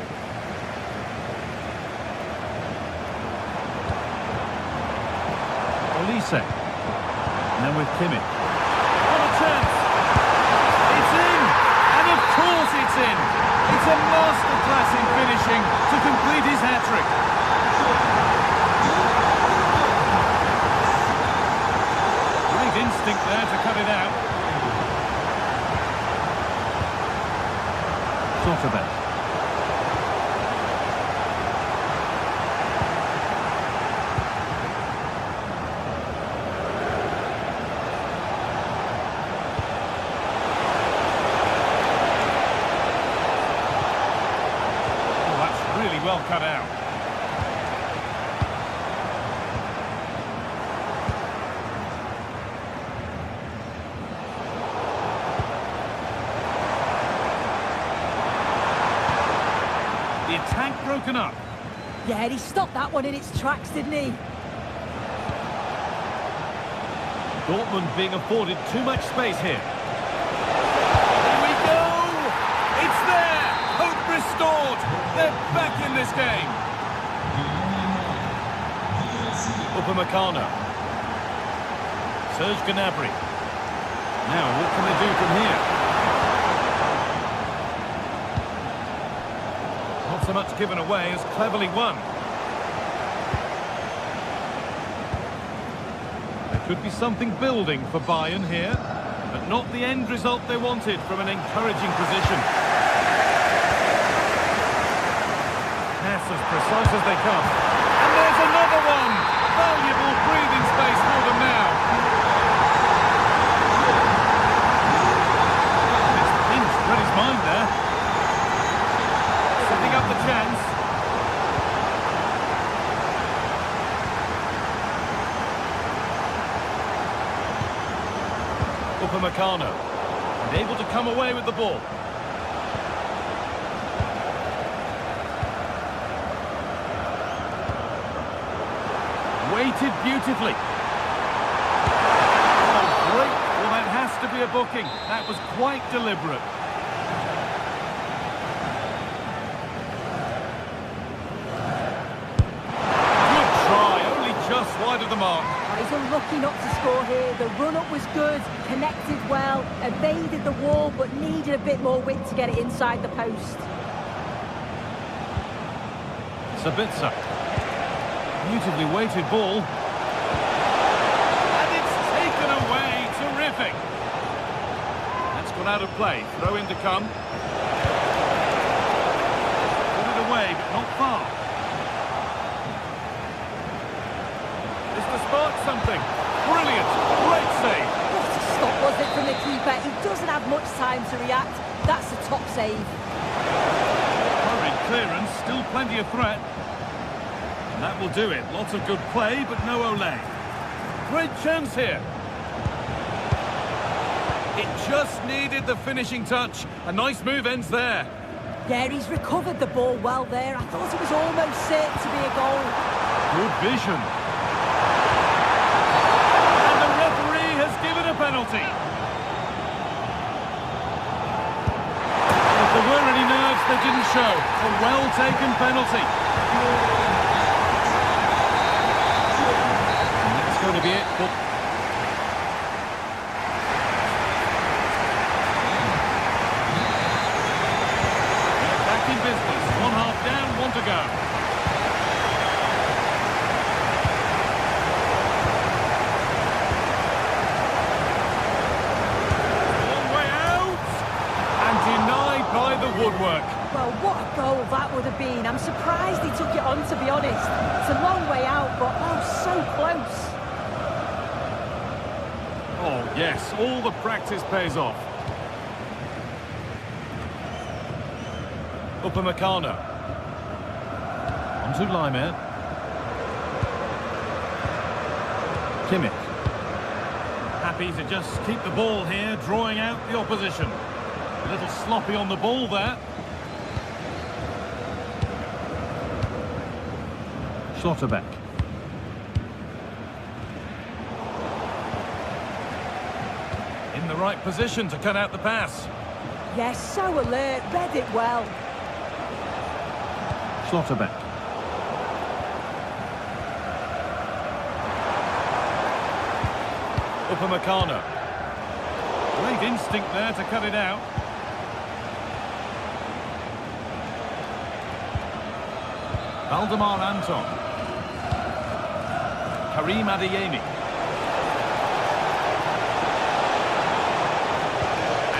Olise. Now with Kimmich. What a chance! It's in! And of course it's in! It's a masterclass in finishing to complete his hat-trick. Instinct there to cut it out. Schotterbeck. Oh, that's really well cut out. Attack broken up. Yeah, he stopped that one in its tracks, didn't he? Dortmund being afforded too much space here. Here we go! It's there! Hope restored! They're back in this game! Upamecano. Serge Gnabry. Now, what can they do from here? Not so much given away as cleverly won. There could be something building for Bayern here, but not the end result they wanted from an encouraging position. Pass as precise as they come. And there's another one! Valuable breathing space for them now. It's pinched read his mind there. Setting up the chance. Upamecano. And able to come away with the ball. Weighted beautifully. Oh, great. Well, that has to be a booking. That was quite deliberate. Good try, only just wide of the mark. He's unlucky not to score here. The run-up was good, connected well, evaded the wall, but needed a bit more width to get it inside the post. Sabitzer. Beautifully weighted ball. And it's taken away. Terrific. That's gone out of play. Throw in to come. Put it away, but not far. Is to spark something. Brilliant. Great save. What a stop was it from the keeper. He doesn't have much time to react. That's a top save. Hurried clearance. Still plenty of threat. And that will do it. Lots of good play, but no Olay. Great chance here. It just needed the finishing touch. A nice move ends there. Yeah, he's recovered the ball well there. I thought it was almost certain to be a goal. Good vision. And the referee has given a penalty. If there were any nerves, they didn't show. A well-taken penalty. Going to be it. Back in business. 1/2 down, 1 to go. Long way out. And denied by the woodwork. Well, what a goal that would have been. I'm surprised he took it on, to be honest. It's a long way out, but oh, so close. Oh, yes, all the practice pays off. Upamecano. On to Laimer. Kimmich. Happy to just keep the ball here, drawing out the opposition. A little sloppy on the ball there. Schlotterbeck. In the right position to cut out the pass. Yes, so alert, read it well. Schlotterbeck. Upamecano. Great instinct there to cut it out. Valdemar Anton. Karim Adeyemi.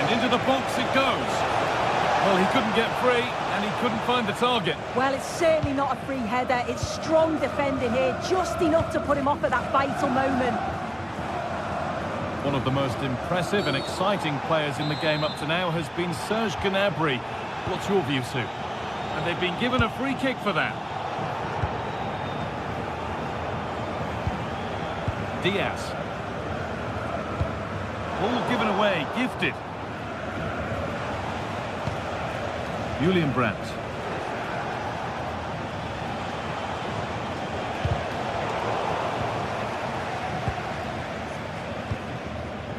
Into the box it goes. Well, he couldn't get free and he couldn't find the target. Well, it's certainly not a free header. It's strong defending here, just enough to put him off at that vital moment. One of the most impressive and exciting players in the game up to now has been Serge Gnabry. What's your view, Sue? And they've been given a free kick for that. Diaz. Ball given away, gifted. Julian Brandt.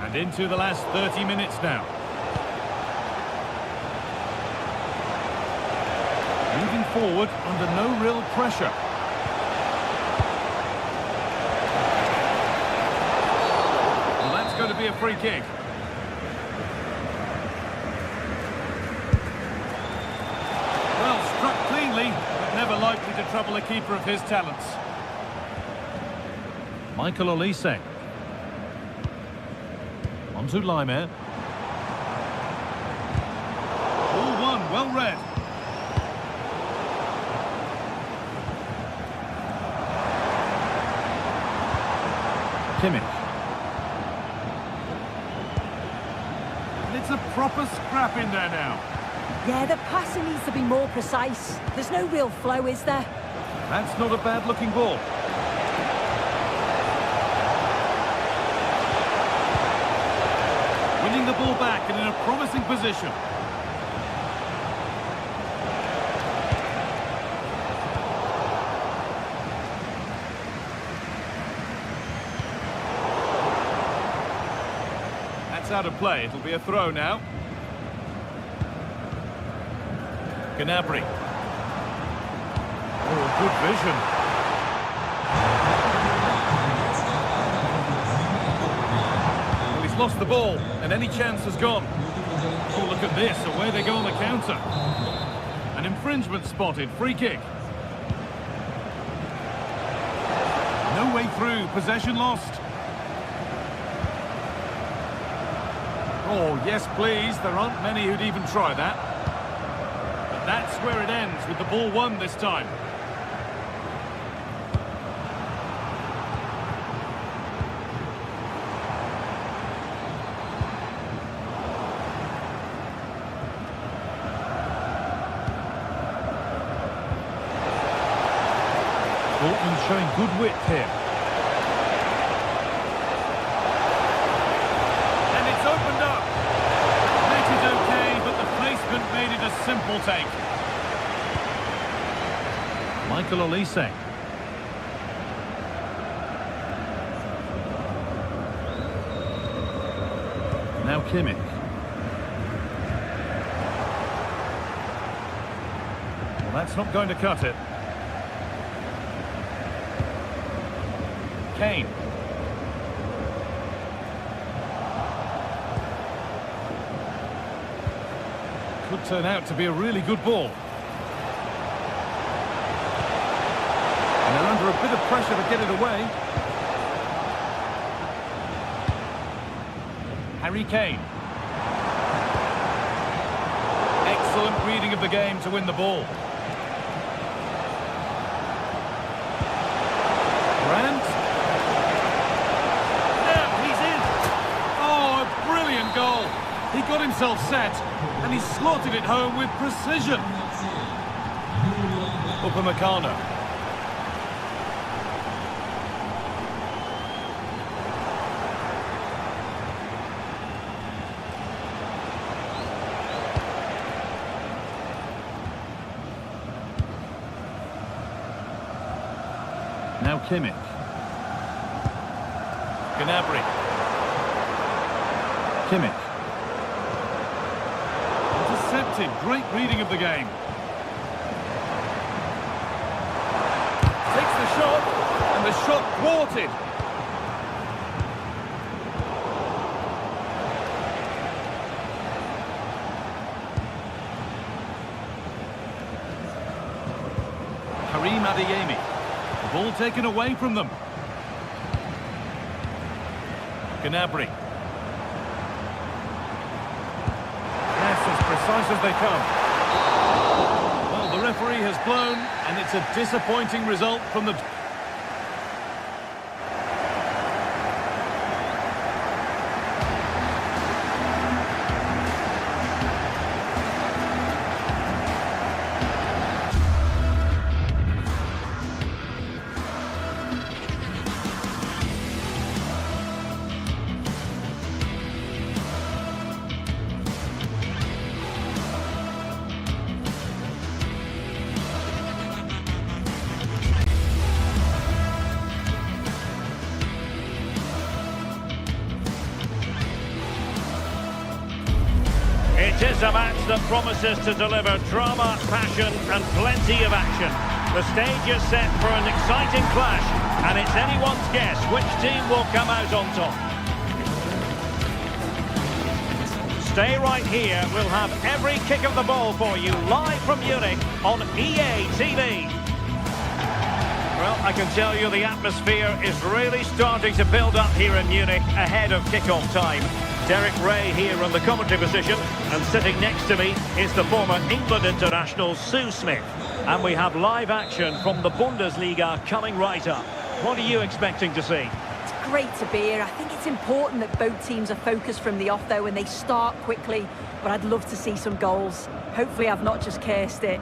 And into the last 30 minutes now. Moving forward under no real pressure. Well, that's going to be a free kick. But never likely to trouble a keeper of his talents. Michael Olise. On to Laimer. All one, well read. Kimmich. And it's a proper scrap in there now. Yeah, the passing needs to be more precise. There's no real flow, is there? That's not a bad-looking ball. the ball back and in a promising position. That's out of play. It'll be a throw now. Gnabry. Oh, good vision. Well, he's lost the ball, and any chance has gone. Oh, look at this. Away they go on the counter. An infringement spotted. Free kick. No way through. Possession lost. Oh, yes, please. There aren't many who'd even try that. But that's where it ends, with the ball won this time. Dortmund showing good width here. And it's opened up. That is okay, but the placement made it a simple take. Michael Olise. Now Kimmich. Well, that's not going to cut it. Kane. Could turn out to be a really good ball. And they're under a bit of pressure to get it away. Harry Kane. Excellent reading of the game to win the ball. Grant. Goal. He got himself set and he slotted it home with precision. Upamecano. Now Kimmich. Gnabry. Kimmich. Intercepted. Great reading of the game. Takes the shot, and the shot thwarted. Karim Adeyemi. The ball taken away from them. Gnabry. Precise as they come. Well, the referee has blown, and it's a disappointing result from the... It is a match that promises to deliver drama, passion and plenty of action. The stage is set for an exciting clash, and it's anyone's guess which team will come out on top. Stay right here, we'll have every kick of the ball for you live from Munich on EA TV. Well, I can tell you the atmosphere is really starting to build up here in Munich ahead of kickoff time. Derek Ray here in the commentary position, and sitting next to me is the former England international Sue Smith. And we have live action from the Bundesliga coming right up. What are you expecting to see? It's great to be here. I think it's important that both teams are focused from the off, though, and they start quickly. But I'd love to see some goals. Hopefully I've not just cursed it.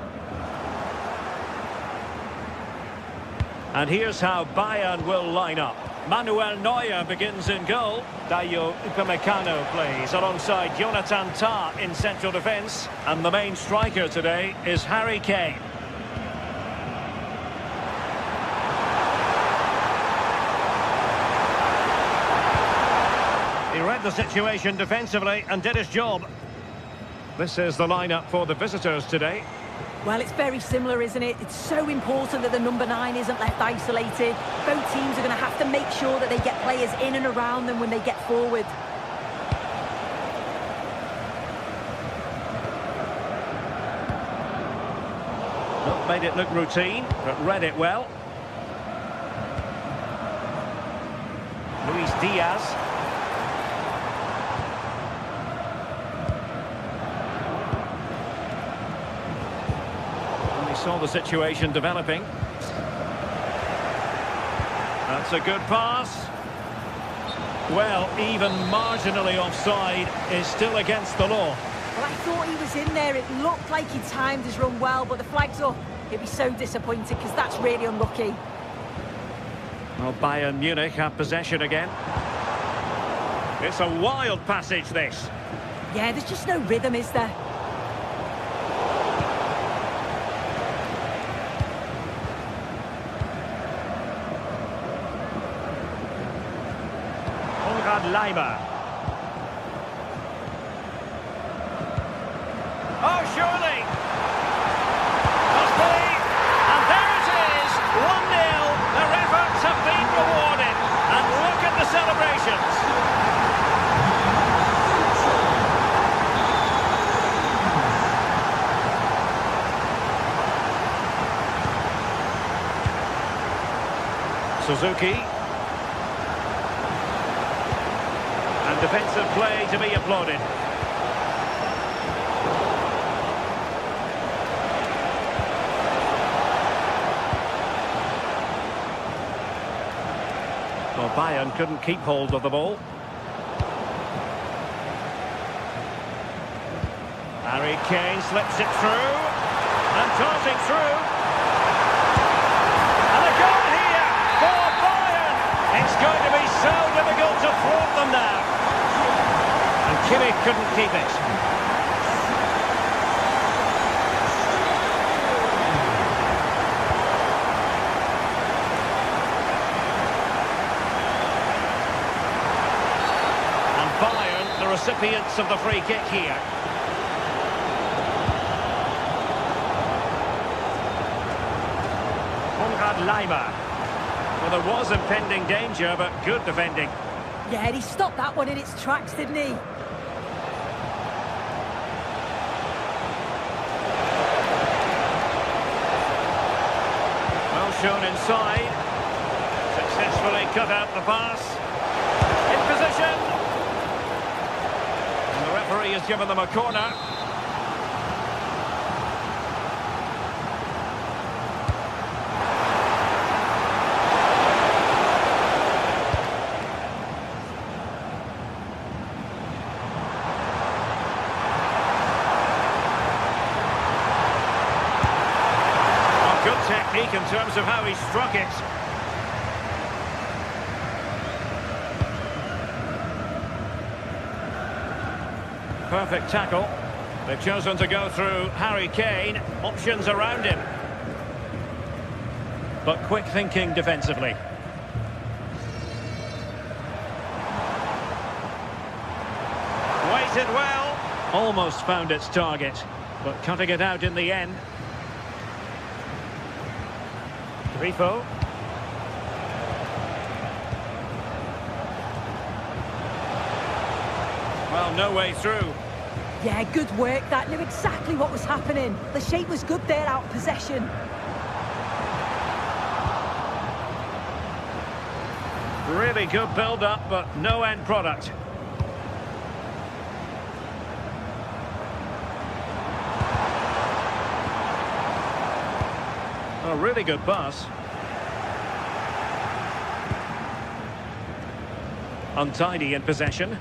And here's how Bayern will line up. Manuel Neuer begins in goal. Dayo Upamecano plays alongside Jonathan Tah in central defence. And the main striker today is Harry Kane. He read the situation defensively and did his job. This is the lineup for the visitors today. Well, it's very similar, isn't it? It's so important that the number 9 isn't left isolated. Both teams are going to have to make sure that they get players in and around them when they get forward. Not made it look routine, but read it well. Luis Diaz. Saw the situation developing. That's a good pass. Well, even marginally offside is still against the law. Well, I thought he was in there. It looked like he timed his run well, but the flag's up. He'd be so disappointed because that's really unlucky. Well, Bayern Munich have possession again. It's a wild passage, this. Yeah, there's just no rhythm, is there? Leimer. Oh, surely! Must be! And there it is! 1-0. Their efforts have been rewarded. And look at the celebrations. Suzuki. And defensive play to be applauded. Well, Bayern couldn't keep hold of the ball. Harry Kane slips it through. And tossing through. And a goal here for Bayern. It's going to be so difficult to thwart them now. And Kimmich couldn't keep it. And Bayern, the recipients of the free kick here. Leimer. Well, there was impending danger, but good defending. Yeah, he stopped that one in its tracks, didn't he? Well shown inside. Successfully cut out the pass. In position. And the referee has given them a corner. Technique in terms of how he struck it. Perfect tackle. They've chosen to go through Harry Kane. Options around him. But quick thinking defensively. Waited well. Almost found its target, but cutting it out in the end. Grifo. Well, no way through. Yeah, good work. That knew exactly what was happening. The shape was good there, out of possession. Really good build-up, but no end product. A really good pass. Untidy in possession.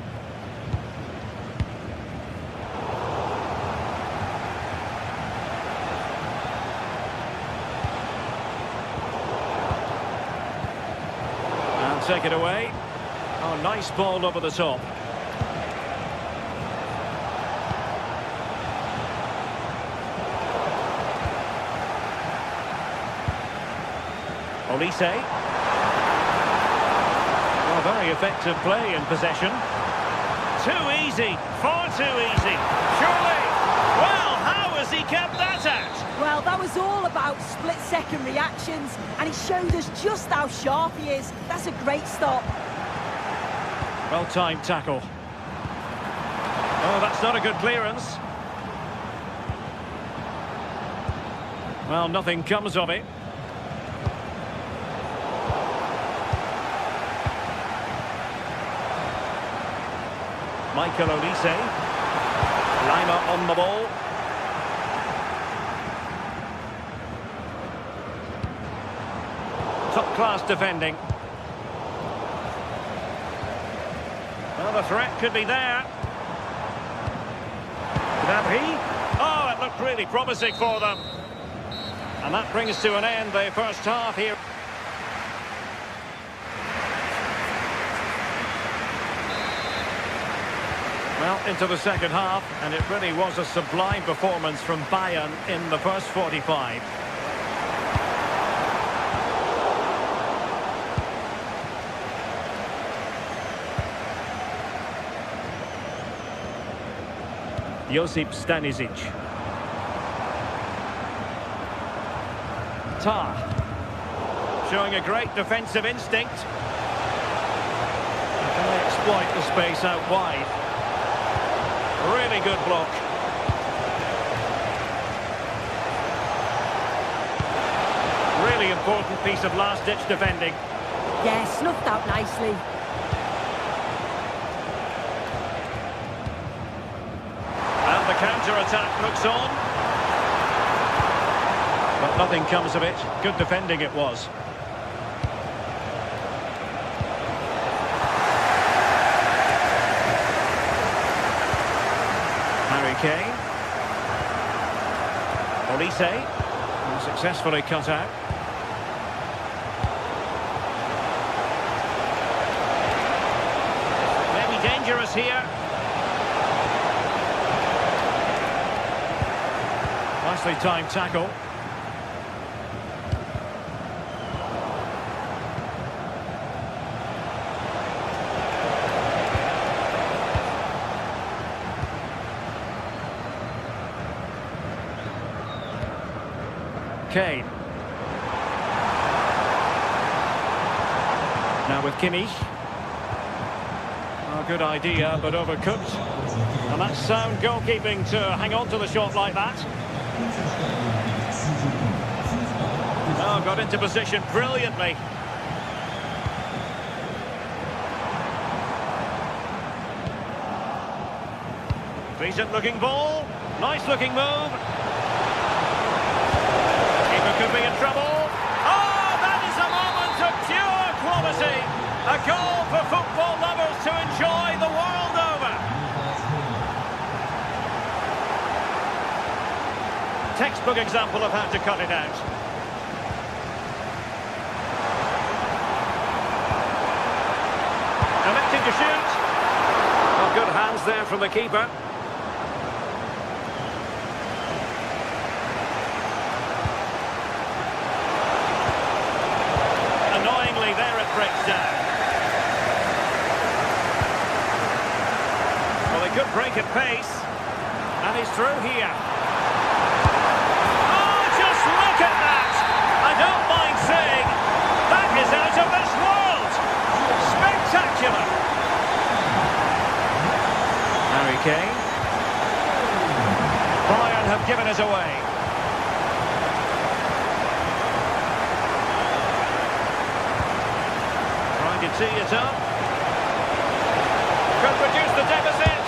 And take it away. Oh, nice ball over the top. Olise. Well, very effective play in possession. Too easy, far too easy. Surely. Well, how has he kept that out? Well, that was all about split-second reactions, and he showed us just how sharp he is. That's a great stop. Well-timed tackle. Oh, that's not a good clearance. Well, nothing comes of it. Michael Olise. Lima on the ball. Top-class defending. Well, the threat could be there. Gnabry. Oh, it looked really promising for them. And that brings to an end the first half here. Well, into the second half, and it really was a sublime performance from Bayern in the first 45. Josip Stanisic. Tah. Showing a great defensive instinct. Can they exploit the space out wide? Really good block. Really important piece of last-ditch defending. Yeah, snuffed out nicely. And the counter-attack looks on. But nothing comes of it. Good defending it was. Kane. Olise. Successfully cut out. Maybe dangerous here. Nicely timed tackle. Kane. Now with Kimmich. Oh, good idea, but overcooked. And that's sound goalkeeping to hang on to the shot like that. Oh, got into position brilliantly. Decent looking ball. Nice looking move. Could be in trouble. Oh, that is a moment of pure quality. A goal for football lovers to enjoy the world over. Textbook example of how to cut it out. Electing to shoot. Well, good hands there from the keeper. There it breaks down. Well, they could break at pace. And he's through here. Oh, just look at that! I don't mind saying, that is out of this world! Spectacular! Harry Kane. Bayern have given us away. Tee it up. Could reduce the deficit.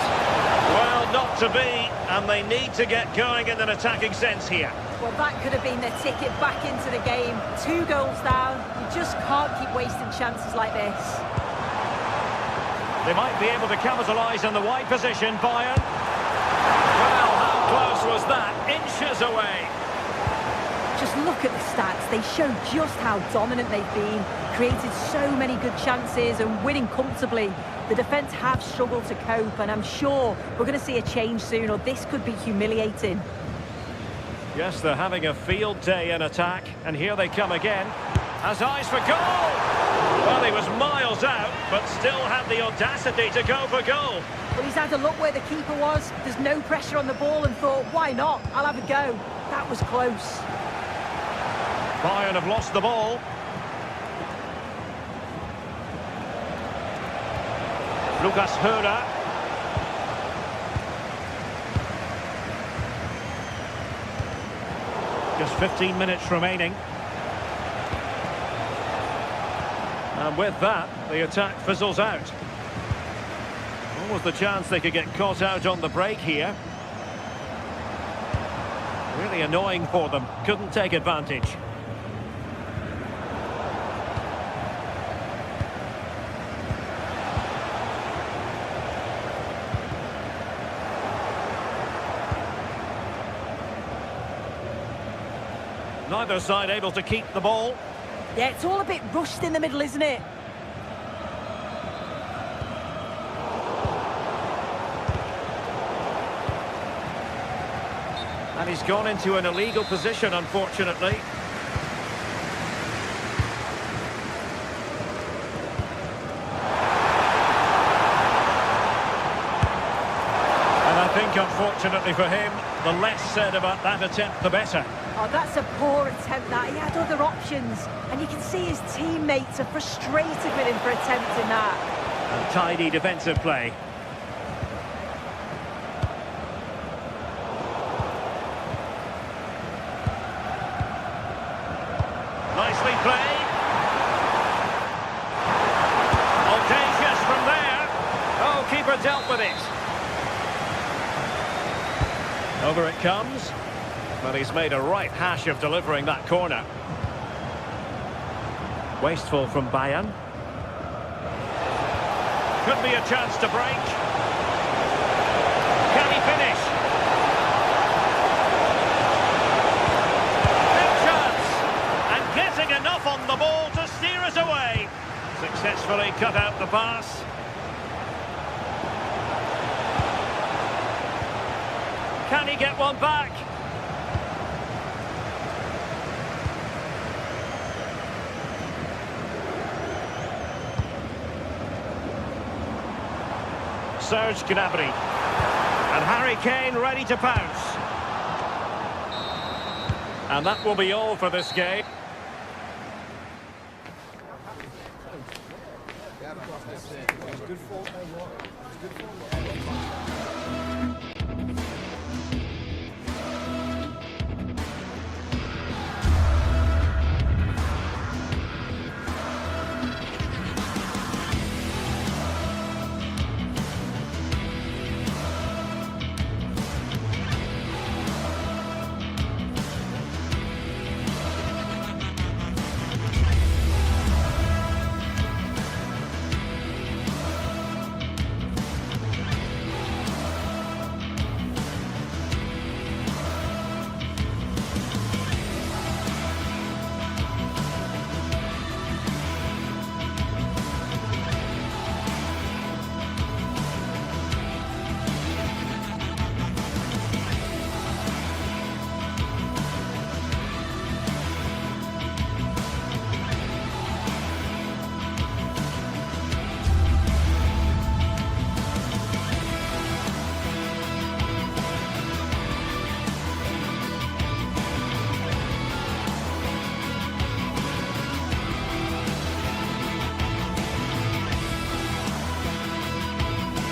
Well, not to be, and they need to get going in an attacking sense here. Well, that could have been their ticket back into the game. 2 goals down. You just can't keep wasting chances like this. They might be able to capitalise in the wide position, Bayern. Well, how close was that? Inches away. Just look at the stats. They show just how dominant they've been, created so many good chances and winning comfortably. The defence have struggled to cope, and I'm sure we're going to see a change soon, or this could be humiliating. Yes, they're having a field day in attack, and here they come again. Has eyes for goal! Well, he was miles out, but still had the audacity to go for goal. Well, he's had a look where the keeper was. There's no pressure on the ball and thought, why not? I'll have a go. That was close. Bayern have lost the ball. Lucas Höra. Just 15 minutes remaining. And with that, the attack fizzles out. What was the chance they could get caught out on the break here? Really annoying for them. Couldn't take advantage. Neither side able to keep the ball. Yeah, it's all a bit rushed in the middle, isn't it? And he's gone into an illegal position, unfortunately. And I think, unfortunately for him, the less said about that attempt, the better. Oh, that's a poor attempt, that. He had other options. And you can see his teammates are frustrated with him for attempting that. And tidy defensive play. Nicely played. Audacious from there. Oh, keeper dealt with it. Over it comes. Well, he's made a right hash of delivering that corner. Wasteful from Bayern. Could be a chance to break. Can he finish? Big chance. And getting enough on the ball to steer it away. Successfully cut out the pass. Can he get one back? Serge Gnabry. And Harry Kane ready to pounce. And that will be all for this game.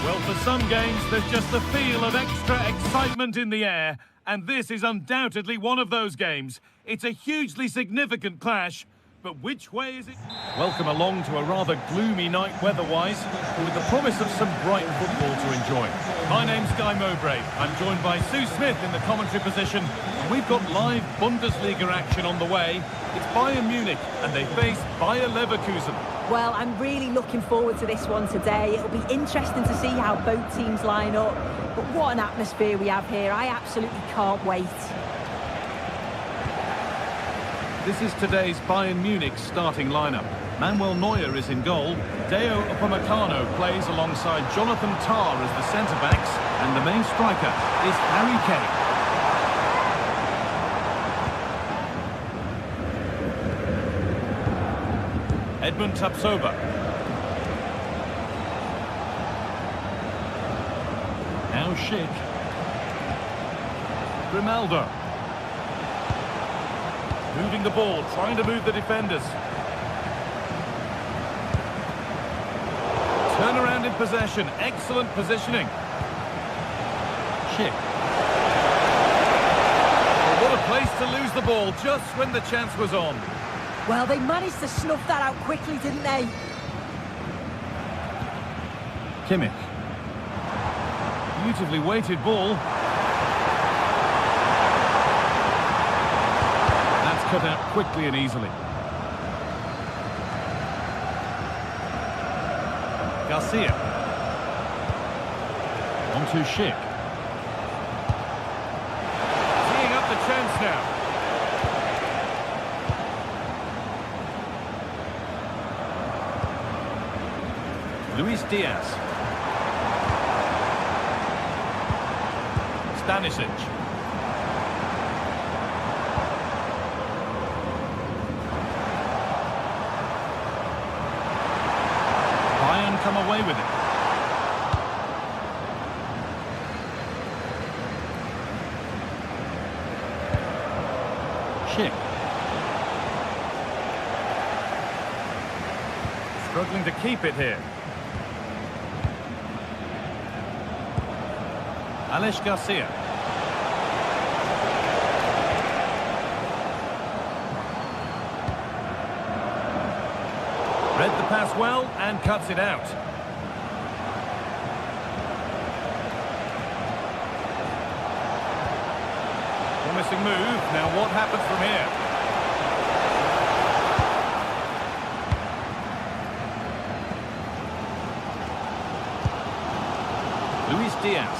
Well, for some games, there's just the feel of extra excitement in the air, and this is undoubtedly one of those games. It's a hugely significant clash, but which way is it? Welcome along to a rather gloomy night weather-wise, but with the promise of some bright football to enjoy. My name's Guy Mowbray. I'm joined by Sue Smith in the commentary position, and we've got live Bundesliga action on the way. It's Bayern Munich, and they face Bayer Leverkusen. Well, I'm really looking forward to this one today. It'll be interesting to see how both teams line up. But what an atmosphere we have here. I absolutely can't wait. This is today's Bayern Munich starting lineup. Manuel Neuer is in goal. Deo Upamecano plays alongside Jonathan Tah as the centre-backs. And the main striker is Harry Kane. Edmund Tapsoba. Now Schick. Grimaldo. Moving the ball, trying to move the defenders. Turn around in possession, excellent positioning. Schick. Oh, what a place to lose the ball just when the chance was on. Well, they managed to snuff that out quickly, didn't they? Kimmich. Beautifully weighted ball. That's cut out quickly and easily. Garcia. On to Schick. Teeing up the chance now. Luis Diaz. Stanisic. Bayern come away with it. Schick. Struggling to keep it here. Alex Garcia. Read the pass well and cuts it out. Promising move. Now what happens from here? Luis Diaz.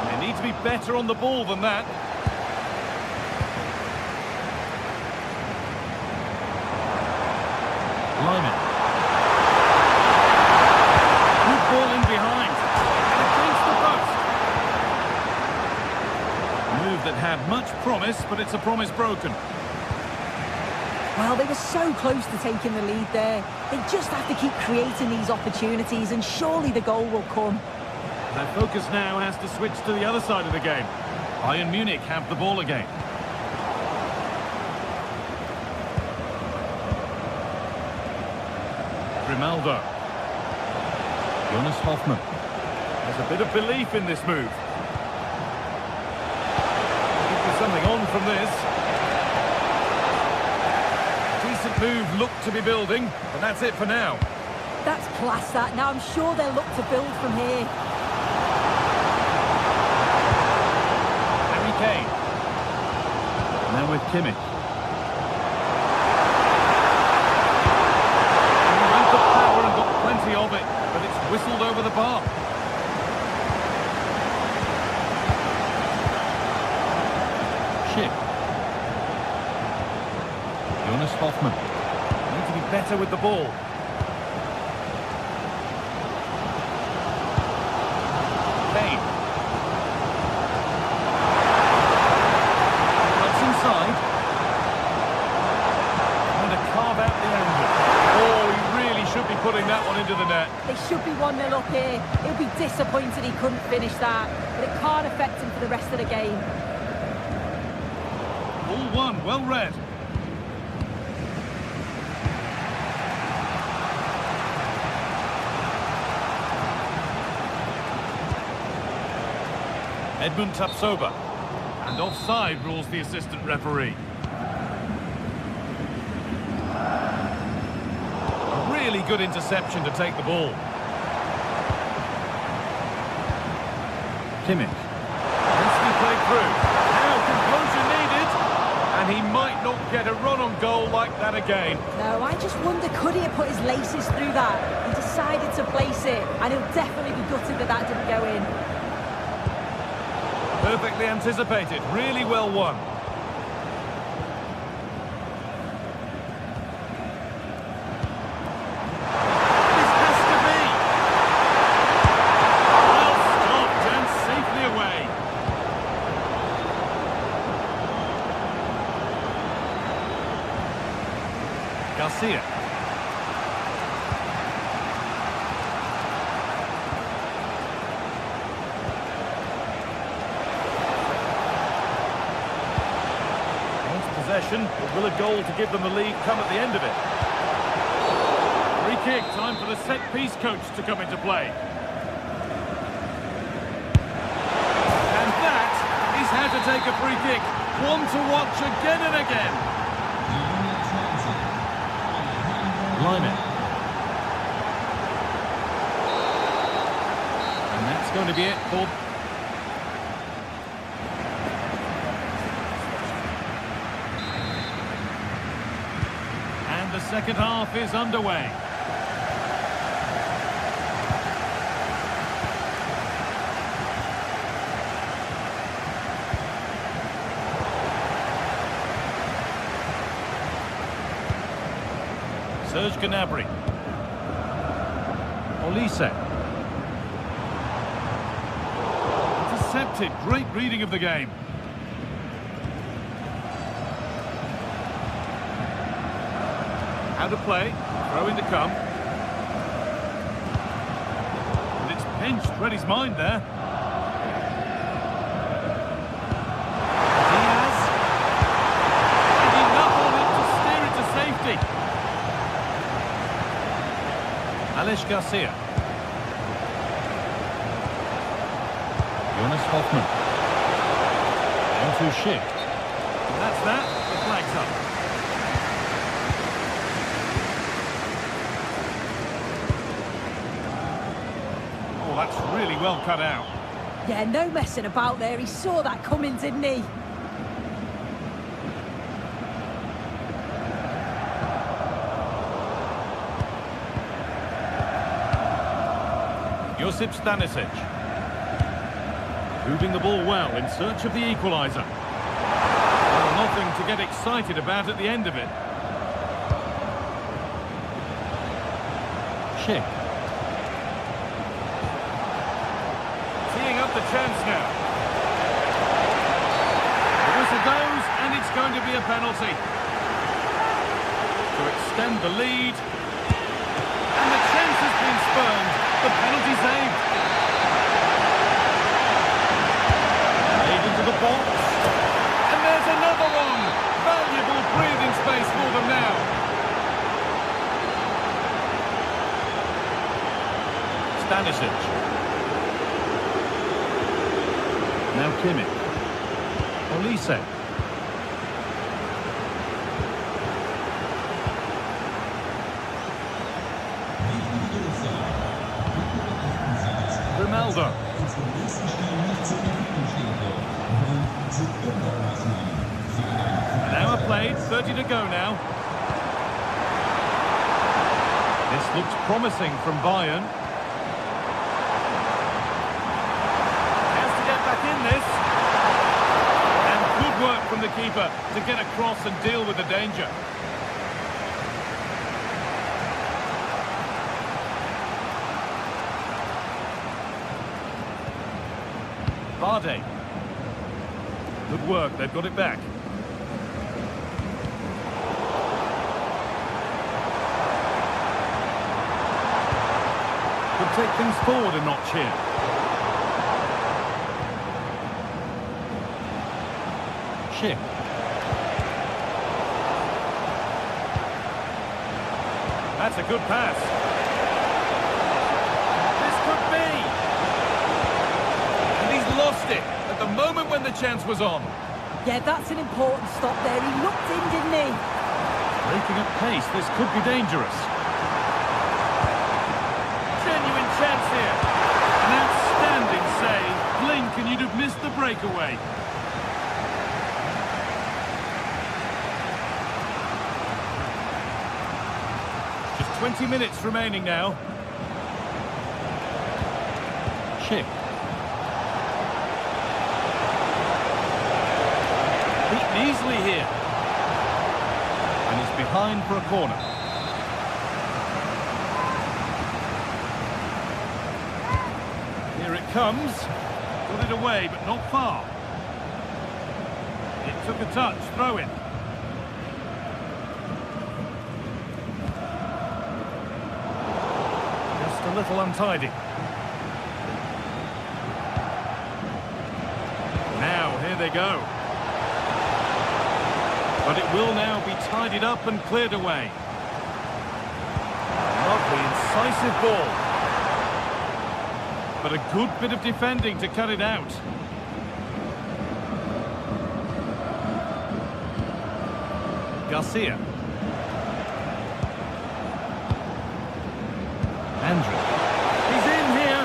They need to be better on the ball than that. Lyman. Good ball in behind. And against the post. Move that had much promise, but it's a promise broken. Well, they were so close to taking the lead there. They just have to keep creating these opportunities and surely the goal will come. Their focus now has to switch to the other side of the game. Bayern Munich have the ball again. Grimaldo. Jonas Hoffmann. There's a bit of belief in this move. There's something on from this. Decent move looked to be building, but that's it for now. That's class, that. Now I'm sure they'll look to build from here. Harry Kane. Now with Kimmich. He went for power and got plenty of it, but it's whistled over the bar. Schick. Jonas Hoffmann. Need to be better with the ball. Kane. Cuts inside. Trying to carve out the angle. Oh, he really should be putting that one into the net. They should be 1-0 up here. He'll be disappointed he couldn't finish that, but it can't affect him for the rest of the game. All one, well read. Edmund Tapsoba. And offside rules the assistant referee. A really good interception to take the ball. Kimmich. Nicely played through. Now composure needed. And he might not get a run on goal like that again. No, I just wonder, could he have put his laces through that? He decided to place it, and he'll definitely be gutted that that didn't go in. Perfectly anticipated, really well won. This has to be. Well stopped and safely away. Garcia. Possession, but will a goal to give them the lead come at the end of it? Free kick, time for the set-piece coach to come into play. And that is how to take a free kick. One to watch again and again. Lyman. And that's going to be it for... The second half is underway. Serge Gnabry. Olise. Intercepted. Great reading of the game. How to play, throw in to come. And it's pinched, read his mind there. Diaz. And enough on it to steer it to safety. Alex Garcia. Jonas Hoffman. Into Schick. And that's that, the flag's up. That's really well cut out. Yeah, no messing about there. He saw that coming, didn't he? Josip Stanisic. Moving the ball well in search of the equaliser. Well, nothing to get excited about at the end of it. Schick. The chance now. The whistle goes and it's going to be a penalty to extend the lead, and the chance has been spurned. The penalty saved. Made into the box, and there's another one. Valuable breathing space for them now. Stanisic. Now Kimmich. Olise. Ronaldo. An hour played, 30 to go now. This looks promising from Bayern. And good work from the keeper to get across and deal with the danger. Vardy. Good work, they've got it back. Could take things forward a notch here. Schick. That's a good pass. This could be. And he's lost it at the moment when the chance was on. Yeah, that's an important stop there. He looked in, didn't he? Breaking at pace, this could be dangerous. Genuine chance here. An outstanding save. Blink and you'd have missed the breakaway. Just 20 minutes remaining now. Schick. beaten easily here. And he's behind for a corner. Here it comes. Got it away, but not far. It took a touch, throw in. Just a little untidy. Now, here they go. But it will now be tidied up and cleared away. Lovely, incisive ball. But a good bit of defending to cut it out. Garcia. Andrew. He's in here.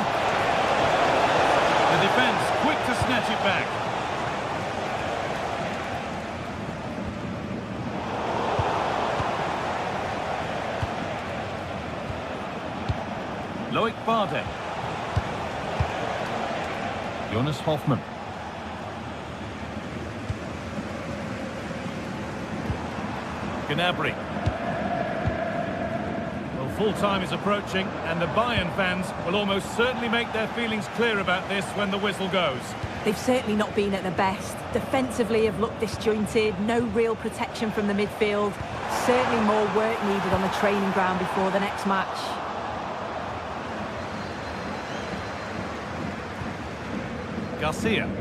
The defence quick to snatch it back. Loic Bardet. Jonas Hoffmann. Gnabry. Well, full-time is approaching, and the Bayern fans will almost certainly make their feelings clear about this when the whistle goes. They've certainly not been at their best. Defensively have looked disjointed, no real protection from the midfield. Certainly more work needed on the training ground before the next match. Garcia. This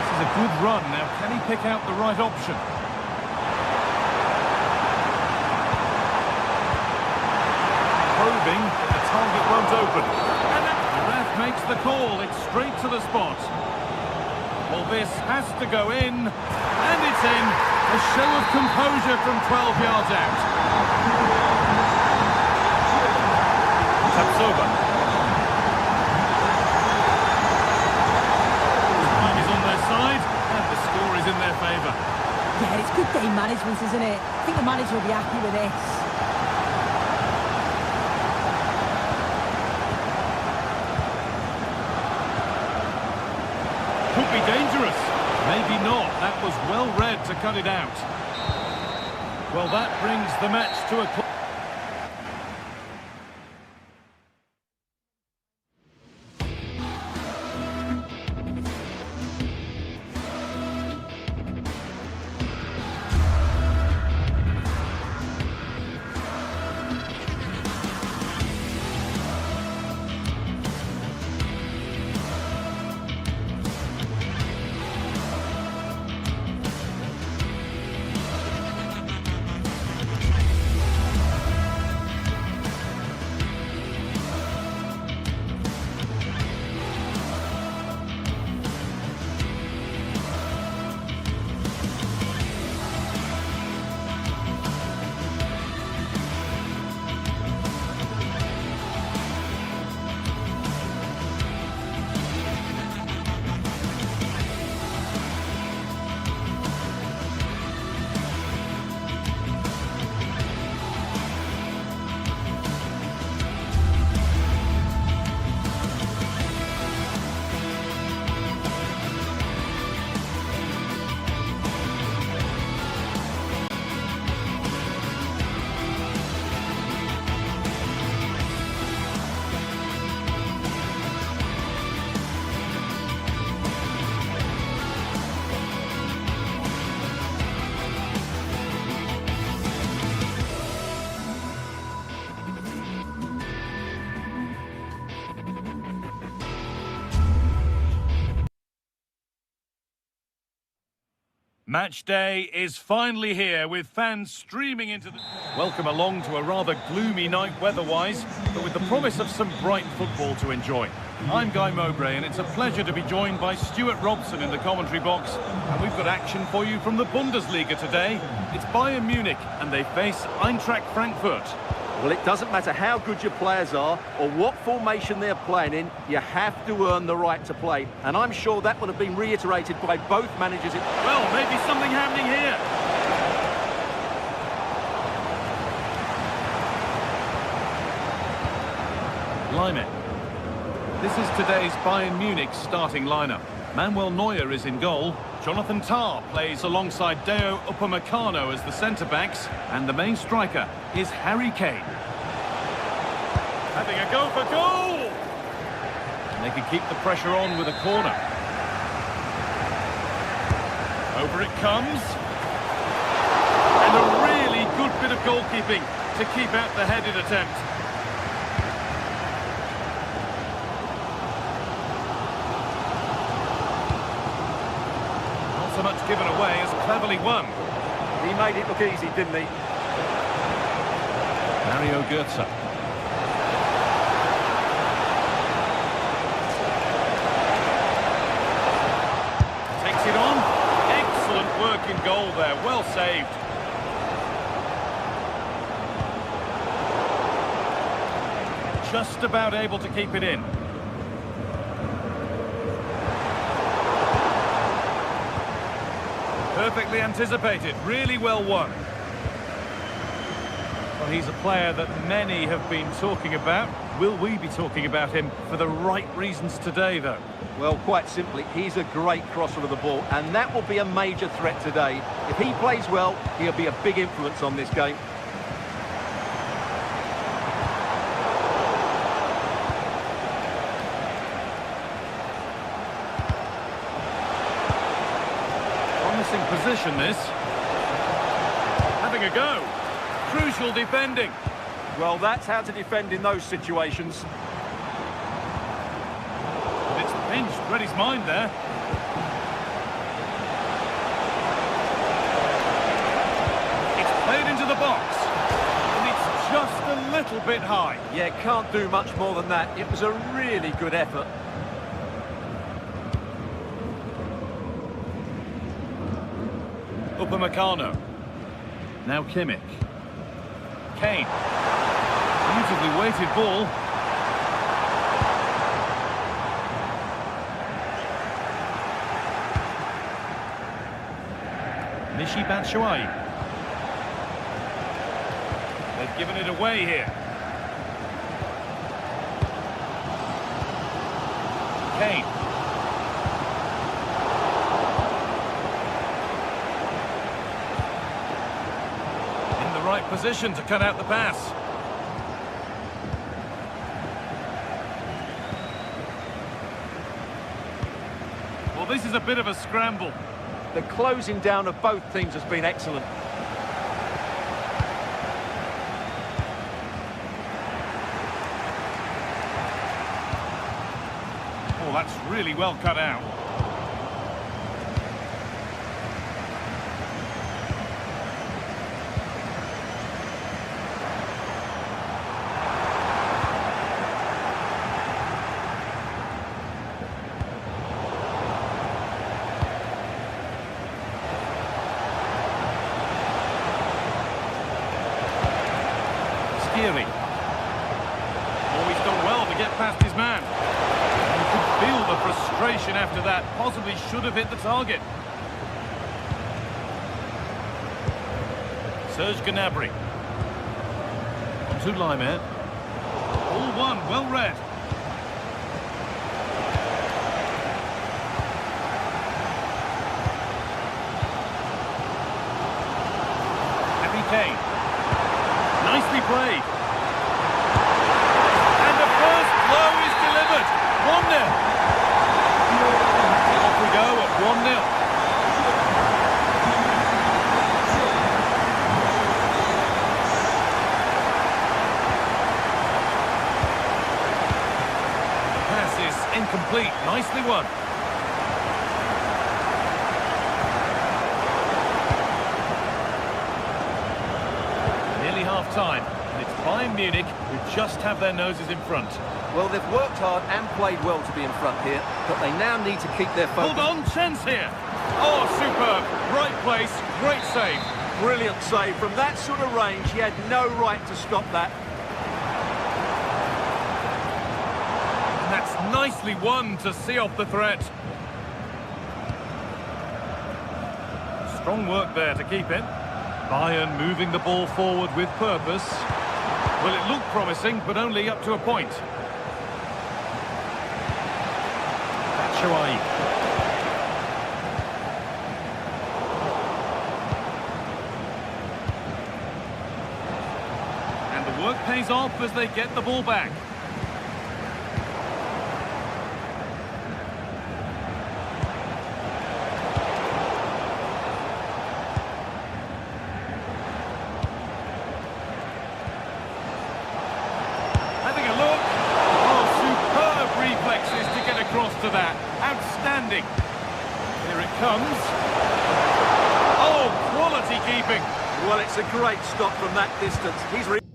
is a good run. Now, can he pick out the right option? Probing, but the target won't open. The ref makes the call. It's straight to the spot. Well, this has to go in, and it's in. A show of composure from 12 yards out. Tapsoba. Time is on their side, and the score is in their favour. Yeah, it's good game management, isn't it? I think the manager will be happy with this. Could be dangerous. Maybe not. That was well read to cut it out. Well, that brings the match to a close. Match day is finally here with fans streaming into the... Welcome along to a rather gloomy night weather-wise, but with the promise of some bright football to enjoy. I'm Guy Mowbray, and it's a pleasure to be joined by Stuart Robson in the commentary box. And we've got action for you from the Bundesliga today. It's Bayern Munich, and they face Eintracht Frankfurt. Well, it doesn't matter how good your players are or what formation they're playing in, you have to earn the right to play. And I'm sure that would have been reiterated by both managers. Well, maybe something happening here. Lyman. This is today's Bayern Munich starting lineup. Manuel Neuer is in goal. Jonathan Tah plays alongside Deo Upamecano as the centre-backs. And the main striker is Harry Kane. Having a go for goal! And they can keep the pressure on with a corner. Over it comes. And a really good bit of goalkeeping to keep out the headed attempt. So much given away as cleverly won. He made it look easy, didn't he? Mario Götze. Takes it on. Excellent work in goal there. Well saved. Just about able to keep it in. Perfectly anticipated, really well won. Well, he's a player that many have been talking about. Will we be talking about him for the right reasons today, though? Well, quite simply, he's a great crosser of the ball, and that will be a major threat today. If he plays well, he'll be a big influence on this game. Position this. Having a go. Crucial defending. Well, that's how to defend in those situations. It's pinched. Read his mind there. It's played into the box. And it's just a little bit high. Yeah, can't do much more than that. It was a really good effort. Upamecano. Now Kimmich. Kane. Beautifully weighted ball. Michy Batshuayi. They've given it away here. Kane. Right position to cut out the pass. Well, this is a bit of a scramble. The closing down of both teams has been excellent. Oh, that's really well cut out. Oh, he's done well to get past his man. You could feel the frustration after that. Possibly should have hit the target. Serge Gnabry. On to Lyman. All one, well read. Harry Kane. Nicely played. And the first blow is delivered. 1-0. Off we go at 1-0. Pass is incomplete. Nicely won. Half-time, and it's Bayern Munich who just have their noses in front. Well, they've worked hard and played well to be in front here, but they now need to keep their focus. Hold on, chance here. Oh, superb. Right place, great save. Brilliant save. From that sort of range, he had no right to stop that. nicely won to see off the threat. Strong work there to keep it. Bayern moving the ball forward with purpose. Well, it looked promising, but only up to a point. Batshuayi. And the work pays off as they get the ball back. To that. Outstanding. Here it comes. Oh, quality keeping. Well, it's a great stop from that distance.